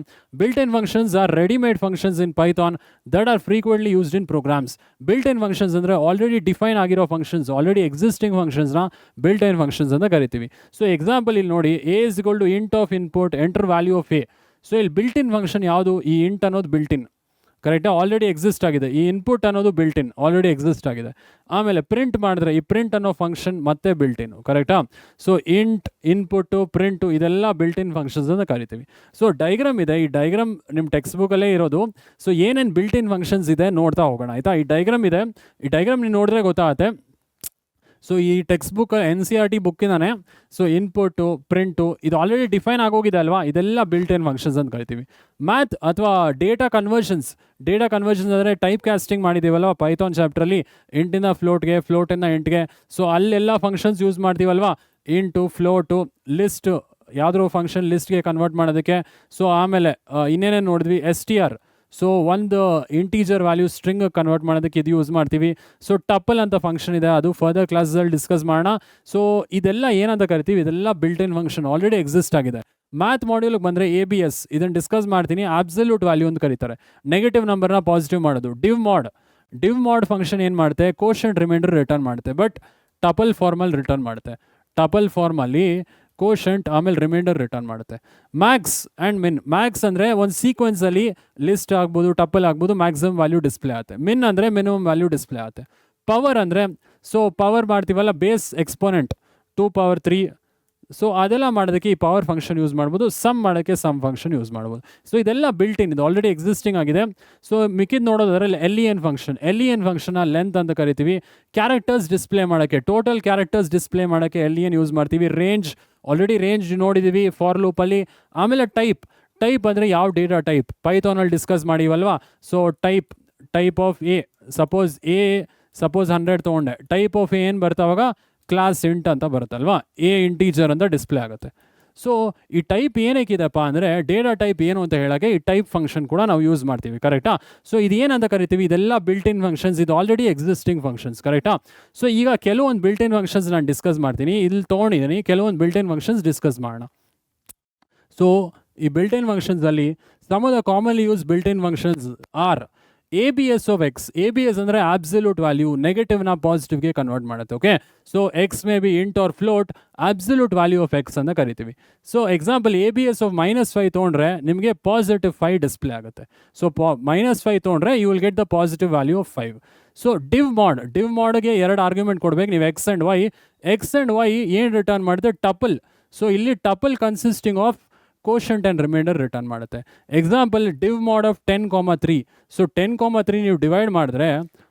Built in functions are readymade functions in Python that are frequently used in programs. Built in functions ಅಂದರೆ ಆಲ್ರೆಡಿ ಡಿಫೈನ್ ಆಗಿರೋ ಫಂಕ್ಷನ್ಸ್, ಆಲ್ರೆಡಿ ಎಕ್ಸಿಸ್ಟಿಂಗ್ ಫಂಕ್ಷನ್ಸ್ನ ಬಿಲ್ಟ್ ಇನ್ ಫಂಕ್ಷನ್ಸ್ ಅಂತ ಕರಿತೀವಿ. So example ಇಲ್ಲಿ ನೋಡಿ, a is equal to int of input enter value of a. So ಇಲ್ಲಿ built in function ಯಾವುದು? ಈ ಇಂಟ್ ಅನ್ನೋದು ಬಿಲ್ಟ್ ಇನ್, ಕರೆಕ್ಟಾ? ಆಲ್ರೆಡಿ ಎಕ್ಸಿಸ್ಟ್ ಆಗಿದೆ. ಈ ಇನ್ಪುಟ್ ಅನ್ನೋದು ಬಿಲ್ಟ್ ಇನ್, ಆಲ್ರೆಡಿ ಎಕ್ಸಿಸ್ಟ್ ಆಗಿದೆ. ಆಮೇಲೆ ಪ್ರಿಂಟ್ ಮಾಡಿದ್ರೆ ಈ ಪ್ರಿಂಟ್ ಅನ್ನೋ ಫಂಕ್ಷನ್ ಮತ್ತೆ ಬಿಲ್ಟ್ ಇನ್, ಕರೆಕ್ಟಾ? ಸೊ ಇಂಟ್, ಇನ್ಪುಟ್ಟು, ಪ್ರಿಂಟು ಇದೆಲ್ಲ ಬಿಲ್ಟ್ ಇನ್ ಫಂಕ್ಷನ್ಸ್ ಅಂತ ಕರಿತೀವಿ. ಸೊ ಡೈಗ್ರಾಮ್ ಇದೆ, ಈ ಡೈಗ್ರಾಮ್ ನಿಮ್ಮ ಟೆಕ್ಸ್ಟ್ ಬುಕ್ಕಲ್ಲೇ ಇರೋದು. ಸೊ ಏನೇನು ಬಿಲ್ಟ್ ಇನ್ ಫಂಕ್ಷನ್ಸ್ ಇದೆ ನೋಡ್ತಾ ಹೋಗೋಣ, ಆಯಿತಾ? ಈ ಡೈಗ್ರಾಮ್ ಇದೆ, ಈ ಡೈಗ್ರಾಮ್ ನೀವು ನೋಡಿದ್ರೆ ಗೊತ್ತಾಗುತ್ತೆ. ಸೊ ಈ ಟೆಕ್ಸ್ಟ್ ಬುಕ್ NCERT ಬುಕ್ಕಿಂದಾನೆ ಸೊ ಇನ್ಪುಟ್ಟು ಪ್ರಿಂಟು ಇದು ಆಲ್ರೆಡಿ ಡಿಫೈನ್ ಆಗೋಗಿದೆ ಅಲ್ವಾ, ಇದೆಲ್ಲ ಬಿಲ್ಟ್ ಇನ್ ಫಂಕ್ಷನ್ಸ್ ಅಂತ ಕರಿತೀವಿ. ಮ್ಯಾಥ್ ಅಥವಾ ಡೇಟಾ ಕನ್ವರ್ಷನ್ಸ್ ಅಂದರೆ ಟೈಪ್ ಕ್ಯಾಸ್ಟಿಂಗ್ ಮಾಡಿದ್ದೀವಲ್ವ ಪೈಥಾನ್ ಚಾಪ್ಟ್ರಲ್ಲಿ, ಇಂಟಿಂದ ಫ್ಲೋಟ್ಗೆ, ಫ್ಲೋಟಿಂದ ಇಂಟ್ಗೆ. ಸೊ ಅಲ್ಲೆಲ್ಲ ಫಂಕ್ಷನ್ಸ್ ಯೂಸ್ ಮಾಡ್ತೀವಲ್ವಾ, ಇಂಟು, ಫ್ಲೋಟು, ಲಿಸ್ಟ್, ಯಾವುದೋ ಫಂಕ್ಷನ್ ಲಿಸ್ಟ್ಗೆ ಕನ್ವರ್ಟ್ ಮಾಡೋದಕ್ಕೆ. ಸೊ ಆಮೇಲೆ ಇನ್ನೇನೇನು ನೋಡಿದ್ವಿ, STR, ಸೊ ಒಂದು ಇಂಟೀಜರ್ ವ್ಯಾಲ್ಯೂ ಸ್ಟ್ರಿಂಗ್ ಕನ್ವರ್ಟ್ ಮಾಡೋದಕ್ಕೆ ಇದು ಯೂಸ್ ಮಾಡ್ತೀವಿ. ಸೊ ಟಪಲ್ ಅಂತ ಫಂಕ್ಷನ್ ಇದೆ, ಅದು ಫರ್ದರ್ ಕ್ಲಾಸಲ್ಲಿ ಡಿಸ್ಕಸ್ ಮಾಡೋಣ. ಸೊ ಇದೆಲ್ಲ ಏನಂತ ಕರಿತೀವಿ, ಇದೆಲ್ಲ ಬಿಲ್ಟ್ ಇನ್ ಫಂಕ್ಷನ್ ಆಲ್ರೆಡಿ ಎಕ್ಸಿಸ್ಟ್ ಆಗಿದೆ. ಮ್ಯಾಥ್ ಮಾಡ್ಯೂಲ್ಗೆ ಬಂದರೆ ABS, ಇದನ್ನು ಡಿಸ್ಕಸ್ ಮಾಡ್ತೀನಿ. ಅಬ್ಸಲ್ಯೂಟ್ ವ್ಯಾಲ್ಯೂ ಅಂತ ಕರೀತಾರೆ, ನೆಗೆಟಿವ್ ನಂಬರ್ನ ಪಾಸಿಟಿವ್ ಮಾಡೋದು. ಡಿವ್ ಮಾಡ್ ಫಂಕ್ಷನ್ ಏನು ಮಾಡುತ್ತೆ, ಕೋಷಂಟ್ ರಿಮೈಂಡರ್ ರಿಟರ್ನ್ ಮಾಡುತ್ತೆ, ಬಟ್ ಟಪಲ್ ಫಾರ್ಮಲ್ಲಿ ರಿಟರ್ನ್ ಮಾಡುತ್ತೆ. ಟಪಲ್ ಫಾರ್ಮಲ್ಲಿ ಕೋಷಂಟ್ ಆಮೇಲೆ ರಿಮೈಂಡರ್ ರಿಟರ್ನ್ ಮಾಡುತ್ತೆ. ಮ್ಯಾಕ್ಸ್ ಆ್ಯಂಡ್ ಮಿನ್, ಮ್ಯಾಕ್ಸ್ ಅಂದರೆ ಒಂದು ಸೀಕ್ವೆನ್ಸಲ್ಲಿ ಲಿಸ್ಟ್ ಆಗ್ಬೋದು, ಟಪಲ್ ಆಗ್ಬೋದು, ಮ್ಯಾಕ್ಸಿಮಮ್ ವ್ಯಾಲ್ಯೂ ಡಿಸ್ಪ್ಲೇ ಆಗುತ್ತೆ. ಮಿನ್ ಅಂದರೆ ಮಿನಿಮಮ್ ವ್ಯಾಲ್ಯೂ ಡಿಸ್ಪ್ಲೇ ಆಗುತ್ತೆ. ಪವರ್ ಅಂದರೆ ಸೊ ಪವರ್ ಮಾಡ್ತೀವಲ್ಲ, ಬೇಸ್ ಎಕ್ಸ್ಪೋನೆಂಟ್ 2 power 3, ಸೊ ಅದೆಲ್ಲ ಮಾಡೋದಕ್ಕೆ ಈ ಪವರ್ ಫಂಕ್ಷನ್ ಯೂಸ್ ಮಾಡ್ಬೋದು. ಸಮ್ ಮಾಡೋಕ್ಕೆ ಸಮ್ ಫಂಕ್ಷನ್ ಯೂಸ್ ಮಾಡ್ಬೋದು. ಸೊ ಇದೆಲ್ಲ ಬಿಲ್ಟ್ ಇನ್, ಇದು ಆಲ್ರೆಡಿ ಎಕ್ಸಿಸ್ಟಿಂಗ್ ಆಗಿದೆ. ಸೊ ಮಿಕ್ಕಿದ್ ನೋಡೋದ್ರಲ್ಲಿ LEN ಫಂಕ್ಷನ್ನ ಲೆಂತ್ ಅಂತ ಕರಿತೀವಿ. ಕ್ಯಾರೆಕ್ಟರ್ಸ್ ಡಿಸ್ಪ್ಲೇ ಮಾಡೋಕ್ಕೆ, ಟೋಟಲ್ ಕ್ಯಾರೆಕ್ಟರ್ಸ್ ಡಿಸ್ಪ್ಲೇ ಮಾಡೋಕ್ಕೆ LEN ಯೂಸ್ ಮಾಡ್ತೀವಿ. ರೇಂಜ್ ಆಲ್ರೆಡಿ ರೇಂಜ್ ನೋಡಿದ್ದೀವಿ ಫಾರ್ ಲೂಪಲ್ಲಿ. ಆಮೇಲೆ ಟೈಪ್ ಅಂದರೆ ಯಾವ ಡೇಟಾ ಟೈಪ್, ಪೈಥಾನಲ್ಲಿ ಡಿಸ್ಕಸ್ ಮಾಡಿವಲ್ವಾ. ಸೊ ಟೈಪ್ ಆಫ್ ಸಪೋಸ್ 100 ತೊಗೊಂಡೆ, ಟೈಪ್ ಆಫ್ ಏನು ಬರ್ತಾವಾಗ ಕ್ಲಾಸ್ ಇಂಟ್ ಅಂತ ಬರುತ್ತಲ್ವಾ, ಇಂಟೀಜರ್ ಅಂತ ಡಿಸ್ಪ್ಲೇ ಆಗುತ್ತೆ. ಸೊ ಈ ಟೈಪ್ ಏನಕ್ಕಿದೆಪ್ಪ ಅಂದರೆ ಡೇಟಾ ಟೈಪ್ ಏನು ಅಂತ ಹೇಳೋಕ್ಕೆ ಈ ಟೈಪ್ ಫಂಕ್ಷನ್ ಕೂಡ ನಾವು ಯೂಸ್ ಮಾಡ್ತೀವಿ, ಕರೆಕ್ಟಾ. ಸೊ ಇದೇನಂತ ಕರಿತೀವಿ, ಇದೆಲ್ಲ ಬಿಲ್ಟ್ ಇನ್ ಫಂಕ್ಷನ್ಸ್, ಇದು ಆಲ್ರೆಡಿ ಎಕ್ಸಿಸ್ಟಿಂಗ್ ಫಂಕ್ಷನ್ಸ್, ಕರೆಕ್ಟಾ. ಸೊ ಈಗ ಕೆಲವೊಂದು ಬಿಲ್ಟ್ ಇನ್ ಫಂಕ್ಷನ್ಸ್ ನಾನು ಡಿಸ್ಕಸ್ ಮಾಡ್ತೀನಿ, ಇಲ್ಲಿ ತೊಗೊಂಡಿದ್ದೀನಿ ಕೆಲವೊಂದು ಬಿಲ್ಟ್ ಇನ್ ಫಂಕ್ಷನ್ಸ್ ಡಿಸ್ಕಸ್ ಮಾಡೋಣ. ಸೊ ಈ ಬಿಲ್ಟ್ ಇನ್ ಫಂಕ್ಷನ್ಸಲ್ಲಿ some of the commonly use built in functions are ABS of X. ABS ಅಂದರೆ ಅಬ್ಸಲ್ಯೂಟ್ ವ್ಯಾಲ್ಯೂ, ನೆಗೆಟಿವ್ನ ಪಾಸಿಟಿವ್ಗೆ ಕನ್ವರ್ಟ್ ಮಾಡುತ್ತೆ. Okay, so X may be int or float, absolute value of X ಅಂತ ಕರಿತೀವಿ. So example ABS of -5 ತೊಗೊಂಡ್ರೆ ನಿಮಗೆ +5 display ಆಗುತ್ತೆ. So -5 ತೊಗೊಂಡ್ರೆ you will get the positive value of 5. So div ಮಾಡ್ಗೆ 2 ಆರ್ಗ್ಯುಮೆಂಟ್ ಕೊಡಬೇಕು ನೀವು, X ಆ್ಯಂಡ್ Y ಏನು ರಿಟರ್ನ್ ಮಾಡುತ್ತೆ, ಟಪಲ್. ಸೊ ಇಲ್ಲಿ tuple consisting of quotient and remainder return ಮಾಡುತ್ತೆ. Example div mod of 10,3. So 10,3 ನೀವು ಡಿವೈಡ್ ಮಾಡಿದ್ರೆ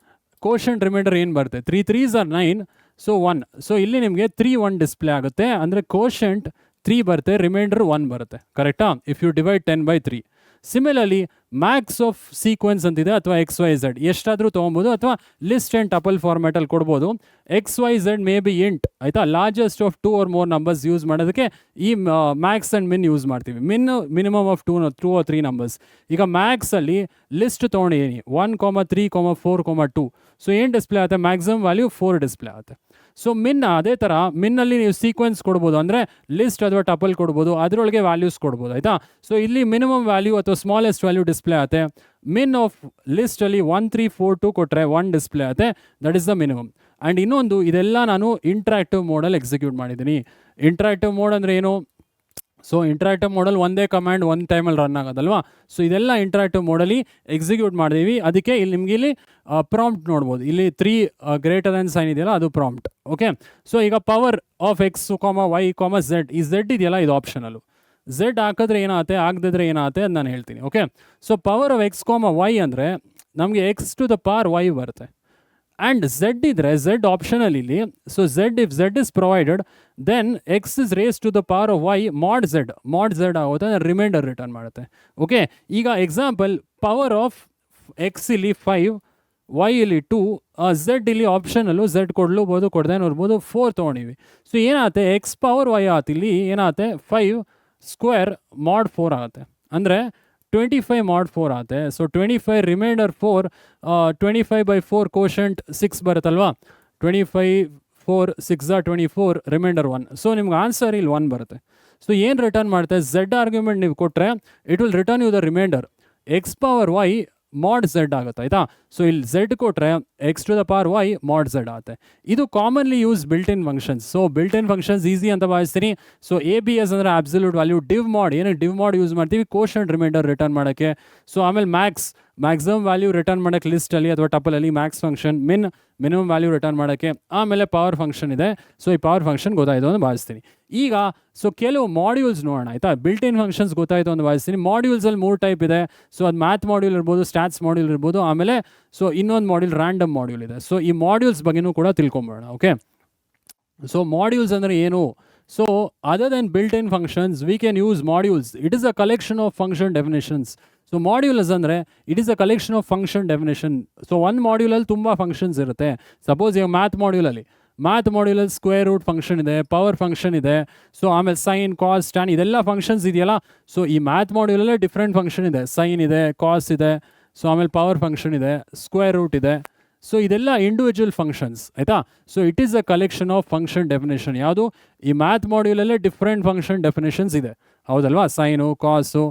ಕೋಷಂಟ್ ರಿಮೈಂಡರ್ ಏನು ಬರುತ್ತೆ, 3 3s are 9, ಸೊ 1. ಸೊ ಇಲ್ಲಿ ನಿಮಗೆ 3 1 ಡಿಸ್ಪ್ಲೇ ಆಗುತ್ತೆ, ಅಂದರೆ ಕೋಷಂಟ್ 3 ಬರುತ್ತೆ, ರಿಮೈಂಡರ್ 1 ಬರುತ್ತೆ, ಕರೆಕ್ಟಾ, if you divide 10/3. Similarly max of sequence ಅಂತಿದೆ, ಅಥವಾ XYZ ಎಷ್ಟಾದರೂ ತೊಗೊಬೋದು, ಅಥವಾ ಲಿಸ್ಟ್ ಆ್ಯಂಡ್ ಟಪಲ್ ಫಾರ್ಮ್ಯಾಟಲ್ಲಿ ಕೊಡ್ಬೋದು. XYZ ಮೇ ಬಿ ಇಂಟ್, ಆಯಿತಾ, largest of 2 or more numbers use ಮಾಡೋದಕ್ಕೆ ಈ ಮ್ಯಾಕ್ಸ್ ಆ್ಯಂಡ್ ಮಿನ್ ಯೂಸ್ ಮಾಡ್ತೀವಿ. Minimum of 2 or 3 numbers. ಈಗ ಮ್ಯಾಕ್ಸಲ್ಲಿ ಲಿಸ್ಟ್ ತೊಗೊಂಡಿದ್ದೀನಿ 1, 3, 4, 2. ಸೊ ಏನು ಡಿಸ್ಪ್ಲೇ ಆಗುತ್ತೆ, ಮ್ಯಾಕ್ಸಿಮಮ್ ವ್ಯಾಲ್ಯೂ 4 ಡಿಸ್ಪ್ಲೇ ಆಗುತ್ತೆ. ಸೊ ಅದೇ ಥರ ಮಿನ್ನಲ್ಲಿ ನೀವು ಸೀಕ್ವೆನ್ಸ್ ಕೊಡ್ಬೋದು, ಅಂದರೆ ಲಿಸ್ಟ್ ಅಥವಾ ಟಪಲ್ ಕೊಡ್ಬೋದು, ಅದರೊಳಗೆ ವ್ಯಾಲ್ಯೂಸ್ ಕೊಡ್ಬೋದು, ಆಯಿತಾ. ಸೊ ಇಲ್ಲಿ ಮಿನಿಮಮ್ ವ್ಯಾಲ್ಯೂ ಅಥವಾ ಸ್ಮಾಲೆಸ್ಟ್ ವ್ಯಾಲ್ಯೂ ಡಿಸ್ಪ್ಲೇ ಆಗುತ್ತೆ. ಮಿನ್ ಆಫ್ ಲಿಸ್ಟಲ್ಲಿ 1 3 4 2 ಕೊಟ್ಟರೆ 1 ಡಿಸ್ಪ್ಲೇ ಆಗುತ್ತೆ, that is the minimum. And ಇನ್ನೊಂದು, ಇದೆಲ್ಲ ನಾನು ಇಂಟ್ರಾಕ್ಟಿವ್ ಮೋಡಲ್ಲಿ ಎಕ್ಸಿಕ್ಯೂಟ್ ಮಾಡಿದ್ದೀನಿ. ಇಂಟ್ರಾಕ್ಟಿವ್ ಮೋಡ್ ಅಂದರೆ ಏನು, ಸೊ ಇಂಟ್ರಾಕ್ಟಿವ್ ಮೋಡಲ್ಲಿ ಒಂದೇ ಕಮಾಂಡ್ ಒಂದು ಟೈಮಲ್ಲಿ ರನ್ ಆಗೋದಲ್ವಾ. ಸೊ ಇದೆಲ್ಲ ಇಂಟ್ರಾಕ್ಟಿವ್ ಮೋಡಲ್ಲಿ ಎಕ್ಸಿಕ್ಯೂಟ್ ಮಾಡಿದ್ದೀವಿ. ಅದಕ್ಕೆ ಇಲ್ಲಿ ನಿಮಗೆ ಇಲ್ಲಿ ಪ್ರಾಂಪ್ಟ್ ನೋಡ್ಬೋದು, ಇಲ್ಲಿ 3 greater ಸೈನ್ ಇದೆಯಲ್ಲ, ಅದು ಪ್ರಾಂಪ್ಟ್. ಓಕೆ, ಸೊ ಈಗ power of X, Y, Z, ಈ Z ಇದೆಯಲ್ಲ, ಇದು ಆಪ್ಷನಲ್ಲು. Z ಹಾಕಿದ್ರೆ ಏನಾಗುತ್ತೆ, ಆಗದಿದ್ರೆ ಏನಾಗುತ್ತೆ ಅದು ನಾನು ಹೇಳ್ತೀನಿ. Okay, so power of X, Y ಅಂದರೆ ನಮಗೆ X⁻Y ಬರುತ್ತೆ. ಆ್ಯಂಡ್ Z ಇದ್ದರೆ Z ಆಪ್ಷನಲ್ ಇಲ್ಲಿ. So if Z is provided, then X is raised to the power of Y mod Z ಆಗುತ್ತೆ, ರಿಮೈಂಡರ್ ರಿಟರ್ನ್ ಮಾಡುತ್ತೆ. ಓಕೆ, ಈಗ ಎಕ್ಸಾಂಪಲ್ ಪವರ್ ಆಫ್ X ಇಲ್ಲಿ 5, Y ಇಲ್ಲಿ 2, Z ಇಲ್ಲಿ ಆಪ್ಷನಲ್ಲು, Z ಕೊಡ್ಲೂಬೋದು, ಕೊಡ್ದೇ ನೋಡ್ಬೋದು, 4 ತೊಗೊಂಡಿವಿ. ಸೊ ಏನಾಗುತ್ತೆ, X⁻Y ಆಗುತ್ತೆ, ಇಲ್ಲಿ ಏನಾಗುತ್ತೆ 5 ಸ್ಕ್ವೇರ್ mod 4 ಆಗುತ್ತೆ, ಅಂದರೆ 25 mod 4 ಆಗುತ್ತೆ. ಸೊ 25 ರಿಮೈಂಡರ್ 4, 25/4 ಕೋಷಂಟ್ 6 ಬರುತ್ತಲ್ವಾ, 25 4 6 24, ರಿಮೈಂಡರ್ 1. ಸೊ ನಿಮ್ಗೆ ಆನ್ಸರ್ ಇಲ್ಲಿ 1 ಬರುತ್ತೆ. ಸೊ ಏನು ರಿಟರ್ನ್ ಮಾಡುತ್ತೆ, Z ಆರ್ಗ್ಯುಮೆಂಟ್ ನೀವು ಕೊಟ್ಟರೆ it will return you the remainder. X⁻Y mod Z ಆಗುತ್ತೆ, ಆಯಿತಾ. ಸೊ ಇಲ್ಲಿ Z ಕೊಟ್ಟರೆ X⁻Y mod Z ಆಗುತ್ತೆ. ಇದು commonly use built in functions. So built in functions easy ಅಂತ ಭಾವಿಸ್ತೀನಿ. ಸೊ ABS ಅಂದರೆ ಅಬ್ಸಲ್ಯೂಟ್ ವ್ಯಾಲ್ಯೂ. ಏನಕ್ಕೆ ಡಿವ್ ಮಾಡ್ ಯೂಸ್ ಮಾಡ್ತೀವಿ, ಕೋಷಂಟ್ ರಿಮೈಂಡರ್ ರಿಟರ್ನ್ ಮಾಡೋಕ್ಕೆ. ಸೊ ಆಮೇಲೆ ಮ್ಯಾಕ್ಸಿಮಮ್ ವ್ಯಾಲ್ಯೂ ರಿಟರ್ನ್ ಮಾಡೋಕ್ಕೆ ಲಿಸ್ಟಲ್ಲಿ ಅಥವಾ ಟಪಲಲ್ಲಿ max function. Minimum value return ಮಾಡೋಕ್ಕೆ. ಆಮೇಲೆ ಪವರ್ ಫಂಕ್ಷನ್ ಇದೆ. ಸೊ ಈ ಪವರ್ ಫಂಕ್ಷನ್ ಗೊತ್ತಾಯಿತು ಅಂತ ಭಾವಿಸ್ತೀನಿ. ಈಗ ಸೊ ಕೆಲವು ಮಾಡ್ಯೂಲ್ಸ್ ನೋಡೋಣ, ಆಯಿತಾ. ಬಿಲ್ಟ್ ಇನ್ ಫಂಕ್ಷನ್ಸ್ ಗೊತ್ತಾಯಿತು ಅಂತ ಭಾವಿಸ್ತೀನಿ. ಮಾಡ್ಯೂಲ್ಸಲ್ಲಿ 3 ಟೈಪ್ ಇದೆ. ಸೊ ಅದು ಮ್ಯಾಥ್ ಮಾಡ್ಯೂಲ್ ಇರ್ಬೋದು, ಸ್ಟ್ಯಾಟ್ಸ್ ಮಾಡ್ಯೂಲ್ ಇರ್ಬೋದು, ಆಮೇಲೆ ಸೊ ಇನ್ನೊಂದು ಮಾಡ್ಯೂಲ್ ರ್ಯಾಂಡಮ್ ಮಾಡ್ಯೂಲ್ ಇದೆ. ಸೊ ಈ ಮಾಡ್ಯೂಲ್ಸ್ ಬಗ್ಗೆನೂ ಕೂಡ ತಿಳ್ಕೊಂಬೋಣ. ಓಕೆ, ಸೊ ಮಾಡ್ಯೂಲ್ಸ್ ಅಂದರೆ ಏನು? So other than built in functions we can use modules. It is a collection of function definitions. So modules ಅಂದರೆ it is a collection of function definition. So ಒಂದು ಮಾಡ್ಯೂಲಲ್ಲಿ ತುಂಬ functions ಇರುತ್ತೆ. Suppose ಈಗ math ಮಾಡ್ಯೂಲಲ್ಲಿ square root function ಇದೆ, power function ಇದೆ, so ಆಮೇಲೆ sign, ಕಾಸ್, tan ಇದೆಲ್ಲ ಫಂಕ್ಷನ್ಸ್ ಇದೆಯಲ್ಲ. ಸೊ ಈ ಮ್ಯಾಥ್ ಮಾಡ್ಯೂಲಲ್ಲೇ ಡಿಫ್ರೆಂಟ್ ಫಂಕ್ಷನ್ ಇದೆ, ಸೈನ್ ಇದೆ, ಕಾಸ್ ಇದೆ, ಸೊ ಆಮೇಲೆ ಪವರ್ ಫಂಕ್ಷನ್ ಇದೆ, ಸ್ಕ್ವೇರ್ ರೂಟ್ ಇದೆ. ಸೊ ಇದೆಲ್ಲ ಇಂಡಿವಿಜುವಲ್ ಫಂಕ್ಷನ್ಸ್ ಆಯಿತಾ. So it is a collection of function definition. ಯಾವುದು? ಈ ಮ್ಯಾಥ್ ಮಾಡ್ಯೂಲಲ್ಲೇ ಡಿಫ್ರೆಂಟ್ ಫಂಕ್ಷನ್ ಡೆಫಿನೇಷನ್ಸ್ ಇದೆ, ಹೌದಲ್ವಾ? ಸೈನು, ಕಾಸು,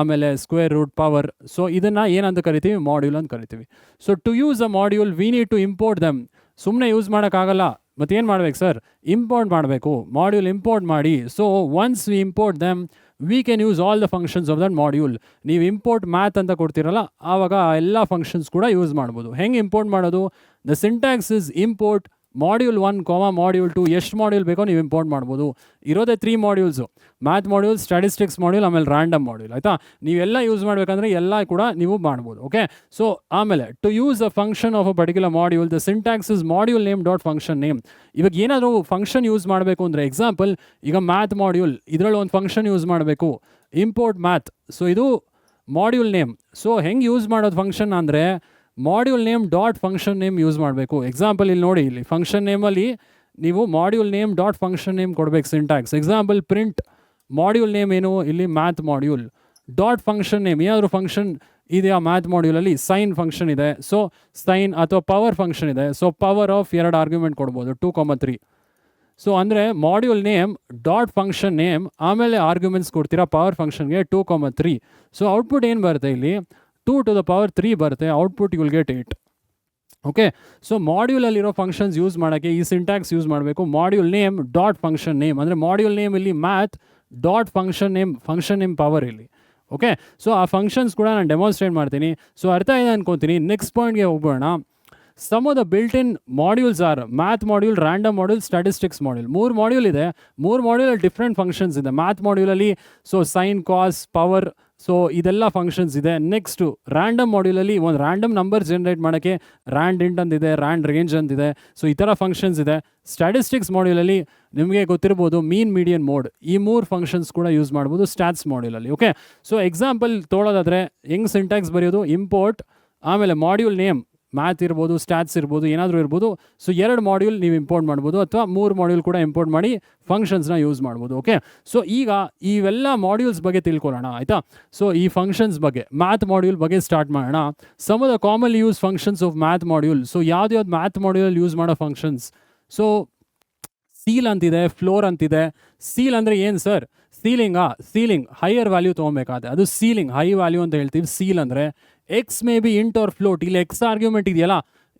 ಆಮೇಲೆ ಸ್ಕ್ವೇರ್ ರೂಟ್, ಪವರ್. ಸೊ ಇದನ್ನು ಏನಂತ ಕರಿತೀವಿ? ಮಾಡ್ಯೂಲ್ ಅಂತ ಕರಿತೀವಿ. So to use a module we need to import them. ಸುಮ್ಮನೆ ಯೂಸ್ ಮಾಡೋಕ್ಕಾಗಲ್ಲ, ಮತ್ತು ಏನು ಮಾಡ್ಬೇಕು ಸರ್? ಇಂಪೋರ್ಟ್ ಮಾಡಬೇಕು, ಮಾಡ್ಯೂಲ್ ಇಂಪೋರ್ಟ್ ಮಾಡಿ. So once we import them we can use all the functions of that module. ನೀವು ಇಂಪೋರ್ಟ್ ಮ್ಯಾಥ್ ಅಂತ ಕೊಡ್ತೀರಲ್ಲ, ಆವಾಗ ಎಲ್ಲ ಫಂಕ್ಷನ್ಸ್ ಕೂಡ ಯೂಸ್ ಮಾಡ್ಬೋದು. ಹೆಂಗೆ ಇಂಪೋರ್ಟ್ ಮಾಡೋದು? The syntax is import module 1, module 2. ಎಷ್ಟು ಮಾಡ್ಯೂಲ್ ಬೇಕೋ ನೀವು ಇಂಪೋರ್ಟ್ ಮಾಡ್ಬೋದು. ಇರೋದೇ 3 modules: math module, statistics module, ಆಮೇಲೆ ರ್ಯಾಂಡಮ್ ಮಾಡ್ಯೂಲ್, ಆಯಿತಾ? ನೀವೆಲ್ಲ ಯೂಸ್ ಮಾಡಬೇಕಂದ್ರೆ ಎಲ್ಲ ಕೂಡ ನೀವು ಮಾಡ್ಬೋದು. ಓಕೆ. ಸೊ ಆಮೇಲೆ to use a function of a particular module the syntax is module name dot function name. ಇವಾಗ ಏನಾದರೂ ಫಂಕ್ಷನ್ ಯೂಸ್ ಮಾಡಬೇಕು ಅಂದರೆ, ಎಕ್ಸಾಂಪಲ್ ಈಗ ಮ್ಯಾಥ್ ಮಾಡ್ಯೂಲ್ ಇದರಲ್ಲಿ ಒಂದು ಫಂಕ್ಷನ್ ಯೂಸ್ ಮಾಡಬೇಕು, ಇಂಪೋರ್ಟ್ ಮ್ಯಾಥ್. ಸೊ ಇದು ಮಾಡ್ಯೂಲ್ ನೇಮ್. ಸೊ ಹೆಂಗೆ ಯೂಸ್ ಮಾಡೋದು ಫಂಕ್ಷನ್ ಅಂದರೆ, module name dot function name use ಮಾಡಬೇಕು. ಎಕ್ಸಾಂಪಲ್ ಇಲ್ಲಿ ನೋಡಿ, ಇಲ್ಲಿ ಫಂಕ್ಷನ್ ನೇಮಲ್ಲಿ ನೀವು module name dot function name ಕೊಡಬೇಕು syntax. Example print module name ಏನು? ಇಲ್ಲಿ math module dot function name. ಏನಾದರೂ ಫಂಕ್ಷನ್ ಇದೆಯಾ ಮ್ಯಾಥ್ ಮಾಡ್ಯೂಲಲ್ಲಿ? ಸೈನ್ ಫಂಕ್ಷನ್ ಇದೆ, ಸೊ ಸೈನ್, ಅಥವಾ ಪವರ್ ಫಂಕ್ಷನ್ ಇದೆ, ಸೊ ಪವರ್ ಆಫ್ 2 ಆರ್ಗ್ಯುಮೆಂಟ್ ಕೊಡ್ಬೋದು, 2, 3. ಸೊ ಅಂದರೆ module name dot function name, ಆಮೇಲೆ ಆರ್ಗ್ಯುಮೆಂಟ್ಸ್ ಕೊಡ್ತೀರಾ ಪವರ್ ಫಂಕ್ಷನ್ಗೆ 2, 3. ಸೊ ಔಟ್ಪುಟ್ ಏನು ಬರುತ್ತೆ ಇಲ್ಲಿ? 2 to the power 3 ಬರುತ್ತೆ. Output you will get 8. Okay. So ಮಾಡ್ಯೂಲಲ್ಲಿರೋ ಫಂಕ್ಷನ್ಸ್ ಯೂಸ್ ಮಾಡೋಕ್ಕೆ ಈ ಸಿಂಟ್ಯಾಕ್ಸ್ ಯೂಸ್ ಮಾಡಬೇಕು. Module name dot function name ಅಂದರೆ ಮಾಡ್ಯೂಲ್ ನೇಮ್ ಇಲ್ಲಿ math dot function name power ಇಲ್ಲಿ. ಓಕೆ. ಸೊ ಆ ಫಂಕ್ಷನ್ಸ್ ಕೂಡ ನಾನು ಡೆಮಾನ್ಸ್ಟ್ರೇಟ್ ಮಾಡ್ತೀನಿ. ಸೊ ಅರ್ಥ ಇದೆ ಅನ್ಕೊತೀನಿ. ನೆಕ್ಸ್ಟ್ ಪಾಯಿಂಟ್ಗೆ ಹೋಗೋಣ. Some of the built in modules are math module, random module, statistics module. 3 module ಇದೆ. 3 ಮಾಡ್ಯೂಲಲ್ಲಿ ಡಿಫ್ರೆಂಟ್ ಫಂಕ್ಷನ್ಸ್ ಇದೆ. ಮ್ಯಾಥ್ ಮಾಡ್ಯೂಲಲ್ಲಿ so sine, cos, power, so ಇದೆಲ್ಲ ಫಂಕ್ಷನ್ಸ್ ಇದೆ. ನೆಕ್ಸ್ಟು ರ್ಯಾಂಡಮ್ ಮಾಡ್ಯೂಲಲ್ಲಿ ಒಂದು ರ್ಯಾಂಡಮ್ ನಂಬರ್ ಜನ್ರೇಟ್ ಮಾಡೋಕ್ಕೆ ರ್ಯಾಂಡ್ ಇಂಟ್ ಅಂತಿದೆ, ರ್ಯಾಂಡ್ ರೇಂಜ್ ಅಂತಿದೆ. ಸೊ ಈ ಥರ ಫಂಕ್ಷನ್ಸ್ ಇದೆ. ಸ್ಟ್ಯಾಟಿಸ್ಟಿಕ್ಸ್ ಮಾಡ್ಯೂಲಲ್ಲಿ ನಿಮಗೆ ಗೊತ್ತಿರ್ಬೋದು ಮೀನ್, ಮೀಡಿಯನ್, ಮೋಡ್, ಈ 3 ಫಂಕ್ಷನ್ಸ್ ಕೂಡ ಯೂಸ್ ಮಾಡ್ಬೋದು ಸ್ಟ್ಯಾಟ್ಸ್ ಮಾಡ್ಯೂಲಲ್ಲಿ. ಓಕೆ. ಸೊ ಎಕ್ಸಾಂಪಲ್ ತೊಗೊಳೋದಾದರೆ ಹೆಂಗೆ ಸಿಂಟ್ಯಾಕ್ಸ್ ಬರೆಯೋದು? ಇಂಪೋರ್ಟ್, ಆಮೇಲೆ ಮಾಡ್ಯೂಲ್ ನೇಮ್, ಮ್ಯಾಥ್ ಇರ್ಬೋದು, ಸ್ಟ್ಯಾಟ್ಸ್ ಇರ್ಬೋದು, ಏನಾದರೂ ಇರ್ಬೋದು. ಸೊ 2 ಮಾಡ್ಯೂಲ್ ನೀವು ಇಂಪೋರ್ಟ್ ಮಾಡ್ಬೋದು, ಅಥವಾ 3 ಮಾಡ್ಯೂಲ್ ಕೂಡ ಇಂಪೋರ್ಟ್ ಮಾಡಿ ಫಂಕ್ಷನ್ಸ್ನ ಯೂಸ್ ಮಾಡ್ಬೋದು. ಓಕೆ. ಸೊ ಈಗ ಇವೆಲ್ಲ ಮಾಡ್ಯೂಲ್ಸ್ ಬಗ್ಗೆ ತಿಳ್ಕೊಳ್ಳೋಣ, ಆಯಿತಾ? ಸೊ ಈ ಫಂಕ್ಷನ್ಸ್ ಬಗ್ಗೆ, ಮ್ಯಾಥ್ ಮಾಡ್ಯೂಲ್ ಬಗ್ಗೆ ಸ್ಟಾರ್ಟ್ ಮಾಡೋಣ. Some of the commonly use functions of math module. So ಯಾವ್ದು ಮ್ಯಾಥ್ ಮಾಡ್ಯೂಲಲ್ಲಿ ಯೂಸ್ ಮಾಡೋ ಫಂಕ್ಷನ್ಸ್? ಸೊ ಸೀಲ್ ಅಂತಿದೆ, ಫ್ಲೋರ್ ಅಂತಿದೆ. ಸೀಲ್ ಅಂದರೆ ಏನು ಸರ್? ಸೀಲಿಂಗ್ ಹೈಯರ್ ವ್ಯಾಲ್ಯೂ ತೊಗೊಬೇಕಾದ್ರೆ ಅದು ಸೀಲಿಂಗ್, ಹೈ ವ್ಯಾಲ್ಯೂ ಅಂತ ಹೇಳ್ತೀವಿ. ಸೀಲ್ ಅಂದರೆ x may be int or float. ಇಲ್ಲಿ ಎಕ್ಸ್ ಆರ್ಗ್ಯುಮೆಂಟ್ ಇದೆಯಲ್ಲ,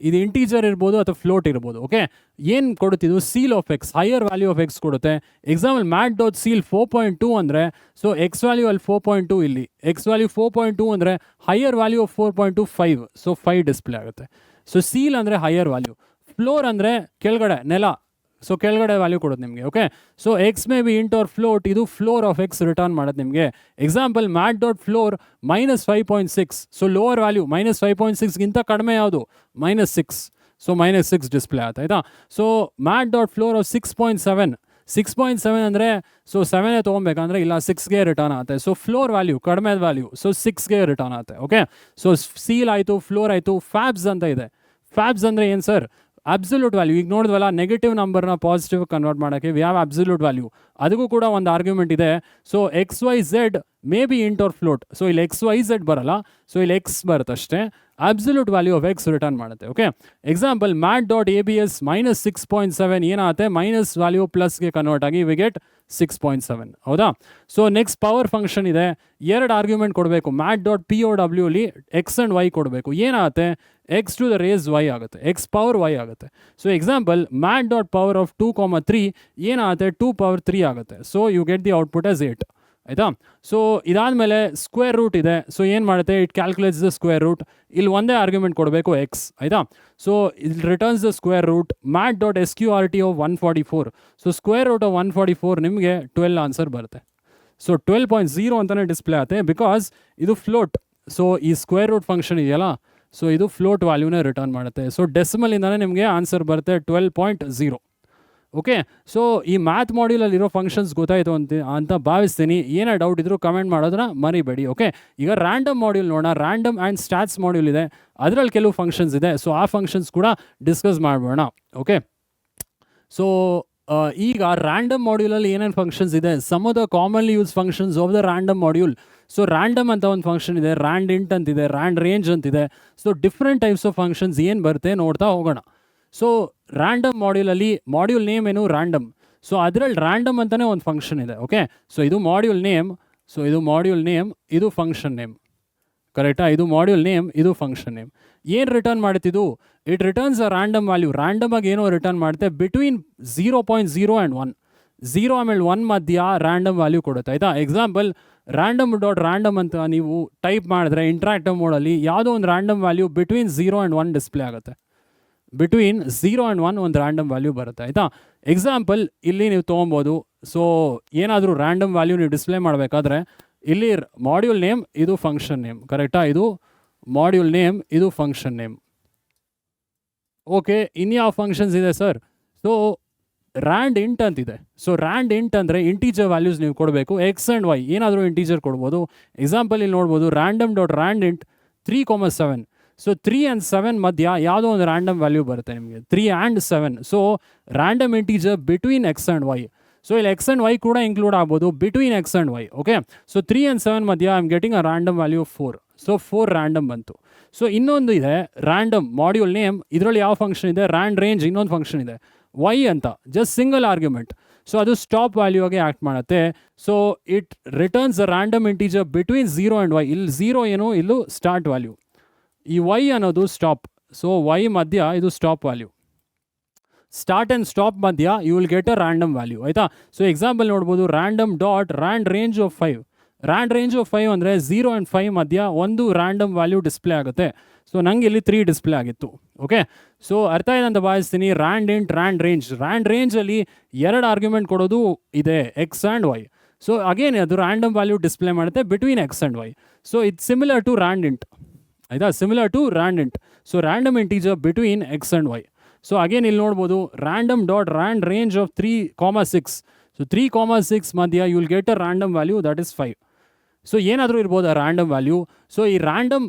ಇದು ಇಂಟೀಜರ್ ಇರ್ಬೋದು ಅಥವಾ ಫ್ಲೋಟ್ ಇರ್ಬೋದು. ಓಕೆ. ಏನು ಕೊಡುತ್ತಿದ್ದು? Ceil of x, higher value of X ಕೊಡುತ್ತೆ. ಎಕ್ಸಾಂಪಲ್ ಮ್ಯಾಟ್ ಡಾಟ್ ಸೀಲ್ 4.2 ಅಂದರೆ, ಸೊ ಎಕ್ಸ್ ವ್ಯಾಲ್ಯೂ ಅಲ್ಲಿ 4.2, ಇಲ್ಲಿ ಎಕ್ಸ್ ವ್ಯಾಲ್ಯೂ 4.2 ಅಂದರೆ higher value of 4.2 5, so 5 display ಆಗುತ್ತೆ. ಸೊ ಸೀಲ್ ಅಂದರೆ ಹೈಯರ್ ವ್ಯಾಲ್ಯೂ. ಫ್ಲೋರ್ ಅಂದರೆ ಕೆಳಗಡೆ, ನೆಲ, ಸೊ ಕೆಳಗಡೆ ವ್ಯಾಲ್ಯೂ ಕೊಡೋದು ನಿಮಗೆ. Okay. So x may be int or float, ಇದು ಫ್ಲೋರ್ ಆಫ್ ಎಕ್ಸ್ ರಿಟರ್ನ್ ಮಾಡೋದು ನಿಮಗೆ. Example math dot floor -5.6, so lower value. -5.6ಗಿಂತ ಕಡಿಮೆ ಯಾವುದು? -6, ಸೊ -6 ಡಿಸ್ಪ್ಲೇ ಆಗುತ್ತೆ, ಆಯಿತಾ? So math dot floor of 6.7 ಅಂದರೆ ಸೊ 7 ತೊಗೊಬೇಕಂದ್ರೆ ಇಲ್ಲ 6ಗೆ ರಿಟರ್ನ್ ಆಗುತ್ತೆ. ಸೊ ಫ್ಲೋರ್ ವ್ಯಾಲ್ಯೂ ಕಡಿಮೆ ವ್ಯಾಲ್ಯೂ, ಸೊ 6ಗೆ ರಿಟರ್ನ್ ಆಗುತ್ತೆ. ಓಕೆ. ಸೊ ಸೀಲ್ ಆಯಿತು, ಫ್ಲೋರ್ ಆಯಿತು. ಫ್ಯಾಬ್ಸ್ ಅಂತ ಇದೆ. ಫ್ಯಾಬ್ಸ್ ಅಂದರೆ ಏನು ಸರ್? Absolute value. ಈಗ ನೋಡಿದ್ವಲ್ಲ, ನೆಗೆಟಿವ್ ನಂಬರ್ನ ಪಾಸಿಟಿವ್ ಕನ್ವರ್ಟ್ ಮಾಡೋಕ್ಕೆ ವಿ ಹ್ಯಾವ್ ಅಬ್ಸಲ್ಯೂಟ್ ವ್ಯಾಲ್ಯೂ. ಅದಕ್ಕೂ ಕೂಡ ಒಂದು ಆರ್ಗ್ಯುಮೆಂಟ್ ಇದೆ. So XYZ may be int or float. So ಇಲ್ಲಿ XYZ ಬರಲ್ಲ, ಸೊ ಇಲ್ಲಿ ಎಕ್ಸ್ ಬರುತ್ತೆ ಅಷ್ಟೇ. Absolute value of x return ಮಾಡುತ್ತೆ. Okay. Example math dot ABS -6.7 ಏನಾಗುತ್ತೆ? ಮೈನಸ್ ವ್ಯಾಲ್ಯೂ ಪ್ಲಸ್ಗೆ ಕನ್ವರ್ಟ್ ಆಗಿ ವಿ ಗೆಟ್ 6.7. ಹೌದಾ? ಸೊ ನೆಕ್ಸ್ಟ್ ಪವರ್ ಫಂಕ್ಷನ್ ಇದೆ. 2 ಆರ್ಗ್ಯುಮೆಂಟ್ ಕೊಡಬೇಕು. ಮ್ಯಾಟ್ ಡಾಟ್ POW ಅಲ್ಲಿ ಎಕ್ಸ್ ಆ್ಯಂಡ್ ವೈ ಕೊಡಬೇಕು. ಏನಾಗುತ್ತೆ? X to the raise y ಆಗುತ್ತೆ, ಎಕ್ಸ್ ಪವರ್ ವೈ ಆಗುತ್ತೆ. So example math dot power of 2, 3 ಏನಾಗುತ್ತೆ? 2 ಪವರ್ 3 ಆಗುತ್ತೆ. So you get the output as 8. ಆಯಿತಾ? ಸೊ ಇದಾದಮೇಲೆ ಸ್ಕ್ವೇರ್ ರೂಟ್ ಇದೆ. ಸೊ ಏನು ಮಾಡುತ್ತೆ? It calculates the square root. ಇಲ್ಲಿ ಒಂದೇ ಆರ್ಗ್ಯುಮೆಂಟ್ ಕೊಡಬೇಕು, ಎಕ್ಸ್. ಆಯಿತಾ? ಸೊ ಇಲ್ಲಿ returns the square root. Math dot SQRT of 144. So square root of 144 ನಿಮಗೆ 12 ಆನ್ಸರ್ ಬರುತ್ತೆ. ಸೊ 12.0 ಅಂತಲೇ ಡಿಸ್ಪ್ಲೇ ಆಗುತ್ತೆ, ಬಿಕಾಸ್ ಇದು ಫ್ಲೋಟ್. ಸೊ ಈ ಸ್ಕ್ವೇರ್ ರೂಟ್ ಫಂಕ್ಷನ್ ಇದೆಯಲ್ಲ, ಸೊ ಇದು ಫ್ಲೋಟ್ ವ್ಯಾಲ್ಯೂನೇ ರಿಟರ್ನ್ ಮಾಡುತ್ತೆ. ಸೊ ಡೆಸಿಮಲಿಂದನೇ ನಿಮಗೆ ಆನ್ಸರ್ ಬರುತ್ತೆ 12.0. ಓಕೆ, ಸೊ ಈ ಮ್ಯಾಥ್ ಮಾಡ್ಯೂಲಲ್ಲಿರೋ ಫಂಕ್ಷನ್ಸ್ ಗೊತ್ತಾಯಿತು ಅಂತ ಭಾವಿಸ್ತೀನಿ. ಏನೇ ಡೌಟ್ ಇದ್ರೂ ಕಮೆಂಟ್ ಮಾಡೋದನ್ನ ಮರಿಬೇಡಿ. ಓಕೆ, ಈಗ ರ್ಯಾಂಡಮ್ ಮಾಡ್ಯೂಲ್ ನೋಡೋಣ. ರ್ಯಾಂಡಮ್ ಆ್ಯಂಡ್ ಸ್ಟ್ಯಾಟ್ಸ್ ಮಾಡ್ಯೂಲ್ ಇದೆ, ಅದರಲ್ಲಿ ಕೆಲವು ಫಂಕ್ಷನ್ಸ್ ಇದೆ. ಸೊ ಆ ಫಂಕ್ಷನ್ಸ್ ಕೂಡ ಡಿಸ್ಕಸ್ ಮಾಡೋಣ. ಓಕೆ, ಸೊ ಈಗ ರ್ಯಾಂಡಮ್ ಮಾಡ್ಯೂಲಲ್ಲಿ ಏನೇನು ಫಂಕ್ಷನ್ಸ್ ಇದೆ, some of the commonly use functions of the random module. So random ಅಂತ ಒಂದು ಫಂಕ್ಷನ್ ಇದೆ, ರ್ಯಾಂಡ್ ಇಂಟ್ ಅಂತಿದೆ, ರ್ಯಾಂಡ್ ರೇಂಜ್ ಅಂತಿದೆ. So different types of functions ಏನು ಬರುತ್ತೆ ನೋಡ್ತಾ ಹೋಗೋಣ. ಸೊ ರ್ಯಾಂಡಮ್ ಮಾಡ್ಯೂಲಲ್ಲಿ ಮಾಡ್ಯೂಲ್ ನೇಮ್ ಏನು ರ್ಯಾಂಡಮ್. ಸೊ ಅದರಲ್ಲಿ ರ್ಯಾಂಡಮ್ ಅಂತಲೇ ಒಂದು ಫಂಕ್ಷನ್ ಇದೆ. ಓಕೆ, ಸೊ ಇದು ಮಾಡ್ಯೂಲ್ ನೇಮ್, ಸೊ ಇದು ಮಾಡ್ಯೂಲ್ ನೇಮ್, ಇದು ಫಂಕ್ಷನ್ ನೇಮ್. ಕರೆಕ್ಟಾ? ಇದು ಮಾಡ್ಯೂಲ್ ನೇಮ್, ಇದು ಫಂಕ್ಷನ್ ನೇಮ್. ಏನು ರಿಟರ್ನ್ ಮಾಡ್ತಿದ್ದು? It returns a random value. ರ್ಯಾಂಡಮಾಗಿ ಏನೋ ರಿಟರ್ನ್ ಮಾಡುತ್ತೆ ಬಿಟ್ವೀನ್ 0.0 ಆ್ಯಂಡ್ 1. 0 ಆಮೇಲೆ 1 ಮಧ್ಯ ರ್ಯಾಂಡಮ್ ವ್ಯಾಲ್ಯೂ ಕೊಡುತ್ತೆ. ಆಯಿತಾ? ಎಕ್ಸಾಂಪಲ್, random.random ಅಂತ ನೀವು ಟೈಪ್ ಮಾಡಿದ್ರೆ ಇಂಟ್ರಾಕ್ಟಿವ್ ಮೋಡಲ್ಲಿ ಯಾವುದೋ ಒಂದು random value between 0 and 1 display ಆಗುತ್ತೆ. ಬಿಟ್ವೀನ್ 0 ಆ್ಯಂಡ್ 1 ಒಂದು ರ್ಯಾಂಡಮ್ ವ್ಯಾಲ್ಯೂ ಬರುತ್ತೆ. ಆಯಿತಾ? ಎಕ್ಸಾಂಪಲ್ ಇಲ್ಲಿ ನೀವು ತೊಗೊಬೋದು. ಸೊ ಏನಾದರೂ ರ್ಯಾಂಡಮ್ ವ್ಯಾಲ್ಯೂ ನೀವು ಡಿಸ್ಪ್ಲೇ ಮಾಡಬೇಕಾದ್ರೆ ಇಲ್ಲಿ ಮಾಡ್ಯೂಲ್ ನೇಮ್, ಇದು ಫಂಕ್ಷನ್ ನೇಮ್. ಕರೆಕ್ಟಾ? ಇದು ಮಾಡ್ಯೂಲ್ ನೇಮ್, ಇದು ಫಂಕ್ಷನ್ ನೇಮ್. ಓಕೆ, ಇನ್ಯಾವ ಫಂಕ್ಷನ್ಸ್ ಇದೆ ಸರ್? ಸೊ ರ್ಯಾಂಡ್ ಇಂಟ್ ಅಂತಿದೆ. ಸೊ ರ್ಯಾಂಡ್ ಇಂಟ್ ಅಂದರೆ ಇಂಟೀಜರ್ ವ್ಯಾಲ್ಯೂಸ್ ನೀವು ಕೊಡಬೇಕು. ಎಕ್ಸ್ ಆ್ಯಂಡ್ ವೈ ಏನಾದರೂ ಇಂಟೀಜರ್ ಕೊಡ್ಬೋದು. ಎಕ್ಸಾಂಪಲ್ ಇಲ್ಲಿ ನೋಡ್ಬೋದು, random.rand int 3,7. ಸೊ 3 ಆ್ಯಂಡ್ 7 ಮಧ್ಯ ಯಾವುದೋ ಒಂದು ರ್ಯಾಂಡಮ್ ವ್ಯಾಲ್ಯೂ ಬರುತ್ತೆ ನಿಮಗೆ, 3 and 7. So random integer between x and y. So ಇಲ್ಲಿ ಎಕ್ಸ್ ಆ್ಯಂಡ್ ವೈ ಕೂಡ ಇನ್ಕ್ಲೂಡ್ ಆಗ್ಬೋದು, between x and y. Okay, so 3 and 7 ಮಧ್ಯ I am getting a random value 4. So 4 random ಬಂತು. ಸೊ ಇನ್ನೊಂದು ಇದೆ random module name. ಇದರಲ್ಲಿ ಯಾವ function ಇದೆ? ರ್ಯಾಂಡ್ ರೇಂಜ್ ಇನ್ನೊಂದು ಫಂಕ್ಷನ್ ಇದೆ, ವೈ ಅಂತ, ಜಸ್ಟ್ ಸಿಂಗಲ್ ಆರ್ಗ್ಯುಮೆಂಟ್. ಸೊ ಅದು ಸ್ಟಾಪ್ ವ್ಯಾಲ್ಯೂ ಆಗಿ ಆ್ಯಕ್ಟ್ ಮಾಡುತ್ತೆ. So it returns a random integer between 0 and y. ಇಲ್ಲಿ 0 ಏನು, ಇಲ್ಲೂ ಸ್ಟಾರ್ಟ್ ವ್ಯಾಲ್ಯೂ. ಈ ವೈ ಅನ್ನೋದು ಸ್ಟಾಪ್. ಸೊ ವೈ ಮಧ್ಯ ಇದು stop value. Start and stop ಮಧ್ಯ you will get a random value. ಆಯಿತಾ? ಸೊ ಎಕ್ಸಾಂಪಲ್ ನೋಡ್ಬೋದು, random.rand range of 5. Rand range of 5 ಅಂದರೆ 0 ಆ್ಯಂಡ್ 5 ಮಧ್ಯ ಒಂದು ರ್ಯಾಂಡಮ್ ವ್ಯಾಲ್ಯೂ ಡಿಸ್ಪ್ಲೇ ಆಗುತ್ತೆ. ಸೊ ನಂಗೆ ಇಲ್ಲಿ 3 ಡಿಸ್ಪ್ಲೇ ಆಗಿತ್ತು. ಓಕೆ, ಸೊ ಅರ್ಥ ಇದೆ ಅಂತ ಭಾವಿಸ್ತೀನಿ. Rand int, rand range. Rand ರೇಂಜಲ್ಲಿ 2 ಆರ್ಗ್ಯುಮೆಂಟ್ ಕೊಡೋದು ಇದೆ, x and y. So again ಅದು ರ್ಯಾಂಡಮ್ ವ್ಯಾಲ್ಯೂ ಡಿಸ್ಪ್ಲೇ ಮಾಡುತ್ತೆ between x and y. So it's similar to rand int. ಆಯಿತಾ? Similar to rand int. So random integer between x and y. So again ಇಲ್ಲಿ ನೋಡ್ಬೋದು, random.rand range of 3,6. So 3,6 ಮಧ್ಯ you will get a random value, that is 5. So ಏನಾದರೂ ಇರ್ಬೋದು ಆ random value. So ಈ random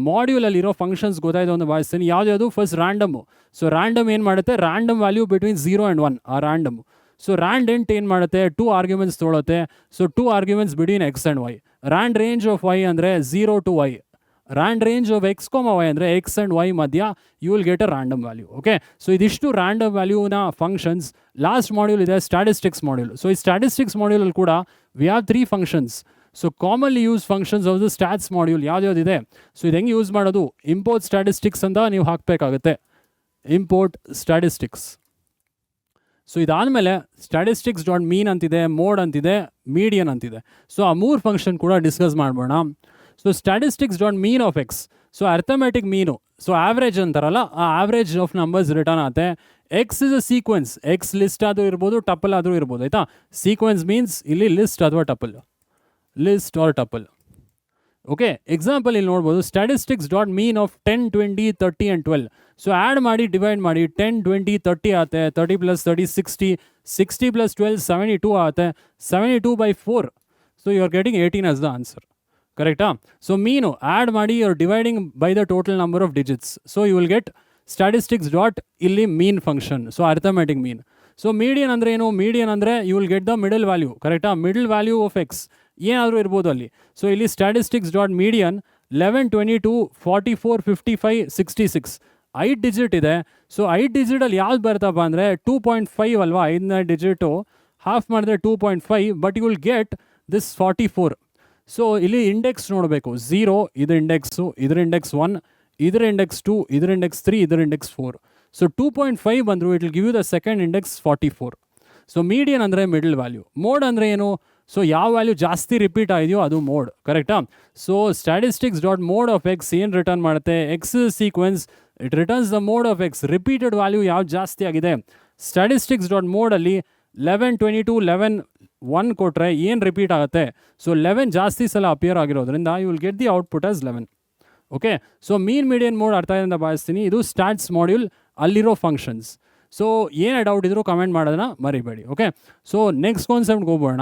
ಮಾಡ್ಯೂಲಲ್ಲಿರೋ functions ಗೊತ್ತಾಯಿತು ಅಂತ ಭಾವಿಸ್ತೀನಿ. ಯಾವ್ದು? ಫಸ್ಟ್ ರ್ಯಾಂಡಮು. ಸೊ ರ್ಯಾಂಡಮ್ ಏನು ಮಾಡುತ್ತೆ? ರ್ಯಾಂಡಮ್ ವ್ಯಾಲ್ಯೂ ಬಿಟ್ವೀನ್ 0 ಆ್ಯಂಡ್ 1, ಆ ರ್ಯಾಂಡಮ್. ಸೊ ರ್ಯಾಂಡ್ ಇಂಟ್ ಏನು ಮಾಡುತ್ತೆ? 2 ಆರ್ಗ್ಯುಮೆಂಟ್ಸ್ ತೊಗೊಳುತ್ತೆ. So 2 arguments between x and y. Rand range of y ಅಂದರೆ 0 to y. Rand range of x y ಅಂದರೆ ಎಕ್ಸ್ ಆ್ಯಂಡ್ ವೈ ಮಧ್ಯ you will get a random value. Okay, so ಇದಿಷ್ಟು random ವ್ಯಾಲ್ಯೂನ functions. Last module ಇದೆ statistics module. So ಈ statistics ಮಾಡ್ಯೂಲಲ್ಲಿ ಕೂಡ we have 3 functions. So commonly use functions of the stats module ಯಾವ್ದಿದೆ? So ಇದು ಹೆಂಗೆ ಯೂಸ್ ಮಾಡೋದು? ಇಂಪೋರ್ಟ್ ಸ್ಟ್ಯಾಟಿಸ್ಟಿಕ್ಸ್ ಅಂತ ನೀವು ಹಾಕಬೇಕಾಗುತ್ತೆ, ಇಂಪೋರ್ಟ್ ಸ್ಟ್ಯಾಟಿಸ್ಟಿಕ್ಸ್. ಸೊ ಇದಾದಮೇಲೆ statistics.mean ಅಂತಿದೆ, ಮೋಡ್ ಅಂತಿದೆ, ಮೀಡಿಯನ್ ಅಂತಿದೆ. ಸೊ ಆ 3 ಫಂಕ್ಷನ್ ಕೂಡ ಡಿಸ್ಕಸ್ ಮಾಡೋಣ. So statistics.mean of x. So arithmetic mean. So average ಅಂತಾರಲ್ಲ, ಆ ಆವ್ರೇಜ್ ಆಫ್ ನಂಬರ್ಸ್ ರಿಟರ್ನ್ ಆಗುತ್ತೆ. X is a sequence. X list ಆದರೂ ಇರ್ಬೋದು, ಟಪಲ್ ಆದರೂ ಇರ್ಬೋದು. ಆಯಿತಾ? ಸೀಕ್ವೆನ್ಸ್ ಮೀನ್ಸ್ ಇಲ್ಲಿ ಲಿಸ್ಟ್ ಅಥವಾ tuple, list or tuple. Okay, example ಇಲ್ಲಿ ನೋಡ್ಬೋದು, statistics.mean of 10, 20, 30 and 12. So add ಮಾಡಿ ಡಿವೈಡ್ ಮಾಡಿ 10, 20, 30 ಆಗುತ್ತೆ. 30 + 30 60. 60 + 12 72 ಆಗುತ್ತೆ. 72/4. So you are getting 18 as the answer. ಕರೆಕ್ಟಾ? ಸೊ ಮೀನು ಆ್ಯಡ್ ಮಾಡಿ you are dividing by the total number of digits. So you will get statistics dot ಇಲ್ಲಿ mean function. So arithmetic mean. So median ಅಂದರೆ ಏನು? Median ಅಂದರೆ you will get the middle value. ಕರೆಕ್ಟಾ? Middle value of x ಏನಾದರೂ ಇರ್ಬೋದು ಅಲ್ಲಿ. So ಇಲ್ಲಿ statistics.median 11, 22, 44, 55, 66 5 digit ಇದೆ. ಸೊ 5 ಡಿಜಿಟಲ್ಲಿ ಯಾವ್ದು ಬರ್ತಪ್ಪ ಅಂದರೆ 2.5 ಅಲ್ವಾ? 5ನೇ ಡಿಜಿಟು ಹಾಫ್ ಮಾಡಿದ್ರೆ 2.5, but you will get this 44. So ಇಲ್ಲಿ ಇಂಡೆಕ್ಸ್ ನೋಡಬೇಕು. 0 ಇದ್ರ ಇಂಡೆಕ್ಸು, ಇದ್ರ ಇಂಡೆಕ್ಸ್ 1, ಇದ್ರ ಇಂಡೆಕ್ಸ್ 2, ಇದ್ರ ಇಂಡೆಕ್ಸ್ 3, ಇದ್ರ ಇಂಡೆಕ್ಸ್ 4. ಸೊ 2.5 ಬಂದರು, it will give you the second index 44. So median ಅಂದರೆ ಮಿಡಲ್ ವ್ಯಾಲ್ಯೂ. ಮೋಡ್ ಅಂದರೆ ಏನು? ಸೊ ಯಾವ ವ್ಯಾಲ್ಯೂ ಜಾಸ್ತಿ ರಿಪೀಟ್ ಆಗಿದೆಯೋ ಅದು ಮೋಡ್. ಕರೆಕ್ಟಾ? ಸೊ statistics.mode of x ಏನು ರಿಟರ್ನ್ ಮಾಡುತ್ತೆ? X sequence, it returns the mode of X. Repeated value ಯಾವ್ದು ಜಾಸ್ತಿ ಆಗಿದೆ? statistics.modeಲ್ಲಿ 11, 22, 11, 1 ಕೊಟ್ಟರೆ ಏನು ರಿಪೀಟ್ ಆಗುತ್ತೆ? ಸೊ 11 ಜಾಸ್ತಿ ಸಲ ಅಪಿಯರ್ ಆಗಿರೋದ್ರಿಂದ you will get the output as 11. Okay, so mean median mode ಅರ್ಥ ಇದೆ ಅಂತ ಭಾವಿಸ್ತೀನಿ. ಇದು ಸ್ಟ್ಯಾಟ್ಸ್ ಮಾಡ್ಯೂಲ್ ಅಲ್ಲಿರೋ ಫಂಕ್ಷನ್ಸ್. ಸೊ ಏನೇ ಡೌಟ್ ಇದ್ರೂ ಕಮೆಂಟ್ ಮಾಡೋದನ್ನ ಮರಿಬೇಡಿ. ಓಕೆ, ಸೊ ನೆಕ್ಸ್ಟ್ ಕಾನ್ಸೆಪ್ಟ್ಗೆ ಹೋಗೋಣ.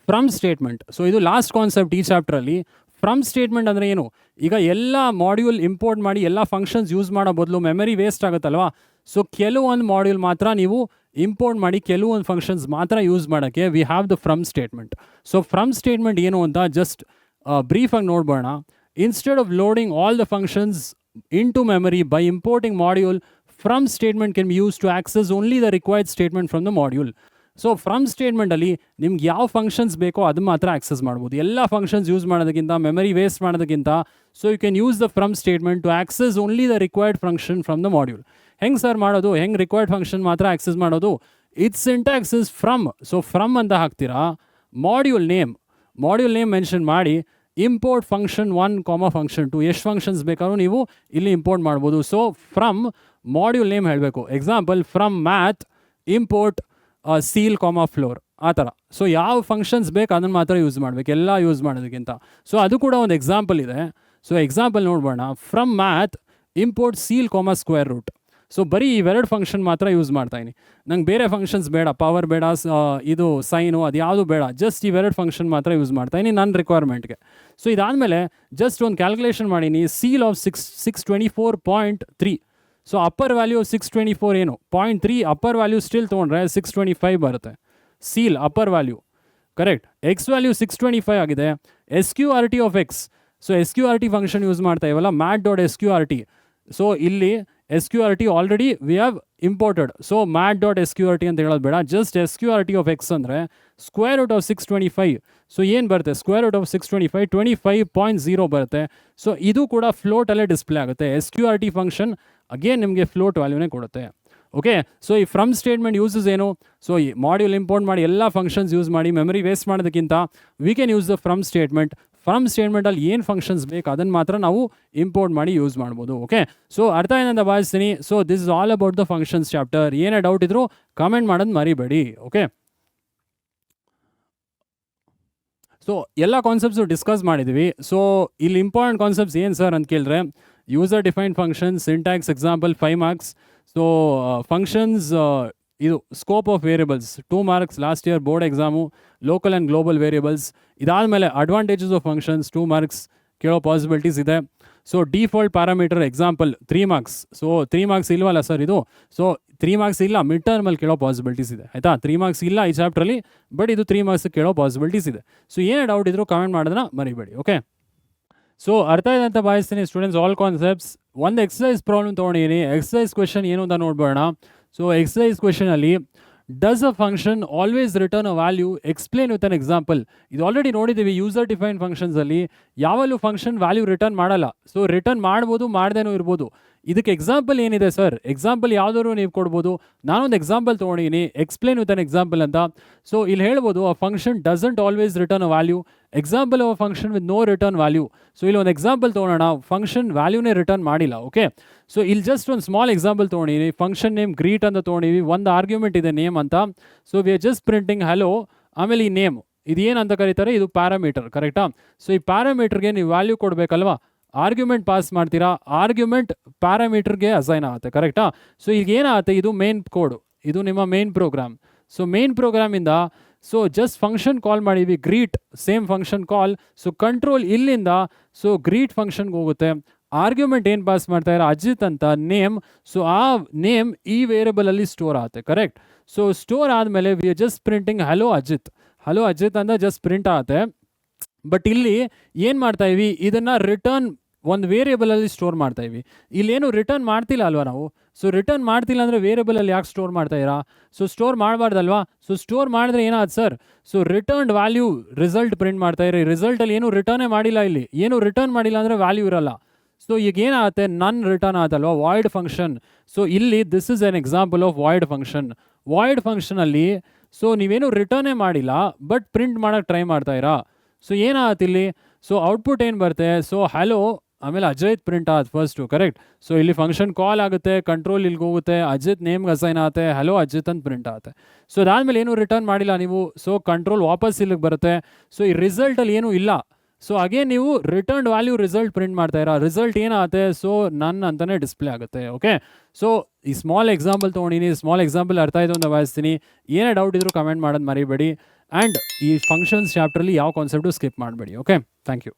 From statement. ಸೊ ಇದು ಲಾಸ್ಟ್ ಕಾನ್ಸೆಪ್ಟ್ ಈ ಚಾಪ್ಟ್ರಲ್ಲಿ. ಫ್ರಮ್ ಸ್ಟೇಟ್ಮೆಂಟ್ ಅಂದರೆ ಏನು? ಈಗ ಎಲ್ಲ ಮಾಡ್ಯೂಲ್ ಇಂಪೋರ್ಟ್ ಮಾಡಿ ಎಲ್ಲ ಫಂಕ್ಷನ್ಸ್ ಯೂಸ್ ಮಾಡೋ ಬದಲು ಮೆಮರಿ ವೇಸ್ಟ್ ಆಗುತ್ತಲ್ವಾ. ಸೊ ಕೆಲವೊಂದು ಮಾಡ್ಯೂಲ್ ಮಾತ್ರ ನೀವು ಇಂಪೋರ್ಟ್ ಮಾಡಿ ಕೆಲವೊಂದು ಫಂಕ್ಷನ್ಸ್ ಮಾತ್ರ ಯೂಸ್ ಮಾಡೋಕ್ಕೆ we have the from statement. So from statement ಏನು ಅಂತ ಜಸ್ಟ್ ಬ್ರೀಫಾಗಿ ನೋಡ್ಬೋಣ. Instead of loading all the functions into memory by importing module, from statement can be use to access only the required statement from the module. So from ಸ್ಟೇಟ್ಮೆಂಟಲ್ಲಿ ನಿಮ್ಗೆ ಯಾವ functions ಬೇಕೋ ಅದು ಮಾತ್ರ ಆಕ್ಸೆಸ್ ಮಾಡ್ಬೋದು. ಎಲ್ಲ ಫಂಕ್ಷನ್ಸ್ ಯೂಸ್ ಮಾಡೋದಕ್ಕಿಂತ, memory waste ಮಾಡೋದಕ್ಕಿಂತ, so you can use the from statement to access only the required function from the module. ಹೆಂಗೆ ಸರ್ ಮಾಡೋದು? ಹೆಂಗೆ ರಿಕ್ವೈರ್ಡ್ ಫಂಕ್ಷನ್ ಮಾತ್ರ ಆಕ್ಸೆಸ್ ಮಾಡೋದು? It's syntax is from. So from ಅಂತ ಹಾಕ್ತೀರಾ, ಮಾಡ್ಯೂಲ್ ನೇಮ್ ಮೆನ್ಷನ್ ಮಾಡಿ import function 1, function 2 ಎಷ್ಟು functions ಬೇಕಾದ್ರೂ ನೀವು ಇಲ್ಲಿ ಇಂಪೋರ್ಟ್ ಮಾಡ್ಬೋದು. ಸೊ ಫ್ರಮ್ ಮಾಡ್ಯೂಲ್ ನೇಮ್ ಹೇಳಬೇಕು. Example, from math import ceil, floor, ಆ ಥರ. ಸೊ ಯಾವ ಫಂಕ್ಷನ್ಸ್ ಬೇಕು ಅದನ್ನು ಮಾತ್ರ ಯೂಸ್ ಮಾಡಬೇಕು, ಎಲ್ಲ ಯೂಸ್ ಮಾಡೋದಕ್ಕಿಂತ. ಸೊ ಅದು ಕೂಡ ಒಂದು ಎಕ್ಸಾಂಪಲ್ ಇದೆ. ಸೊ ಎಕ್ಸಾಂಪಲ್ ನೋಡ್ಬೋಣ. From math import ceil, square root. So ಬರೀ ಇವೆರಡು ಫಂಕ್ಷನ್ ಮಾತ್ರ ಯೂಸ್ ಮಾಡ್ತಾಯಿನಿ. ನಂಗೆ ಬೇರೆ ಫಂಕ್ಷನ್ಸ್ ಬೇಡ, ಪವರ್ ಬೇಡ, ಇದು ಸೈನು ಅದು ಯಾವುದು ಬೇಡ, ಜಸ್ಟ್ ಇವೆರಡು ಫಂಕ್ಷನ್ ಮಾತ್ರ ಯೂಸ್ ಮಾಡ್ತಾಯಿನಿ ನನ್ನ ರಿಕ್ವೈರ್ಮೆಂಟ್ಗೆ. ಸೊ ಇದಾದಮೇಲೆ ಜಸ್ಟ್ ಒಂದು ಕ್ಯಾಲ್ಕುಲೇಷನ್ ಮಾಡೀನಿ. Seal of 624.3. So upper value 624 ಏನು 0.3, ಅಪ್ಪರ್ ವ್ಯಾಲ್ಯೂ ಸ್ಟಿಲ್ ತೊಗೊಂಡ್ರೆ 625 ಬರುತ್ತೆ. Seal upper value correct. X value 625 ಆಗಿದೆ. SQRT of X. So SQRT function use ಮಾಡ್ತಾ ಇವಲ್ಲ, mat.sqrt. ಸೊ ಇಲ್ಲಿ SQRT already we have imported. So mat.sqrt ಅಂತ ಹೇಳೋದು ಬೇಡ, ಜಸ್ಟ್ SQRT ಆಫ್ ಎಕ್ಸ್ ಅಂದರೆ ಸ್ಕ್ವೇರ್ ರೂಟ್ ಆಫ್ 625. ಸೊ ಏನು ಬರುತ್ತೆ? ಸ್ಕ್ವೇರ್ ರೂಟ್ ಆಫ್ 625 25.0 ಬರುತ್ತೆ. ಸೊ ಇದು ಕೂಡ ಫ್ಲೋಟಲ್ಲೇ ಡಿಸ್ಪ್ಲೇ ಆಗುತ್ತೆ. SQRT ಫಂಕ್ಷನ್ ಅಗೇನ್ ನಿಮಗೆ ಫ್ಲೋಟ್ ವ್ಯಾಲ್ಯೂನೇ ಕೊಡುತ್ತೆ. ಓಕೆ, ಸೊ ಈ ಫ್ರಮ್ ಸ್ಟೇಟ್ಮೆಂಟ್ ಯೂಸಸ್ ಏನು? ಸೊ ಈ ಮಾಡ್ಯೂಲ್ ಇಂಪೋರ್ಟ್ ಮಾಡಿ ಎಲ್ಲ ಫಂಕ್ಷನ್ಸ್ ಯೂಸ್ ಮಾಡಿ ಮೆಮರಿ ವೇಸ್ಟ್ ಮಾಡೋದಕ್ಕಿಂತ we can use the from statement. From ಸ್ಟೇಟ್ಮೆಂಟಲ್ಲಿ ಏನು ಫಂಕ್ಷನ್ಸ್ ಬೇಕು ಅದನ್ನು ಮಾತ್ರ ನಾವು ಇಂಪೋರ್ಟ್ ಮಾಡಿ ಯೂಸ್ ಮಾಡ್ಬೋದು. ಓಕೆ, ಸೊ ಅರ್ಥ ಏನಂತ ಭಾವಿಸ್ತೀನಿ. So this is all about the functions chapter. ಏನೇ ಡೌಟ್ ಇದ್ರೂ ಕಾಮೆಂಟ್ ಮಾಡೋದು ಮರಿಬೇಡಿ. ಓಕೆ, ಸೊ ಎಲ್ಲ ಕಾನ್ಸೆಪ್ಟ್ಸು ಡಿಸ್ಕಸ್ ಮಾಡಿದ್ವಿ. ಸೊ ಇಲ್ಲಿ ಇಂಪಾರ್ಟೆಂಟ್ ಕಾನ್ಸೆಪ್ಟ್ಸ್ ಏನು ಸರ್ ಅಂತ ಕೇಳಿದ್ರೆ, user defined functions, syntax example 5 marks. So functions, ಇದು scope of variables 2 marks last year board exam, local and global variables. ಇದಾದಮೇಲೆ ಅಡ್ವಾಂಟೇಜಸ್ ಆಫ್ ಫಂಕ್ಷನ್ಸ್ 2 ಮಾರ್ಕ್ಸ್ ಕೇಳೋ possibilities ಇದೆ. So default parameter example 3 marks. So 3 marks ಇಲ್ವಲ್ಲ sir ಇದು? So 3 marks ಇಲ್ಲ, mid ಟರ್ಮಲ್ಲಿ ಕೇಳೋ possibilities ಇದೆ. ಆಯಿತಾ? 3 ಮಾರ್ಕ್ಸ್ ಇಲ್ಲ ಈ ಚಾಪ್ಟ್ರಲ್ಲಿ, ಬಟ್ ಇದು 3 ಮಾರ್ಕ್ಸ್ ಕೇಳೋ ಪಾಸಿಬಿಲಿಟೀಸ್ ಇದೆ. ಸೊ ಏನೇ ಡೌಟ್ ಇದ್ರೂ ಕಮೆಂಟ್ ಮಾಡೋದನ್ನ ಮರಿಬೇಡಿ. ಓಕೆ, ಸೊ ಅರ್ಥ ಇದೆ ಅಂತ ಭಾವಿಸ್ತೀನಿ ಸ್ಟೂಡೆಂಟ್ಸ್. All concepts. ಒಂದು ಎಕ್ಸಸೈಸ್ ಪ್ರಾಬ್ಲಮ್ ತೊಗೊಂಡಿದ್ದೀನಿ. ಎಕ್ಸಸೈಸ್ ಕ್ವೆಶನ್ ಏನು ಅಂತ ನೋಡ್ಬೋಣ. ಸೊ ಎಕ್ಸಸೈಸ್ ಕ್ವೆಶನಲ್ಲಿ, does a function always return a value, explain with an example. ಇದು ಆಲ್ರೆಡಿ ನೋಡಿದ್ದೀವಿ. ಯೂಸರ್ ಡಿಫೈನ್ ಫಂಕ್ಷನ್ಸಲ್ಲಿ ಯಾವಲ್ಲೂ ಫಂಕ್ಷನ್ ವ್ಯಾಲ್ಯೂ ರಿಟರ್ನ್ ಮಾಡಲ್ಲ. ಸೊ ರಿಟರ್ನ್ ಮಾಡ್ಬೋದು, ಮಾಡ್ದೇನೂ ಇರ್ಬೋದು. ಇದಕ್ಕೆ ಎಕ್ಸಾಂಪಲ್ ಏನಿದೆ ಸರ್? ಎಕ್ಸಾಂಪಲ್ ಯಾವುದಾದ್ರು ನೀವು ಕೊಡ್ಬೋದು. ನಾನೊಂದು ಎಕ್ಸಾಂಪಲ್ ತೊಗೊಂಡಿದ್ದೀನಿ, ಎಕ್ಸ್ಪ್ಲೇನ್ ವಿತ್ ಅನ್ ಎಕ್ಸಾಂಪಲ್ ಅಂತ. ಸೊ ಇಲ್ಲಿ ಹೇಳ್ಬೋದು, a function doesn't always return a value, example of a function with no return value. So ಇಲ್ಲಿ ಒಂದು ಎಕ್ಸಾಂಪಲ್ ತೊಗೊಳೋಣ. ಫಂಕ್ಷನ್ ವ್ಯಾಲ್ಯೂನೇ ರಿಟರ್ನ್ ಮಾಡಿಲ್ಲ. ಓಕೆ, ಸೊ ಇಲ್ಲಿ ಜಸ್ಟ್ ಒಂದು ಸ್ಮಾಲ್ ಎಕ್ಸಾಂಪಲ್ ತೊಗೊಂಡಿದ್ದೀನಿ. ಫಂಕ್ಷನ್ ನೇಮ್ ಗ್ರೀಟ್ ಅಂತ ತೊಗೊಂಡಿವಿ. ಒಂದು ಆರ್ಗ್ಯುಮೆಂಟ್ ಇದೆ ನೇಮ್ ಅಂತ. So we are just printing hello. ಆಮೇಲೆ ಈ ನೇಮ್ ಇದೇನು ಅಂತ ಕರೀತಾರೆ? ಇದು ಪ್ಯಾರಾಮೀಟರ್, ಕರೆಕ್ಟಾ? ಸೊ ಈ ಪ್ಯಾರಾಮೀಟರ್ಗೆ ನೀವು ವ್ಯಾಲ್ಯೂ ಕೊಡಬೇಕಲ್ವಾ? ಆರ್ಗ್ಯುಮೆಂಟ್ ಪಾಸ್ ಮಾಡ್ತೀರಾ, ಆರ್ಗ್ಯುಮೆಂಟ್ ಪ್ಯಾರಾಮೀಟರ್ಗೆ ಅಸೈನ್ ಆಗುತ್ತೆ, ಕರೆಕ್ಟಾ? ಸೊ ಈಗ ಏನಾಗುತ್ತೆ? ಇದು ಮೇನ್ ಕೋಡ್, ಇದು ನಿಮ್ಮ ಮೇನ್ ಪ್ರೋಗ್ರಾಮ್. ಸೊ ಮೇನ್ ಪ್ರೋಗ್ರಾಮಿಂದ ಸೊ ಜಸ್ಟ್ ಫಂಕ್ಷನ್ ಕಾಲ್ ಮಾಡಿವಿ, greet, same function call. So control ಇಲ್ಲಿಂದ ಸೊ ಗ್ರೀಟ್ ಫಂಕ್ಷನ್ಗೆ ಹೋಗುತ್ತೆ. ಆರ್ಗ್ಯುಮೆಂಟ್ ಏನು ಪಾಸ್ ಮಾಡ್ತಾಯಿರ? ಅಜಿತ್ ಅಂತ ನೇಮ್. ಸೊ ಆ ನೇಮ್ ಈ ವೇರಿಯಬಲಲ್ಲಿ ಸ್ಟೋರ್ ಆಗುತ್ತೆ, ಕರೆಕ್ಟ್? ಸೊ ಸ್ಟೋರ್ ಆದಮೇಲೆ we are just printing hello Ajith. Hello Ajit ಅಂತ ಜಸ್ಟ್ ಪ್ರಿಂಟ್ ಆಗುತ್ತೆ. ಬಟ್ ಇಲ್ಲಿ ಏನು ಮಾಡ್ತಾಯಿವಿ? ಇದನ್ನು ರಿಟರ್ನ್ ಒಂದು ವೇರಿಯಬಲಲ್ಲಿ ಸ್ಟೋರ್ ಮಾಡ್ತಾಯಿವಿ. ಇಲ್ಲೇನು ರಿಟರ್ನ್ ಮಾಡ್ತಿಲ್ಲ ಅಲ್ವಾ ನಾವು? ಸೊ ರಿಟರ್ನ್ ಮಾಡ್ತಿಲ್ಲ ಅಂದರೆ ವೇರಿಯಬಲಲ್ಲಿ ಯಾಕೆ ಸ್ಟೋರ್ ಮಾಡ್ತಾಯಿರಾ? ಸೊ ಸ್ಟೋರ್ ಮಾಡಬಾರ್ದಲ್ವಾ? ಸೊ ಸ್ಟೋರ್ ಮಾಡಿದ್ರೆ ಏನಾಯ್ತು sir? So returned value result print ಮಾಡ್ತಾಯಿರಿ. ರಿಸಲ್ಟಲ್ಲಿ ಏನು ರಿಟರ್ನೇ ಮಾಡಿಲ್ಲ. ಇಲ್ಲಿ ಏನು ರಿಟರ್ನ್ ಮಾಡಿಲ್ಲ ಅಂದರೆ ವ್ಯಾಲ್ಯೂ ಇರಲ್ಲ. ಸೊ ಈಗ ಏನಾಗುತ್ತೆ? ನನ್ ರಿಟರ್ನ್ ಆತಲ್ವಾ, ವಾಯ್ಡ್ ಫಂಕ್ಷನ್. ಸೊ ಇಲ್ಲಿ this is an example of void function. Void ಫಂಕ್ಷನಲ್ಲಿ ಸೊ ನೀವೇನು ರಿಟರ್ನೇ ಮಾಡಿಲ್ಲ, ಬಟ್ ಪ್ರಿಂಟ್ ಮಾಡೋಕ್ಕೆ ಟ್ರೈ ಮಾಡ್ತಾಯಿರಾ. ಸೊ ಏನಾಗುತ್ತೆ ಇಲ್ಲಿ? ಸೊ ಔಟ್ಪುಟ್ ಏನು ಬರುತ್ತೆ? ಸೊ ಹಲೋ ಆಮೇಲೆ ಅಜಿತ್ ಪ್ರಿಂಟ್ ಆಗುತ್ತೆ ಫಸ್ಟು, ಕರೆಕ್ಟ್? ಸೊ ಇಲ್ಲಿ ಫಂಕ್ಷನ್ ಕಾಲ್ ಆಗುತ್ತೆ, ಕಂಟ್ರೋಲ್ ಇಲ್ಲಿಗೆ ಹೋಗುತ್ತೆ, ಅಜಿತ್ ನೇಮ್ಗೆ ಅಸೈನ್ ಆಗುತ್ತೆ, ಹಲೋ ಅಜಿತ್ ಅಂತ ಪ್ರಿಂಟ್ ಆಗುತ್ತೆ. ಸೊ ಅದಾದಮೇಲೆ ಏನು ರಿಟರ್ನ್ ಮಾಡಿಲ್ಲ ನೀವು. ಸೊ ಕಂಟ್ರೋಲ್ ವಾಪಸ್ ಇಲ್ಲಿಗೆ ಬರುತ್ತೆ. ಸೊ ಈ ರಿಸಲ್ಟಲ್ಲಿ ಏನೂ ಇಲ್ಲ. ಸೊ ಅಗೇನ್ ನೀವು ರಿಟರ್ನ್ ವ್ಯಾಲ್ಯೂ ರಿಸಲ್ಟ್ ಪ್ರಿಂಟ್ ಮಾಡ್ತಾ ಇರೋ ರಿಸಲ್ಟ್ ಏನಾಗುತ್ತೆ, ಸೊ ನನ್ ಅಂತಾನೆ ಡಿಸ್ಪ್ಲೇ ಆಗುತ್ತೆ. ಓಕೆ, ಸೊ ಈ ಸ್ಮಾಲ್ ಎಕ್ಸಾಂಪಲ್ ತೊಗೊಂಡಿನಿ, ಸ್ಮಾಲ್ ಎಕ್ಸಾಂಪಲ್ ಅರ್ಥ ಆಯಿತು ಅಂತ ಭಾವಿಸ್ತೀನಿ. ಏನೇ ಡೌಟ್ ಇದ್ರೂ ಕಮೆಂಟ್ ಮಾಡೋದು ಮರಿಬೇಡಿ. ಆ್ಯಂಡ್ ಈ ಫಂಕ್ಷನ್ಸ್ ಚಾಪ್ಟ್ರಲ್ಲಿ ಯಾವ ಕಾನ್ಸೆಪ್ಟು ಸ್ಕಿಪ್ ಮಾಡಬೇಡಿ. Okay, thank you.